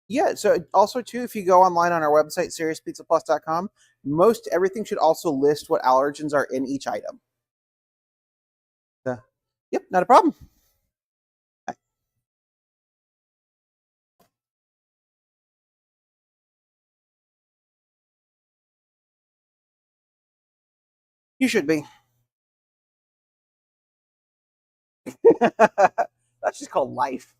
Yeah, so also too, if you go online on our website, seriouspizzaplus.com, most everything should also list what allergens are in each item. Yep, not a problem. You should be. That's just called life.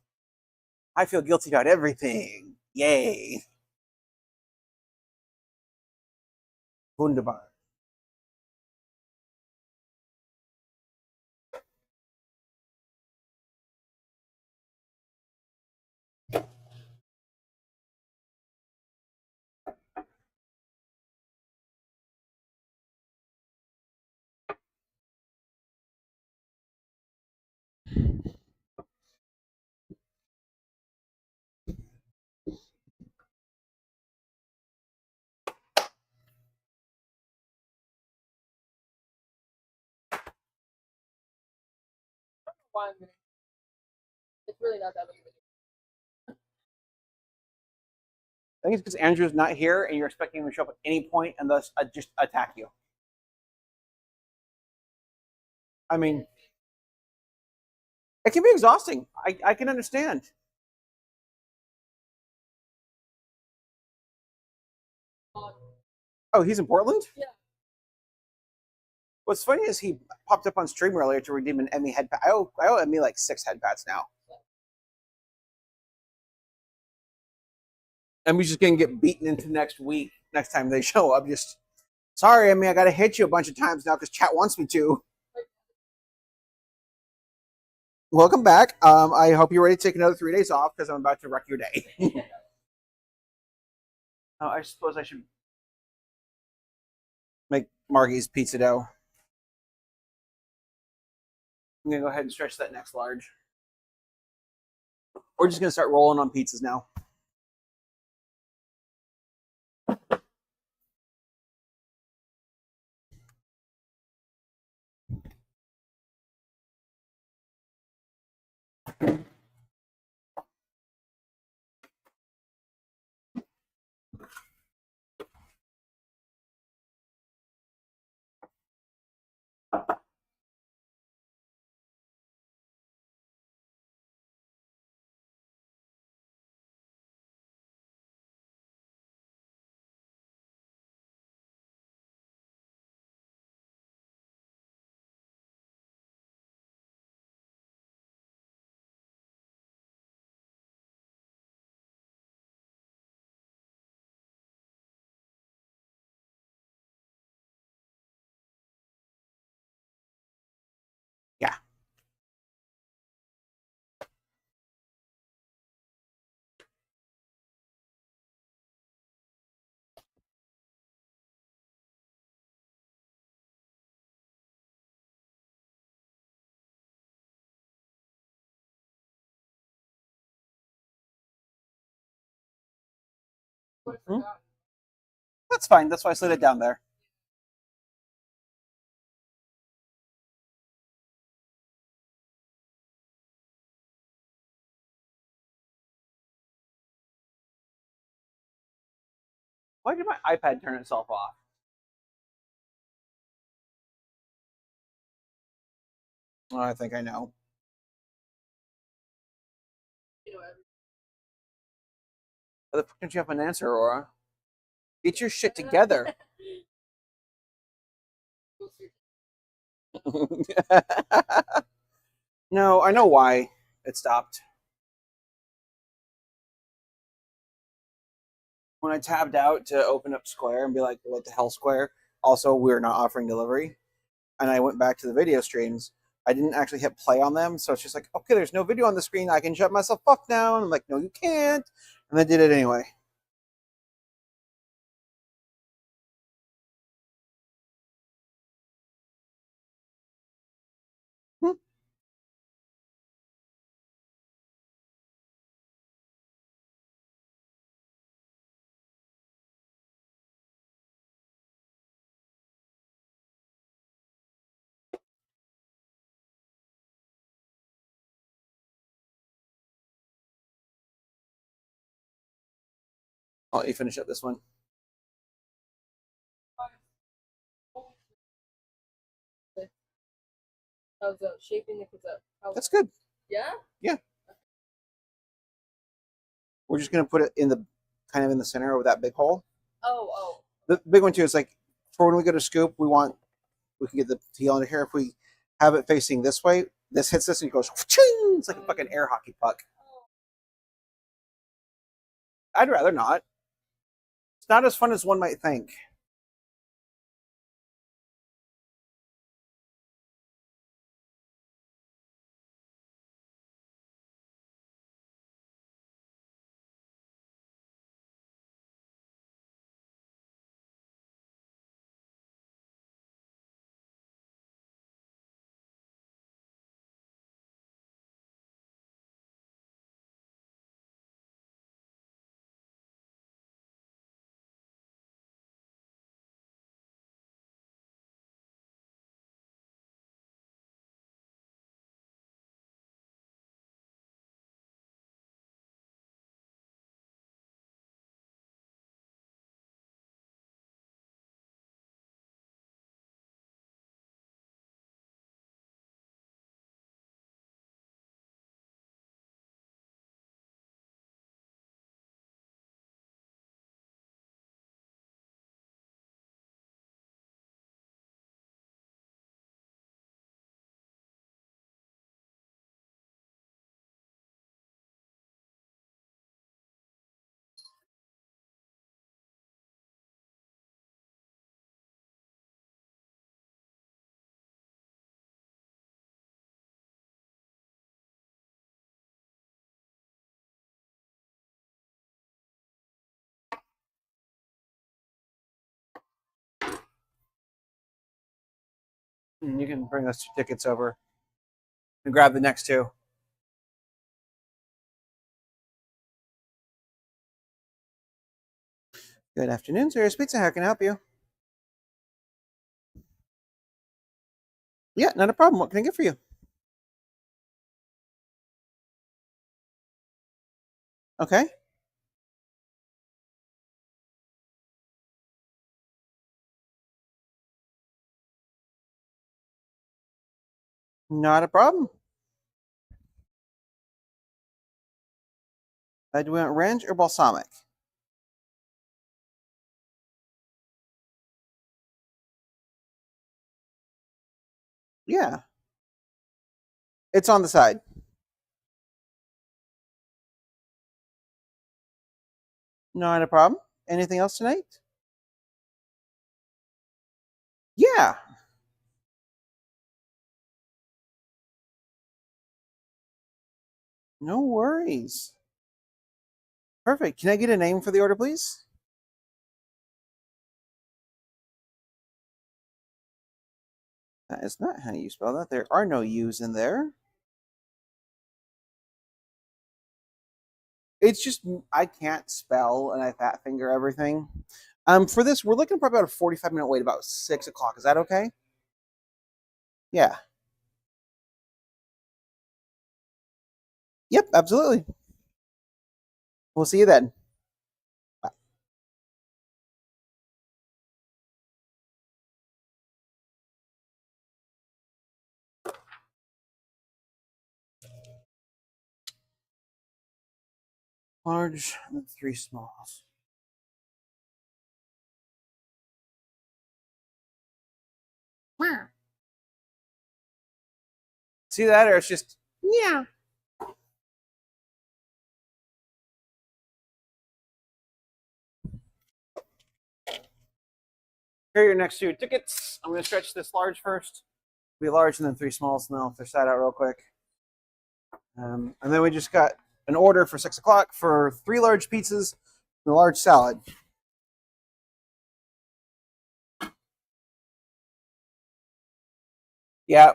I feel guilty about everything. Yay. Wunderbar.
Why I'm gonna- It's really not that big of a deal.
I think it's because Andrew's not here and you're expecting him to show up at any point and thus just attack you. I mean, it can be exhausting. I can understand. Oh, he's in Portland?
Yeah.
What's funny is he popped up on stream earlier to redeem an Emmy head pad. I owe Emmy like 6 head pads now. Emmy's just gonna get beaten into next week. Next time they show up, just sorry, Emmy, I gotta hit you a bunch of times now because chat wants me to. Welcome back. I hope you're ready to take another 3 days off because I'm about to wreck your day. Oh, I suppose I should make Margie's pizza dough. I'm gonna go ahead and stretch that next large. We're just gonna start rolling on pizzas now. Yeah. Hmm? That's fine. That's why I slid it down there. Why did my iPad turn itself off? Oh, I think I know. Why the fuck don't you have an answer, Aurora? Get your shit together. No, I know why it stopped. When I tabbed out to open up Square and be like, what the hell, Square? Also, we're not offering delivery. And I went back to the video streams. I didn't actually hit play on them. So it's just like, okay, there's no video on the screen. I can shut myself up now. And I'm like, no, you can't. And I did it anyway. Hmm. I'll let you finish up this one.
How's shaping the pizza?
That's good.
Yeah?
Yeah. We're just going to put it in the kind of in the center of that big hole.
Oh.
The big one too is like for when we go to scoop, we can get the teal under here. If we have it facing this way, This hits this and it goes, ching! It's like a fucking air hockey puck. I'd rather not. It's not as fun as one might think. And you can bring those 2 tickets over and grab the next 2. Good afternoon, Sarah's Pizza. How can I help you? Yeah, not a problem. What can I get for you? Okay. Not a problem. Do you want ranch or balsamic? Yeah. It's on the side. Not a problem. Anything else tonight? Yeah. No worries. Perfect. Can I get a name for the order, please? That is not how you spell that. There are no U's in there. It's just I can't spell and I fat finger everything. For this, we're looking for about a 45-minute wait, about 6 o'clock. Is that okay? Yeah. Yep, absolutely. We'll see you then. Bye. Large and 3 smalls. See that, or it's just yeah. Here are your next 2 tickets. I'm going to stretch this large first. Be large and then 3 smalls, and then I'll fish that out real quick. And then we just got an order for 6 o'clock for 3 large pizzas and a large salad. Yeah,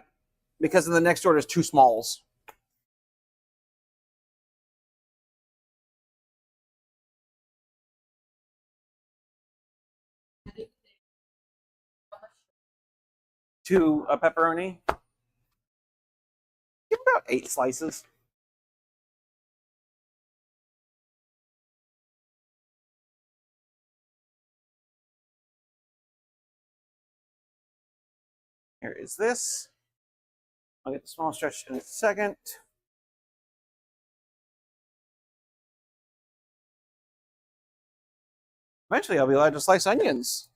because in the next order is 2 smalls. To a pepperoni. Give about 8 slices. Here is this. I'll get the small stretch in a second. Eventually, I'll be allowed to slice onions,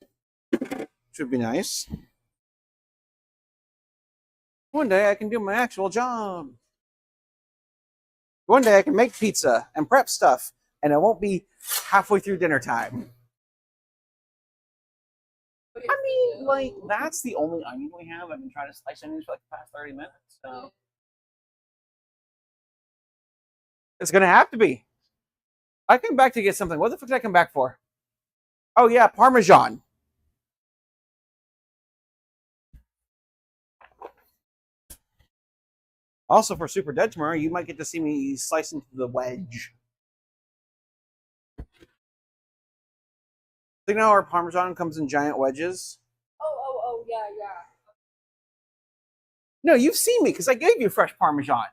which would be nice. One day I can do my actual job. One day I can make pizza and prep stuff, and it won't be halfway through dinner time. I mean, like, that's the only onion we have. I've been trying to slice onions for like the past 30 minutes. So it's going to have to be. I came back to get something. What the fuck did I come back for? Oh, yeah, Parmesan. Also, for Super Dead tomorrow, you might get to see me slice into the wedge. So, you know, our Parmesan comes in giant wedges.
Oh, yeah.
No, you've seen me because I gave you fresh Parmesan.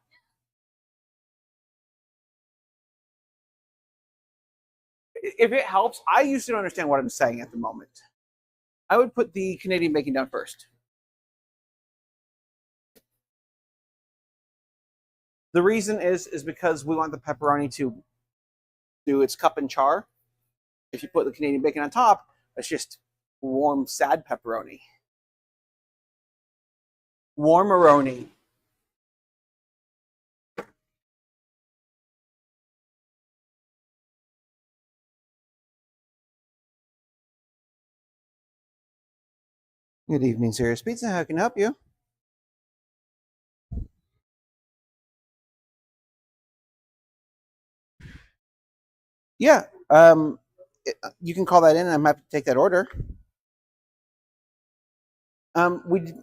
If it helps, I used to don't understand what I'm saying at the moment. I would put the Canadian bacon down first. The reason is because we want the pepperoni to do its cup and char. If you put the Canadian bacon on top, it's just warm, sad pepperoni. Warmeroni. Good evening, Serious Pizza. How can I help you? Yeah, you can call that in, and I'm happy to take that order.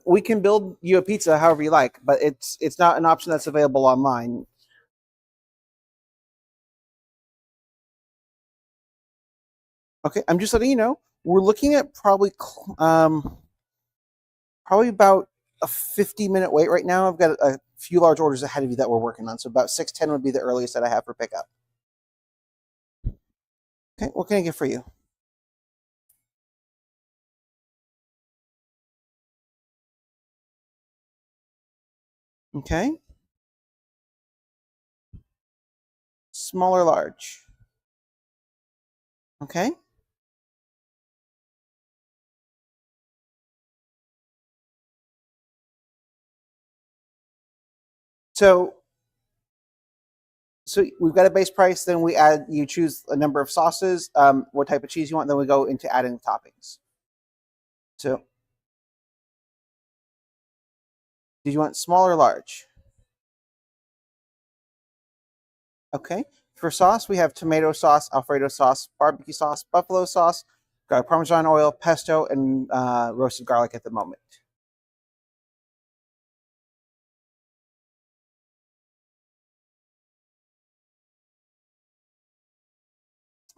We can build you a pizza however you like, but it's not an option that's available online. Okay, I'm just letting you know. We're looking at probably about a 50-minute wait right now. I've got a few large orders ahead of you that we're working on, so about 6:10 would be the earliest that I have for pickup. Okay, what can I get for you? Okay. Small or large? Okay. So we've got a base price, then you choose a number of sauces, what type of cheese you want, then we go into adding toppings. So did you want small or large? Okay. For sauce, we have tomato sauce, Alfredo sauce, barbecue sauce, buffalo sauce, got Parmesan oil, pesto, and roasted garlic at the moment.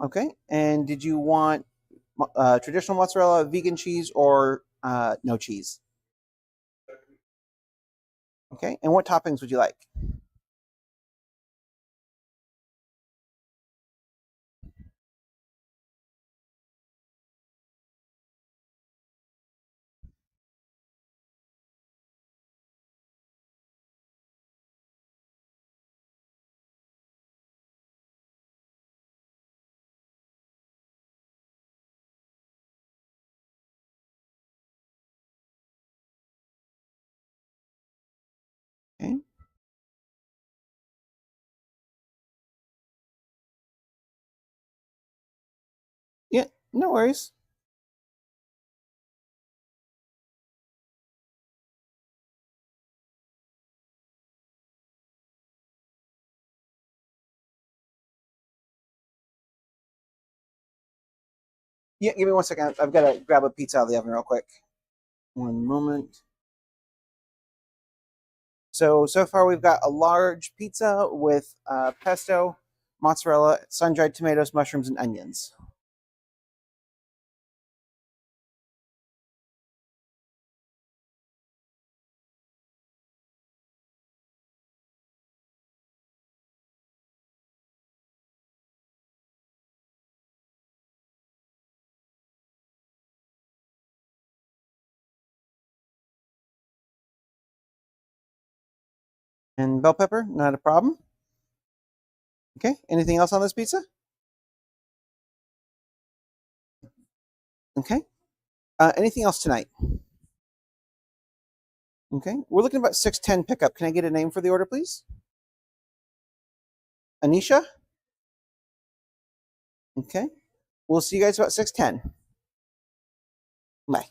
Okay. And did you want traditional mozzarella, vegan cheese, or no cheese? Okay. And what toppings would you like? Okay. Yeah, no worries. Yeah, give me 1 second. I've got to grab a pizza out of the oven real quick. One moment. So far we've got a large pizza with pesto, mozzarella, sun-dried tomatoes, mushrooms, and onions. And bell pepper, not a problem. Okay, anything else on this pizza? Okay. Anything else tonight? Okay, we're looking about 610 pickup. Can I get a name for the order, please? Anisha? Okay, we'll see you guys about 610. Bye.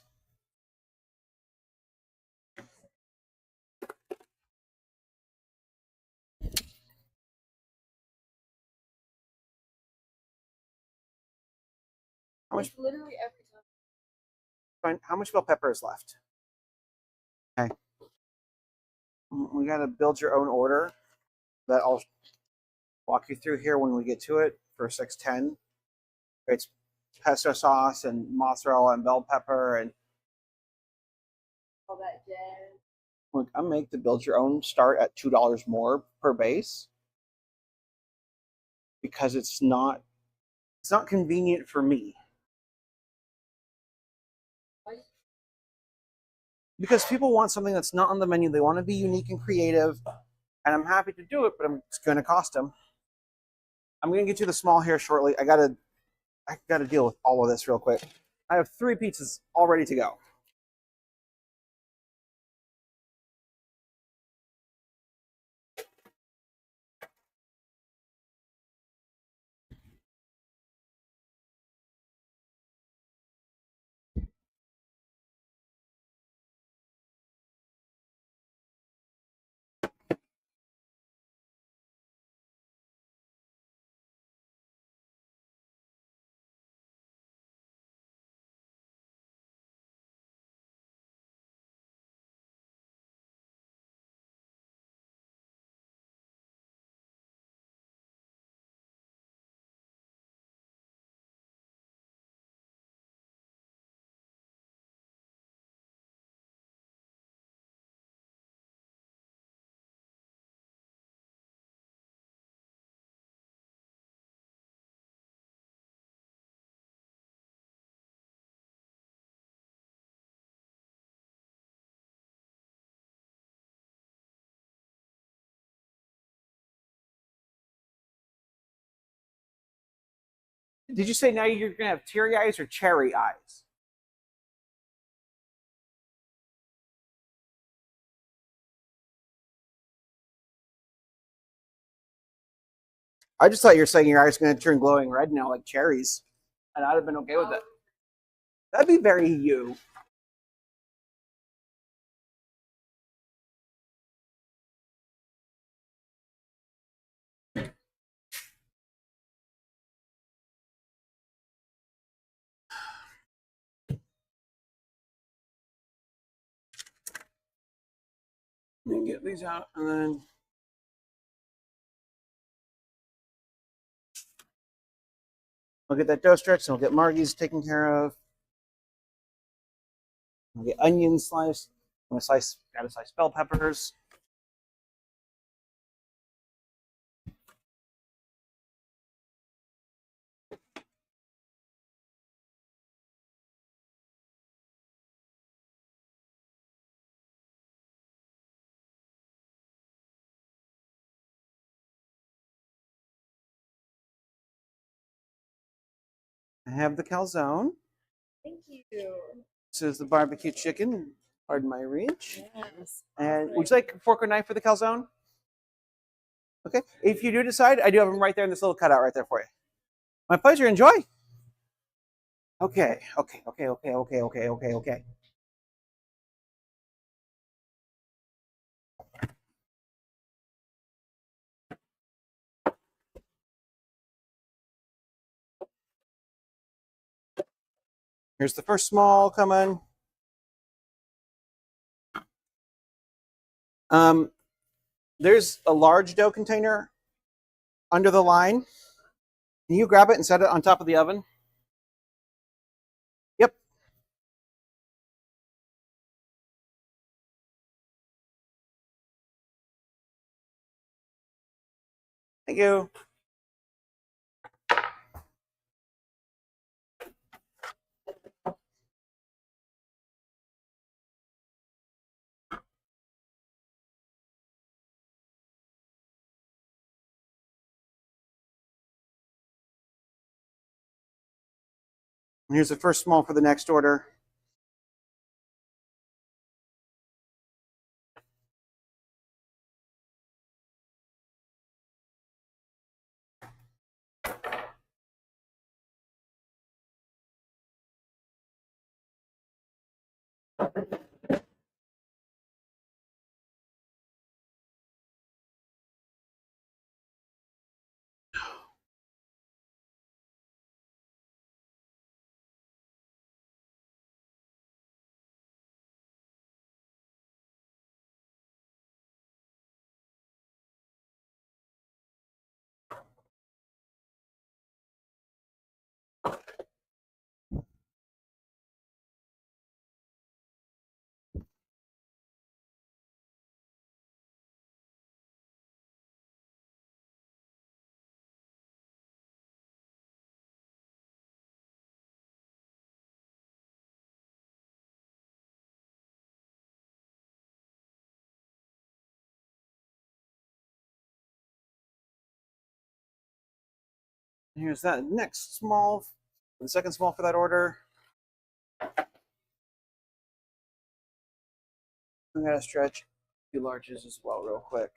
How much?
Literally every time.
Fine. How much bell pepper is left? Okay. We got to build your own order that I'll walk you through here when we get to it for 610. It's pesto sauce and mozzarella and bell pepper and
All that jazz.
look, I make the build your own start at $2 more per base because it's not convenient for me. Because people want something that's not on the menu. They want to be unique and creative, and I'm happy to do it, but it's going to cost them. I'm going to get you the small here shortly. I gotta deal with all of this real quick. I have 3 pizzas all ready to go. Did you say now you're going to have teary eyes or cherry eyes? I just thought you were saying your eyes are going to turn glowing red now like cherries, and I'd have been okay with it. That'd be very you. Let me get these out, and then we'll get that dough stretched, and we'll get Margie's taken care of. We'll get onions sliced. I'm gonna gotta slice bell peppers. I have the calzone.
Thank you.
This is the barbecue chicken. Pardon my reach.
Yes.
And would you like a fork or knife for the calzone? Okay. If you do decide, I do have them right there in this little cutout right there for you. My pleasure. Enjoy. Okay. Okay. Here's the first small coming. There's a large dough container under the line. Can you grab it and set it on top of the oven? Yep. Thank you. And here's the first small for the next order. Here's that next small, the second small for that order. I'm gonna stretch 2 larges as well, real quick.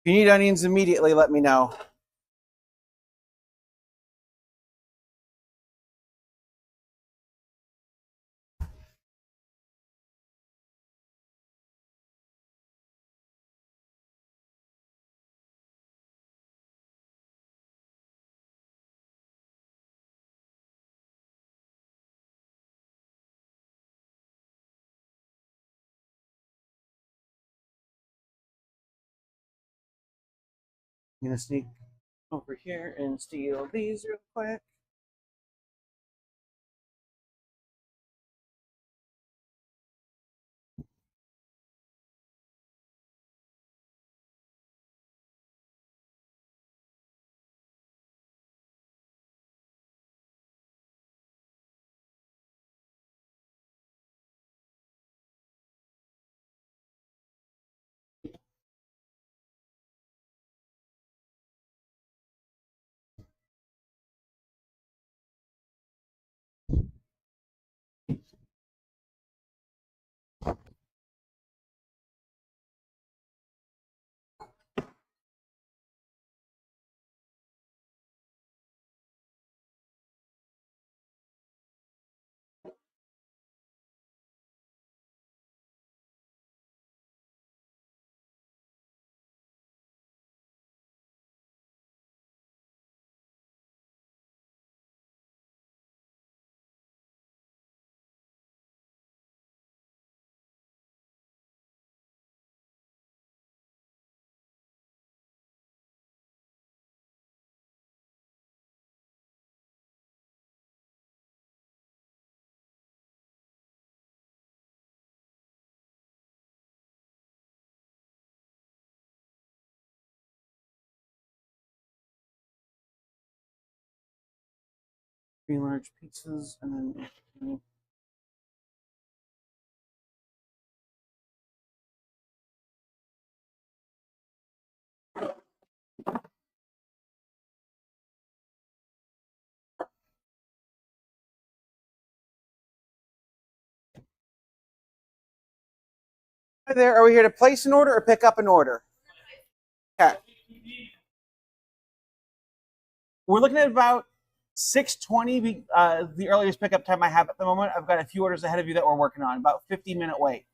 If you need onions immediately, let me know. I'm gonna sneak over here and steal these real quick. Three large pizzas, and then hi there. Are we here to place an order or pick up an order? Okay. We're looking at about 6:20. The earliest pickup time I have at the moment. I've got a few orders ahead of you that we're working on. About 50-minute wait.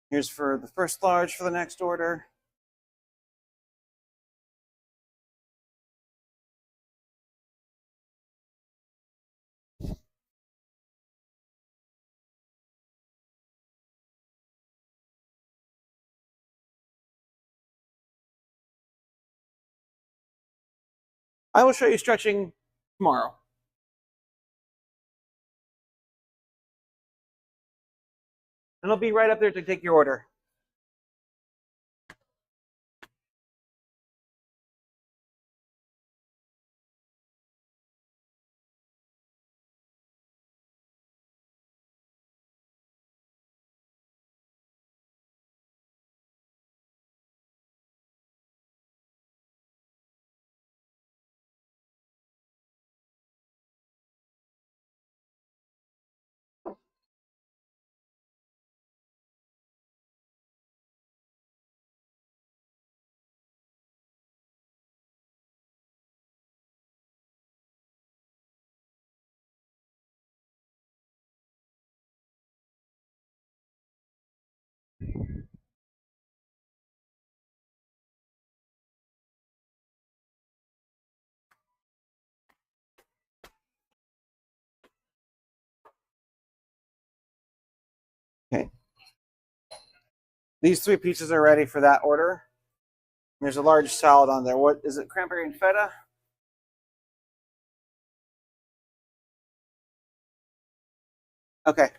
Here's for the first large for the next order. I will show you stretching tomorrow. And it'll be right up there to take your order. Okay. These 3 pizzas are ready for that order. There's a large salad on there. What is it? Cranberry and feta? Okay.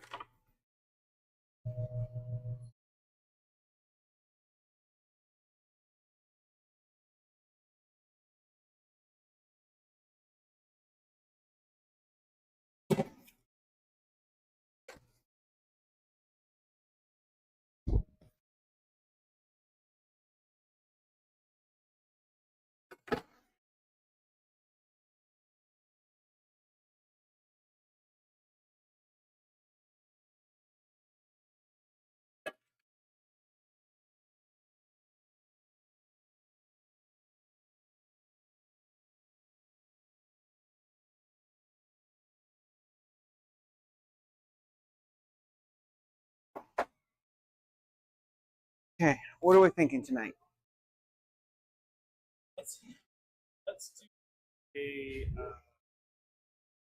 Okay. What are we thinking tonight?
Let's do a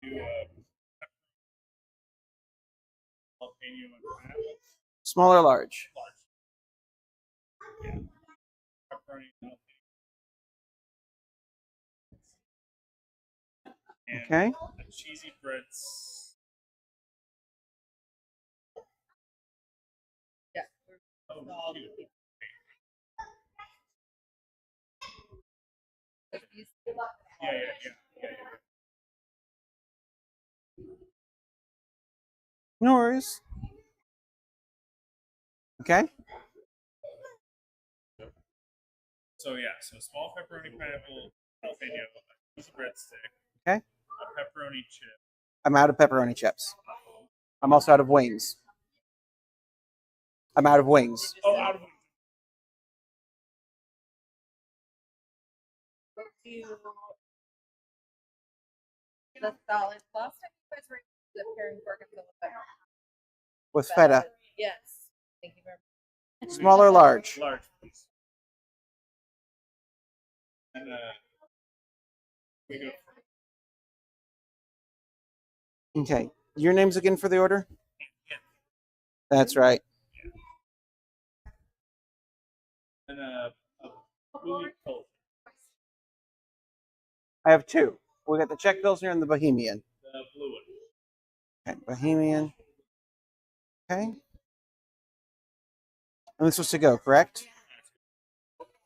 do a jalapeno and pineapple.
Small or large?
Large. Yeah. Pepperoni and jalapeno. And
Okay.
a cheesy grits.
Yeah.
Oh, shoot. Yeah.
No worries. Okay.
So small pepperoni pineapple jalapeno, a cheesy breadstick,
Okay.
a pepperoni chip.
I'm out of pepperoni chips. I'm also out of wings. I'm out of wings.
Oh, out of
The salad. Last time you guys were the pairing gorgonzola with
With feta.
Yes. Thank you very much.
Small or large?
large, please. And we go for
Okay. Your names again for the order? That's right.
and a bluey coat.
I have 2. We got the Czech Pilsner and the Bohemian.
The blue one.
Okay. Bohemian. Okay. And this was to go, correct?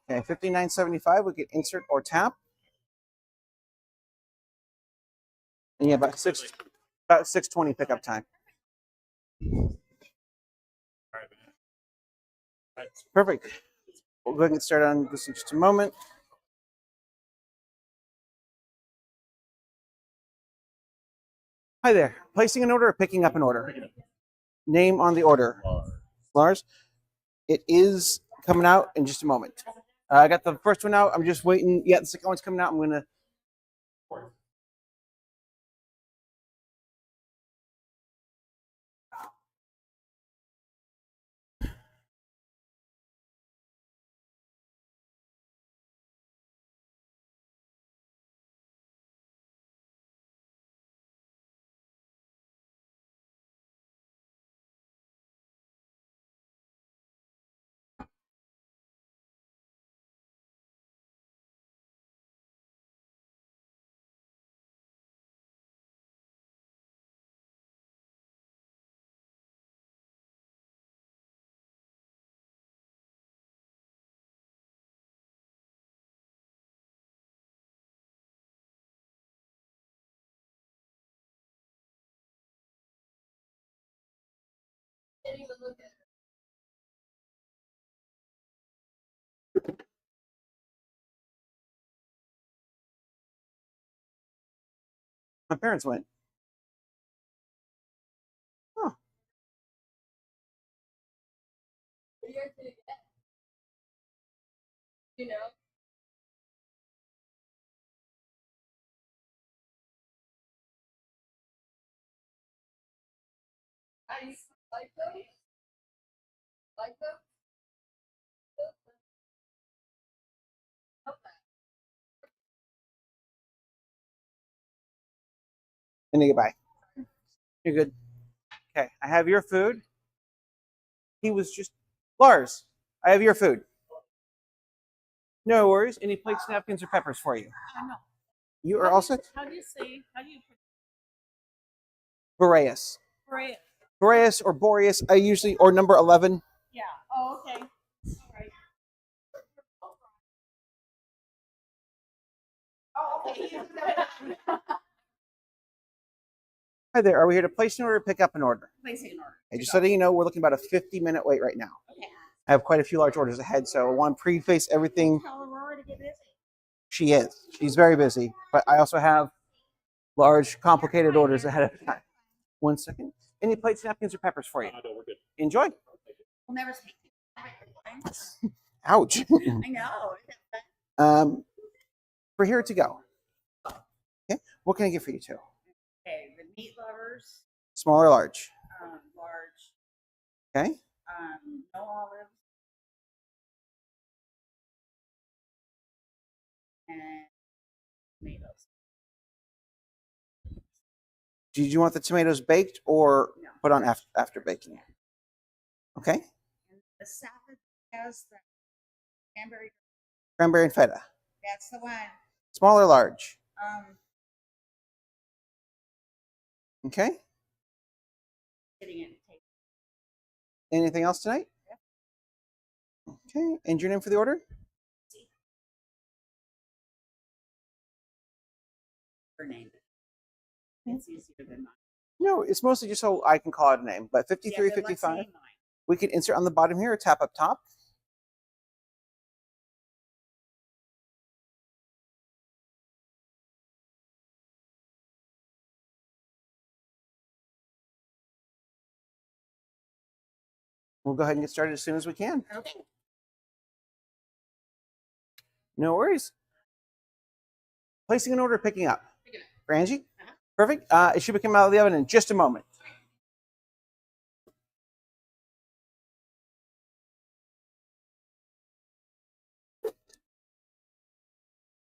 Okay. $59.75. We could insert or tap. And yeah, about 6:20 pickup time. Perfect. We'll go ahead and get started on this in just a moment. Hi there. Placing an order or picking up an order? Name on the order. Lars. It is coming out in just a moment. I got the first one out. I'm just waiting. Yeah, the second one's coming out. I'm gonna. My parents went. Oh.
You know. I like those. Like those.
And you get by. You're good. Okay. I have your food. He was just Lars. I have your food. No worries. Any plates, napkins, or peppers for you?
No.
You are all set.
How do you say? How do you
Boreas.
pray?
Boreas or Boreas. I usually or number 11.
Yeah. Oh, okay. All right. Oh, okay.
Hi there. Are we here to place an order or pick up an order?
Placing an order.
Hey, just letting you know, we're looking about a 50-minute wait right now.
Okay.
I have quite a few large orders ahead, so I want to preface everything.
Tell Aurora to get busy.
She is. She's very busy, but I also have large, complicated orders ahead of time. 1 second. Any plates, napkins, or peppers for you?
No, we're good.
Enjoy.
We'll never speak.
Ouch.
I know.
We're here to go. Okay. What can I get for you two?
Okay, the meat lovers,
Small or large?
large,
Okay.
no olives, and tomatoes.
Did you want the tomatoes baked or
No.
put on after baking? Okay.
And the salad has the cranberry.
Cranberry and feta.
That's the one.
Small or large? Okay.
Getting it.
Anything else tonight? Okay. And your name for the order?
Her name. It's easier than mine.
No, it's mostly just so I can call it a name. But 53,
Yeah, but let's
55.
name mine.
We can insert on the bottom here or tap up top. We'll go ahead and get started as soon as we can.
Okay.
No worries. Placing an order, picking up.
Picking up.
For Angie?
Uh-huh.
Perfect. It should be coming out of the oven in just a moment.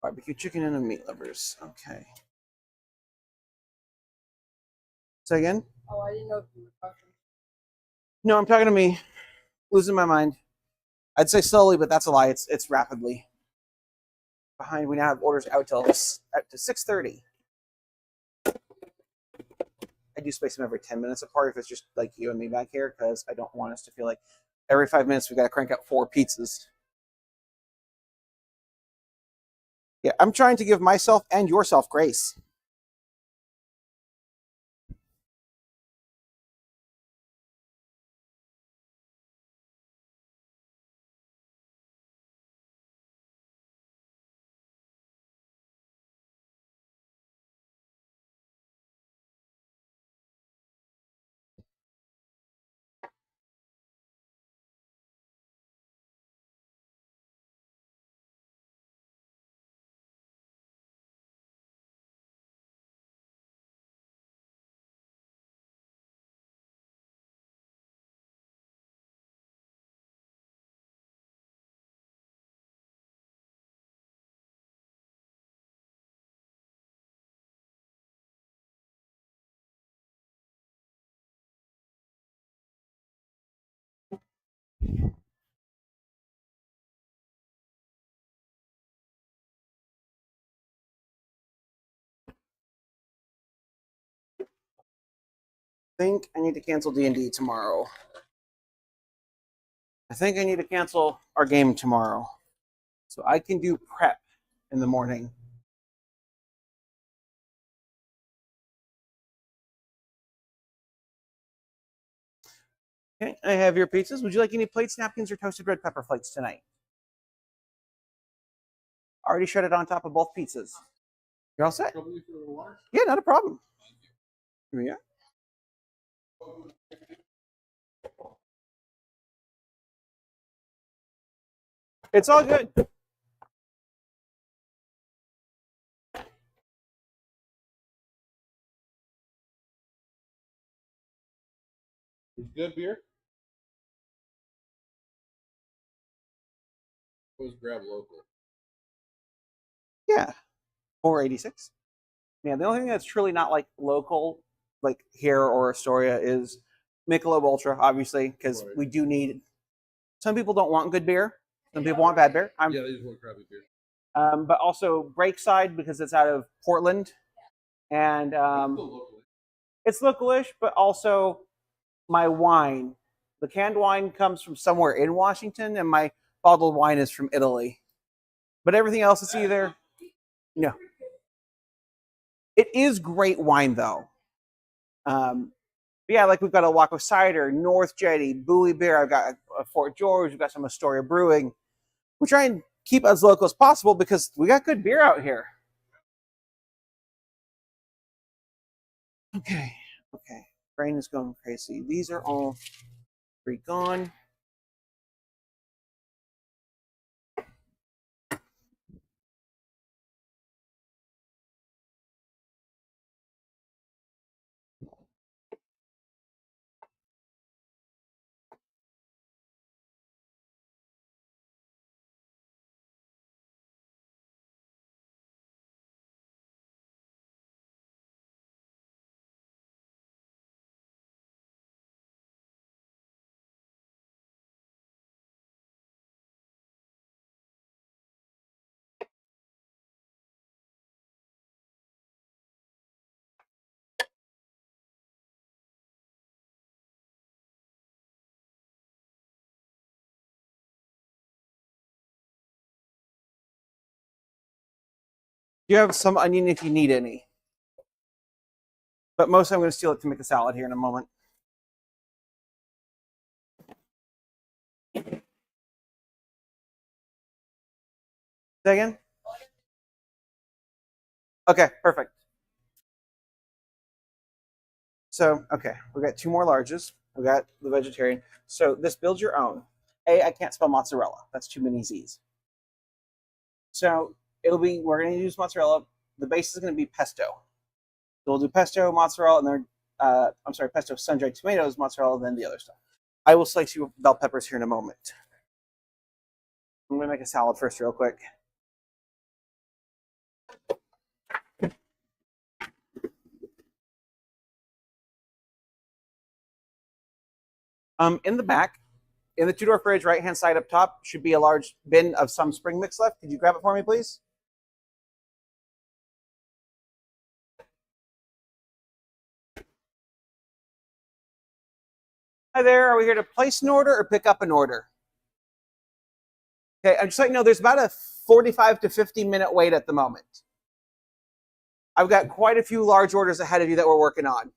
Barbecue chicken and the meat lovers. Okay. Say again?
Oh, I didn't know if you were talking.
No, I'm talking to me. Losing my mind. I'd say slowly, but that's a lie. It's rapidly. Behind, we now have orders out to 6:30. I do space them every 10 minutes apart if it's just like you and me back here, because I don't want us to feel like every 5 minutes we got to crank out 4 pizzas. Yeah, I'm trying to give myself and yourself grace. I think I need to cancel D&D tomorrow. I think I need to cancel our game tomorrow, so I can do prep in the morning. Okay, I have your pizzas. Would you like any plates, napkins, or toasted red pepper flakes tonight? Already shredded on top of both pizzas. You're all set? Yeah, not a problem. Here we are. It's all good.
It's good beer. Always grab local.
Yeah, 486. Yeah, the only thing that's truly not like local, like here or Astoria, is Michelob Ultra, obviously, because
Right.
we do need. Some people don't want good beer. Some people want bad beer.
Yeah, they just want crappy beer.
But also Breakside because it's out of Portland, and
Still locally.
it's localish, but also my wine. The canned wine comes from somewhere in Washington, and my bottled wine is from Italy. But everything else is either no. It is great wine though. Yeah, like we've got a Waco Cider, North Jetty, Bowie Beer. I've got a Fort George. We've got some Astoria Brewing. We try and keep as local as possible because we got good beer out here. Okay, okay. Brain is going crazy. These are all three gone. You have some onion if you need any. But mostly I'm going to steal it to make a salad here in a moment. Say again? Okay, perfect. So, okay, we got two more larges. We got the vegetarian. So this builds your own. I can't spell mozzarella. That's too many Z's. So we're going to use mozzarella. The base is going to be pesto. So we'll do pesto, mozzarella, and then, pesto, sun-dried tomatoes, mozzarella, and then the other stuff. I will slice you bell peppers here in a moment. I'm going to make a salad first real quick. In the back, in the two-door fridge, right-hand side up top, should be a large bin of some spring mix left. Could you grab it for me, please? Hi there. Are we here to place an order or pick up an order? Okay, I'm just letting you know there's about a 45 to 50-minute wait at the moment. I've got quite a few large orders ahead of you that we're working on.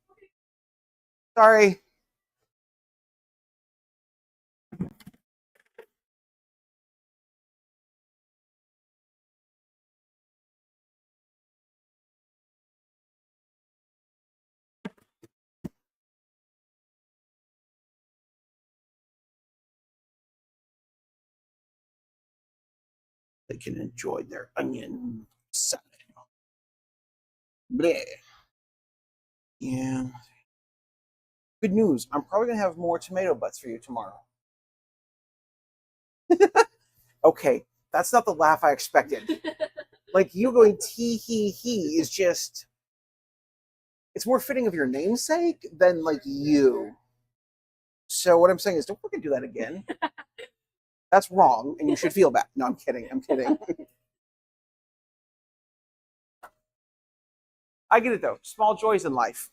Sorry. They can enjoy their onion salad. Bleh. Yeah. Good news. I'm probably going to have more tomato butts for you tomorrow. Okay, that's not the laugh I expected. Like, you going tee hee hee is just... It's more fitting of your namesake than, like, you. So what I'm saying is, don't fucking do that again. That's wrong, and you should feel bad. No, I'm kidding. I'm kidding. I get it, though. Small joys in life.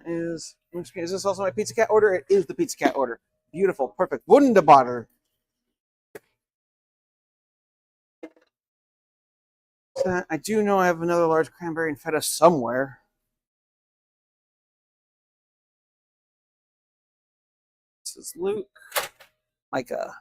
Is this also my Pizza Cat order? It is the Pizza Cat order. Beautiful, perfect, wunderbar. I do know I have another large cranberry and feta somewhere. This is Luke, Micah.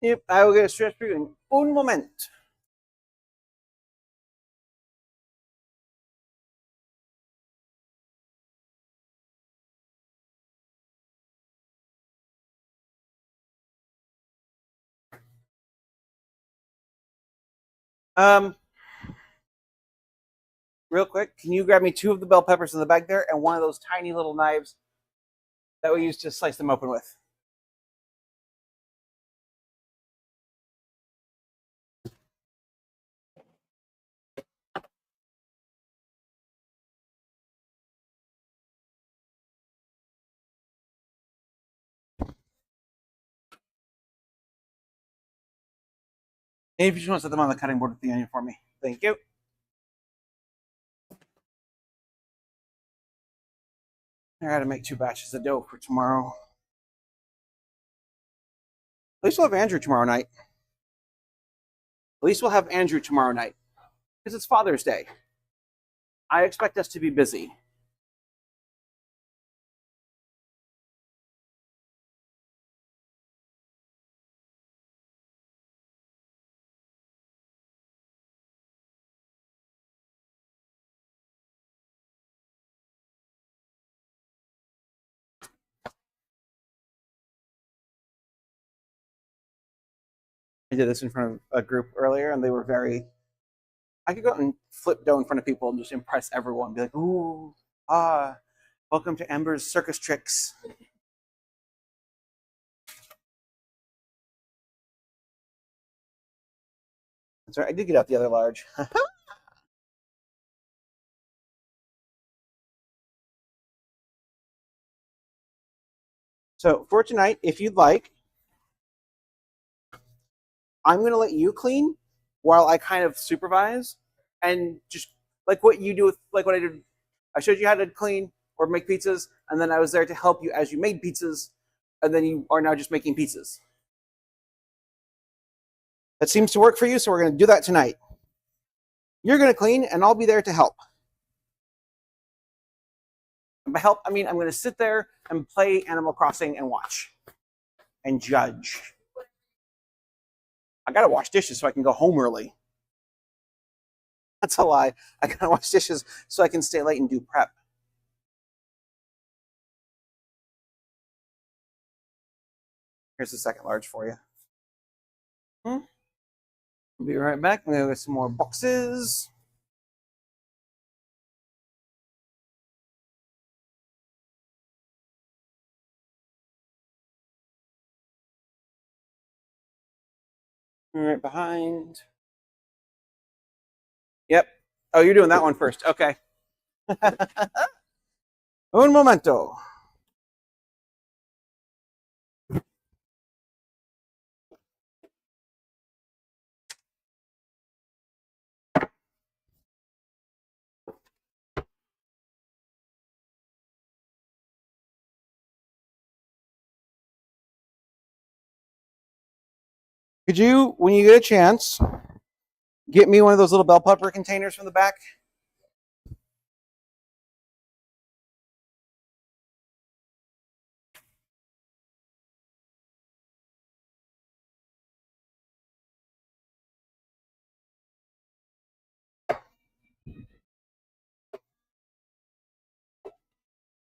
Yep, I will get a stretch for you in un moment. Um, real quick, can you grab me 2 of the bell peppers in the bag there and one of those tiny little knives that we used to slice them open with? Maybe if you just want to set them on the cutting board with the onion for me. Thank you. I gotta make 2 batches of dough for tomorrow. At least we'll have Andrew tomorrow night. At least we'll have Andrew tomorrow night. Because it's Father's Day. I expect us to be busy. I did this in front of a group earlier, and they were very. I could go out and flip dough in front of people and just impress everyone. Be like, ooh, welcome to Amber's circus tricks. That's right, I did get out the other large. So for tonight, if you'd like, I'm going to let you clean while I kind of supervise and just like what you do with like what I did. I showed you how to clean or make pizzas, and then I was there to help you as you made pizzas, and then you are now just making pizzas. That seems to work for you, so we're going to do that tonight. You're going to clean, and I'll be there to help. And by help, I mean I'm going to sit there and play Animal Crossing and watch and judge. I gotta wash dishes so I can go home early. That's a lie. I gotta wash dishes so I can stay late and do prep. Here's the second large for you. I'll be right back. I'm gonna get some more boxes. Right behind. Yep. Oh, you're doing that one first. Okay. Un momento. Could you, when you get a chance, get me one of those little bell pepper containers from the back?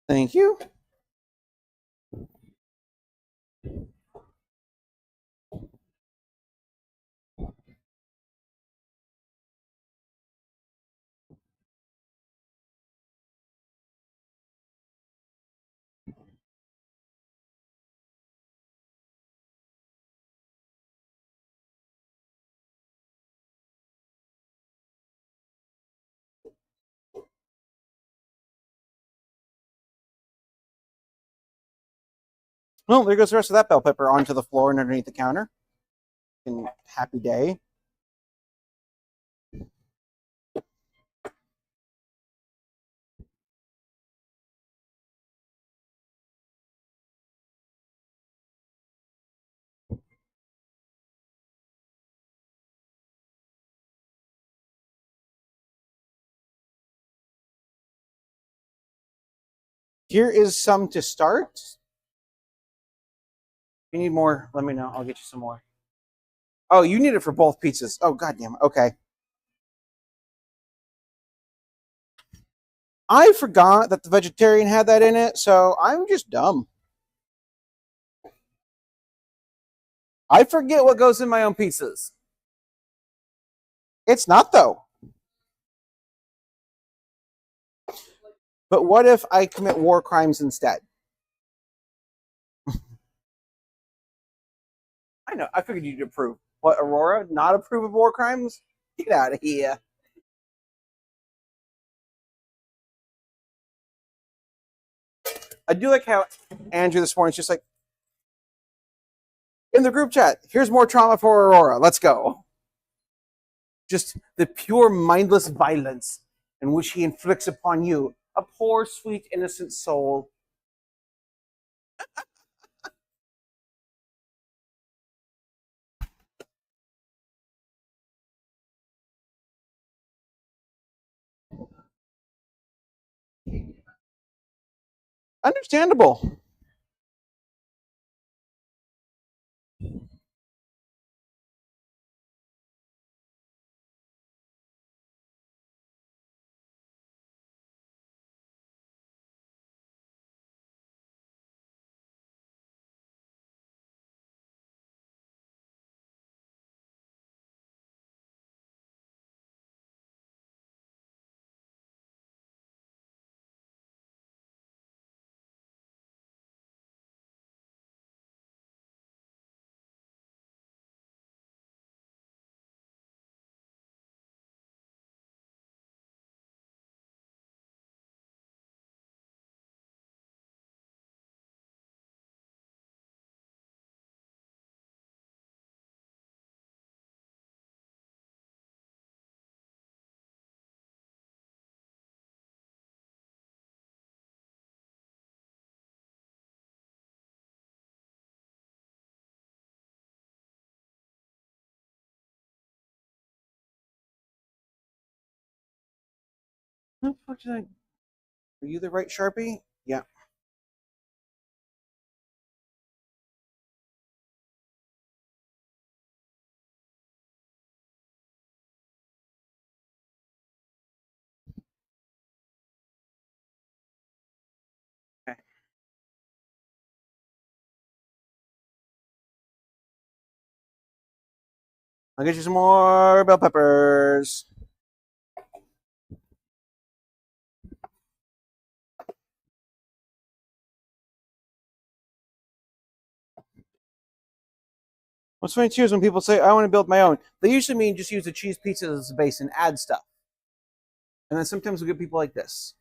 Thank you. Well, there goes the rest of that bell pepper onto the floor and underneath the counter. And happy day. Here is some to start. If you need more, let me know. I'll get you some more. Oh, you need it for both pizzas. Oh, goddamn. Okay. I forgot that the vegetarian had that in it, so I'm just dumb. I forget what goes in my own pizzas. It's not, though. But what if I commit war crimes instead? I know. I figured you'd approve. What, Aurora? Not approve of war crimes? Get out of here. I do like how Andrew this morning is just like, in the group chat, here's more trauma for Aurora. Let's go. Just the pure mindless violence in which he inflicts upon you, a poor, sweet, innocent soul. Understandable. Unfortunately, are you the right Sharpie? Yeah. Okay. I'll get you some more bell peppers. What's funny too is when people say, I want to build my own, they usually mean just use the cheese pizza as a base and add stuff. And then sometimes we get people like this.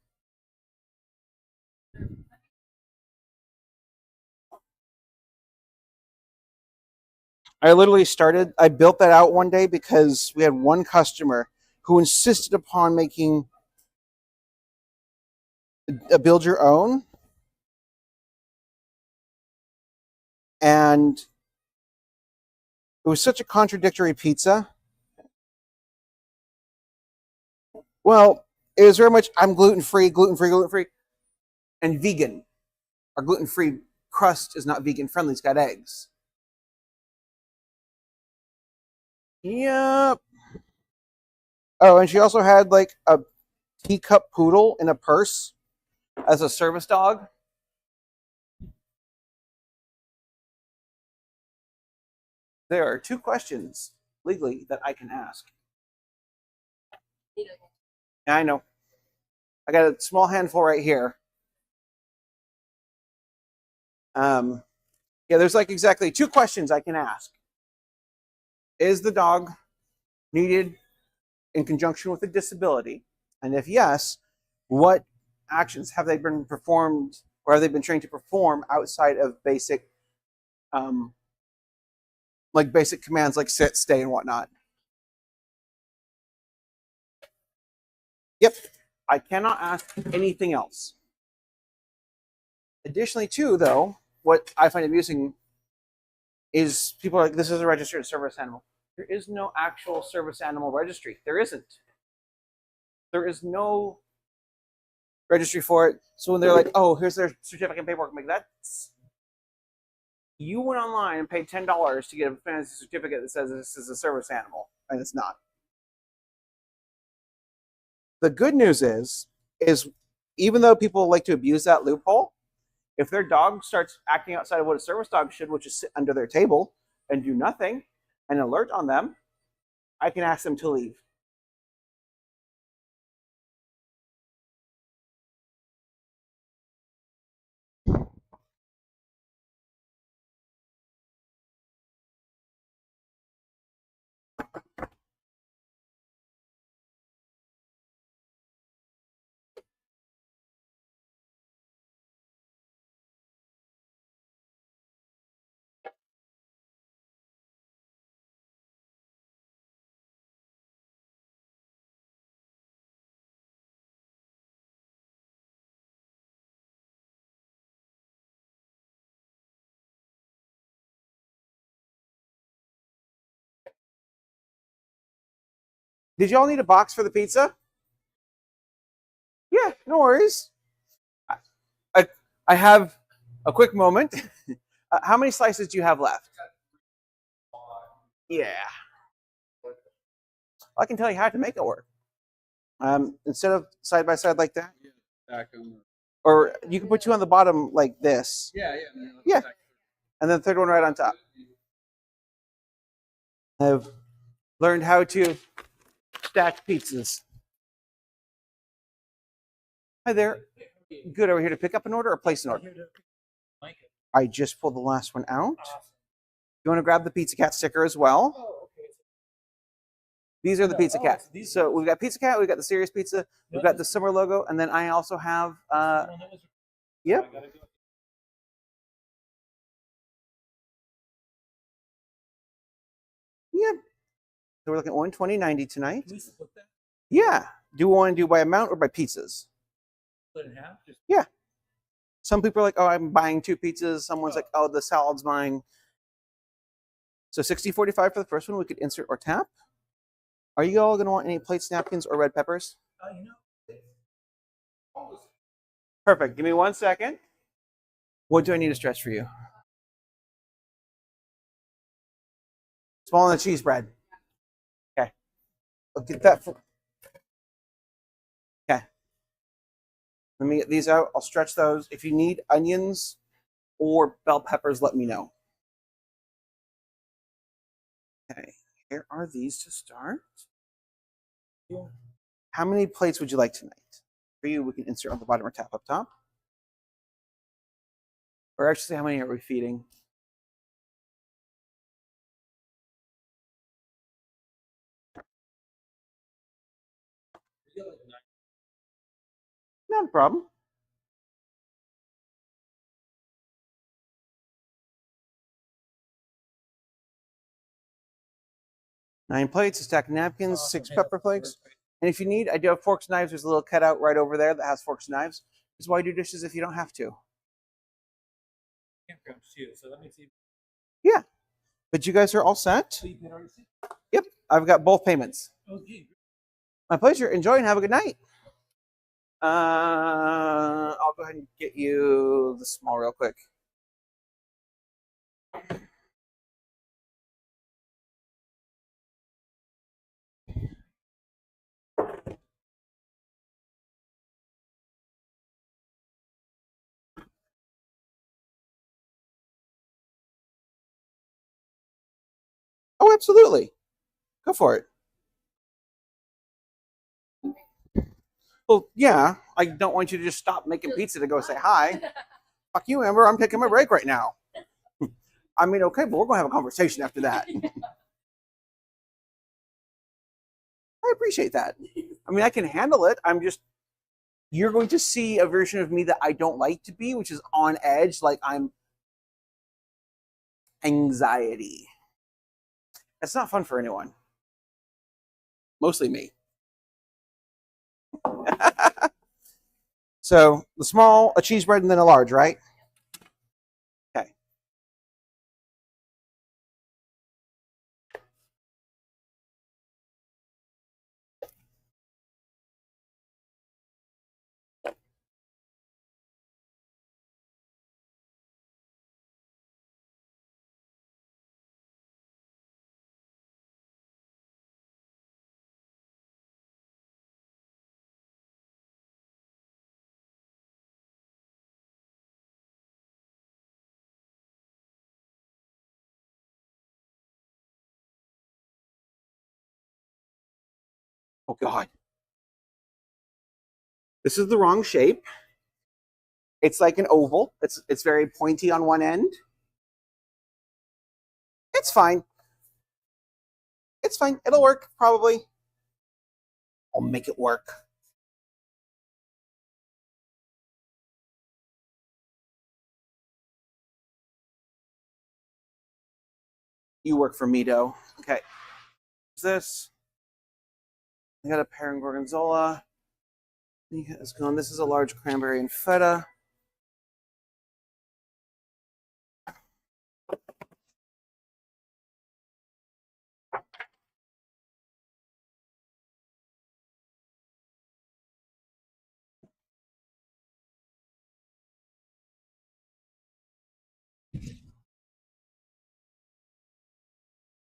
I built that out one day because we had one customer who insisted upon making a build your own. And it was such a contradictory pizza. Well, it was very much, I'm gluten-free, and vegan. Our gluten-free crust is not vegan friendly, it's got eggs. Yep. Oh, and she also had like a teacup poodle in a purse as a service dog. There are 2 questions legally that I can ask. Yeah, I know. I got a small handful right here. Yeah, there's like exactly 2 questions I can ask. Is the dog needed in conjunction with a disability? And if yes, what actions have they been performed or have they been trained to perform outside of basic like basic commands like sit, stay, and whatnot? Yep. I cannot ask anything else. Additionally, too, though, what I find amusing is people are like, this is a registered service animal. There is no actual service animal registry. There isn't. There is no registry for it. So when they're like, "Oh, here's their certificate paperwork," I'm like, "That's you went online and paid $10 to get a fantasy certificate that says this is a service animal, and it's not." The good news is even though people like to abuse that loophole, if their dog starts acting outside of what a service dog should, which is sit under their table and do nothing, and alert on them, I can ask them to leave. Did y'all need a box for the pizza? Yeah, no worries. I have a quick moment. How many slices do you have left? Yeah. I can tell you how to make it work. Instead of side by side like that,
Back on.
or you can put two on the bottom like this,
Yeah.
Yeah. and then the third one right on top. I've learned how to stack pizzas. Hi there. Good, over here to pick up an order or place an order? I just pulled the last one out. You want to grab the Pizza Cat sticker as well? These are the Pizza Cat. So we've got Pizza Cat, we've got the Serious Pizza, we've got the summer logo, and then I also have yep. Yep. So we're looking at 120.90 tonight. Yeah. Do you want to do by amount or by pizzas? Yeah. Some people are like, "Oh, I'm buying 2 pizzas." Someone's like, "Oh, the salad's mine." So 60.45 for the first one. We could insert or tap. Are you all going to want any plates, napkins, or red peppers? Perfect. Give me 1 second. What do I need to stretch for you? Small on the cheese bread. Okay. I'll get that. Okay. Let me get these out. I'll stretch those. If you need onions or bell peppers, let me know. Okay. Here are these to start. How many plates would you like tonight? For you, we can insert on the bottom or tap up top. Or actually, how many are we feeding? Not a problem. Nine plates, a stack of napkins, 6 pepper flakes. And if you need, I do have forks and knives. There's a little cutout right over there that has forks and knives. That's why I do dishes if you don't have to. Yeah. But you guys are all set? Yep. I've got both payments. My pleasure. Enjoy and have a good night. I'll go ahead and get you the small real quick. Oh, absolutely. Go for it. Well, yeah, I don't want you to just stop making pizza to go say hi. Fuck you, Amber. I'm taking my break right now. I mean, okay, but we're going to have a conversation after that. I appreciate that. I mean, I can handle it. You're going to see a version of me that I don't like to be, which is on edge, like I'm anxiety. That's not fun for anyone. Mostly me. So the small, a cheese bread, and then a large, right? Okay. Oh God. This is the wrong shape. It's like an oval. It's very pointy on one end. It's fine. It's fine. It'll work, probably. I'll make it work. You work for me, though. Okay. What's this? I got a pear and gorgonzola. It's gone. This is a large cranberry and feta.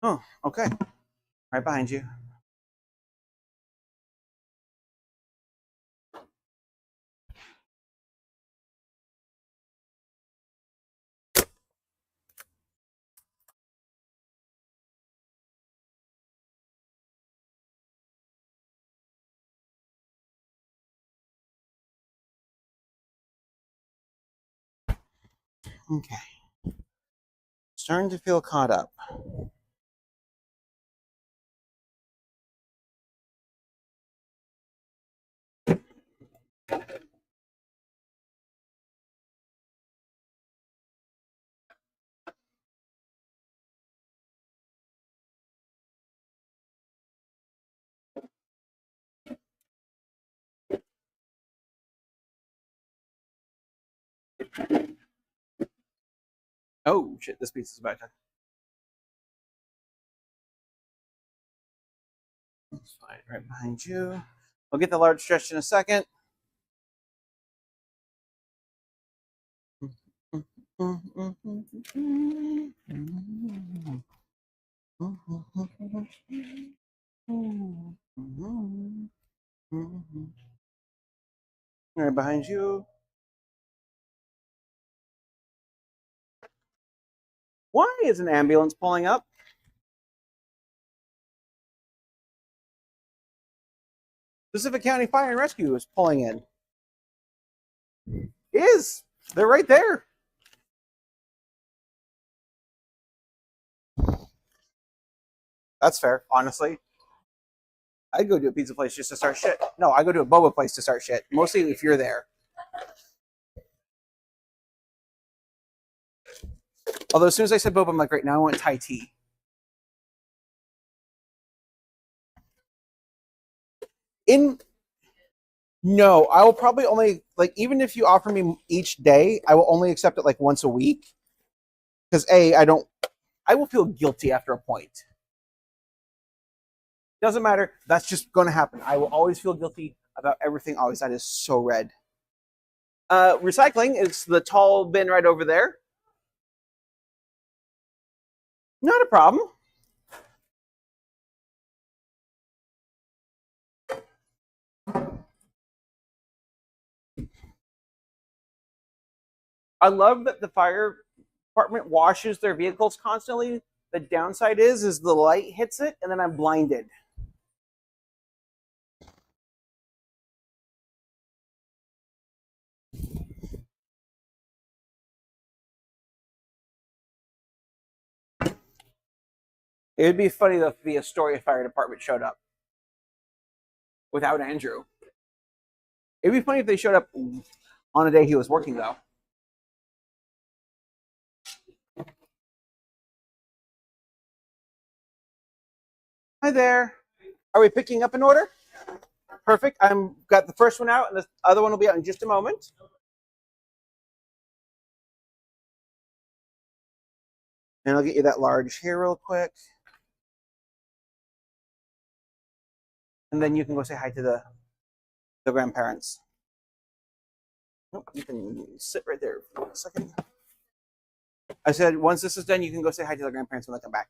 Oh, okay. Right behind you. Okay. Starting to feel caught up. Oh, shit. This piece is about to. It's fine. Right behind you. We'll get the large stretch in a second. Right behind you. Why is an ambulance pulling up? Pacific County Fire and Rescue is pulling in. Is. They're right there. That's fair, honestly. I'd go to a pizza place just to start shit. No, I go to a boba place to start shit. Mostly if you're there. Although as soon as I said boba, I'm like, right now I want Thai tea. No, I will probably only like even if you offer me each day, I will only accept it like once a week. Because I will feel guilty after a point. Doesn't matter. That's just going to happen. I will always feel guilty about everything. Always. That is so red. Recycling is the tall bin right over there. Not a problem. I love that the fire department washes their vehicles constantly. The downside is the light hits it and then I'm blinded. It would be funny if the Astoria Fire Department showed up without Andrew. It'd be funny if they showed up on a day he was working, though. Hi there. Are we picking up an order? Perfect. I'm got the first one out, and the other one will be out in just a moment. And I'll get you that large here real quick. And then you can go say hi to the grandparents. Nope, you can sit right there for a second. I said once this is done, you can go say hi to the grandparents when they come back.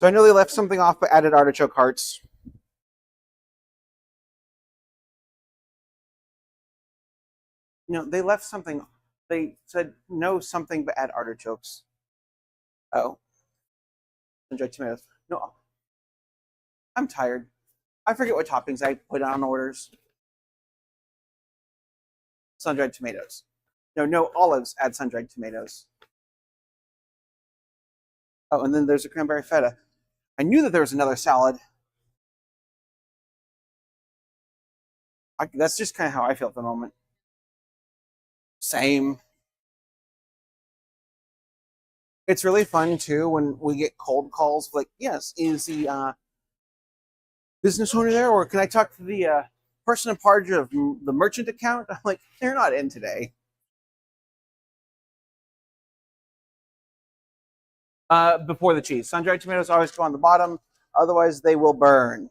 So I know they left something off, but added artichoke hearts. No, they left something. They said no something, but add artichokes. Oh, sun-dried tomatoes. No, I'm tired. I forget what toppings I put on orders. Sun-dried tomatoes. No olives. Add sun-dried tomatoes. Oh, and then there's a cranberry feta. I knew that there was another salad. That's just kind of how I feel at the moment. Same. It's really fun too when we get cold calls like, yes, is the business owner there, or can I talk to the person in charge of the merchant account? I'm like, they're not in today. Before the cheese. Sun-dried tomatoes always go on the bottom, otherwise they will burn.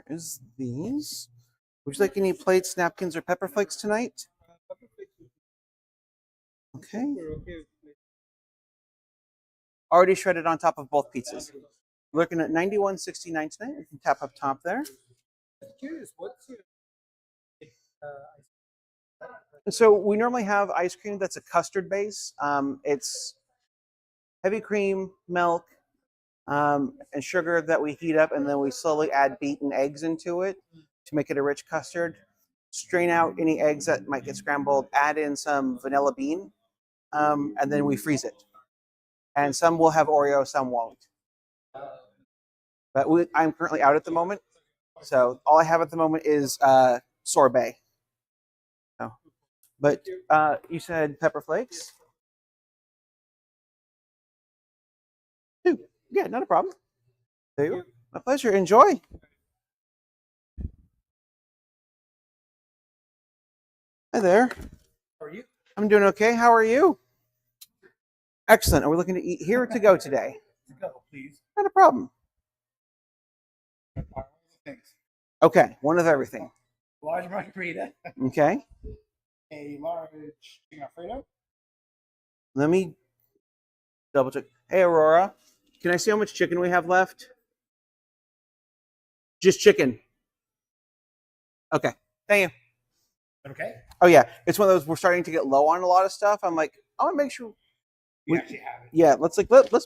Here's these. Would you like any plates, napkins, or pepper flakes tonight? Okay. Already shredded on top of both pizzas. Looking at $91.69 tonight. You can tap up top there.
Curious, what's your
So we normally have ice cream that's a custard base. It's heavy cream, milk, and sugar that we heat up, and then we slowly add beaten eggs into it to make it a rich custard. Strain out any eggs that might get scrambled, add in some vanilla bean, and then we freeze it. And some will have Oreo, some won't. But I'm currently out at the moment, so all I have at the moment is sorbet. Oh. But you said pepper flakes? Two. Yeah, not a problem. There you are. My pleasure. Enjoy. Hi there.
How are you?
I'm doing okay. How are you? Excellent. Are we looking to eat here or to go today?
To go, please.
Not a problem.
Thanks.
Okay, one of everything.
Large margarita,
Okay.
a large chicken Alfredo.
Let me double check. Hey, Aurora, can I see how much chicken we have left? Just chicken. Okay. Thank you.
Okay.
Oh, yeah. It's one of those we're starting to get low on a lot of stuff. I'm like, I want to make sure.
We actually have it.
Yeah, let's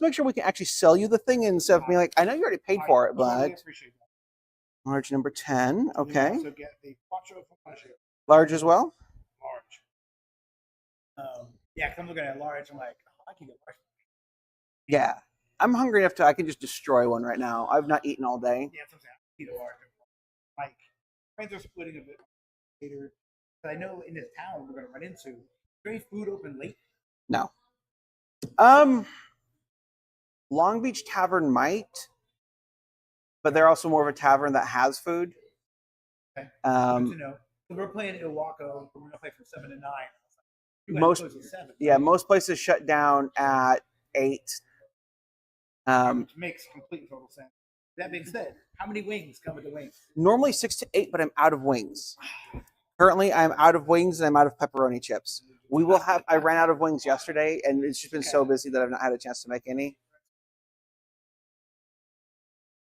make sure we can actually sell you the thing instead of being like, I know you already paid for it,
Totally
but
appreciate that.
large number 10.
You
Okay.
also get the quattro formaggio,
Large as well?
large. Yeah, 'cause I'm looking at large. I'm like, oh, I can get large.
Yeah. I'm hungry enough I can just destroy one right now. I've not eaten all day.
Yeah, that's what I'm saying. I need a large. Like, friends are splitting a bit later. But I know in this town we're gonna run into. Is there any food open late?
No. Long Beach Tavern might, but they're also more of a tavern that has food.
Okay. Good to
Um,
know. So we're playing Ilwaco. We're gonna play from 7 to 9. You guys
Most-
close at 7.
yeah, most places shut down at 8.
Which makes complete and total sense. That being said, how many wings come with the wings?
Normally 6 to 8, but I'm out of wings. Currently, I'm out of wings and I'm out of pepperoni chips. I ran out of wings yesterday, and it's just been so busy that I've not had a chance to make any.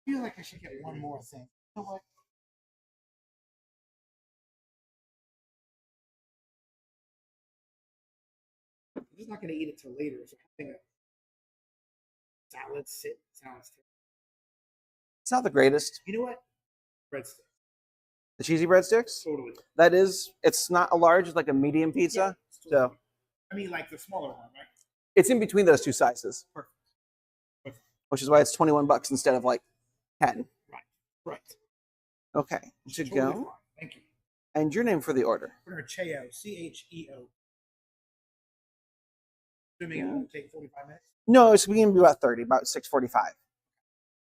I feel like I should get one more thing. You know what? I'm just not gonna eat it till later. So having a salad sit sounds terrible.
It's not the greatest.
You know what? Breadsticks.
The cheesy breadsticks?
Totally.
It's not a large, it's like a medium pizza.
Yeah,
So
I mean, like the smaller one, right?
It's in between those two sizes,
Perfect.
which is why it's $21 instead of like 10.
Right.
Okay, to
Totally
go.
fine. Thank you.
And your name for the order.
Order Cheo, Cheo. Assuming it won't take 45 minutes.
No, it's going to be about 30, about 6:45.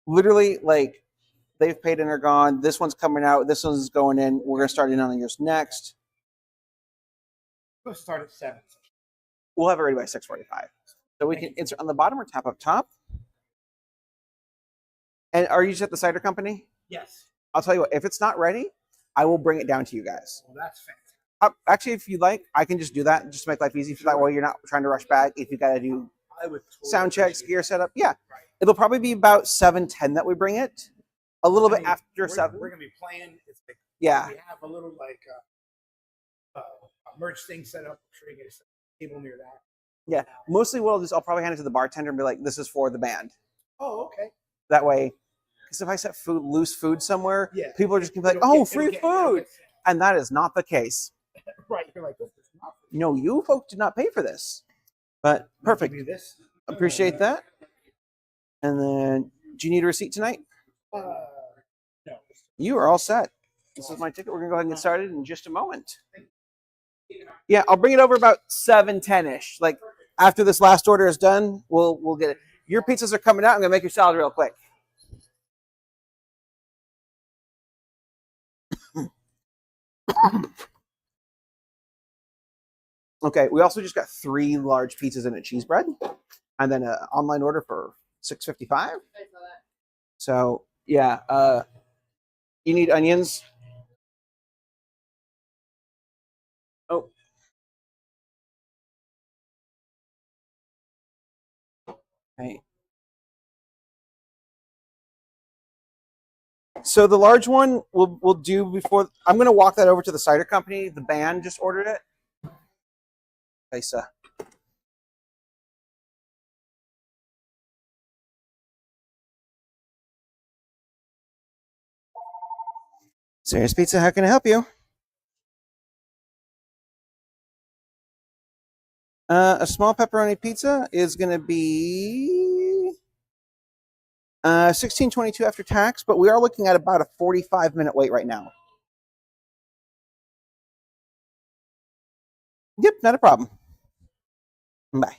Literally, like, they've paid and are gone. This one's coming out. This one's going in. We're going to start in on yours next.
We'll start at 7.
We'll have it ready by 6:45. So we can insert on the bottom or tap up top. And are you just at the cider company?
Yes.
I'll tell you what, if it's not ready, I will bring it down to you guys.
Well, that's fantastic.
Actually, if you like, I can just do that just to make life easy for that way you're not trying to rush back. If you got to do
I would totally
sound checks,
appreciate
gear
that.
setup, yeah.
Right.
It'll probably be about 7:10 that we bring it. A little
I
bit
mean,
after
we're,
7.
We're gonna be playing. It's like
Yeah.
we have a little like a merch thing set up. I'm sure you get a table near that.
Yeah. Mostly what I'll do is I'll probably hand it to the bartender and be like, this is for the band.
Oh, okay.
That way, because if I set loose food somewhere,
Yeah.
people are just going to be like,
It'll
oh,
get-
free
it'll get- it'll
food.
get-
And that is not the case.
Right. You're like, this is not.
No, you folks did not pay for this. But perfect.
Give you this.
Appreciate that. And then, do you need a receipt tonight?
No.
You are all set. This is my ticket. We're going to go ahead and get started in just a moment. Yeah, I'll bring it over about 7:10-ish. Like, after this last order is done, we'll get it. Your pizzas are coming out. I'm going to make your salad real quick. Okay, we also just got 3 large pizzas and a cheese bread, and then an online order for $6.55. So yeah, you need onions. Oh, okay. So the large one we'll do before. I'm going to walk that over to the cider company. The band just ordered it. Lisa. Serious Pizza, how can I help you? A small pepperoni pizza is going to be $16.22 after tax, but we are looking at about a 45-minute wait right now. Yep, not a problem. Bye.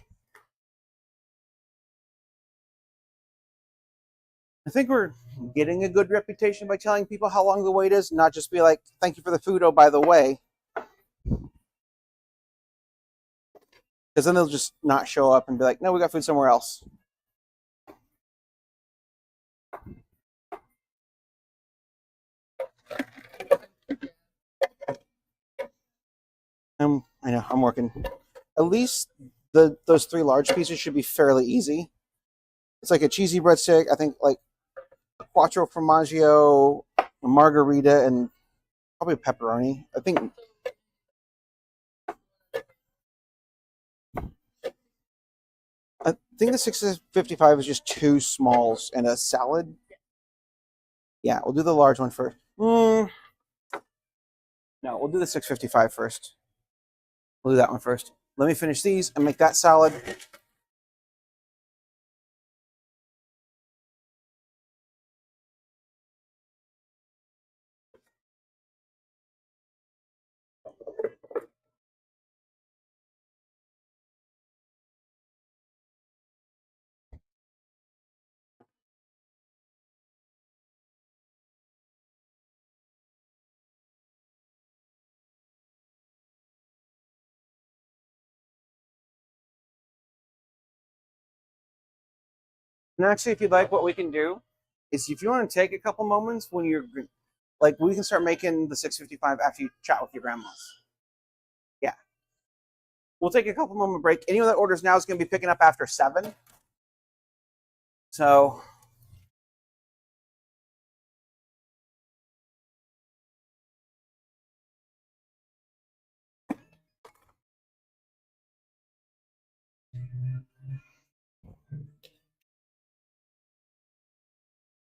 I think we're getting a good reputation by telling people how long the wait is, not just be like, thank you for the food, oh, by the way. Because then they'll just not show up and be like, no, we got food somewhere else. I know, I'm working. At least those 3 large pieces should be fairly easy. It's like a cheesy breadstick, I think like a quattro formaggio, a margarita, and probably pepperoni. I think the $6.55 is just 2 smalls and a salad. Yeah, we'll do the large one first. No, we'll do the $6.55 first. We'll do that one first. Let me finish these and make that salad. And actually, if you'd like, what we can do is if you want to take a couple moments when you're like, we can start making the $6.55 after you chat with your grandmas. Yeah. We'll take a couple moment break. Anyone that orders now is going to be picking up after 7. So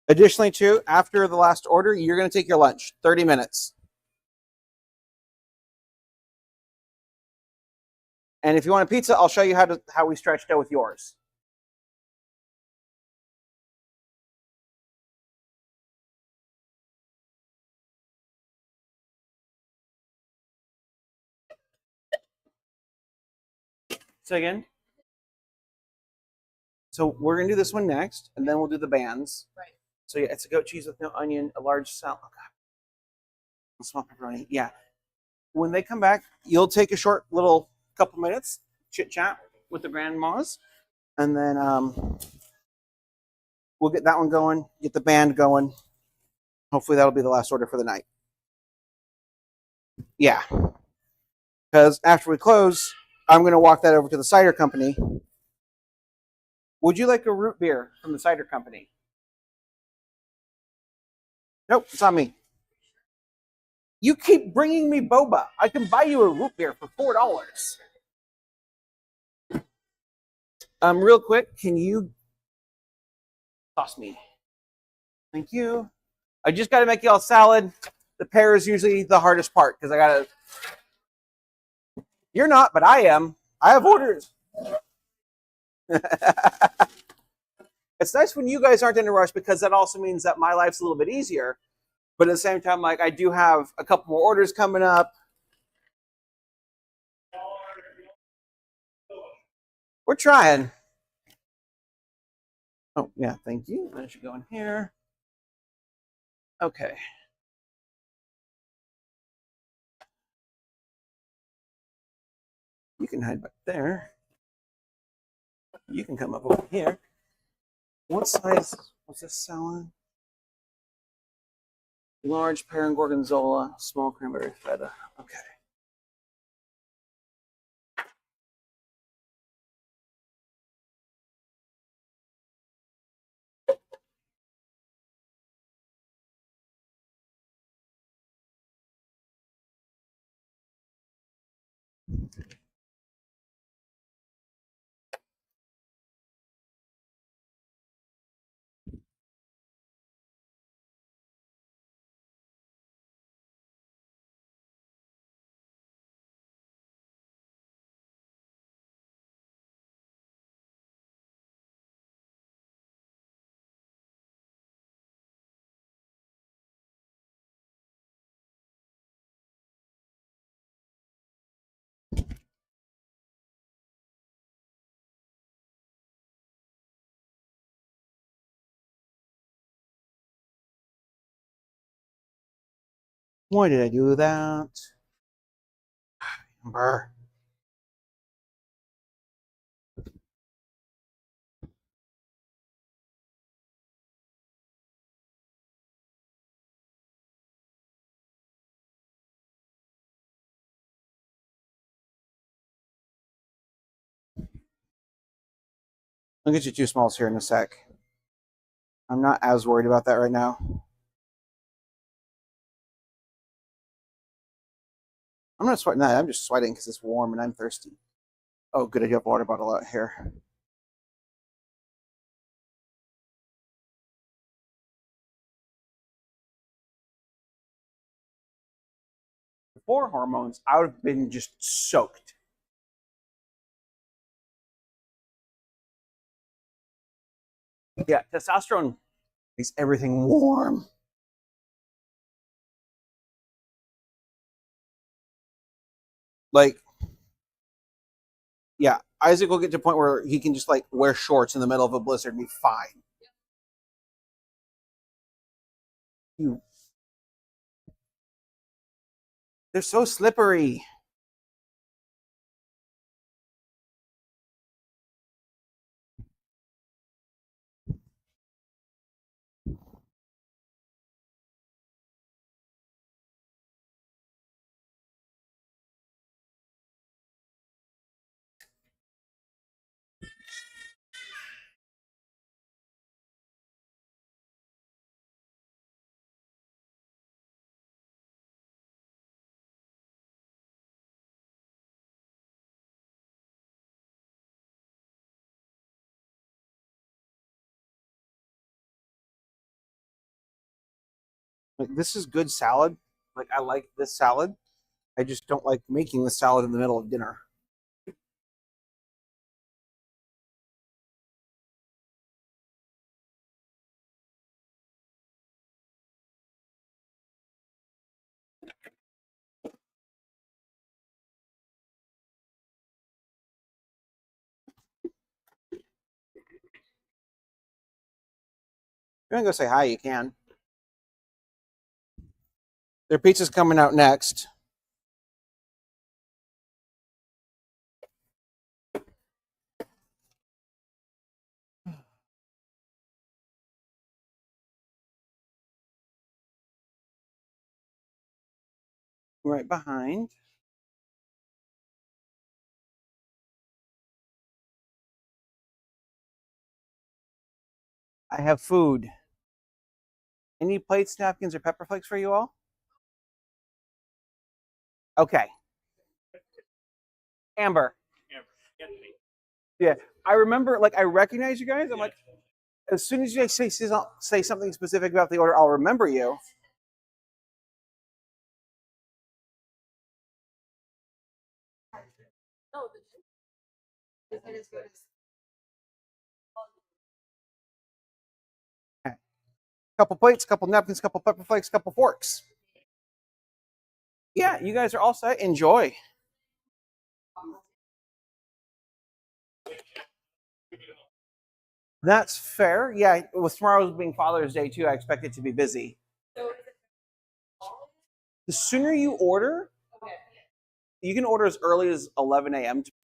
additionally, too, after the last order, you're going to take your lunch, 30 minutes. And if you want a pizza, I'll show you how we stretch dough with yours. So again, so we're gonna do this one next, and then we'll do the bands.
Right.
So yeah, it's a goat cheese with no onion, a large salad, a small pepperoni. Yeah. When they come back, you'll take a short little couple minutes, chit chat with the grandmas, and then we'll get that one going, get the band going. Hopefully that'll be the last order for the night. Yeah. Because after we close, I'm going to walk that over to the cider company. Would you like a root beer from the cider company? Nope, it's on me. You keep bringing me boba. I can buy you a root beer for $4. Real quick, can you toss me? Thank you. I just got to make y'all salad. The pear is usually the hardest part because I got to. You're not, but I am. I have orders. It's nice when you guys aren't in a rush because that also means that my life's a little bit easier. But at the same time, like I do have a couple more orders coming up. We're trying. Oh, yeah, thank you. That should go in here. Okay. You can hide back there. You can come up over here. What size was this salad? Large pear and gorgonzola, small cranberry feta. Okay. Why did I do that? Amber. I'll get you 2 smalls here in a sec. I'm not as worried about that right now. I'm not sweating that. I'm just sweating because it's warm and I'm thirsty. Oh, good. I do have a water bottle out here. Before hormones, I would have been just soaked. Yeah, testosterone makes everything warm. Like, yeah, Isaac will get to a point where he can just like wear shorts in the middle of a blizzard and be fine. They're so slippery. Like, this is good salad. Like, I like this salad. I just don't like making the salad in the middle of dinner. you want to go say hi, you can. Their pizza's coming out next. Right behind. I have food. Any plates, napkins, or pepper flakes for you all? Okay. Amber.
Anthony.
Yeah. I remember, like, I recognize you guys. I'm like, as soon as you guys say something specific about the order, I'll remember you. Okay. Couple plates, couple napkins, couple pepper flakes, couple forks. Yeah, you guys are all set. Enjoy. That's fair. Yeah, with tomorrow's being Father's Day too, I expect it to be busy. The sooner you order, you can order as early as 11 a.m. Sorry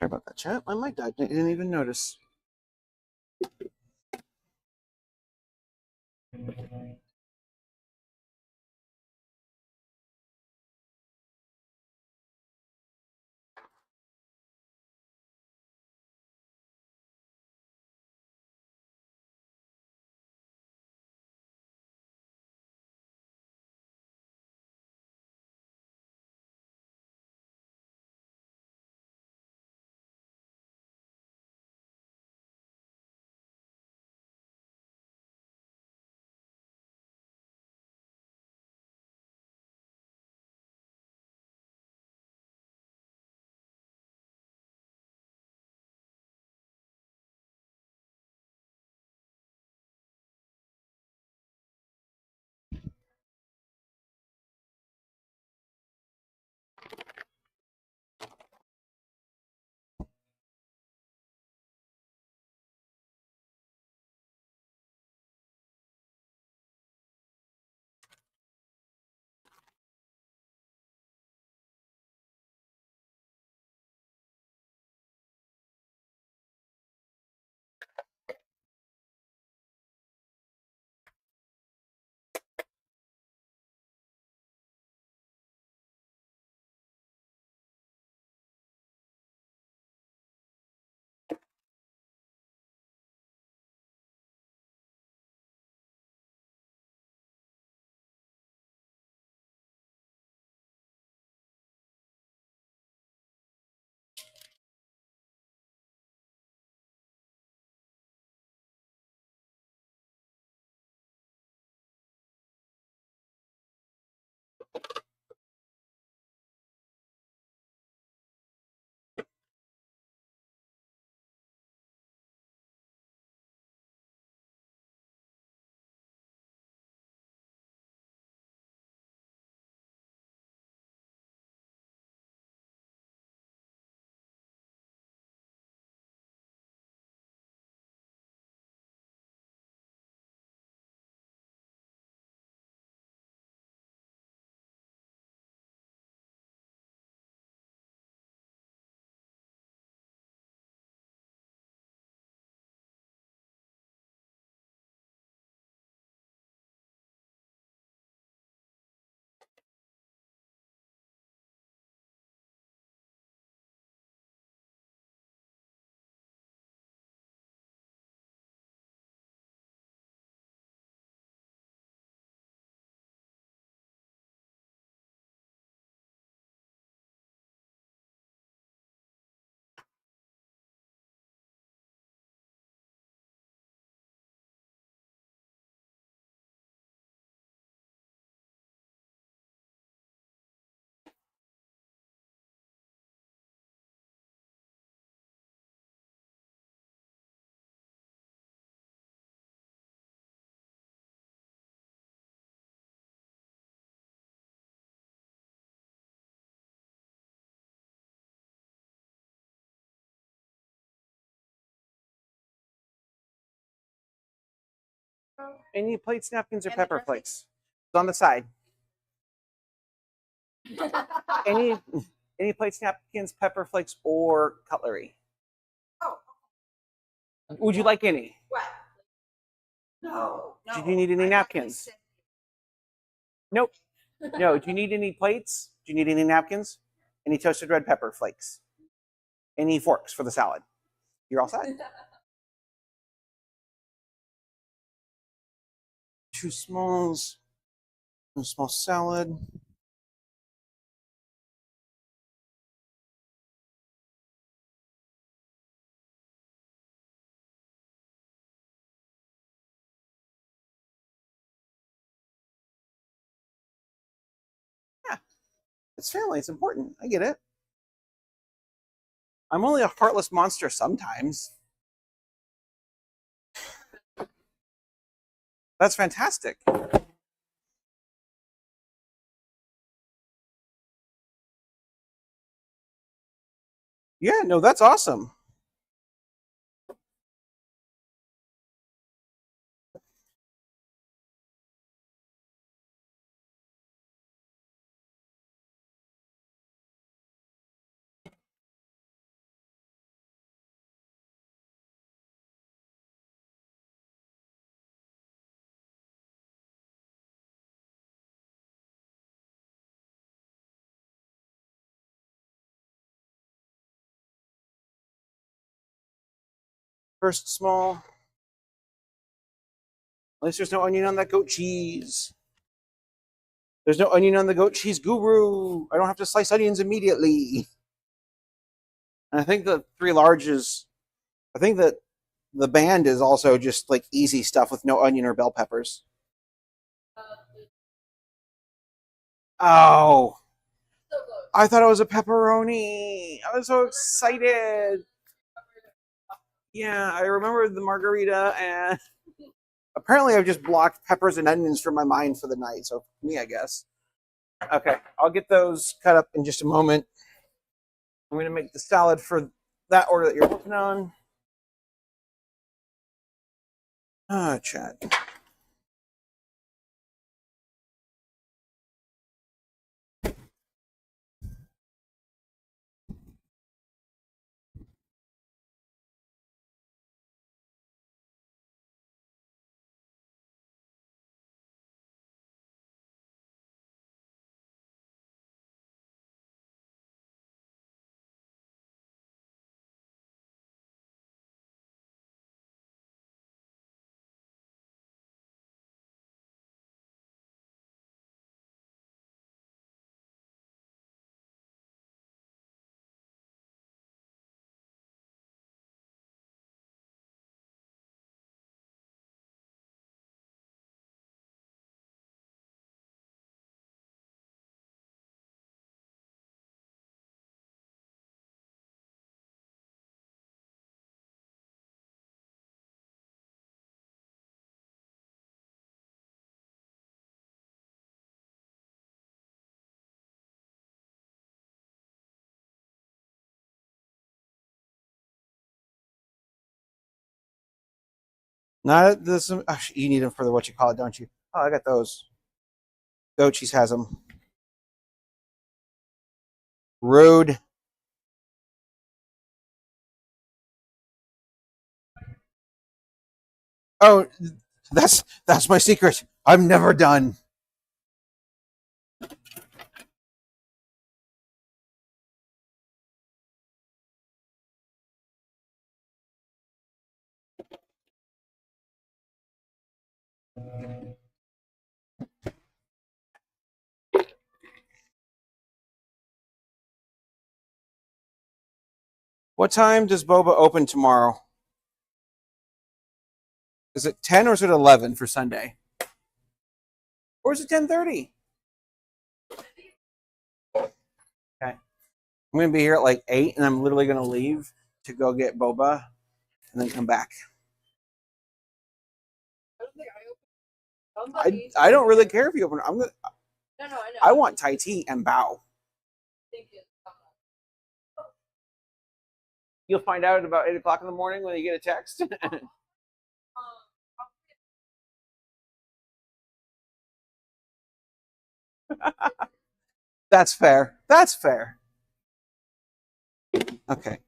about that, chat. My mic died. I didn't even notice. Any plates, napkins, or
And the
pepper
dressing?
flakes? It's on the side. Any plates, napkins, pepper flakes, or cutlery?
Oh,
Would you like any?
what? No, no.
Do you need any
I thought you
napkins?
said-
Nope. No. Do you need any plates? Do you need any napkins? Any toasted red pepper flakes? Any forks for the salad? You're all set. Two smalls. One small salad. Yeah. It's family. It's important. I get it. I'm only a heartless monster sometimes. That's fantastic. Yeah, no, that's awesome. First small. At least there's no onion on that goat cheese. There's no onion on the goat cheese guru. I don't have to slice onions immediately. And I think the three larges, I think that the band is also just like easy stuff with no onion or bell peppers. Oh,
So close.
I thought it was a pepperoni. I was so excited. Yeah, I remember the margarita, and apparently I've just blocked peppers and onions from my mind for the night. So for me, I guess. Okay, I'll get those cut up in just a moment. I'm going to make the salad for that order that you're working on. Ah, Chad. Not this. Oh, you need them for the what you call it, don't you? Oh, I got those. Goat cheese has them. Rude. Oh, that's my secret. I'm never done. What time does Boba open tomorrow? Is it 10 or is it 11 for Sunday? Or is it 10:30? Okay. I'm going to be here at like 8 and I'm literally going to leave to go get boba and then come back.
I don't think I opened.
I don't really care if you open it.
No, I know.
I want Thai tea and bao.
Thank you.
You'll find out at about 8 o'clock in the morning when you get a text. That's fair. That's fair. Okay.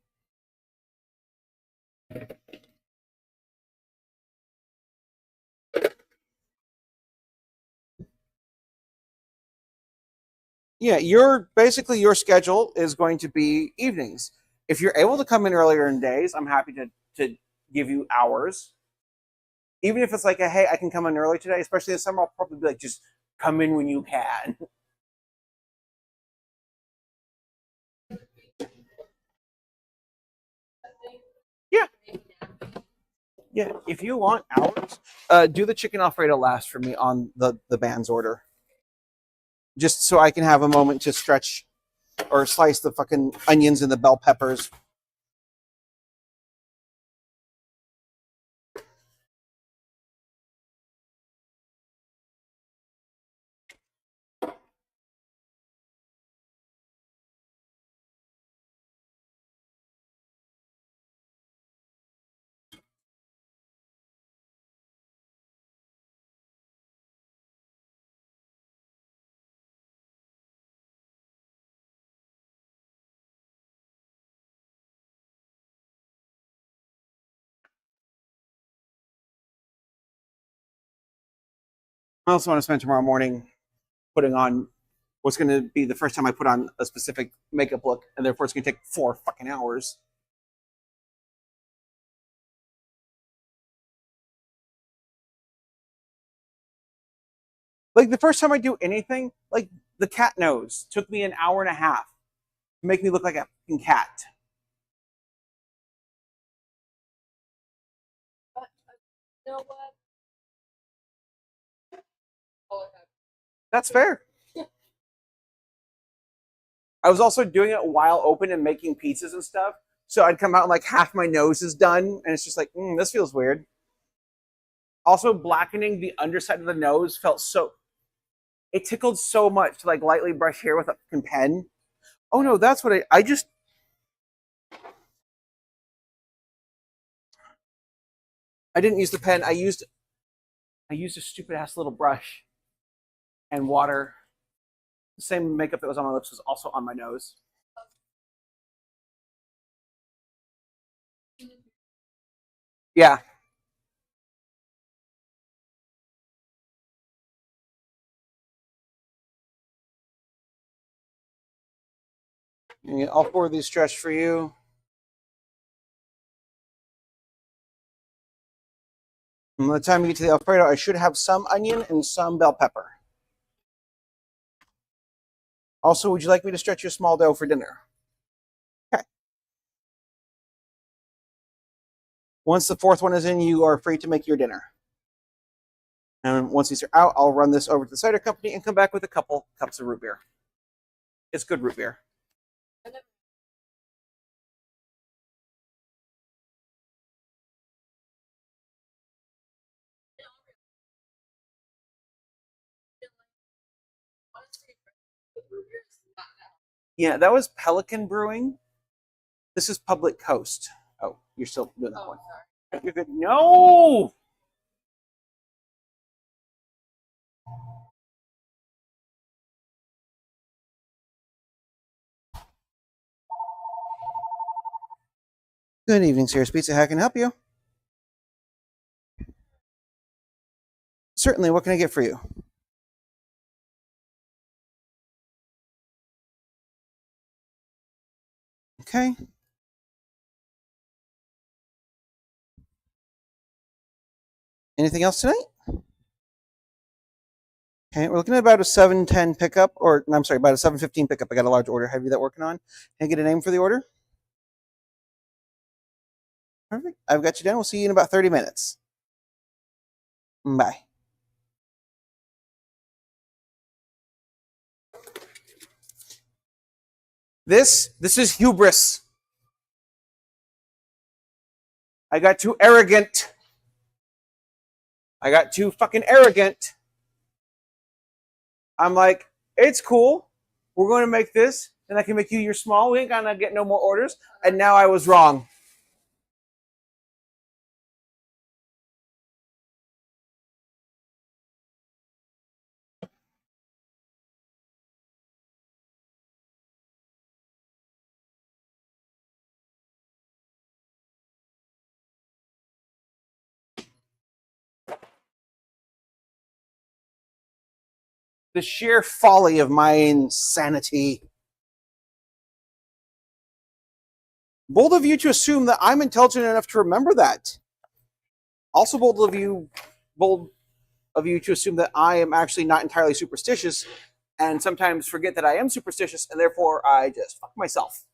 Yeah, your schedule is going to be evenings. If you're able to come in earlier in days, I'm happy to give you hours. Even if it's like a hey, I can come in early today, especially in summer, I'll probably be like, just come in when you can. Yeah. Yeah. If you want hours, do the chicken Alfredo last for me on the band's order. Just so I can have a moment to stretch or slice the fucking onions and the bell peppers. I also want to spend tomorrow morning putting on what's going to be the first time I put on a specific makeup look, and therefore it's going to take 4 fucking hours. Like the first time I do anything, like the cat nose took me an hour and a half to make me look like a fucking cat.
You know what?
That's fair. I was also doing it while open and making pizzas and stuff. So I'd come out and like half my nose is done, and it's just like, this feels weird. Also, blackening the underside of the nose felt so. It tickled so much to like lightly brush hair with a fucking pen. Oh no, that's what I just. I didn't use the pen. I used a stupid ass little brush and water. The same makeup that was on my lips was also on my nose. Yeah. Yeah, all 4 of these stretched for you. And by the time you get to the Alfredo, I should have some onion and some bell pepper. Also, would you like me to stretch your small dough for dinner? Okay. Once the 4th one is in, you are free to make your dinner. And once these are out, I'll run this over to the cider company and come back with a couple cups of root beer. It's good root beer. Yeah, that was Pelican Brewing. This is Public Coast. Oh, you're still doing that one.
Sorry.
You're good. No! Good evening, Sears Pizza. How can I help you? Certainly. What can I get for you? Okay. Anything else tonight? Okay, we're looking at about a 7:10 pickup, or no, I'm sorry, about a 7:15 pickup. I got a large order. Have you that working on? Can I get a name for the order? Perfect. I've got you down. We'll see you in about 30 minutes. Bye. This is hubris. I got too arrogant. I got too fucking arrogant. I'm like, it's cool. We're going to make this, and I can make you your small. We ain't gonna get no more orders. And now I was wrong. The sheer folly of my insanity. Bold of you to assume that I'm intelligent enough to remember that. Also bold of you to assume that I am actually not entirely superstitious and sometimes forget that I am superstitious and therefore I just fuck myself.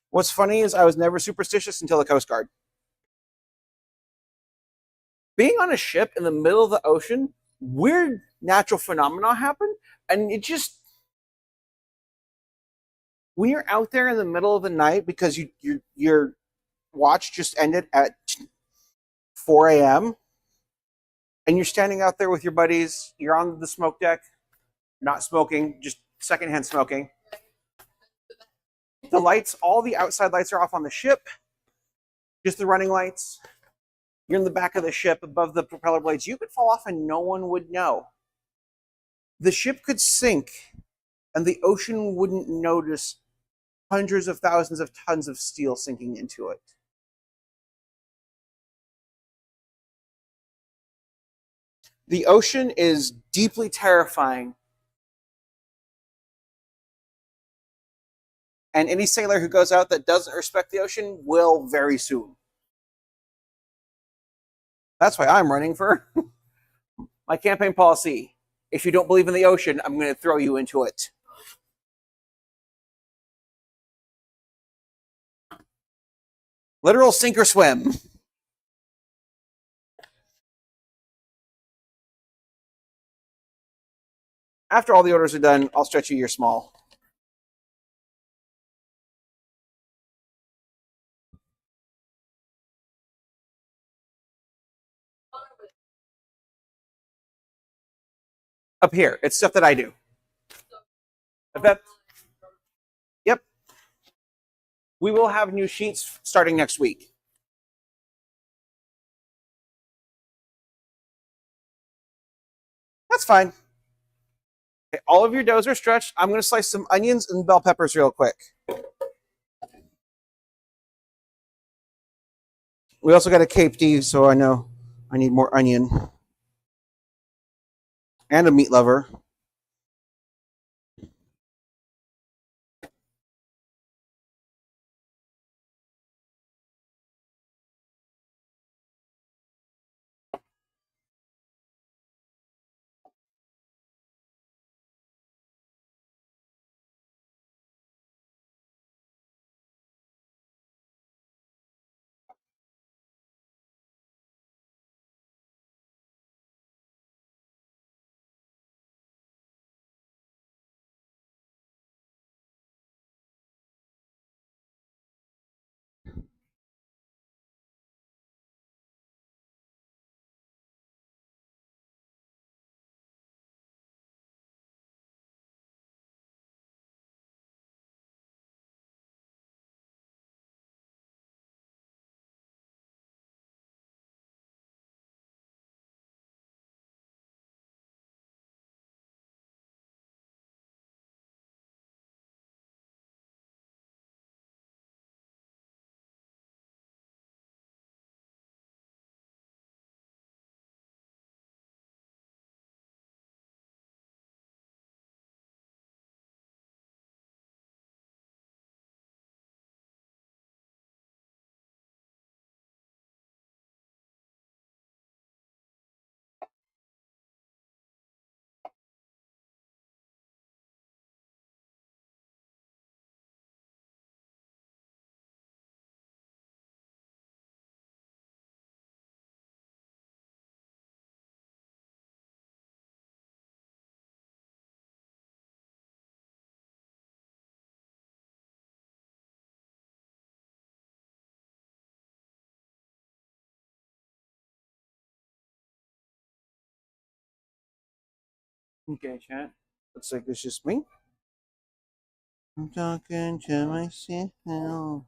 What's funny is I was never superstitious until the Coast Guard. Being on a ship in the middle of the ocean, weird natural phenomena happen, and it just when you're out there in the middle of the night because your watch just ended at 4 a.m. and you're standing out there with your buddies, you're on the smoke deck, not smoking, just secondhand smoking. The lights, all the outside lights are off on the ship, just the running lights. You're in the back of the ship above the propeller blades. You could fall off and no one would know. The ship could sink and the ocean wouldn't notice hundreds of thousands of tons of steel sinking into it. The ocean is deeply terrifying. And any sailor who goes out that doesn't respect the ocean will very soon. That's why I'm running for my campaign policy. If you don't believe in the ocean, I'm going to throw you into it. Literal sink or swim. After all the orders are done, I'll stretch you your small. Up here, it's stuff that I do. Yep. We will have new sheets starting next week. That's fine. Okay, all of your doughs are stretched. I'm going to slice some onions and bell peppers real quick. We also got a Cape D, so I know I need more onion. And a meat lover. Okay, chat. Looks like it's just me. I'm talking to myself.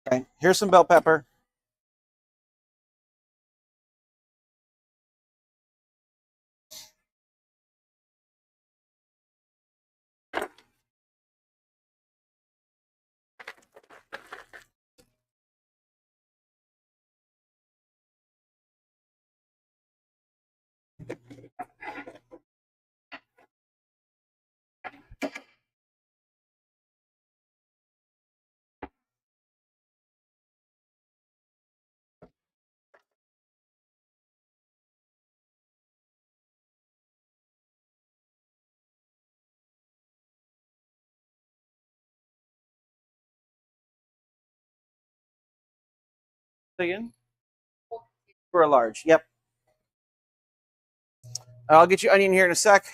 Okay, here's some bell pepper. Again? For a large. Yep. I'll get you onion here in a sec.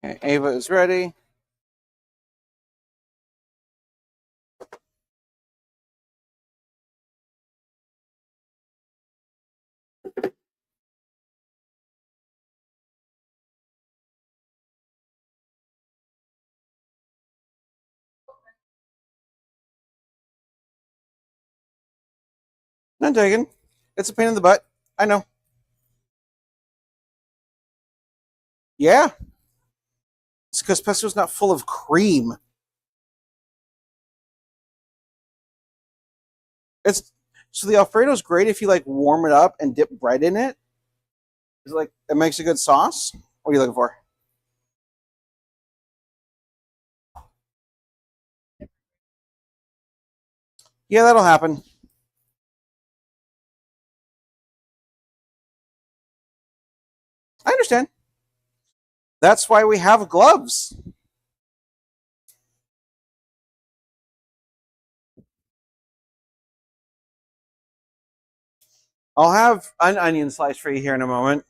Okay, Ava is ready. None taken. It's a pain in the butt. I know. Yeah. It's because pesto's not full of cream. It's so the Alfredo's great if you like warm it up and dip bread in it. Is it like it makes a good sauce? What are you looking for? Yeah, that'll happen. I understand. That's why we have gloves. I'll have an onion slice for you here in a moment.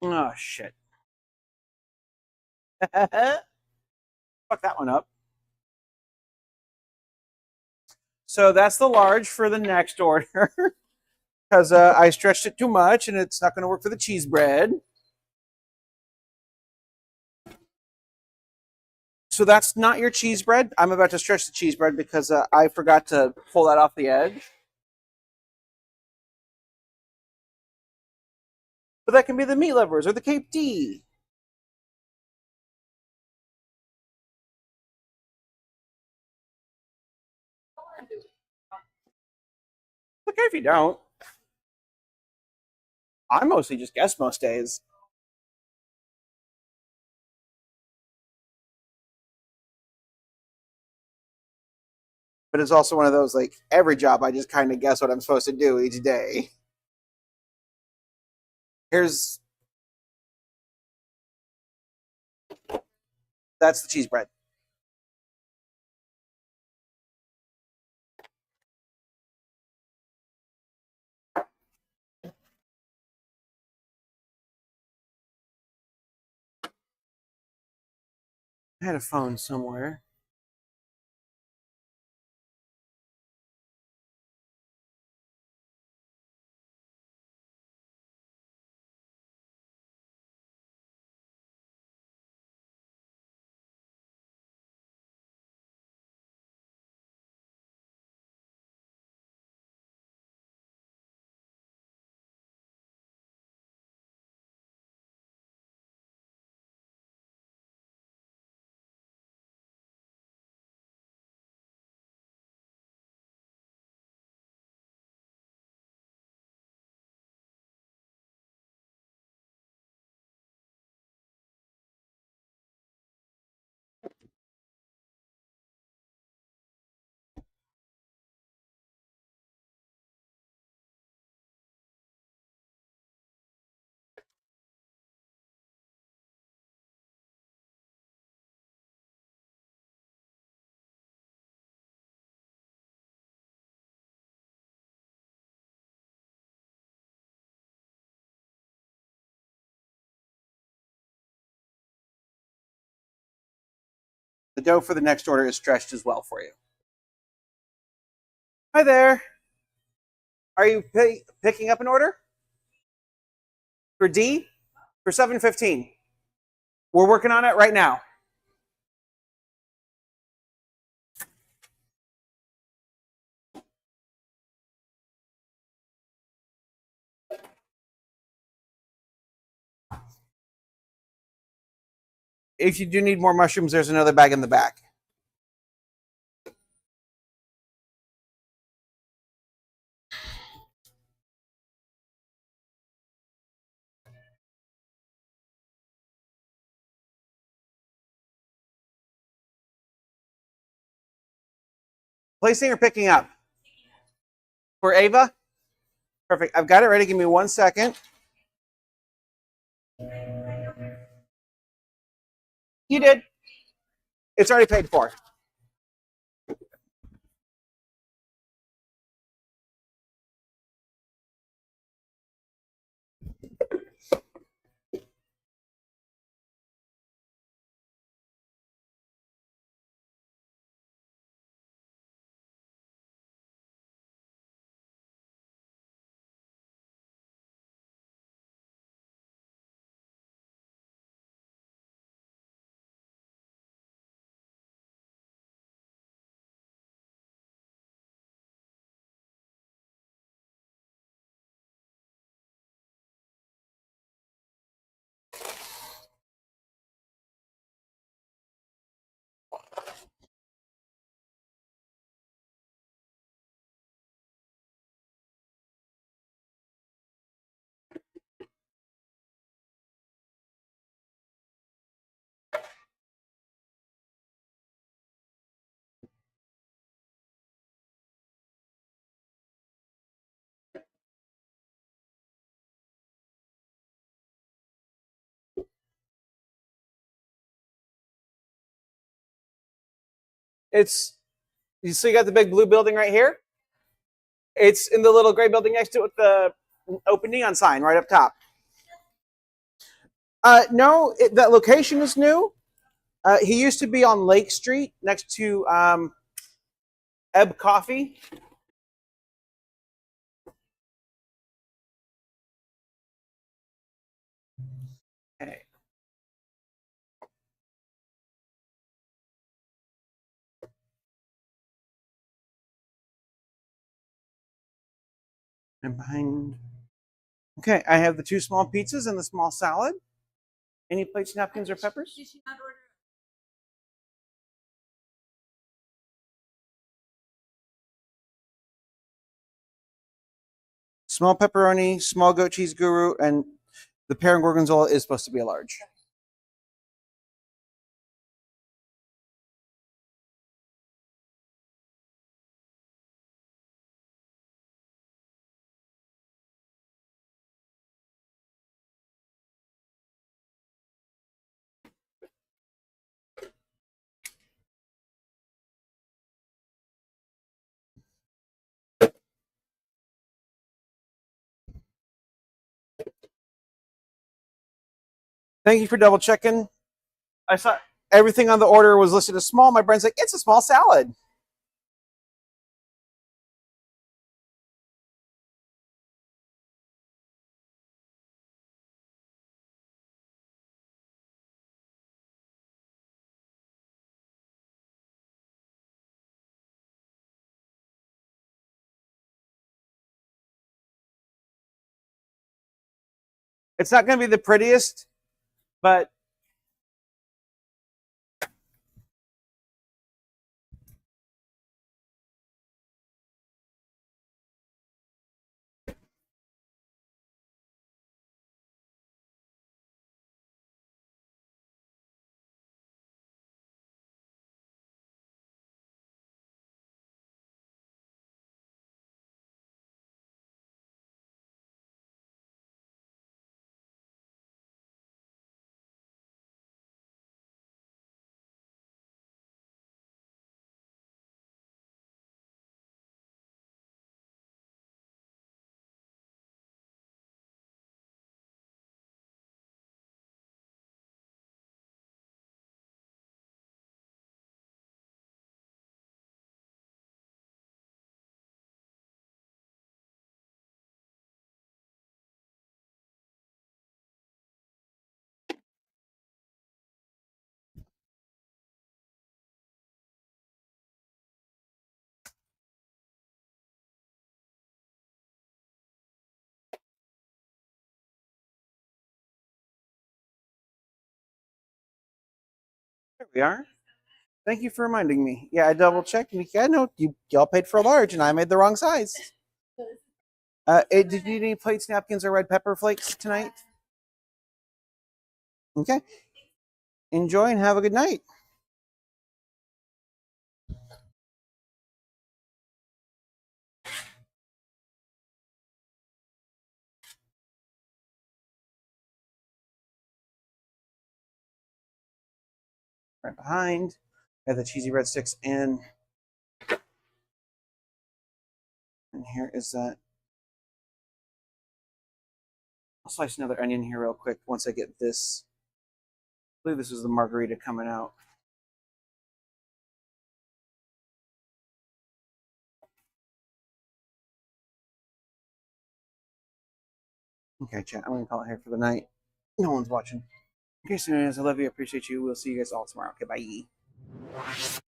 Oh shit. Fuck that one up. So that's the large for the next order. Because I stretched it too much and it's not going to work for the cheese bread. So that's not your cheese bread. I'm about to stretch the cheese bread because I forgot to pull that off the edge. But that can be the meat lovers or the Cape D. It's okay if you don't. I mostly just guess most days. But it's also one of those, like, every job I just kind of guess what I'm supposed to do each day. Here's That's the cheese bread. I had a phone somewhere. The dough for the next order is stretched as well for you. Hi there. Are you picking up an order? For D? For 7:15. We're working on it right now. If you do need more mushrooms, there's another bag in the back. Placing or picking up? For Ava? Perfect. I've got it ready. Give me 1 second. You did. It's already paid for. You see, you got the big blue building right here? It's in the little gray building next to it with the open neon sign right up top. No, that location is new. He used to be on Lake Street next to Ebb Coffee. Okay. And behind. Okay, I have the 2 small pizzas and the small salad. Any plates, napkins, or peppers?
Did she not order?
Small pepperoni, small goat cheese guru, and the pear gorgonzola is supposed to be a large. Thank you for double checking. I saw everything on the order was listed as small. My brain's like, it's a small salad. It's not going to be the prettiest, but there we are. Thank you for reminding me. Yeah, I double checked. Yeah, no, y'all paid for a large, and I made the wrong size. Did you need any plates, napkins, or red pepper flakes tonight? Okay. Enjoy and have a good night. Right behind, I have the cheesy breadsticks and here is that. I'll slice another onion here real quick once I get this. I believe this was the margarita coming out. Okay, chat. I'm going to call it here for the night. No one's watching. Okay, so anyways, I love you. I appreciate you. We'll see you guys all tomorrow. Okay, bye.